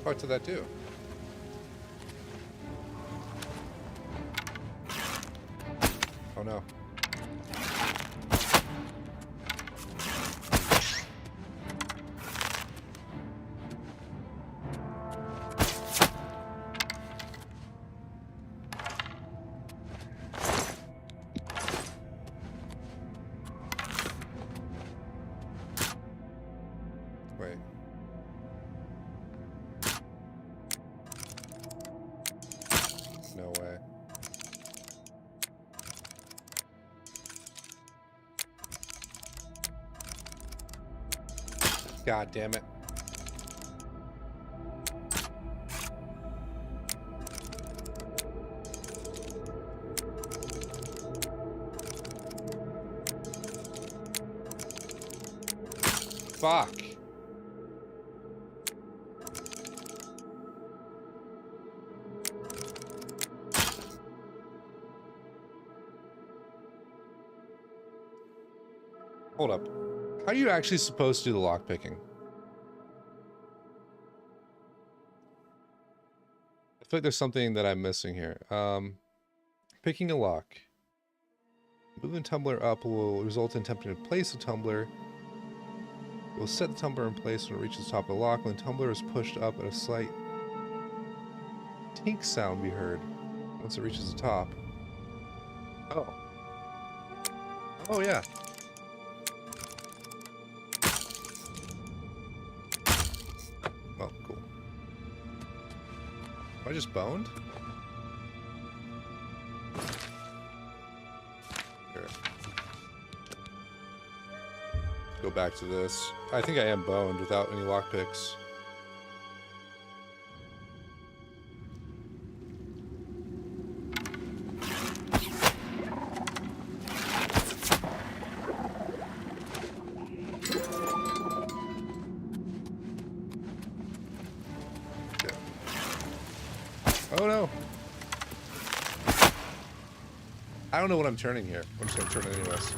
What did that do? Oh no. Wait. No way. God damn it. Fuck. Hold up. How are you actually supposed to do the lockpicking? I feel like there's something that I'm missing here. Picking a lock. Moving tumbler up will result in attempting to place the tumbler. It will set the tumbler in place when it reaches the top of the lock. When the tumbler is pushed up at a slight tink sound be heard once it reaches the top. Oh. Oh yeah. Oh, cool. I just boned? Here. Go back to this. I think I am boned without any lockpicks. no. I don't know what I'm turning here. I'm just gonna turn it anyways.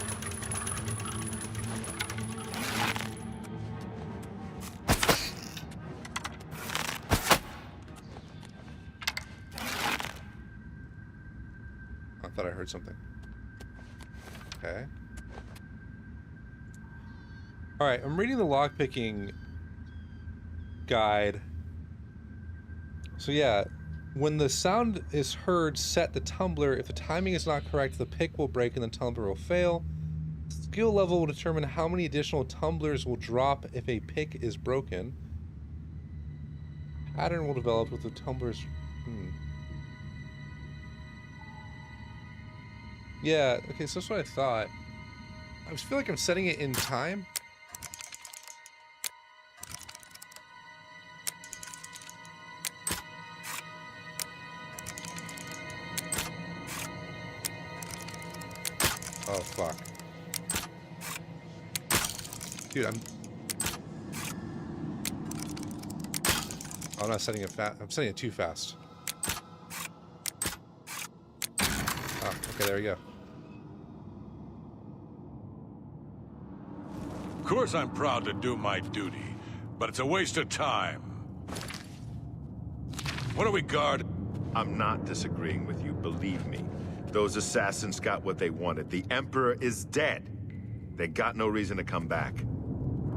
I thought I heard something. Okay. Alright, I'm reading the lockpicking guide. So yeah, when the sound is heard, set the tumbler. If the timing is not correct, the pick will break and the tumbler will fail. Skill level will determine how many additional tumblers will drop if a pick is broken. Pattern will develop with the tumblers. Yeah, okay, so that's what I thought. I just feel like I'm setting it in time. Oh, fuck. Dude, I'm not setting it fast. I'm setting it too fast. Oh, okay, there we go. Of course I'm proud to do my duty, but it's a waste of time. What do we guard? I'm not disagreeing with you, believe me. Those assassins got what they wanted. The Emperor is dead. They got no reason to come back.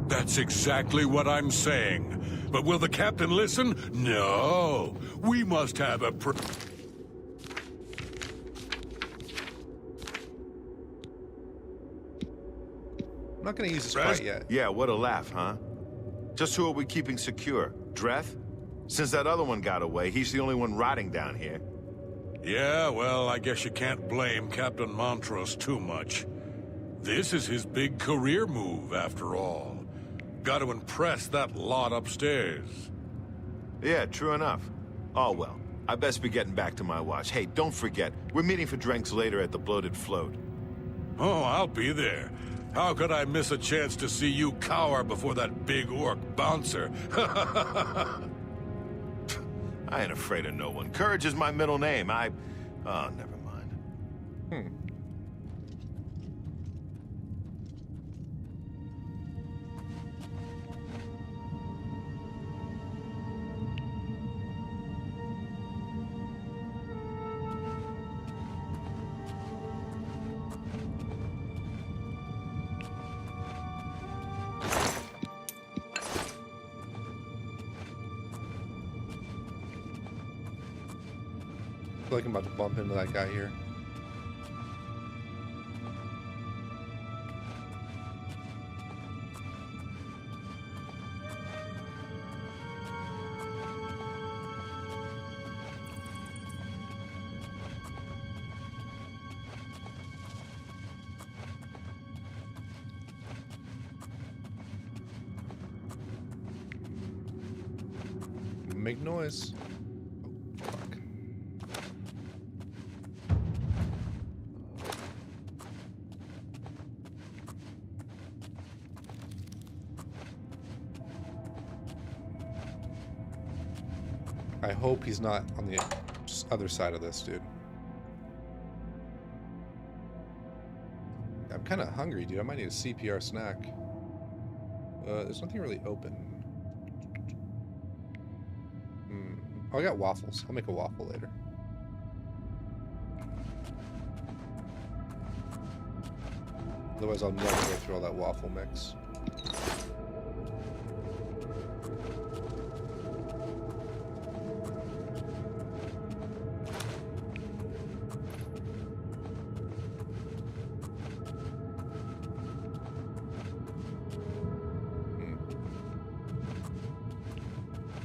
That's exactly what I'm saying. But will the captain listen? No. We must have a I'm not gonna use this quite yet. Yeah, what a laugh, huh? Just who are we keeping secure? Dreth? Since that other one got away, he's the only one rotting down here. Yeah, well, I guess you can't blame Captain Montrose too much. This is his big career move, after all. Got to impress that lot upstairs. Yeah, true enough. Oh, well, I best be getting back to my watch. Hey, don't forget, we're meeting for drinks later at the Bloated Float. Oh, I'll be there. How could I miss a chance to see you cower before that big orc bouncer? I ain't afraid of no one. Courage is my middle name. Oh, never mind. I feel like I'm about to bump into that guy here. Make noise. Oh, fuck. I hope he's not on the other side of this, dude. I'm kind of hungry, dude. I might need a CPR snack. There's nothing really open. Oh, I got waffles. I'll make a waffle later. Otherwise, I'll never go through all that waffle mix.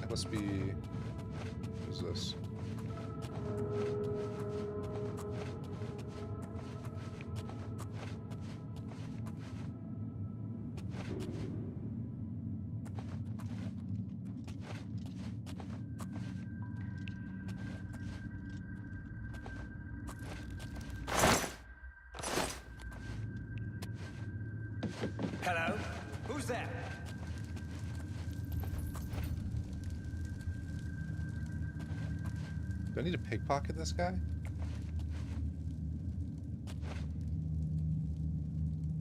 That must be... Who's this? Hello? Who's that? Do I need to pickpocket this guy?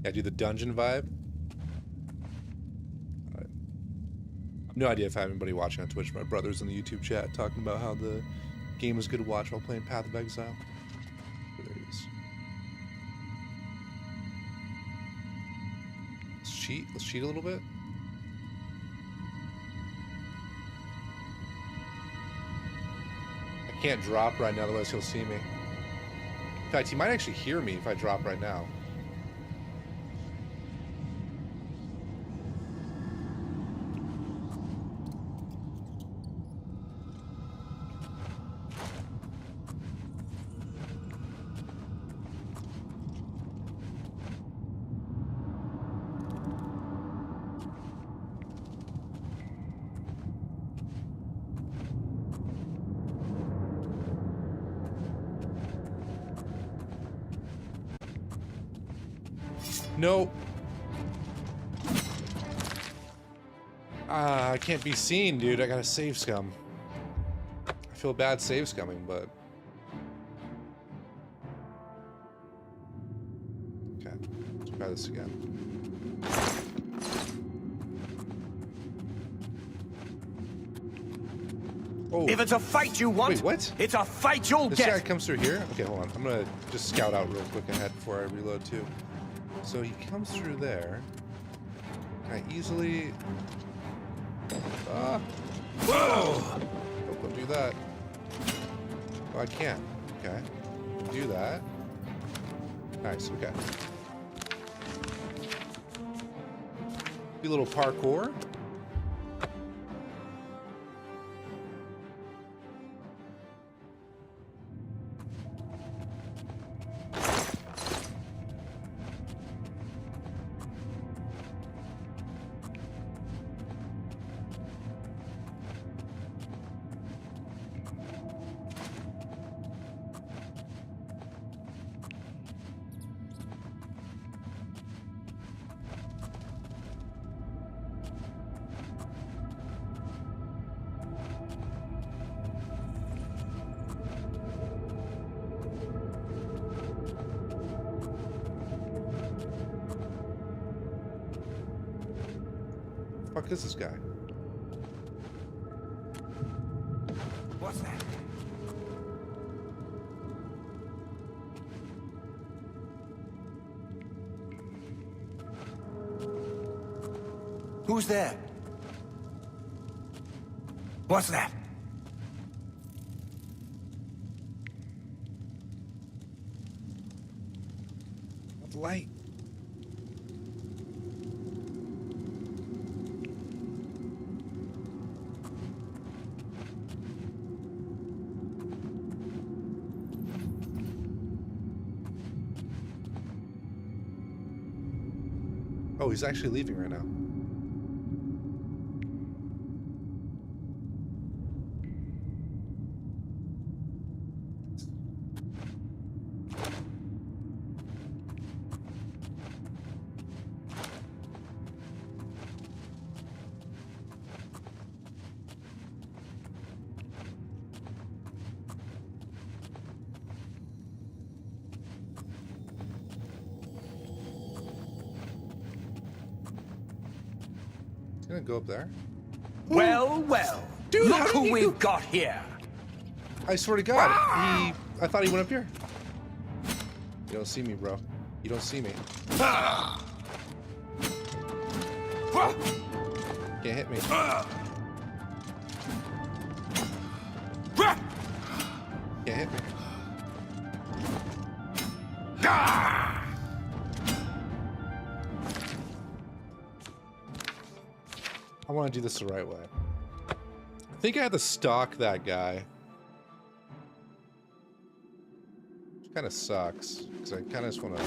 Yeah, do the dungeon vibe. I have no idea if I have anybody watching on Twitch. My brother's in the YouTube chat talking about how the game is good to watch while playing Path of Exile. There he is. Let's cheat. Let's cheat a little bit. I can't drop right now, otherwise he'll see me. In fact, he might actually hear me if I drop right now. Nope. I can't be seen, dude. I gotta save scum. I feel bad save scumming, but... Okay, let's try this again. Oh. If it's a fight you want, wait, what? It's a fight you'll this get. This guy comes through here? Okay, hold on. I'm gonna just scout out real quick ahead before I reload, too. So he comes through there. Can I easily... Whoa! Don't do that. Oh, I can't. Okay. Do that. Nice, okay. Do a little parkour. What the fuck is this guy? What's that? Who's there? What's that? Light. Oh, he's actually leaving right now. Gonna go up there. Well, well. Dude, look who we've got here. I swear to God, I thought he went up here. You don't see me, bro. You don't see me. Can't hit me. Can't hit me. I want to do this the right way. I think I have to stalk that guy. Which kind of sucks, because I kind of just want to...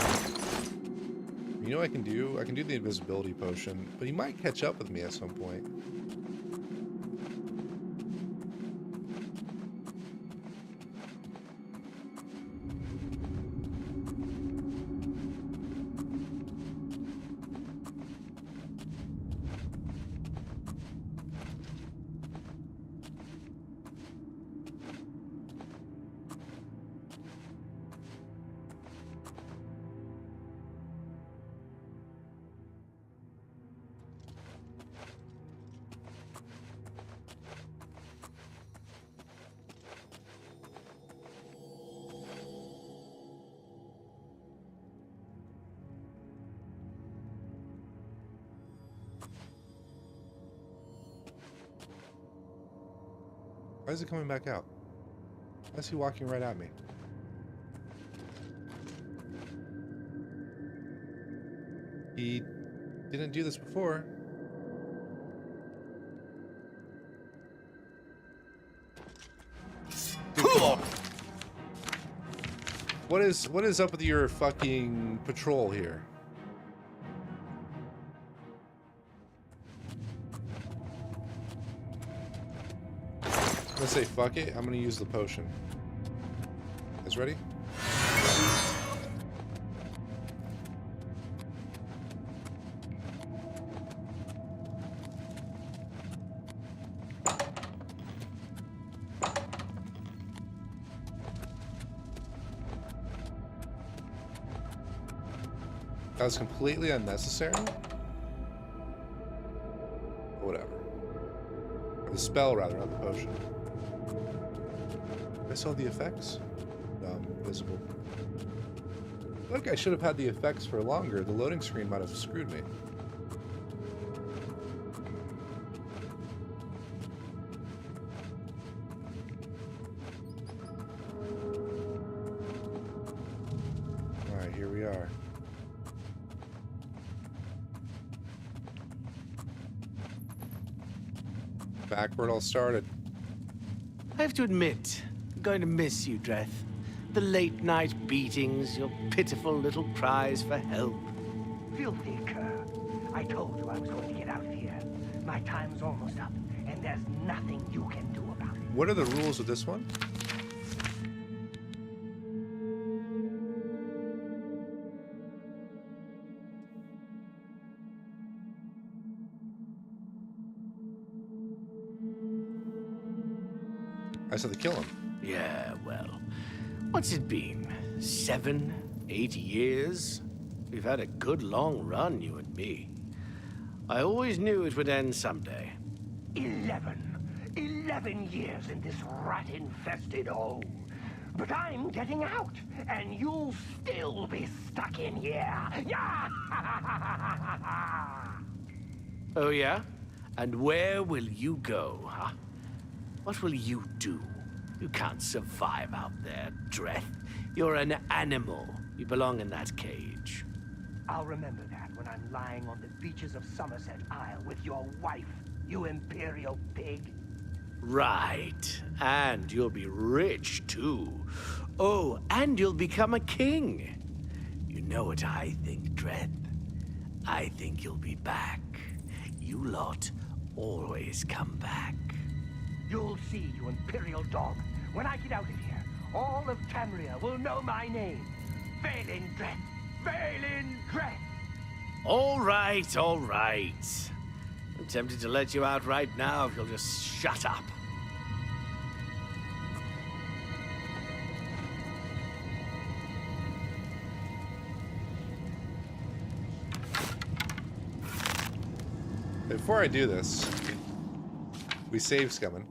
You know what I can do? I can do the invisibility potion, but he might catch up with me at some point. Why is it coming back out? Why is he walking right at me? He didn't do this before. What is up with your fucking patrol here? I'm gonna say fuck it. I'm gonna use the potion. You guys ready? That was completely unnecessary. Whatever. Or the spell, rather, not the potion. I saw the effects. No, I'm invisible. Look, I should have had the effects for longer. The loading screen might have screwed me. Alright, here we are. Back where it all started. I have to admit, I'm going to miss you, Dreth. The late-night beatings, your pitiful little cries for help. Filthy cur. I told you I was going to get out of here. My time's almost up, and there's nothing you can do about it. What are the rules of this one? I said to kill him. Yeah, well, what's it been? 7, 8 years? We've had a good long run, you and me. I always knew it would end someday. 11 years in this rat-infested hole. But I'm getting out, and you'll still be stuck in here. Yeah! Oh, yeah? And where will you go, huh? What will you do? You can't survive out there, Dreth. You're an animal. You belong in that cage. I'll remember that when I'm lying on the beaches of Somerset Isle with your wife, you imperial pig. Right. And you'll be rich, too. Oh, and you'll become a king. You know what I think, Dreth? I think you'll be back. You lot always come back. You'll see, you imperial dog. When I get out of here, all of Tamriel will know my name. Valen Dreth. Valen Dreth. All right, all right. I'm tempted to let you out right now if you'll just shut up. Before I do this, we save Scumming.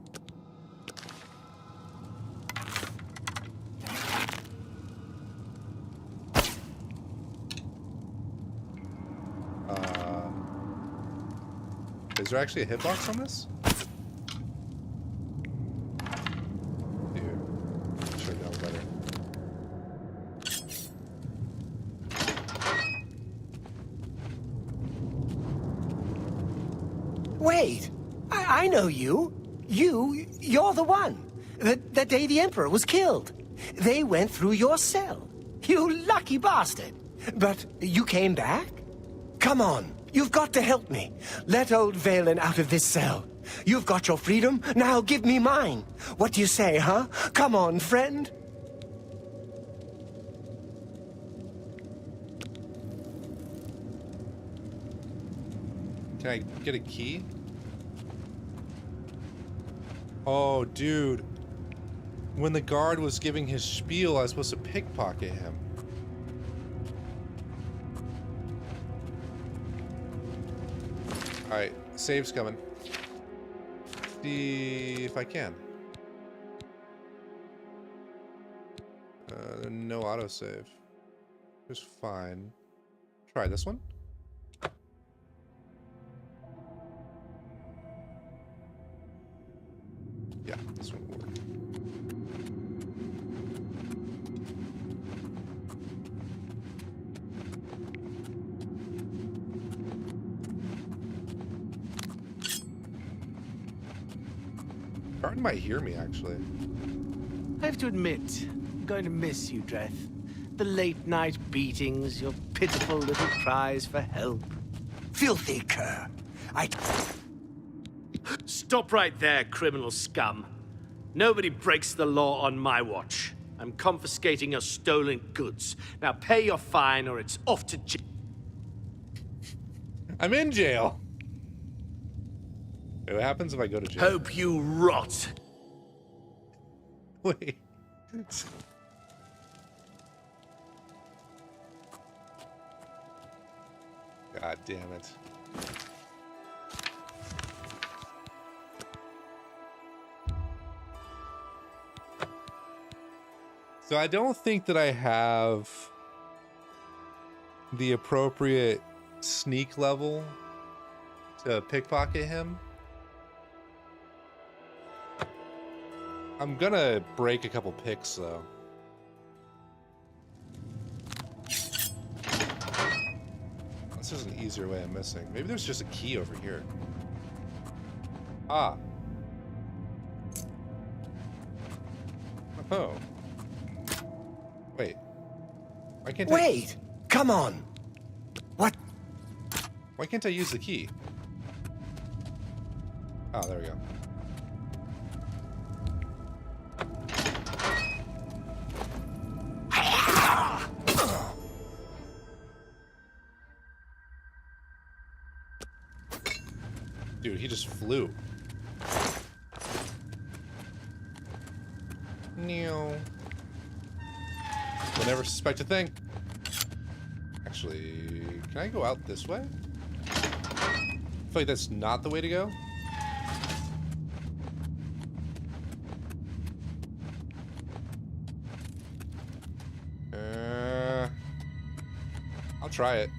Is there actually a hitbox on this? Dude, should know better. Wait, I know you. You're the one. The day the Emperor was killed. They went through your cell. You lucky bastard. But you came back? Come on, you've got to help me. Let old Valen out of this cell. You've got your freedom, now give me mine. What do you say, huh? Come on, friend. Can I get a key? Oh, dude. When the guard was giving his spiel, I was supposed to pickpocket him. Alright, save's coming. See if I can. No autosave. Just fine. Try this one. Yeah, this one will work. Martin might hear me, actually. I have to admit, I'm going to miss you, Dreth. The late-night beatings, your pitiful little cries for help. Filthy cur. Stop right there, criminal scum. Nobody breaks the law on my watch. I'm confiscating your stolen goods. Now pay your fine or it's off to jail. I'm in jail. Wait, what happens if I go to jail? Hope you rot. Wait. God damn it. So I don't think that I have the appropriate sneak level to pickpocket him. I'm gonna break a couple picks though. This is an easier way I'm missing. Maybe there's just a key over here. Ah. Oh. Wait. Why can't Wait! Come on! What? Why can't I use the key? Oh, there we go. Dude, he just flew. No. Will never suspect a thing. Actually, can I go out this way? I feel like that's not the way to go. I'll try it.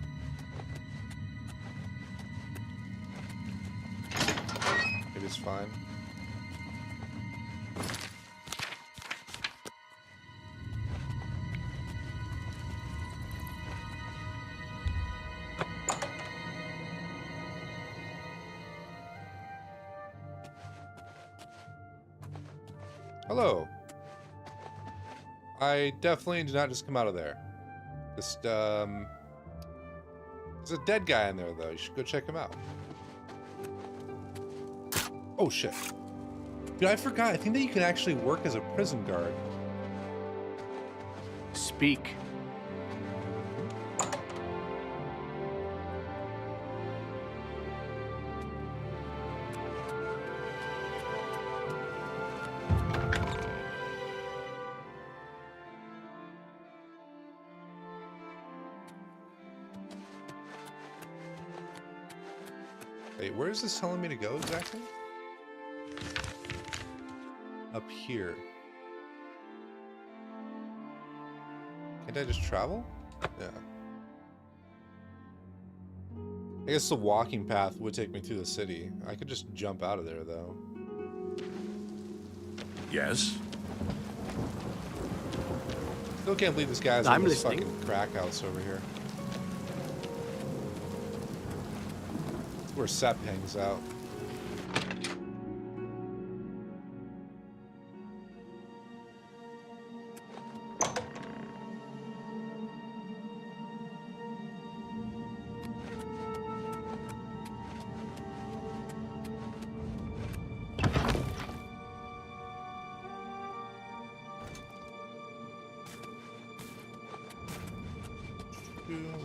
Maybe it's fine. Hello. I definitely did not just come out of there. Just, there's a dead guy in there, though. You should go check him out. Oh, shit. Dude, I forgot. I think that you can actually work as a prison guard. Speak. Wait, where is this telling me to go exactly? Up here. Can't I just travel? Yeah. I guess the walking path would take me through the city. I could just jump out of there, though. Yes? Still can't believe this guy's in this fucking crack house over here. It's where Sepp hangs out.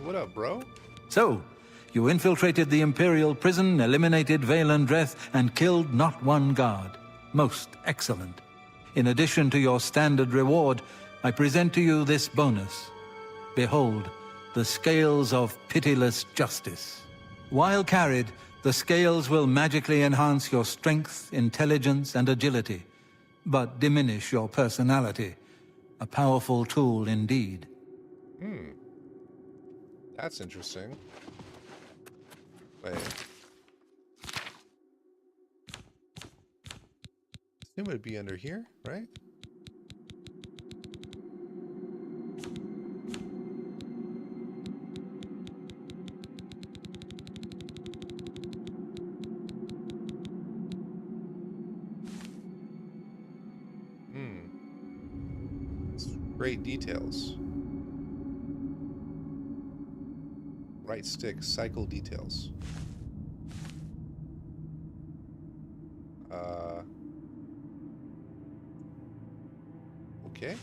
What up, bro? So, you infiltrated the Imperial prison, eliminated Valen Dreth, and killed not one guard. Most excellent. In addition to your standard reward, I present to you this bonus. Behold, the scales of pitiless justice. While carried, the scales will magically enhance your strength, intelligence, and agility, but diminish your personality. A powerful tool indeed. That's interesting. Wait. It would be under here, right? Great details. Right stick, cycle details. Okay.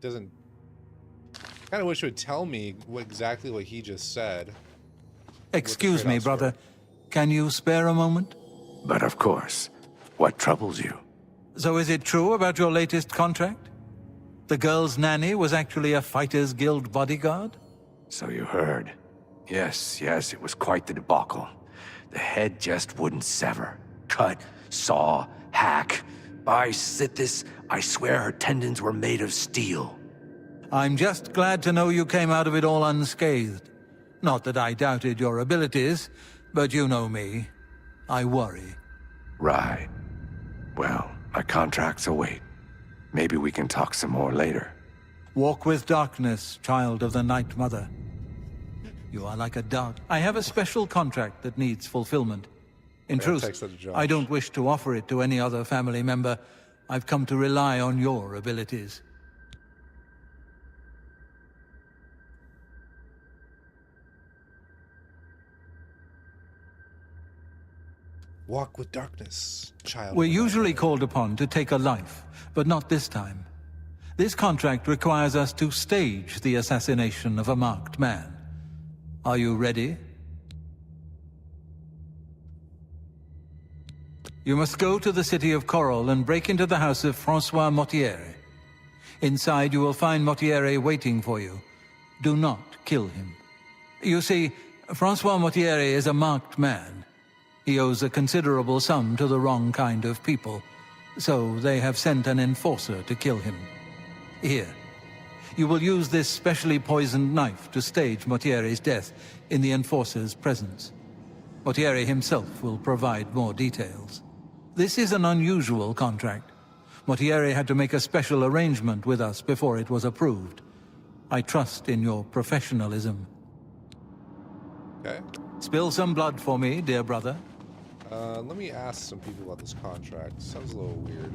Doesn't... kind of wish it would tell me exactly what he just said. Excuse me, brother. Can you spare a moment? But of course. What troubles you? So is it true about your latest contract? The girl's nanny was actually a Fighters Guild bodyguard? So you heard. Yes, it was quite the debacle. The head just wouldn't sever. Cut, saw, hack. By Sithis, I swear her tendons were made of steel. I'm just glad to know you came out of it all unscathed. Not that I doubted your abilities, but you know me. I worry. Right. Well, my contracts await. Maybe we can talk some more later. Walk with darkness, child of the Night Mother. You are like a dog. I have a special contract that needs fulfillment. In truth, I don't wish to offer it to any other family member. I've come to rely on your abilities. Walk with darkness, child. We're usually called upon to take a life, but not this time. This contract requires us to stage the assassination of a marked man. Are you ready? You must go to the city of Coral and break into the house of Francois Mortiere. Inside you will find Mortiere waiting for you. Do not kill him. You see, Francois Mortiere is a marked man. He owes a considerable sum to the wrong kind of people, so they have sent an enforcer to kill him. Here, you will use this specially poisoned knife to stage Mortiere's death in the enforcer's presence. Mortiere himself will provide more details. This is an unusual contract. Mortiere had to make a special arrangement with us before it was approved. I trust in your professionalism. Okay. Spill some blood for me, dear brother. Let me ask some people about this contract. Sounds a little weird.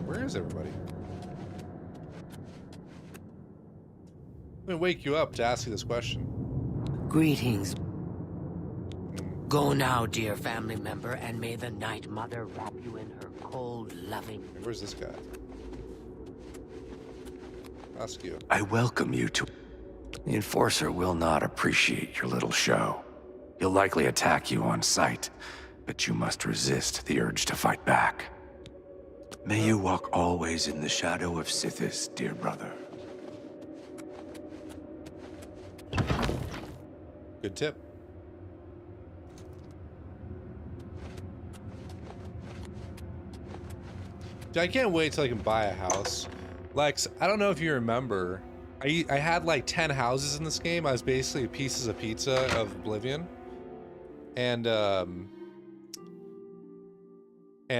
Where is everybody? I'm gonna wake you up to ask you this question. Greetings. Go now, dear family member, and may the Night Mother wrap you in her cold, loving... Where's this guy? Ask you. I welcome you to... The Enforcer will not appreciate your little show. He'll likely attack you on sight, but you must resist the urge to fight back. May you walk always in the shadow of Sithis, dear brother. Good tip. Dude, I can't wait till I can buy a house. Lex, I don't know if you remember, I had like 10 houses in this game. I was basically pieces of pizza of Oblivion. And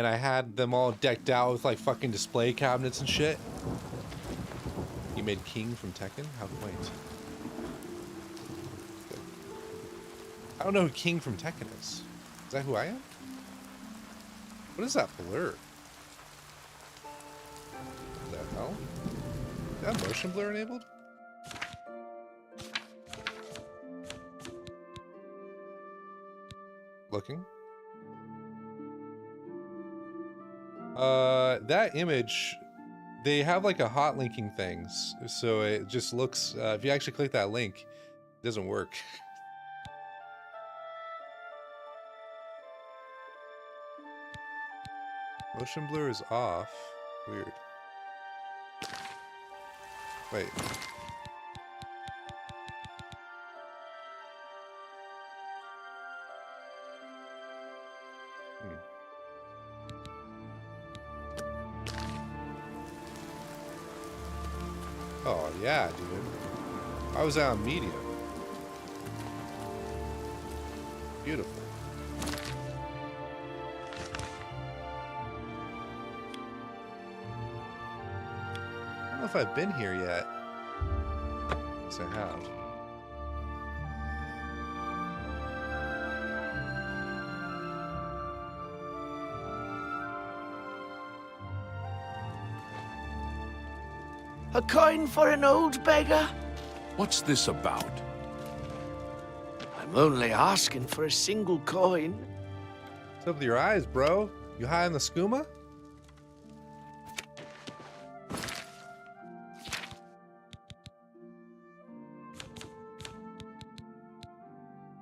I had them all decked out with like fucking display cabinets and shit. You made King from Tekken? How quaint. I don't know who King from Tekken is. Is that who I am? What is that blur? What the hell? Is that motion blur enabled? Looking. That image, they have like a hot linking things, so it just looks, if you actually click that link, it doesn't work. Motion blur is off. Weird. Wait. Oh yeah, dude. I was on medium. Beautiful. I don't know if I've been here yet. Yes, I have. A coin for an old beggar? What's this about? I'm only asking for a single coin. What's up with your eyes, bro? You high on the skooma?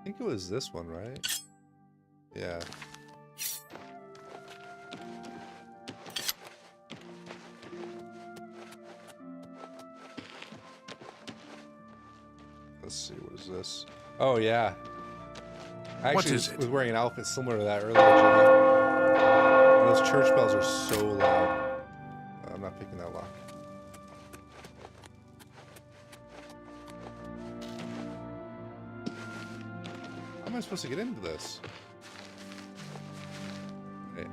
I think it was this one, right? Yeah. Let's see, what is this? Oh, yeah. I actually was wearing an outfit similar to that earlier, Jimmy. Those church bells are so loud. I'm not picking that lock. How am I supposed to get into this? Okay.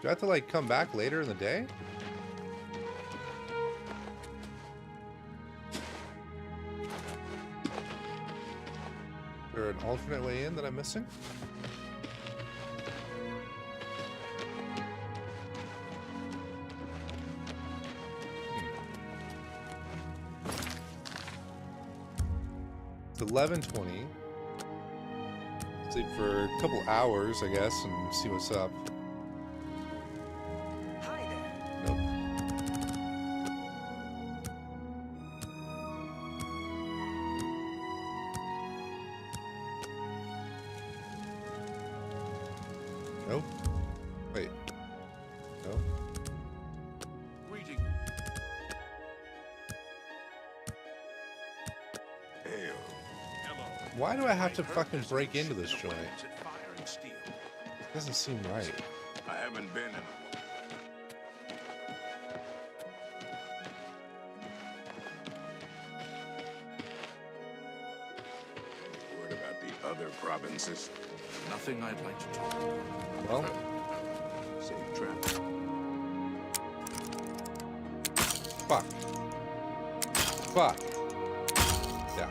Do I have to, like, come back later in the day? Is there an alternate way in that I'm missing? It's 11:20. Sleep for a couple hours, I guess, and see what's up. Nope. Nope. Wait. No. Greeting. Hail. Hello. Why do I have to fucking break into this joint? Fire and steel. Doesn't seem right. I haven't been in a word about the other provinces. Nothing I'd like to talk about. Well, Safe travel. fuck. Fuck. Yeah.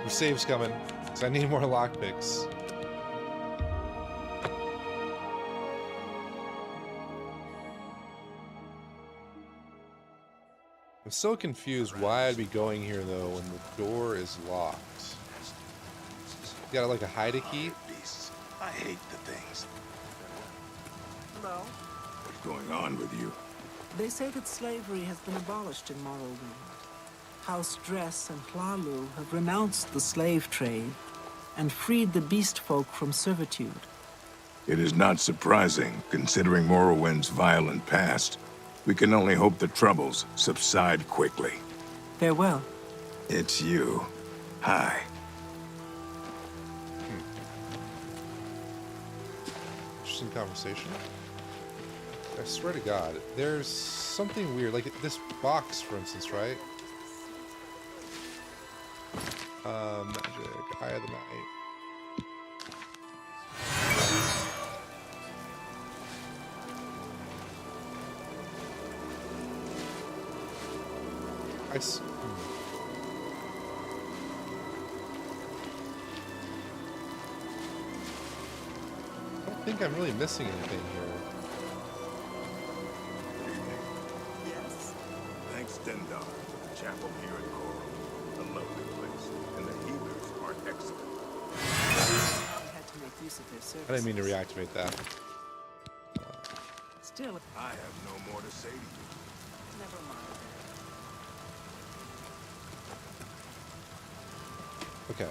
Your save's coming, because I need more lockpicks. I'm so confused why I'd be going here, though, when the door is locked. You got, like, a hide a key? Beasts. I hate the things. Hello. What's going on with you? They say that slavery has been abolished in Morrowind. House Dress and Hlalu have renounced the slave trade and freed the beast folk from servitude. It is not surprising, considering Morrowind's violent past. We can only hope the troubles subside quickly. Farewell. It's you. Hi. Interesting conversation. I swear to God, there's something weird. Like this box, for instance, right? Magic, Eye of the Night. I don't think I'm really missing anything here. Yes. Thanks, Dendar, for the chapel here at Coral. A lovely place, and the healers are excellent. We had to make use of their services. I didn't mean to reactivate that. Still, I have no more to say to you. never mind. Okay.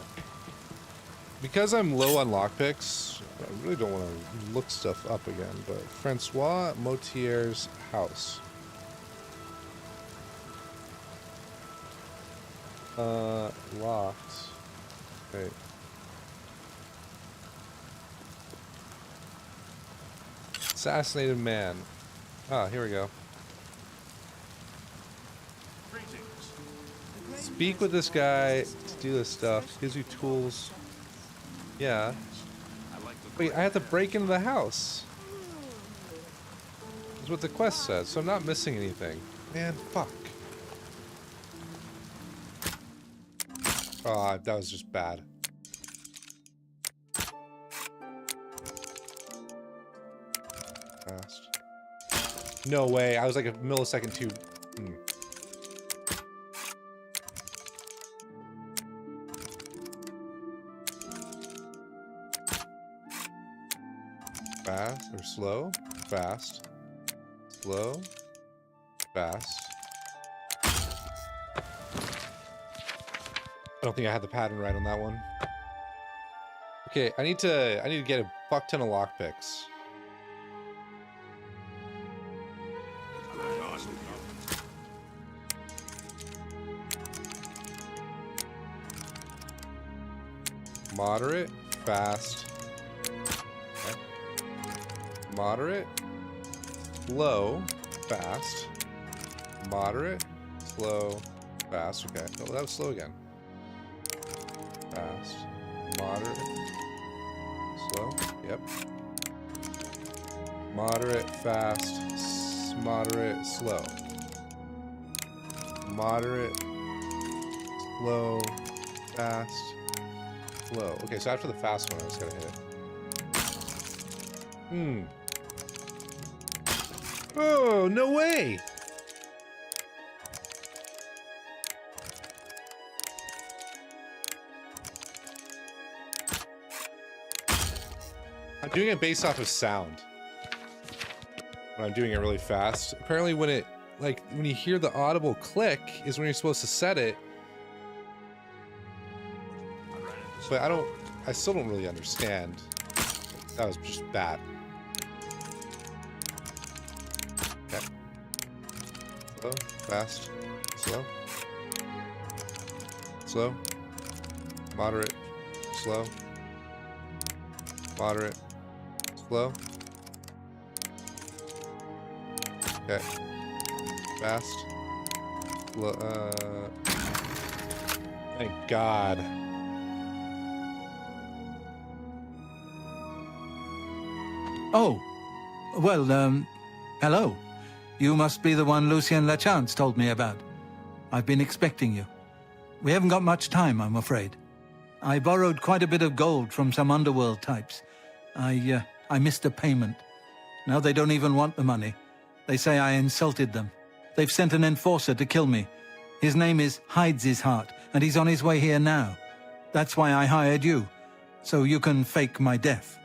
Because I'm low on lockpicks, I really don't want to look stuff up again, but Francois Motier's house. Locked. Wait. Assassinated man. Ah, here we go. Speak with this guy, do this stuff, gives you tools. Yeah. Wait, I have to break into the house. That's what the quest says, so I'm not missing anything. Man, fuck. Oh, that was just bad. Fast. No way, I was like a millisecond too... Fast, or slow, fast, slow, fast. I don't think I had the pattern right on that one. Okay, I need to get a fuck ton of lockpicks. Moderate, fast. Okay. Moderate, slow, fast. Moderate, slow, fast. Okay, oh, that was slow again. Fast, moderate, slow. Yep. Moderate, fast, moderate, slow. Moderate, slow, fast, slow. Okay, so after the fast one, I just gotta hit it. Oh, no way! I'm doing it based off of sound. When I'm doing it really fast. Apparently when it, like, when you hear the audible click is when you're supposed to set it. But I still don't really understand. That was just bad. Okay. Slow, fast, slow. Slow. Moderate, slow. Moderate, slow. Okay. Fast. Slow, thank God. Oh, well, hello. You must be the one Lucien Lachance told me about. I've been expecting you. We haven't got much time, I'm afraid. I borrowed quite a bit of gold from some underworld types. I missed a payment. Now they don't even want the money. They say I insulted them. They've sent an enforcer to kill me. His name is Hides' Heart, and he's on his way here now. That's why I hired you, so you can fake my death.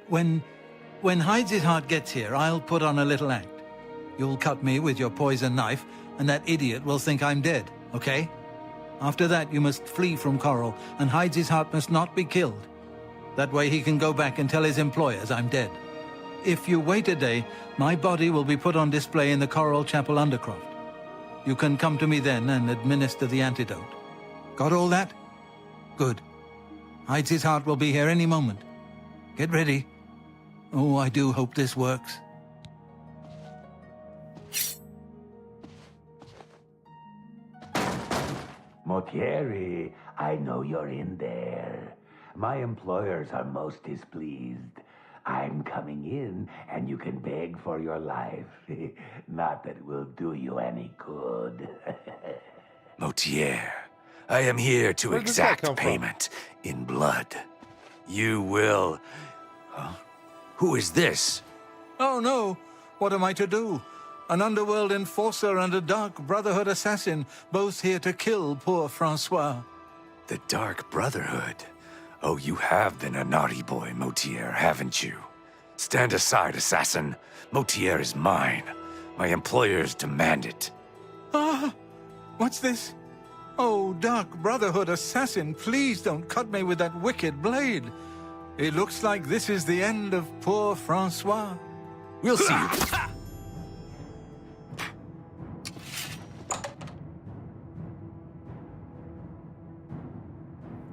When Hides' Heart gets here, I'll put on a little act. You'll cut me with your poison knife, and that idiot will think I'm dead, okay? After that, you must flee from Coral, and Hides' Heart must not be killed. That way he can go back and tell his employers I'm dead. If you wait a day, my body will be put on display in the Coral Chapel Undercroft. You can come to me then and administer the antidote. Got all that? Good. Hides' Heart will be here any moment. Get ready. Oh, I do hope this works. Motieri, I know you're in there. My employers are most displeased. I'm coming in, and you can beg for your life. Not that it will do you any good. Motier, I am here to exact payment in blood. You will... Huh? Who is this? Oh no! What am I to do? An underworld enforcer and a Dark Brotherhood assassin, both here to kill poor Francois. The Dark Brotherhood? Oh, you have been a naughty boy, Motier, haven't you? Stand aside, assassin. Motier is mine. My employers demand it. Ah! What's this? Oh, Dark Brotherhood assassin, please don't cut me with that wicked blade. It looks like this is the end of poor Francois. We'll see you.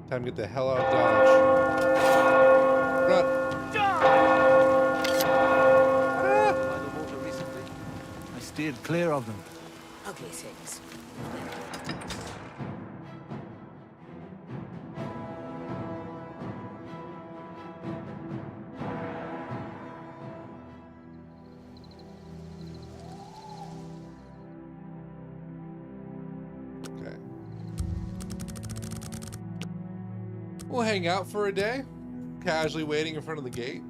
Time to get the hell out of Dodge. Run. By the water recently, I steered clear of them. Ugly things. We'll hang out for a day, casually waiting in front of the gate.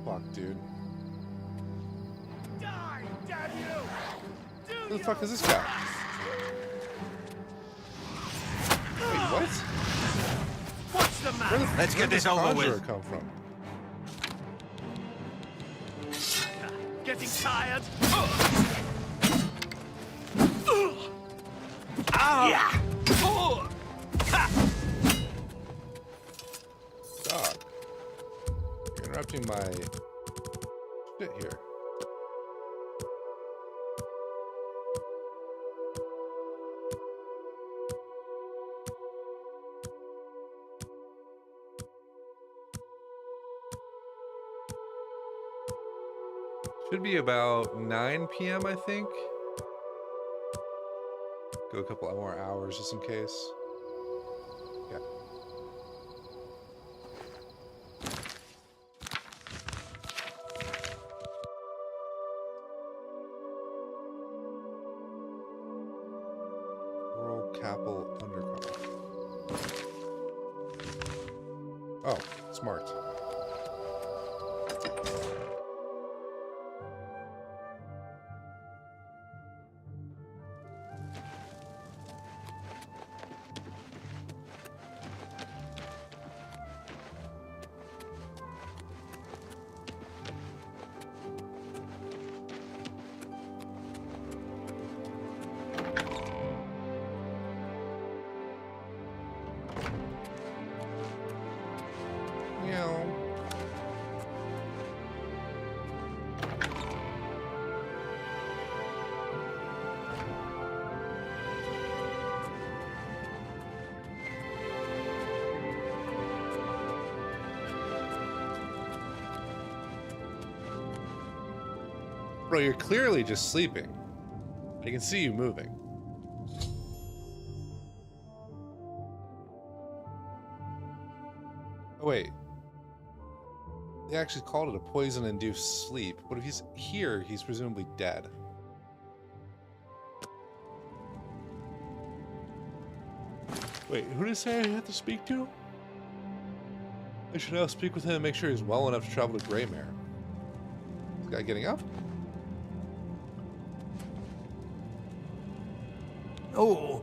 Fuck, dude. Die, damn you! Who the fuck is this guy? Wait, what? What's the matter? Let's get this over with. Come from? Getting tired? Yeah. Dog. You're interrupting my shit here. Should be about 9 p.m. I think. Go a couple more hours just in case. Yeah. Rural Capel Undercover. Oh, smart. Bro, you're clearly just sleeping. I can see you moving. Oh, wait. They actually called it a poison-induced sleep, but if he's here, he's presumably dead. Wait, who did it say I had to speak to? I should now speak with him and make sure he's well enough to travel to Greymare. This guy getting up? Oh,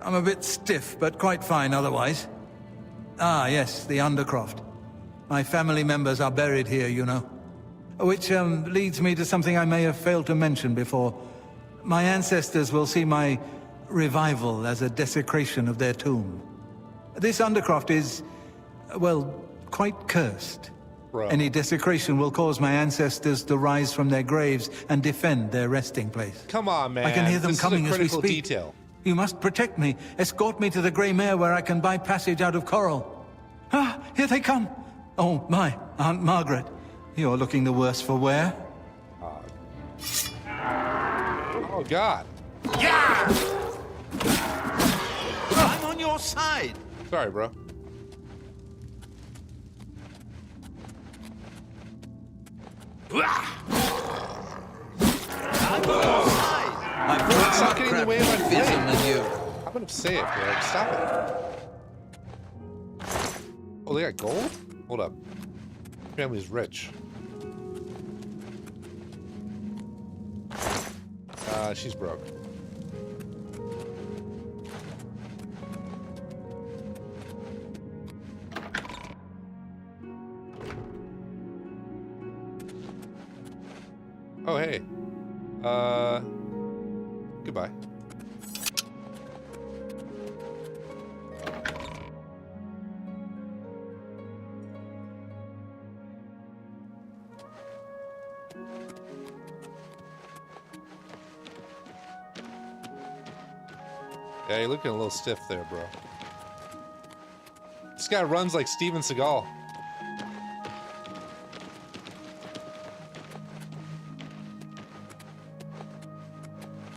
I'm a bit stiff, but quite fine otherwise. Ah, yes, the Undercroft. My family members are buried here, you know. Which leads me to something I may have failed to mention before. My ancestors will see my revival as a desecration of their tomb. This Undercroft is, well, quite cursed. Bro. Any desecration will cause my ancestors to rise from their graves and defend their resting place. Come on, man. I can hear them This coming is a as we critical speak. detail. You must protect me. Escort me to the Grey Mare where I can buy passage out of Coral. Ah, here they come. Oh, my, Aunt Margaret. You're looking the worse for wear. Oh, God. Yeah! I'm on your side. Sorry, bro. Stop getting in the way of my flame. I'm gonna say it, bro. Stop it. Oh, they got gold? Hold up. Family's rich. She's broke. Oh, hey. Goodbye. Yeah, you're looking a little stiff there, bro. This guy runs like Steven Seagal.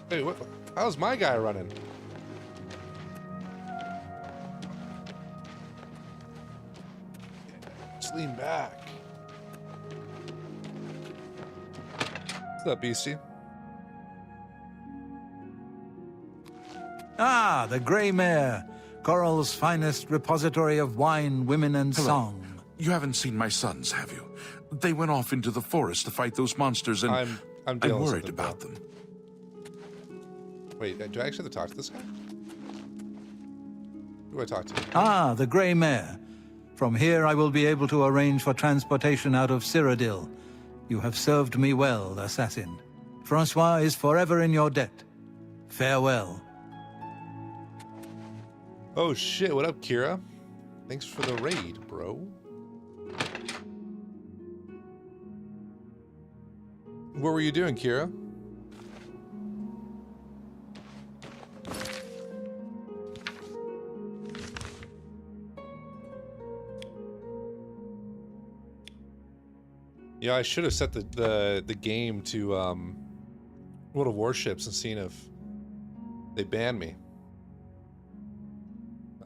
Hey, what? How's my guy running? Just lean back. What's up, beastie? Ah, the Grey Mare. Coral's finest repository of wine, women, and Hello. song. You haven't seen my sons, have you? They went off into the forest to fight those monsters, and I'm worried about them. Wait, do I actually have to talk to this guy? Who do I talk to? Ah, the Grey Mare. From here I will be able to arrange for transportation out of Cyrodiil. You have served me well, assassin. Francois is forever in your debt. Farewell. Oh shit, what up, Kira? Thanks for the raid, bro. What were you doing, Kira? Yeah, I should have set the game to World of Warships and seen if they banned me.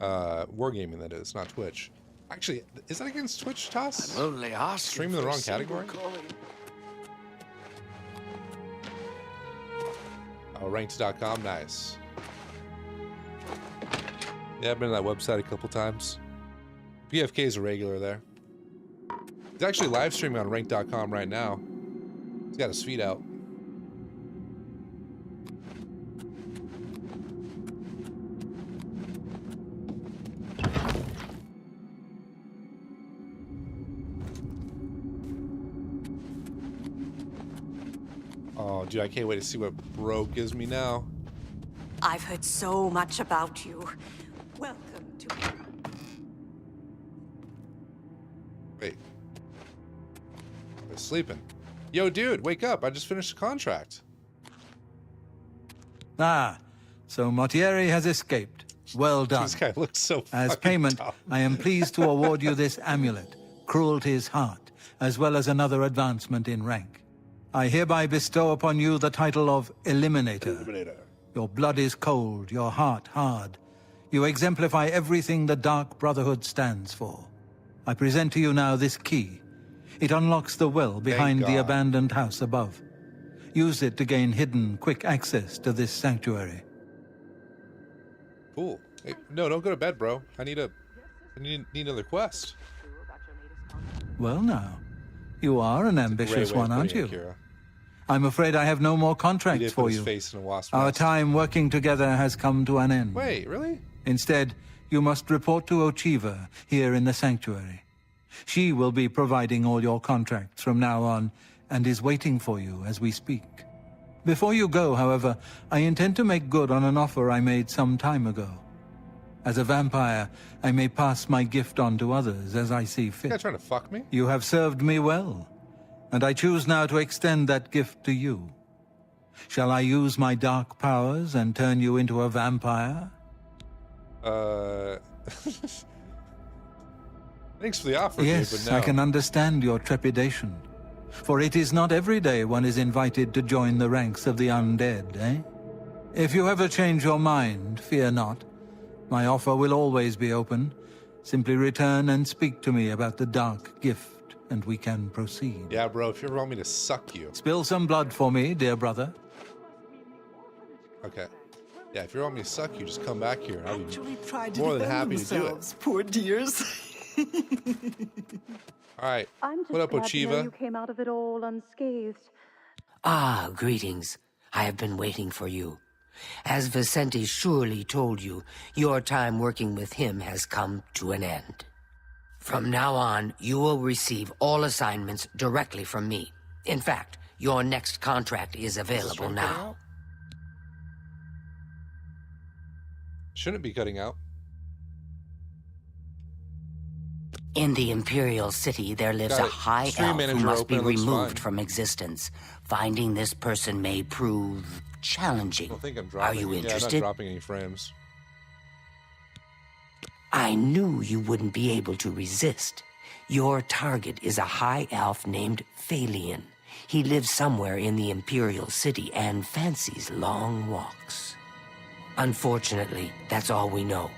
Wargaming, that is, not Twitch. Actually, is that against Twitch, Toss? I'm only asking. Streaming the wrong category? Oh, ranked.com, nice. Yeah, I've been to that website a couple times. PFK is a regular there. He's actually live streaming on ranked.com right now. He's got his feet out. Oh, dude, I can't wait to see what bro gives me now. I've heard so much about you. Welcome to... Wait. I'm sleeping. Yo, dude, wake up. I just finished the contract. Ah, so Mortieri has escaped. Well done. This guy looks so As fucking payment, dumb. I am pleased to award you this amulet, Cruelty's Heart, as well as another advancement in rank. I hereby bestow upon you the title of Eliminator. Your blood is cold, your heart hard. You exemplify everything the Dark Brotherhood stands for. I present to you now this key. It unlocks the well behind the abandoned house above. Use it to gain hidden, quick access to this sanctuary. Cool. Hey, no, don't go to bed, bro. I need another quest. Well now, you are an ambitious one, aren't you? Kira. I'm afraid I have no more He contracts did for put his you. face in a wasp Our nest. time working together has come to an end. Wait, really? Instead, you must report to Ochiva here in the sanctuary. She will be providing all your contracts from now on and is waiting for you as we speak. Before you go, however, I intend to make good on an offer I made some time ago. As a vampire, I may pass my gift on to others as I see fit. You guys trying to fuck me? You have served me well, and I choose now to extend that gift to you. Shall I use my dark powers and turn you into a vampire? Thanks for the offer, Yes, dude, but no. I can understand your trepidation. For it is not every day one is invited to join the ranks of the undead, eh? If you ever change your mind, fear not. My offer will always be open. Simply return and speak to me about the dark gift, and we can proceed. Yeah, bro, if you ever want me to suck you. Spill some blood for me, dear brother. Okay. Yeah, if you want me to suck you, just come back here. I'll be Tried to more than defend happy to do it. themselves, poor dears. All right. I'm just What up, glad to know Ochiva? you came out of it all unscathed. Ah, greetings. I have been waiting for you. As Vicente surely told you, your time working with him has come to an end. From now on, you will receive all assignments directly from me. In fact, your next contract is available now. Shouldn't be cutting out. In the Imperial City, there lives Got a it. high Stream elf who manager must open, be it looks removed fine. from existence. Finding this person may prove challenging. I don't think I'm Are dropping. you Yeah, I'm not interested? dropping any frames. I knew you wouldn't be able to resist. Your target is a high elf named Phalian. He lives somewhere in the Imperial City and fancies long walks. Unfortunately, that's all we know.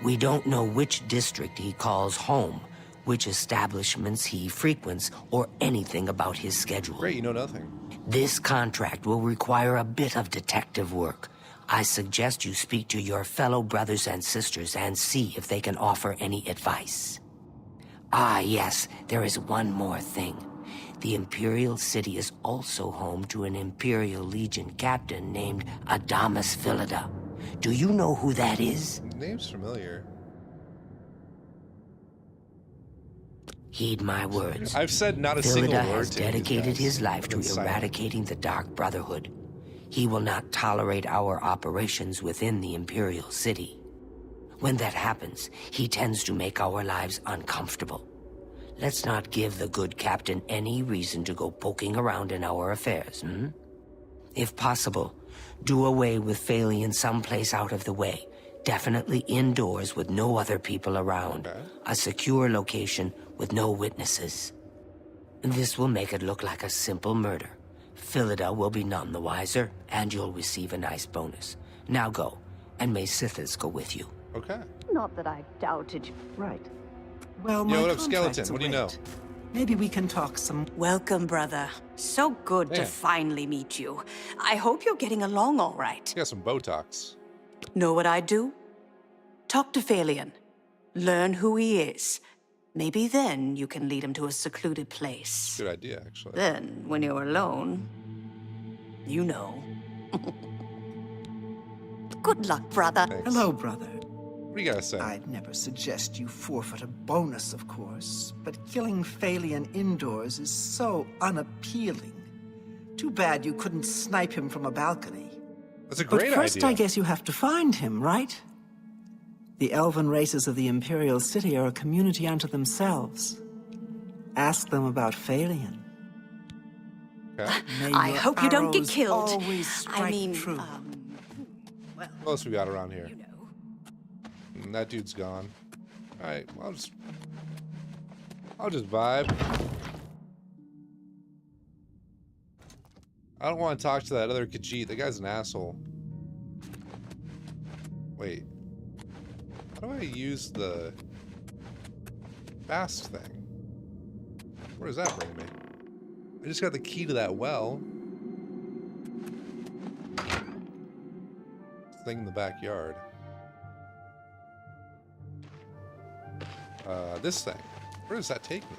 We don't know which district he calls home, which establishments he frequents, or anything about his schedule. Great, you know nothing. This contract will require a bit of detective work. I suggest you speak to your fellow brothers and sisters and see if they can offer any advice. Ah, yes, there is one more thing. The Imperial City is also home to an Imperial Legion captain named Adamus Philida. Do you know who that is? Name's familiar. Heed my words. I've said not a single word Philida has to dedicated his life to eradicating the Dark Brotherhood. He will not tolerate our operations within the Imperial City. When that happens, he tends to make our lives uncomfortable. Let's not give the good captain any reason to go poking around in our affairs, hmm? If possible, do away with Phalion someplace out of the way. Definitely indoors with no other people around. Okay. A secure location with no witnesses. This will make it look like a simple murder. Philida will be none the wiser, and you'll receive a nice bonus. Now go, and may Sithis go with you. Okay. Not that I doubted you. Right. Well, Yo, my what up, contract's Skeleton? What do you know? Maybe we can talk some... Welcome, brother. So good to Man. finally meet you. I hope you're getting along all right. You got some Botox. Know what I'd do? Talk to Phalion. Learn who he is. Maybe then you can lead him to a secluded place. Good idea, actually. Then, when you're alone, you know. Good luck, brother. Thanks. Hello, brother. What do you gotta say? I'd never suggest you forfeit a bonus, of course, but killing Phalion indoors is so unappealing. Too bad you couldn't snipe him from a balcony. That's a great But first, idea. I guess you have to find him, right? The elven races of the Imperial City are a community unto themselves. Ask them about Phalion. Okay. May I your hope you don't get arrows killed. always strike I mean, true. What else we got around here? you know. That dude's gone. All right, I'll just vibe. I don't want to talk to that other Khajiit. That guy's an asshole. Wait. How do I use the fast thing? Where does that bring me? I just got the key to that well. Thing in the backyard. This thing. Where does that take me?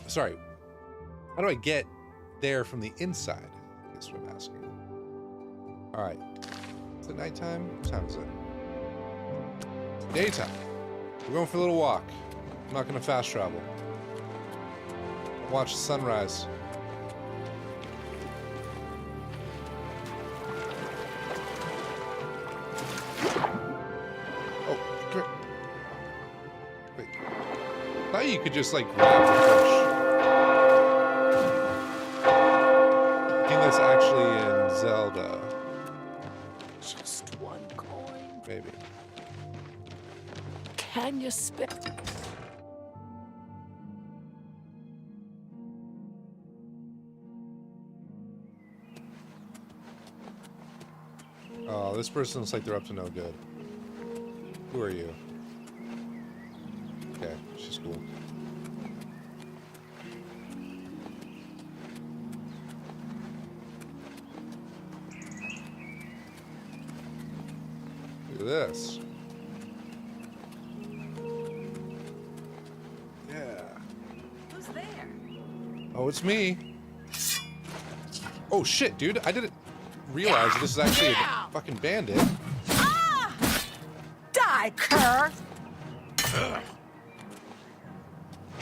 Sorry. How do I get there from the inside? That's what I'm asking. Alright. Is it nighttime? What time is it? Daytime. We're going for a little walk. I'm not going to fast travel. Watch the sunrise. I thought you could just like grab the fish. I think that's actually in Zelda. Just one coin. Maybe. Can you spend? Oh, this person looks like they're up to no good. Who are you? Okay, she's cool. Look at this. Yeah. Who's there? Oh, it's me. Oh shit, dude! I didn't realize this is actually a fucking bandit. Die, cur!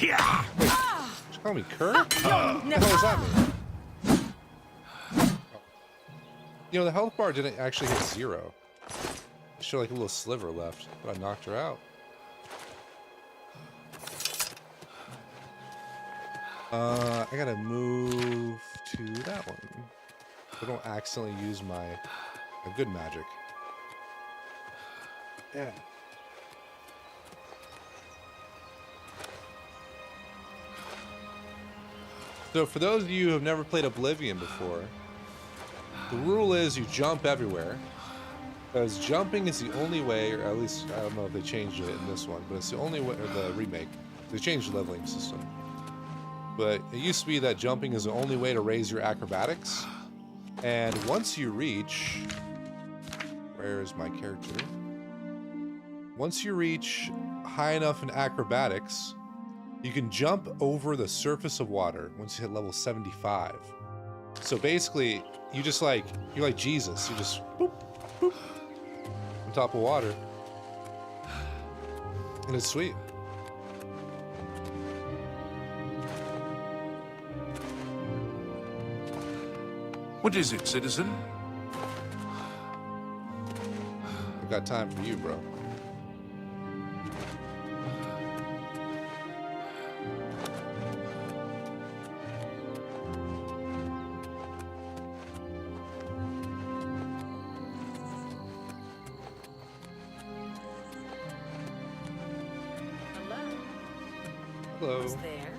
Yeah. Wait, did you call me Cur? What the hell does that mean? You know, the health bar didn't actually hit 0. It showed like a little sliver left, but I knocked her out. I gotta move to that one. So I don't accidentally use my good magic. Yeah. So for those of you who have never played Oblivion before, the rule is you jump everywhere. Because jumping is the only way, or at least I don't know if they changed it in this one, but it's the only way, or the remake. They changed the leveling system. But it used to be that jumping is the only way to raise your acrobatics. And once you reach... Where is my character? Once you reach high enough in acrobatics, you can jump over the surface of water once you hit level 75. So basically, you just like, you're like Jesus. You just boop, boop, on top of water. And it's sweet. What is it, citizen? I've got time for you, bro. Hello. Who's there?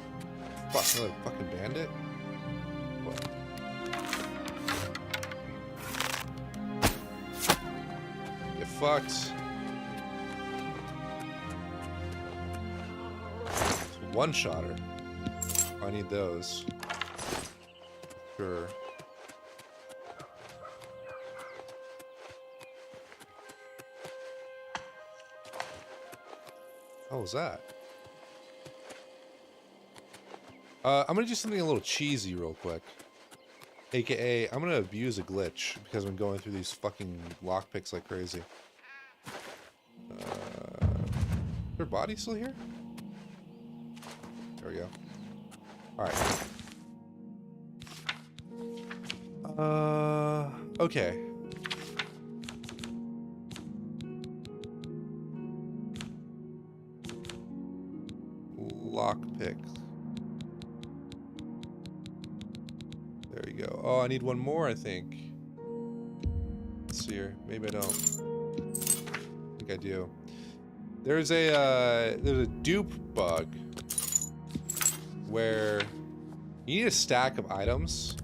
Fuck, another fucking bandit? What? Get fucked. One-shotter. I need those. Sure. What was that? I'm gonna do something a little cheesy real quick. AKA, I'm gonna abuse a glitch because I'm going through these fucking lockpicks like crazy. Is her body still here? There we go. Alright. Okay. Lockpick. There you go. Oh, I need one more, I think. Let's see here. Maybe I don't. I think I do. There's a dupe bug where you need a stack of items.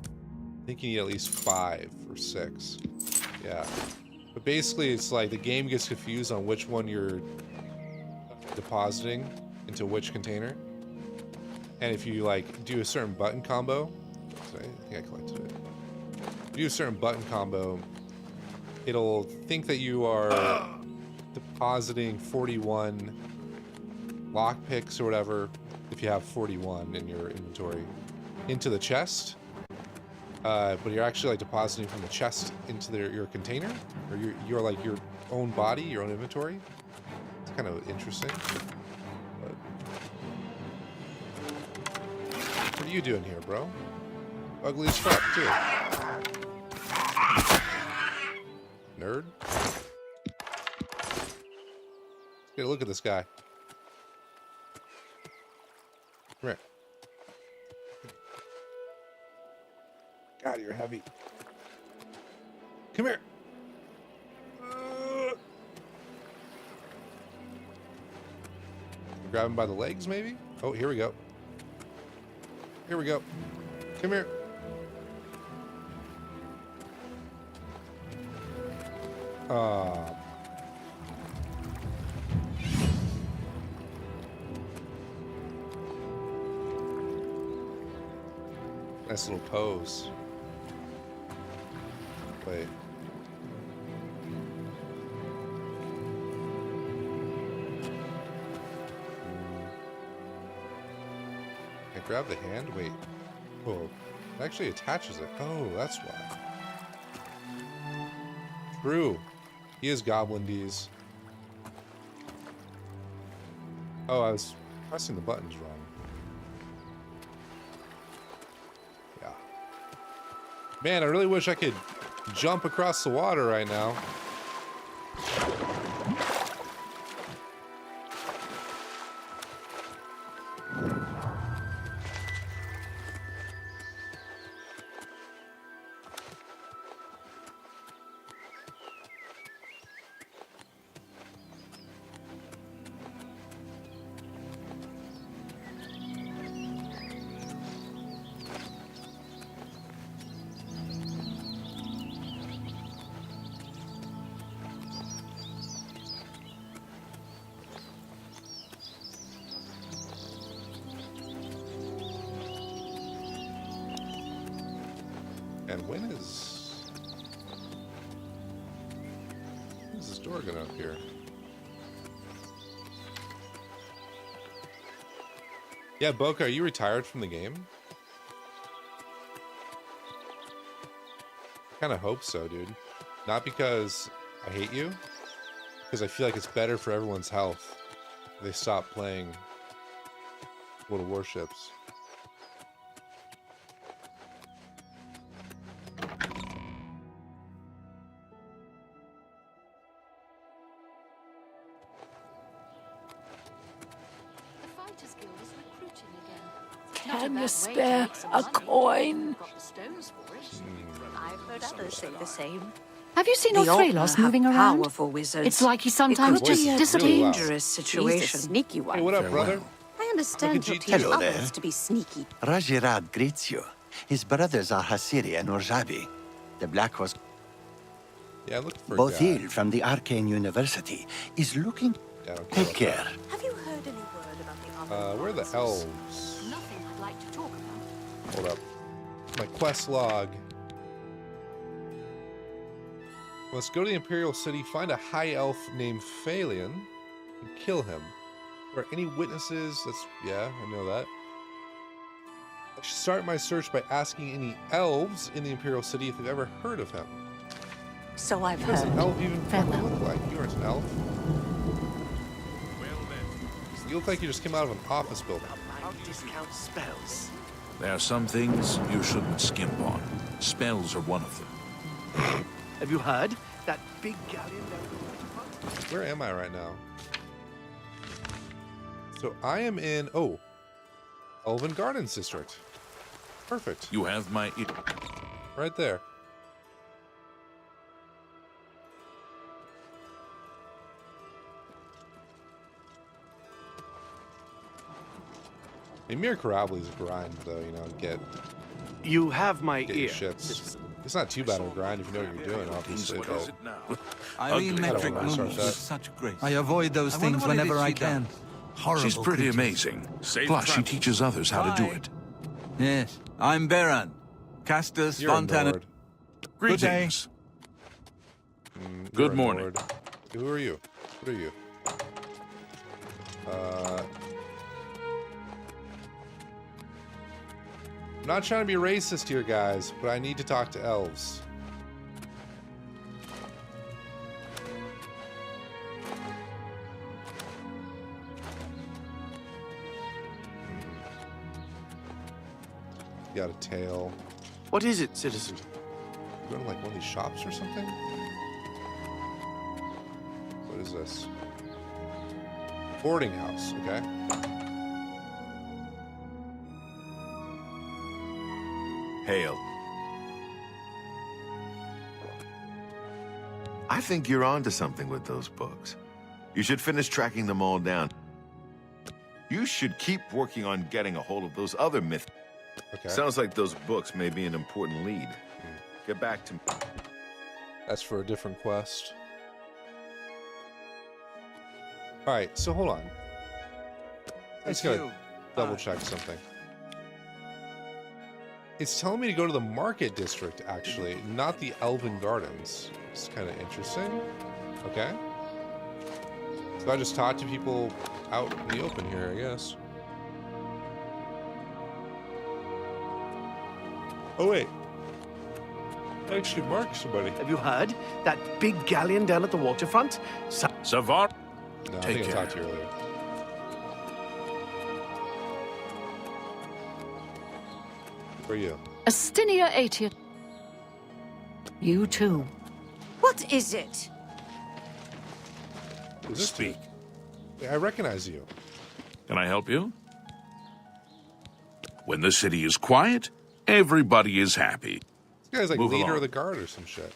I think you need at least 5 or 6. Yeah. But basically, it's like the game gets confused on which one you're depositing into which container. And if you like do a certain button combo, sorry, I think I collected it. If you do a certain button combo, it'll think that you are depositing 41 lockpicks or whatever, if you have 41 in your inventory, into the chest. But you're actually like depositing from the chest into your container, or you're like your own body, your own inventory. It's kind of interesting. But what are you doing here, bro? Ugly as fuck, too. Nerd. Let's get a look at this guy. Come here. God, you're heavy. Come here. Grab him by the legs, maybe? Oh, here we go. Here we go. Come here. Nice little pose. Wait. I grab the hand? Wait. Oh, it actually attaches it. Oh, that's why. True. He is Goblin D's. Oh, I was pressing the buttons wrong. Yeah. Man, I really wish I could jump across the water right now. And when is... door gonna appear? Yeah, Boca, are you retired from the game? I kind of hope so, dude. Not because I hate you, because I feel like it's better for everyone's health if they stop playing World of Warships. Can you spare a coin? I've heard others say the same. Have you seen The Othralos moving around? Powerful wizards. It's like he sometimes It could just be a disappears. dangerous situation. He's a sneaky one. Hey, what up, brother? I understand you'll teach Hello there. others to be sneaky. Rajirad greets you. His brothers are Hasiri and Urjabi. The Black Horse, Yeah, look for both a guy. hail from the Arcane University, is looking. Yeah, I don't care Take about care. Have you heard any word about the that. Where are the elves? Nothing I'd like to talk about. Hold up. My quest log. Let's go to the Imperial City, find a high elf named Phalion, and kill him. Are there any witnesses? Yeah, I know that. I should start my search by asking any elves in the Imperial City if they've ever heard of him. So I've What does heard. an elf even fucking Farewell. look like? You aren't an elf. You look like you just came out of an office building. Discount spells. There are some things you shouldn't skimp on. Spells are one of them. Have you heard? That big galleon Where am I right now? So I am in, Elven Gardens District. Perfect. You have my... Right there. Mir Karabbli's a grind, though, you know, get... You have my get ear. your shits. It's not too bad of a grind if you know what you're doing, obviously, but... I read metric I don't wanna moves start with that. such grace. I avoid those things whenever I can. Horrible She's pretty creatures. amazing. Plus, she teaches others how to do it. Yes, I'm Beran. Castus You're a Fontana. Nord. Good day. Greetings. You're Good a morning. Nord. Who are you? What are you? I'm not trying to be racist here, guys, but I need to talk to elves. Got a tail. What is it, citizen? You go to like one of these shops or something? What is this? Boarding house, okay. Hail. I think you're onto something with those books. You should finish tracking them all down. You should keep working on getting a hold of those other myths. Okay. Sounds like those books may be an important lead. Get back to me. That's for a different quest. Alright, so hold on. I just gotta double check something. It's telling me to go to the market district, actually, not the Elven Gardens. It's kind of interesting. Okay. So I just talk to people out in the open here, I guess. Oh, wait. I actually marked somebody. Have you heard? That big galleon down at the waterfront? Savar. No, I Take think I care. talked to you earlier. Where are you? Astinia Aetius. You too. What is it? Who's this dude? I recognize you. Can I help you? When the city is quiet, everybody is happy. This guy's like Move leader along. of the guard or some shit.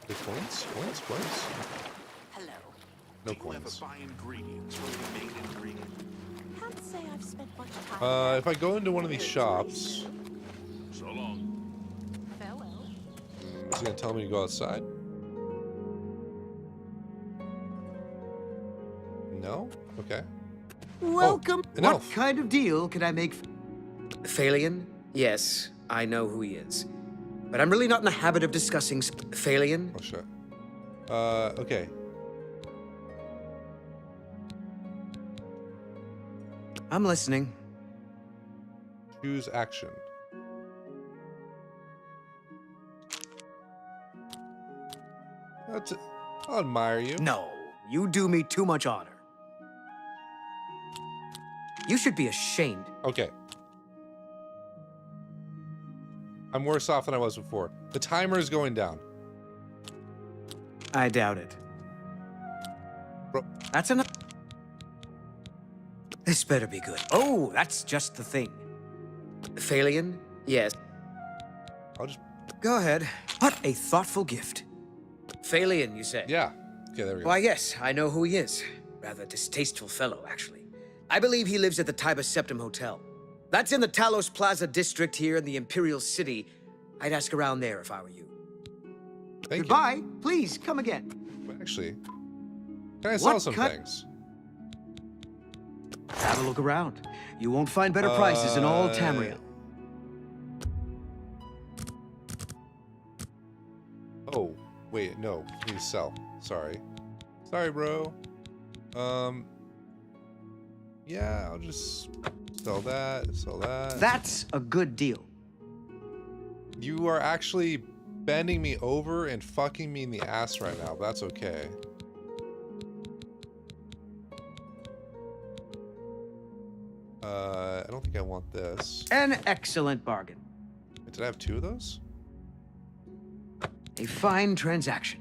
The coins? Coins? Coins? Hello. No coins. ingredients from the main ingredient? Can't say I've spent much time. If I go into one of these shops, So long. Farewell. is he gonna tell me to go outside? No? Okay. Welcome. an What elf. kind of deal can I make? Phalion? Yes, I know who he is. but I'm really not in the habit of discussing Thalian. Oh, shit. Okay. I'm listening. Choose action. I'll admire you. No, you do me too much honor. You should be ashamed. Okay. I'm worse off than I was before. The timer is going down. I doubt it. Bro. That's enough. This better be good. Oh, that's just the thing. Thalian? Yes. I'll just... Go ahead. What a thoughtful gift. Thalian, you say? Yeah. Okay, there we go. Why, yes, I know who he is. Rather distasteful fellow, actually. I believe he lives at the Tiber Septim Hotel. That's in the Talos Plaza district here in the Imperial City. I'd ask around there if I were you. Thank Goodbye. you. Please, come again. Actually, can I sell some things? Have a look around. You won't find better prices in all Tamriel. Oh, wait, no. Please sell. Sorry. Sorry, bro. Yeah, I'll just sell that, sell that. That's a good deal. You are actually bending me over and fucking me in the ass right now, but that's okay. I don't think I want this. An excellent bargain. Wait, did I have two of those? A fine transaction.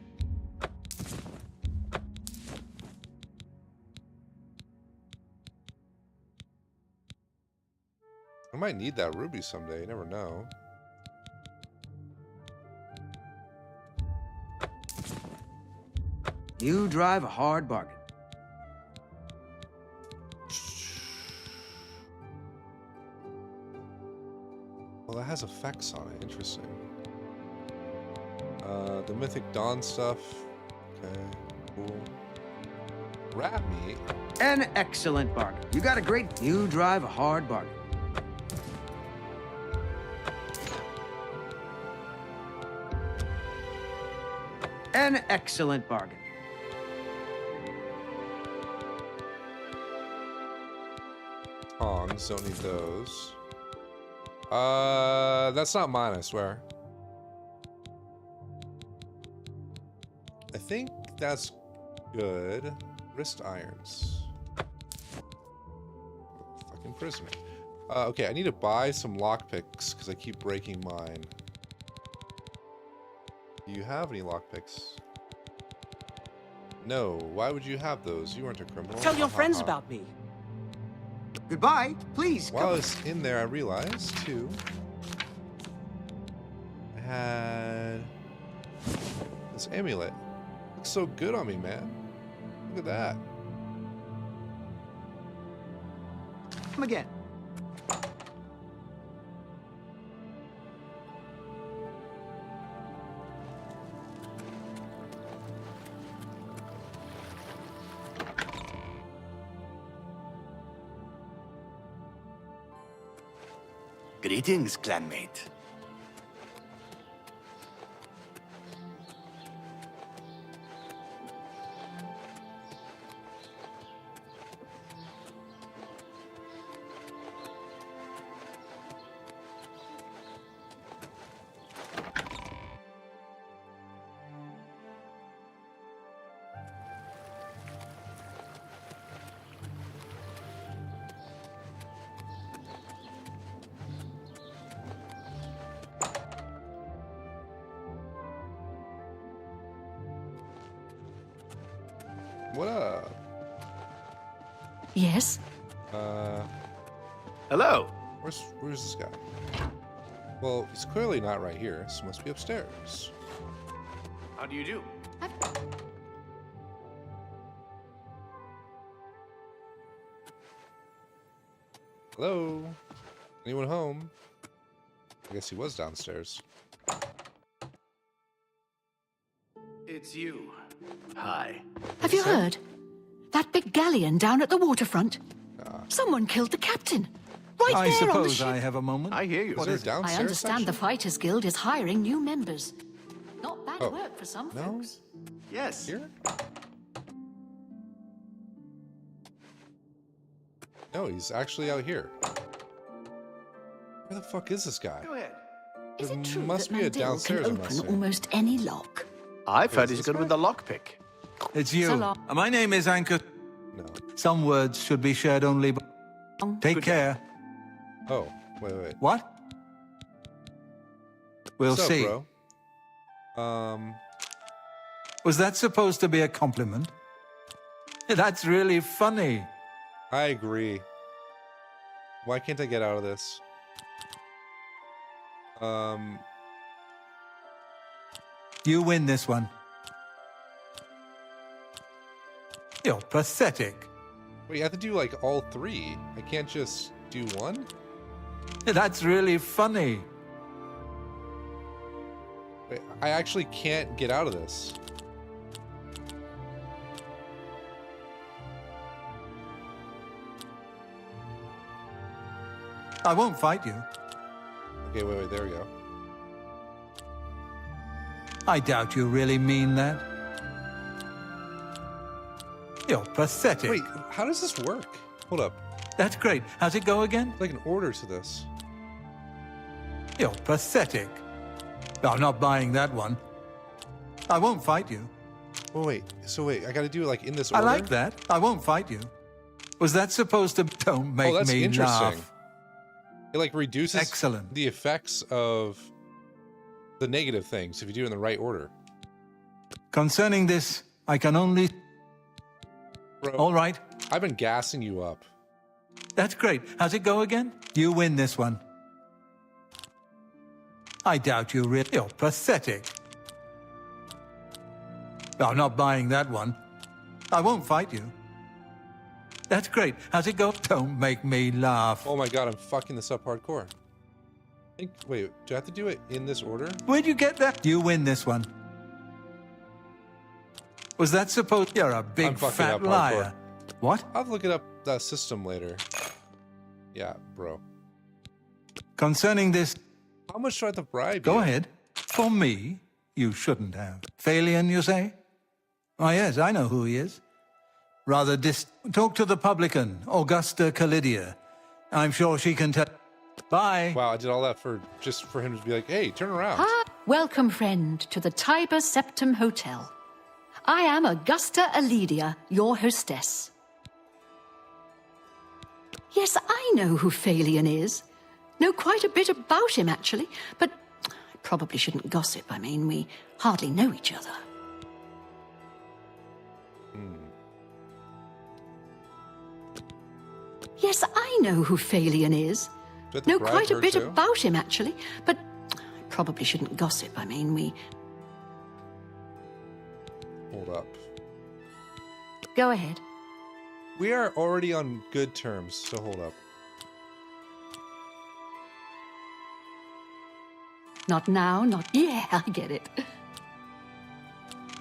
I might need that ruby someday, you never know. You drive a hard bargain. Well, that has effects on it. Interesting. The Mythic Dawn stuff. Okay, cool. Rat meat. An excellent bargain. You got a great... You drive a hard bargain. An excellent bargain. Tongs, don't need those. That's not mine, I swear. I think that's good. Wrist irons. Fucking prisoner. Okay, I need to buy some lockpicks because I keep breaking mine. Do you have any lockpicks? No. Why would you have those? You weren't a criminal. Tell your friends about me. Goodbye. Please, While I was in there, I realized, too, I had this amulet. Looks so good on me, man. Look at that. Come again. Greetings, clanmate. What up? Yes? Hello. Where's this guy? Well, he's clearly not right here, so he must be upstairs. How do you do? Hello? Anyone home? I guess he was downstairs. It's you. Hi. Have you heard? That big galleon down at the waterfront? Someone killed the captain. Right I there on the suppose ship. I have a moment. I hear you. Is there a I downstairs understand the section? Fighters Guild is hiring new members. Not bad work for some No? folks. Yes. Here? No, he's actually out here. Where the fuck is this guy? Go ahead. Is it true must that be a Mandel downstairs, can I must open say. almost any lock? I've heard Is he's this good guy? with the lockpick. It's you. So long. My name is Anchor. No. Some words should be shared only. Take Good care. Oh, wait. What? We'll What's up, see. bro? Was that supposed to be a compliment? That's really funny. I agree. Why can't I get out of this? You win this one. You're pathetic. Wait, you have to do like all three. I can't just do one? That's really funny. Wait, I actually can't get out of this. I won't fight you. Okay, wait, there we go. I doubt you really mean that. You're pathetic. Wait, how does this work? Hold up. That's great. How's it go again? Like an order to this. You're pathetic. I'm not buying that one. I won't fight you. Oh, wait, I gotta do it like in this I order? like that. I won't fight you. Was that supposed to... Don't make that's me interesting. laugh. It like reduces Excellent. the effects of the negative things if you do it in the right order. Concerning this, I can only... Bro, All right. I've been gassing you up. That's great. How's it go again? You win this one. I doubt you really... You're pathetic. I'm not buying that one. I won't fight you. That's great. How's it go? Don't make me laugh. Oh my god, I'm fucking this up hardcore. Wait, do I have to do it in this order? Where'd you get that? You win this one. Was that supposed... You're a big fucking fat up liar. What? I'll look it up that system later. Yeah, bro. Concerning this... How much do I have to bribe Go you? ahead. For me, you shouldn't have. Phalion, you say? Oh, yes, I know who he is. Rather Talk to the publican, Augusta Calidia. I'm sure she can tell... Bye. Wow, I did all that just for him to be like, hey, turn around. Ah, welcome, friend, to the Tiber Septim Hotel. I am Augusta Aledia, your hostess. Yes, I know who Phalion is. Know quite a bit about him, actually. But I probably shouldn't gossip. I mean, we hardly know each other. Yes, I know who Phalion is. Know quite a bit about him, actually. But I probably shouldn't gossip. I mean, we... Hold up. Go ahead. We are already on good terms, so hold up. Not now, not... Yeah, I get it.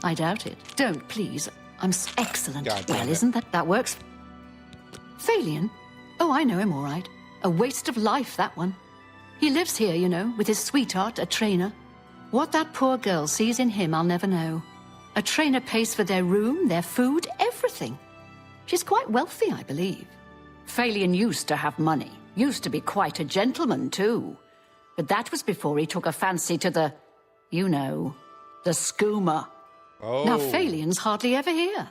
I doubt it. Don't, please. I'm excellent. God damn Well, it. isn't that works? Phalion? Oh, I know him all right. A waste of life, that one. He lives here, you know, with his sweetheart, a trainer. What that poor girl sees in him, I'll never know. A trainer pays for their room, their food, everything. She's quite wealthy, I believe. Phalion used to have money. Used to be quite a gentleman, too. But that was before he took a fancy to the, you know, the skooma. Oh. Now, Phalion's hardly ever here.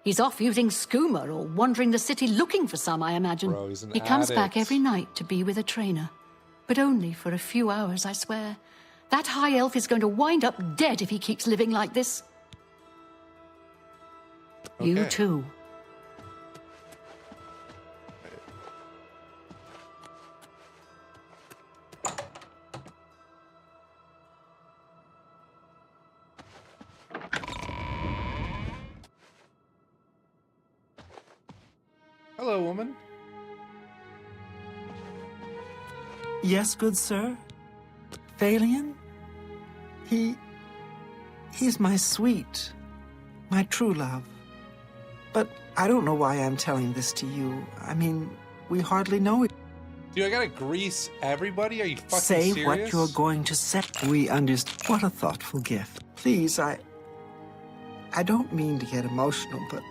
He's off using skooma or wandering the city looking for some, I imagine. Bro, he's an He comes back addict. every night to be with a trainer. But only for a few hours, I swear. That high elf is going to wind up dead if he keeps living like this. You Okay. too. Hello, woman. Yes, good sir? Phalion? He's my sweet, my true love. But I don't know why I'm telling this to you. I mean, we hardly know it. Dude, I gotta grease everybody? Are you fucking Say serious? what you're going to say. We understand. What a thoughtful gift. Please, I don't mean to get emotional, but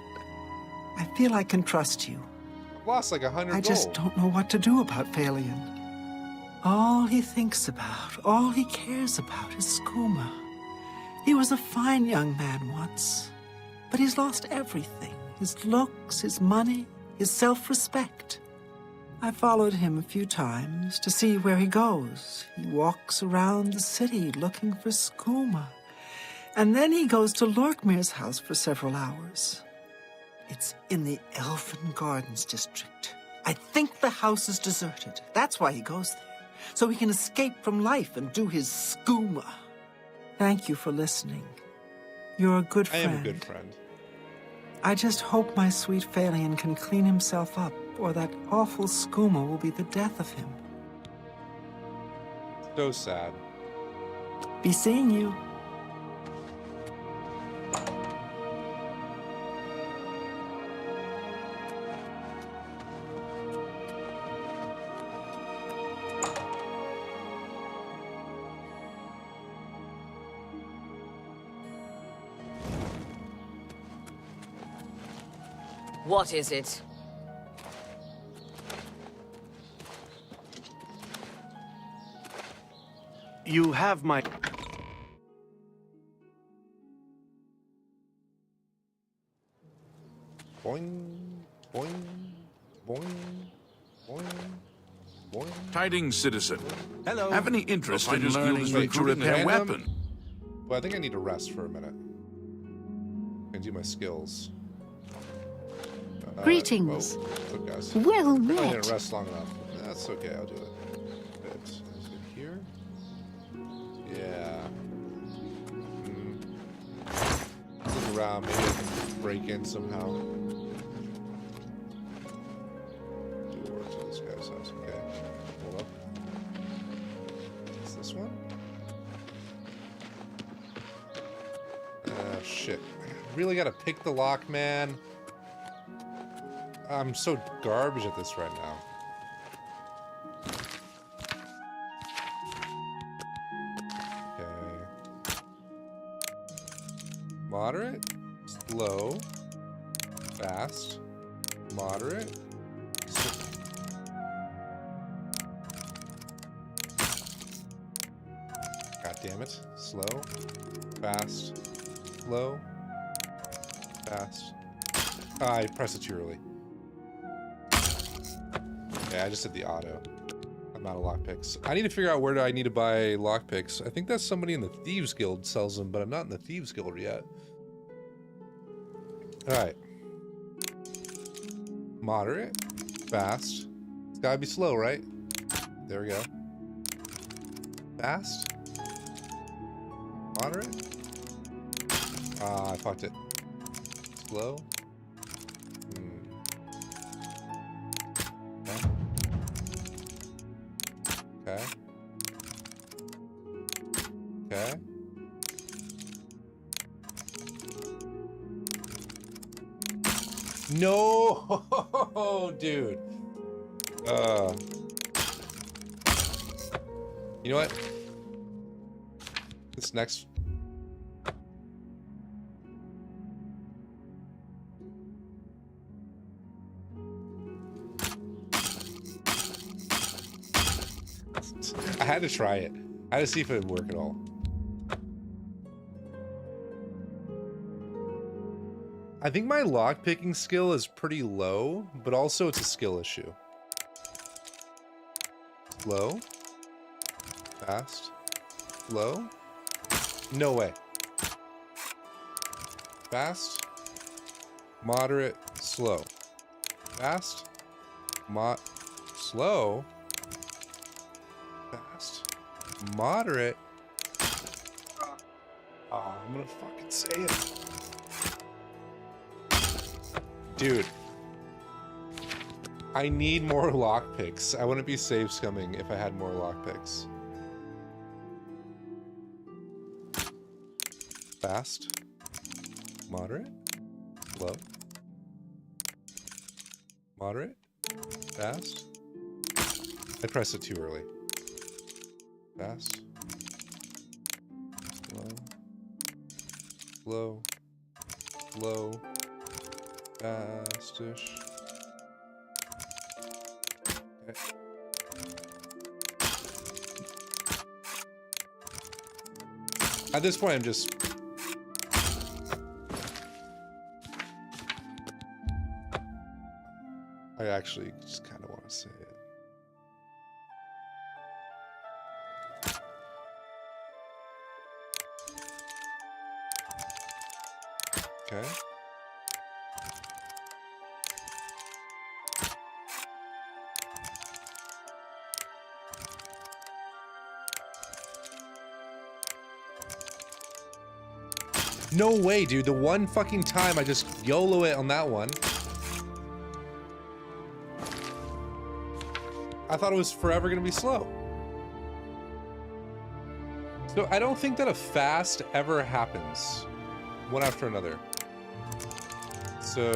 I feel I can trust you. I've lost like 100 I just don't know what to do about Phalion. All he thinks about, all he cares about is Skooma. He was a fine young man once, but he's lost everything. His looks, his money, his self-respect. I followed him a few times to see where he goes. He walks around the city looking for Skooma. And then he goes to Lorkmir's house for several hours. It's in the Elfin Gardens district. I think the house is deserted. That's why he goes there, so he can escape from life and do his skooma. Thank you for listening. You're a good friend. I am a good friend. I just hope my sweet Phalion can clean himself up, or that awful skooma will be the death of him. So sad. Be seeing you. What is it? You have my... Boing, boing, boing, boing, boing. Tidings, citizen. Hello. Have any interest in Fighters Guild learning is to recruiting repair random? weapon? Well, I think I need to rest for a minute. And do my skills. Greetings. Whoa. Look, guys. Well I met. didn't rest long enough. That's okay, I'll do it. Good. Is it here? Yeah. Look around, maybe I can break in somehow. Door to this guy's house. Okay. Hold up. Is this one? Shit. I really gotta pick the lock, man. I'm so garbage at this right now. Okay. Moderate, slow, fast, moderate. God damn it. Slow, fast, slow, fast. I pressed it too early. Yeah, I just did the auto. I'm out of lockpicks. I need to figure out where do I need to buy lockpicks. I think that's somebody in the Thieves Guild sells them, but I'm not in the Thieves Guild yet. Alright. Moderate. Fast. It's gotta be slow, right? There we go. Fast. Moderate. Ah, I fucked it. Slow. Okay. Okay. No, dude. You know what? This next. I had to try it. I had to see if it would work at all. I think my lockpicking skill is pretty low, but also it's a skill issue. Slow. Fast. Slow. No way. Fast. Moderate. Slow. Fast. Slow. Fast. Moderate. Oh, I'm gonna fucking say it. Dude. I need more lockpicks. I wouldn't be save scumming if I had more lockpicks. Fast. Moderate. Slow. Moderate. Fast. I pressed it too early. Fast. Slow. Slow. Fastish. Okay. At this point, I'm just... I actually just kind of want to say it. Okay. No way, dude. The one fucking time I just YOLO it on that one. I thought it was forever gonna be slow. So I don't think that a fast ever happens. One after another. So...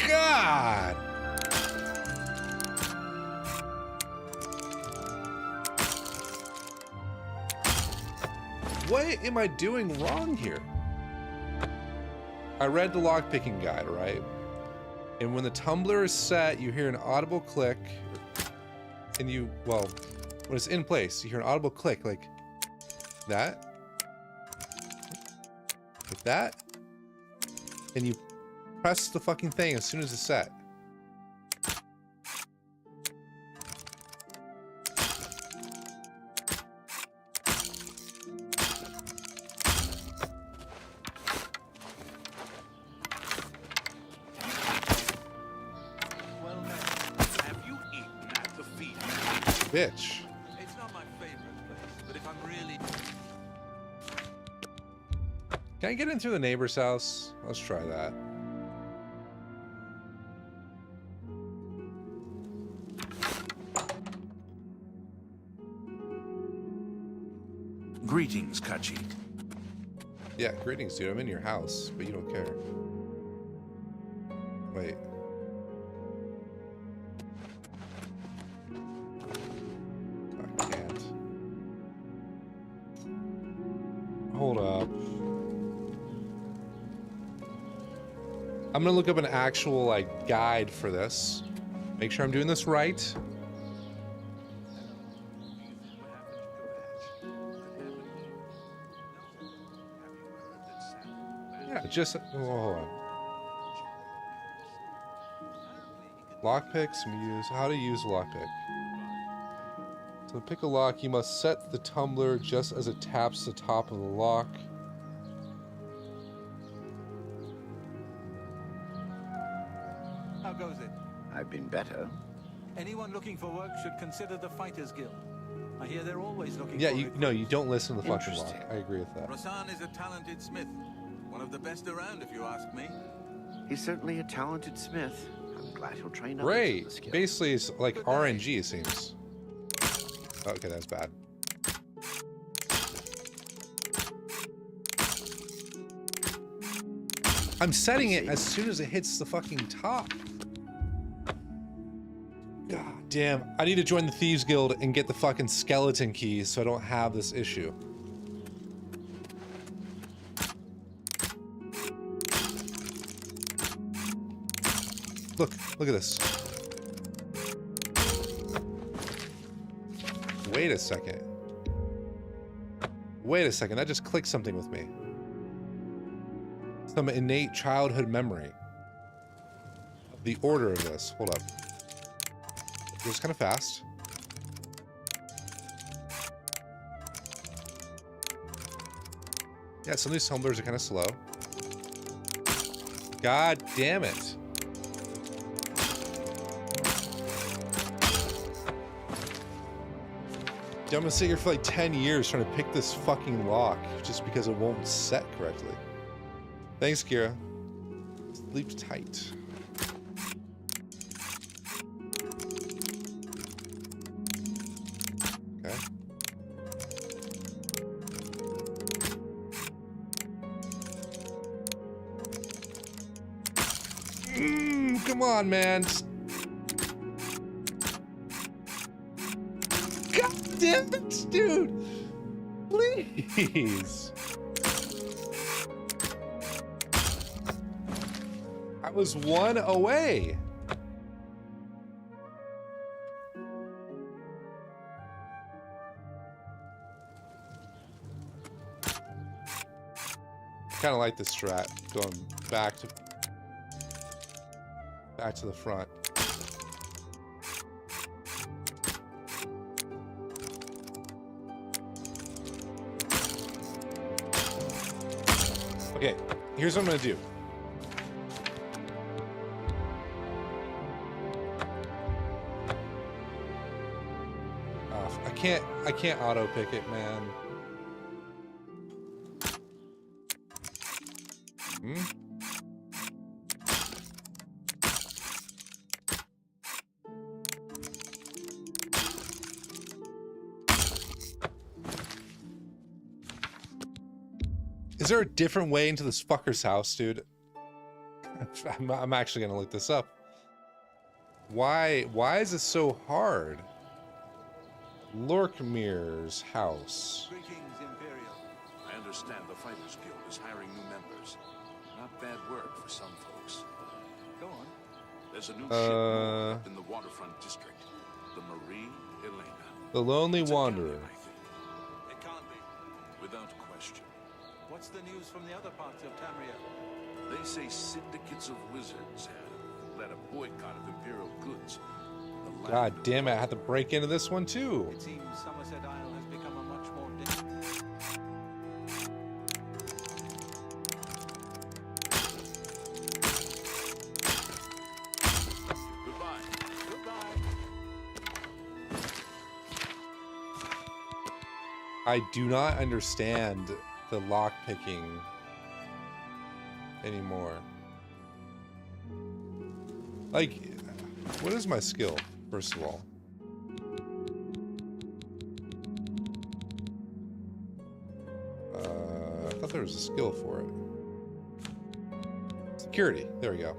God! What am I doing wrong here? I read the lockpicking guide, right? And when the tumbler is set, you hear an audible click, and you, well, when it's in place, you hear an audible click like that, like that, and you press the fucking thing as soon as it's set. Bitch. It's not my favorite place, but if I'm really... Can I get in through the neighbor's house? Let's try that. Greetings, Kachi. Yeah, greetings, dude. I'm in your house, but you don't care. Wait. Hold up. I'm gonna look up an actual, like, guide for this. Make sure I'm doing this right. Yeah, just... Oh, hold on. Lockpicks, use... How to use a lockpick. To pick a lock, you must set the tumbler just as it taps the top of the lock. How goes it? I've been better. Anyone looking for work should consider the Fighters Guild. I hear they're always looking for... Yeah, no, you don't listen to the fucking lock. I agree with that. Rasan is a talented smith. One of the best around, if you ask me. He's certainly a talented smith. I'm glad he'll train others Great. in the skill. Basically, it's like RNG, it seems. Okay, that's bad. I'm setting it as soon as it hits the fucking top. God damn. I need to join the Thieves Guild and get the fucking skeleton keys so I don't have this issue. Look at this. Wait a second. Wait a second, that just clicked something with me. Some innate childhood memory. The order of this. Hold up. It was kind of fast. Yeah, some of these tumblers are kind of slow. God damn it. I'm gonna sit here for like 10 years trying to pick this fucking lock just because it won't set correctly. Thanks, Kira. Sleep tight. Okay. Come on, man. God damn it, dude. Please. I was one away. Kind of like this strat, going back to the front. Okay, here's what I'm gonna do. I can't auto pick it, man. Is there a different way into this fucker's house, dude? I'm actually gonna look this up. Why is it so hard? Lorkmir's house. Greetings, Imperial. I understand the Fighters Guild is hiring new members. Not bad work for some folks. Go on. There's a new ship up in the waterfront district. The Marie Helena. The Lonely Wanderer. It can't be. Without question. What's the news from the other parts of Tamriel? They say syndicates of wizards have led a boycott of Imperial goods. God damn it, I had to break into this one too. It seems Somerset Isle has become a much more distant. I do not understand the lock picking anymore. Like, what is my skill, first of all? I thought there was a skill for it. Security, there we go.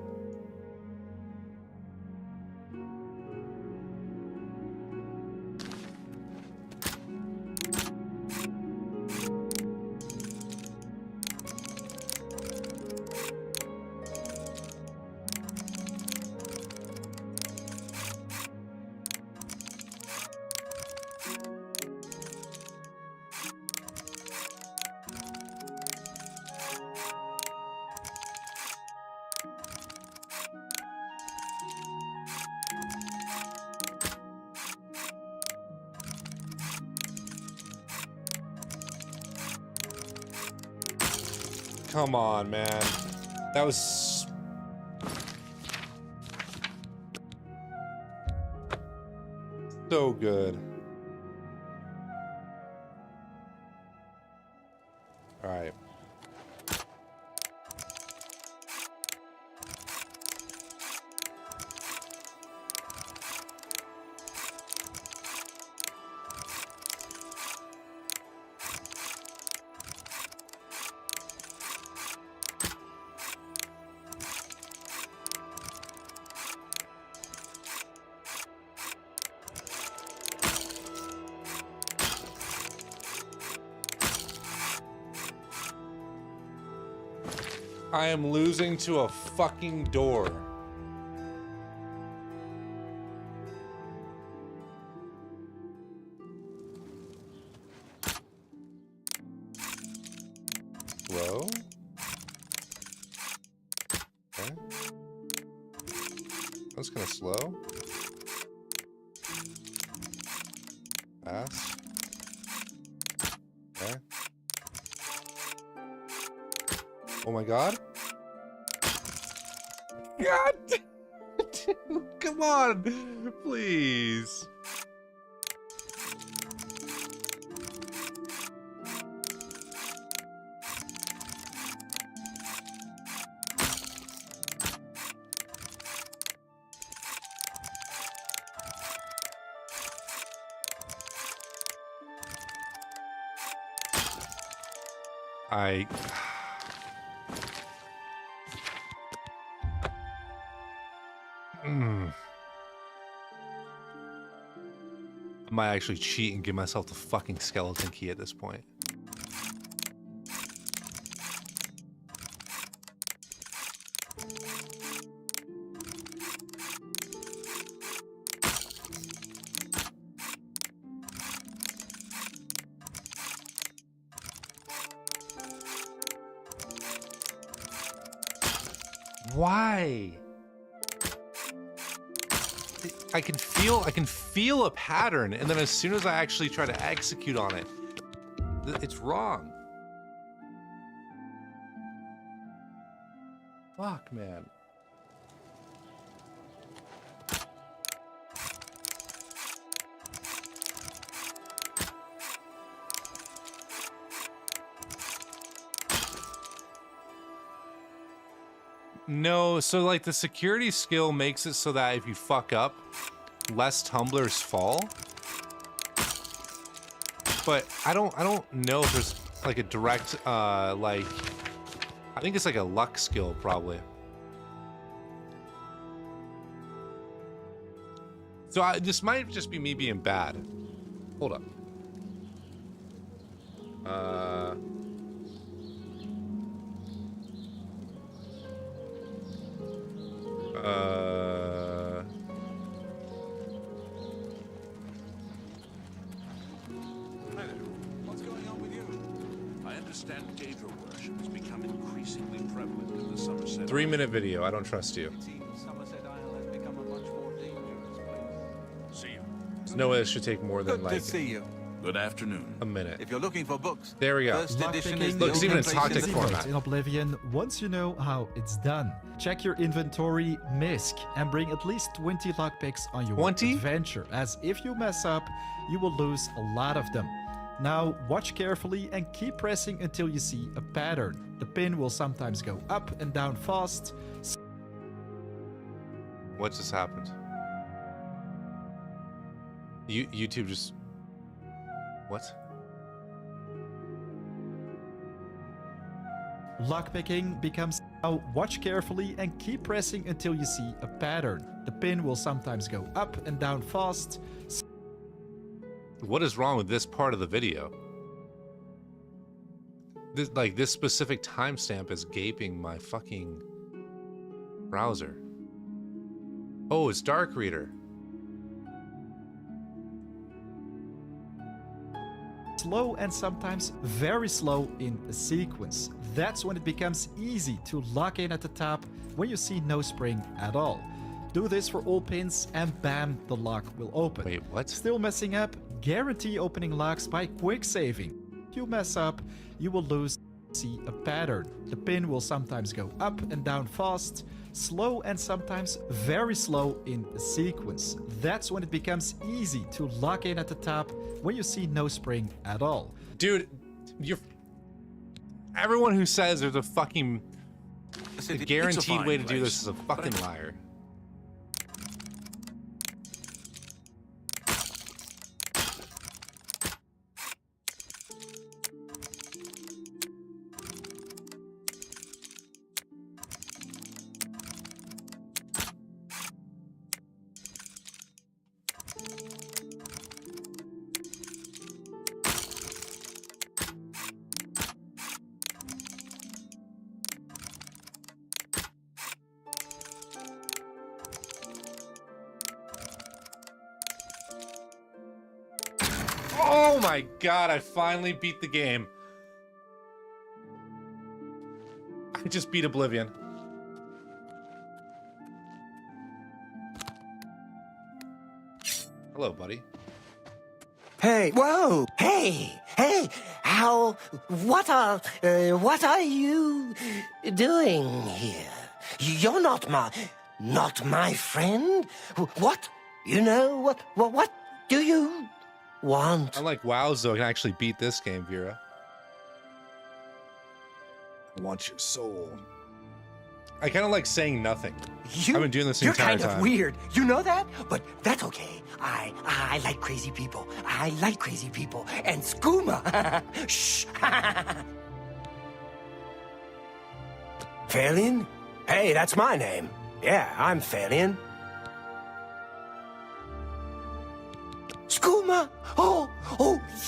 Come on, man. That was... so good. All right. I am losing to a fucking door. Slow. Okay. That's kind of slow. Fast. Okay. Oh my god. God damn it, dude, come on, please. I might actually cheat and give myself the fucking skeleton key at this point. Why? I can feel a pattern, and then as soon as I actually try to execute on it, it's wrong. Fuck, man. No, so like the security skill makes it so that if you fuck up, less tumblers fall. But I don't know if there's like a direct like I think it's like a luck skill probably. So this might just be me being bad. Hold up. Hi there. What's going on with you? I understand Daedra worship has become increasingly prevalent in the Somerset. 3-minute video. I don't trust you. See you. There's no way this should take more than like to see you. Good afternoon. a minute. If you're looking for books, There we go. first edition is Look, it's even in Open tactic Places format. In Oblivion, once you know how it's done, check your inventory, misc, and bring at least 20 lockpicks on your 20? adventure, as if you mess up, you will lose a lot of them. Now, watch carefully and keep pressing until you see a pattern. The pin will sometimes go up and down fast. What just happened? YouTube just... What? Lockpicking becomes... Now, watch carefully and keep pressing until you see a pattern. The pin will sometimes go up and down fast. What is wrong with this part of the video? This specific timestamp is gaping my fucking browser. Oh, it's Dark Reader. Slow and sometimes very slow in a sequence. That's when it becomes easy to lock in at the top when you see no spring at all. Do this for all pins and bam, the lock will open. Wait, what? Still messing up? Guarantee opening locks by quick saving. If you mess up, you will lose. See a pattern. The pin will sometimes go up and down fast, slow and sometimes very slow in a sequence. That's when it becomes easy to lock in at the top when you see no spring at all. Dude, everyone who says there's a fucking guaranteed way to do this is a fucking liar. Oh my god, I finally beat the game. I just beat Oblivion. Hello, buddy. Hey, whoa! Hey! What are you doing here? You're not my friend? What? You know, what do you want? Unlike WoW's, though, I can actually beat this game, Vera. I want your soul. I kind of like saying nothing. I've been doing this the entire time. You're kind of weird. You know that? But that's okay. I like crazy people. I like crazy people. And skooma. Shh. Fairlian? Hey, that's my name. Yeah, I'm Fairlian. Skooma! Oh,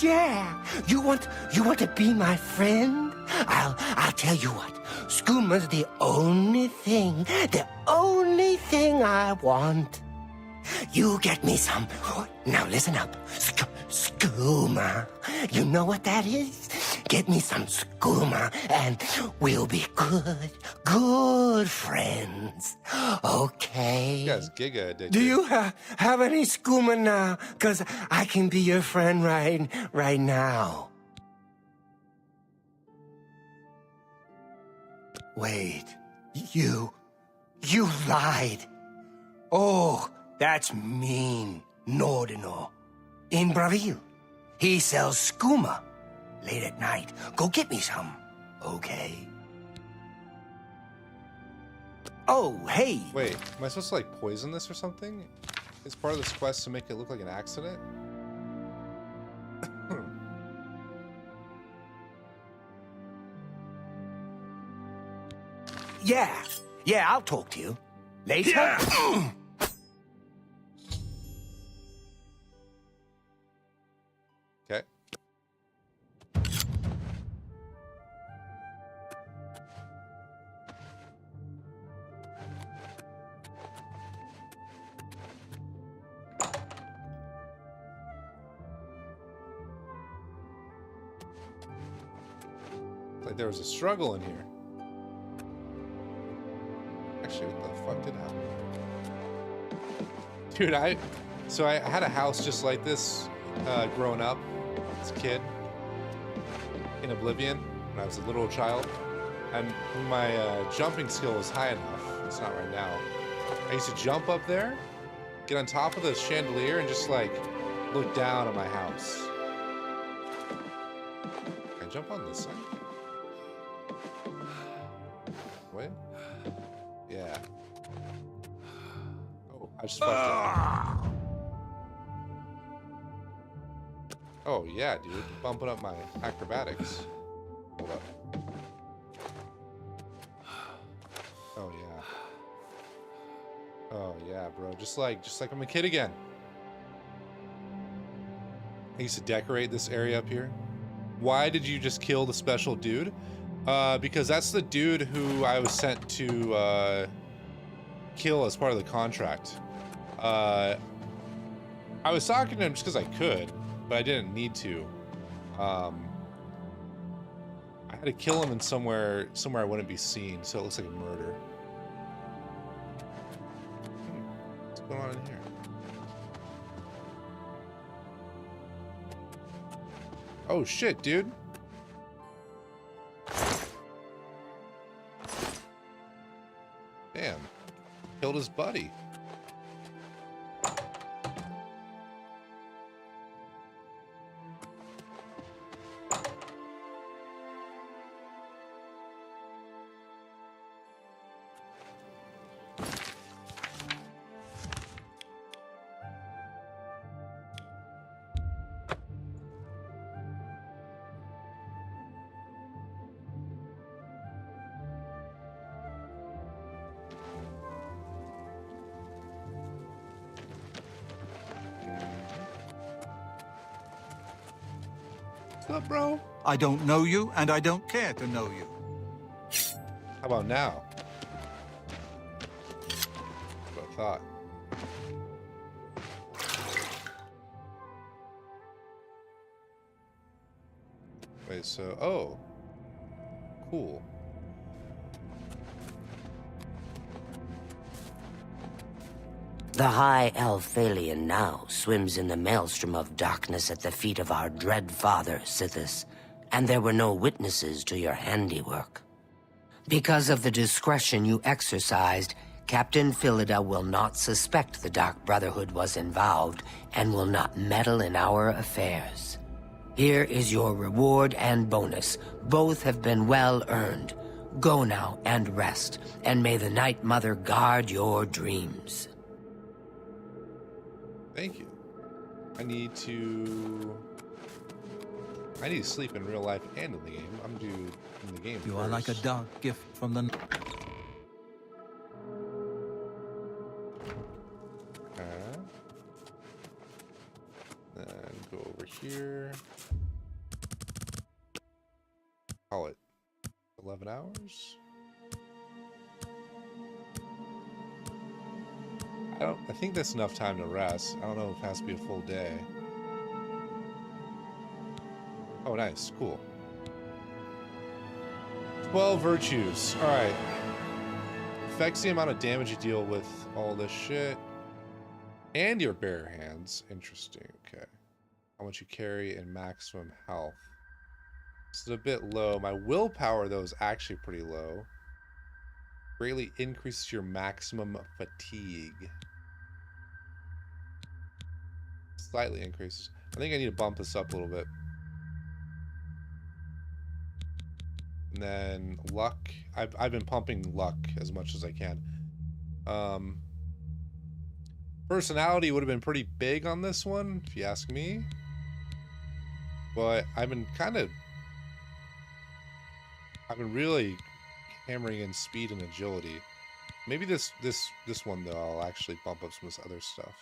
yeah! You want to be my friend? I'll tell you what. Skooma's the only thing I want. You get me some. Now listen up. Skooma. You know what that is? Get me some skooma and we'll be good friends. Okay? You guys giga addicted. Do you have any skooma now? 'Cause I can be your friend right now. Wait. You lied. Oh, that's mean. Nordino. In Bravil. He sells skooma. Late at night. Go get me some. Okay? Oh, hey. Wait, am I supposed to like poison this or something? Is part of this quest to make it look like an accident? Yeah, I'll talk to you. Later? Yeah. Okay. Like there was a struggle in here. Actually, what the fuck did happen? Dude, I had a house just like this growing up as a kid in Oblivion when I was a little child, and my jumping skill was high enough. It's not right now. I used to jump up there, get on top of the chandelier, and just like look down at my house. Can I jump on this side? Wait. Yeah. Oh, I just fucked up. Oh yeah, dude. Bumping up my acrobatics. Hold up. Oh yeah. Oh yeah, bro. Just like I'm a kid again. I used to decorate this area up here. Why did you just kill the special dude? Because that's the dude who I was sent to kill as part of the contract. I was talking to him just because I could, but I didn't need to. I had to kill him in somewhere I wouldn't be seen, so it looks like a murder. What's going on in here? Oh shit, dude. Damn. Killed his buddy. What's up, bro? I don't know you, and I don't care to know you. How about now? That's what I thought. Wait, so... Oh. Cool. The High Elf Phalion now swims in the maelstrom of darkness at the feet of our dread father, Sithis, and there were no witnesses to your handiwork. Because of the discretion you exercised, Captain Philida will not suspect the Dark Brotherhood was involved and will not meddle in our affairs. Here is your reward and bonus. Both have been well earned. Go now and rest, and may the Night Mother guard your dreams. Thank you. I need to sleep in real life and in the game. I'm due in the game. You are like a dark gift from the... Then go over here. Call it 11 hours. I think that's enough time to rest. I don't know if it has to be a full day. Oh, nice. Cool. 12 virtues. All right. Affects the amount of damage you deal with all this shit. And your bare hands. Interesting. Okay. How much you carry and maximum health. This is a bit low. My willpower, though, is actually pretty low. Greatly increases your maximum fatigue. Slightly increases. I think I need to bump this up a little bit. And then luck. I've been pumping luck as much as I can. Personality would have been pretty big on this one, if you ask me. But I've been really hammering in speed and agility. Maybe this one though, I'll actually bump up some of this other stuff.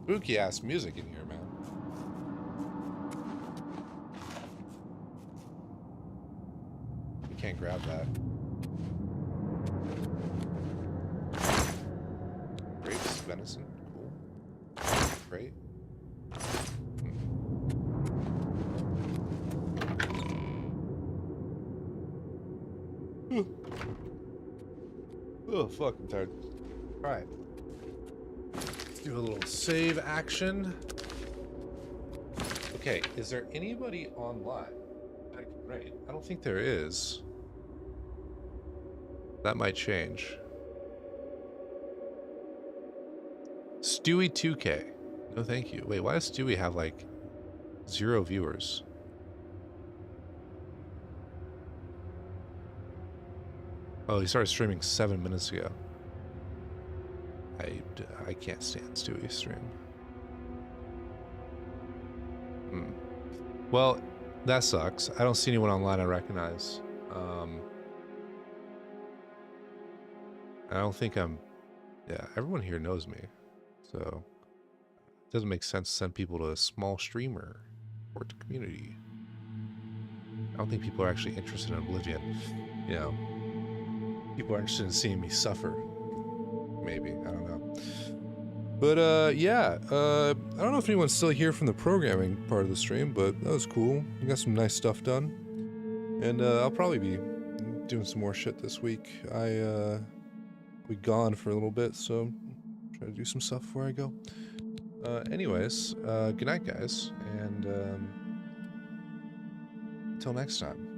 Spooky ass music in here, man. You can't grab that. Grapes, venison, cool. Great. Oh, fuck, I'm tired. Alright. Do a little save action. Okay, is there anybody online that I can raid? I don't think there is. That might change. Stewie 2K. No thank you. Wait, why does Stewie have like 0 viewers? Oh, he started streaming 7 minutes ago. I can't stand Stewie's stream. Well, that sucks. I don't see anyone online I recognize. I don't think I'm... Yeah, everyone here knows me. So, it doesn't make sense to send people to a small streamer or to community. I don't think people are actually interested in Oblivion. You know, people are interested in seeing me suffer. Maybe, I don't know. But yeah, I don't know if anyone's still here from the programming part of the stream, but that was cool. We got some nice stuff done. And I'll probably be doing some more shit this week. We gone for a little bit, so try to do some stuff before I go. Anyways, good night guys, and until next time.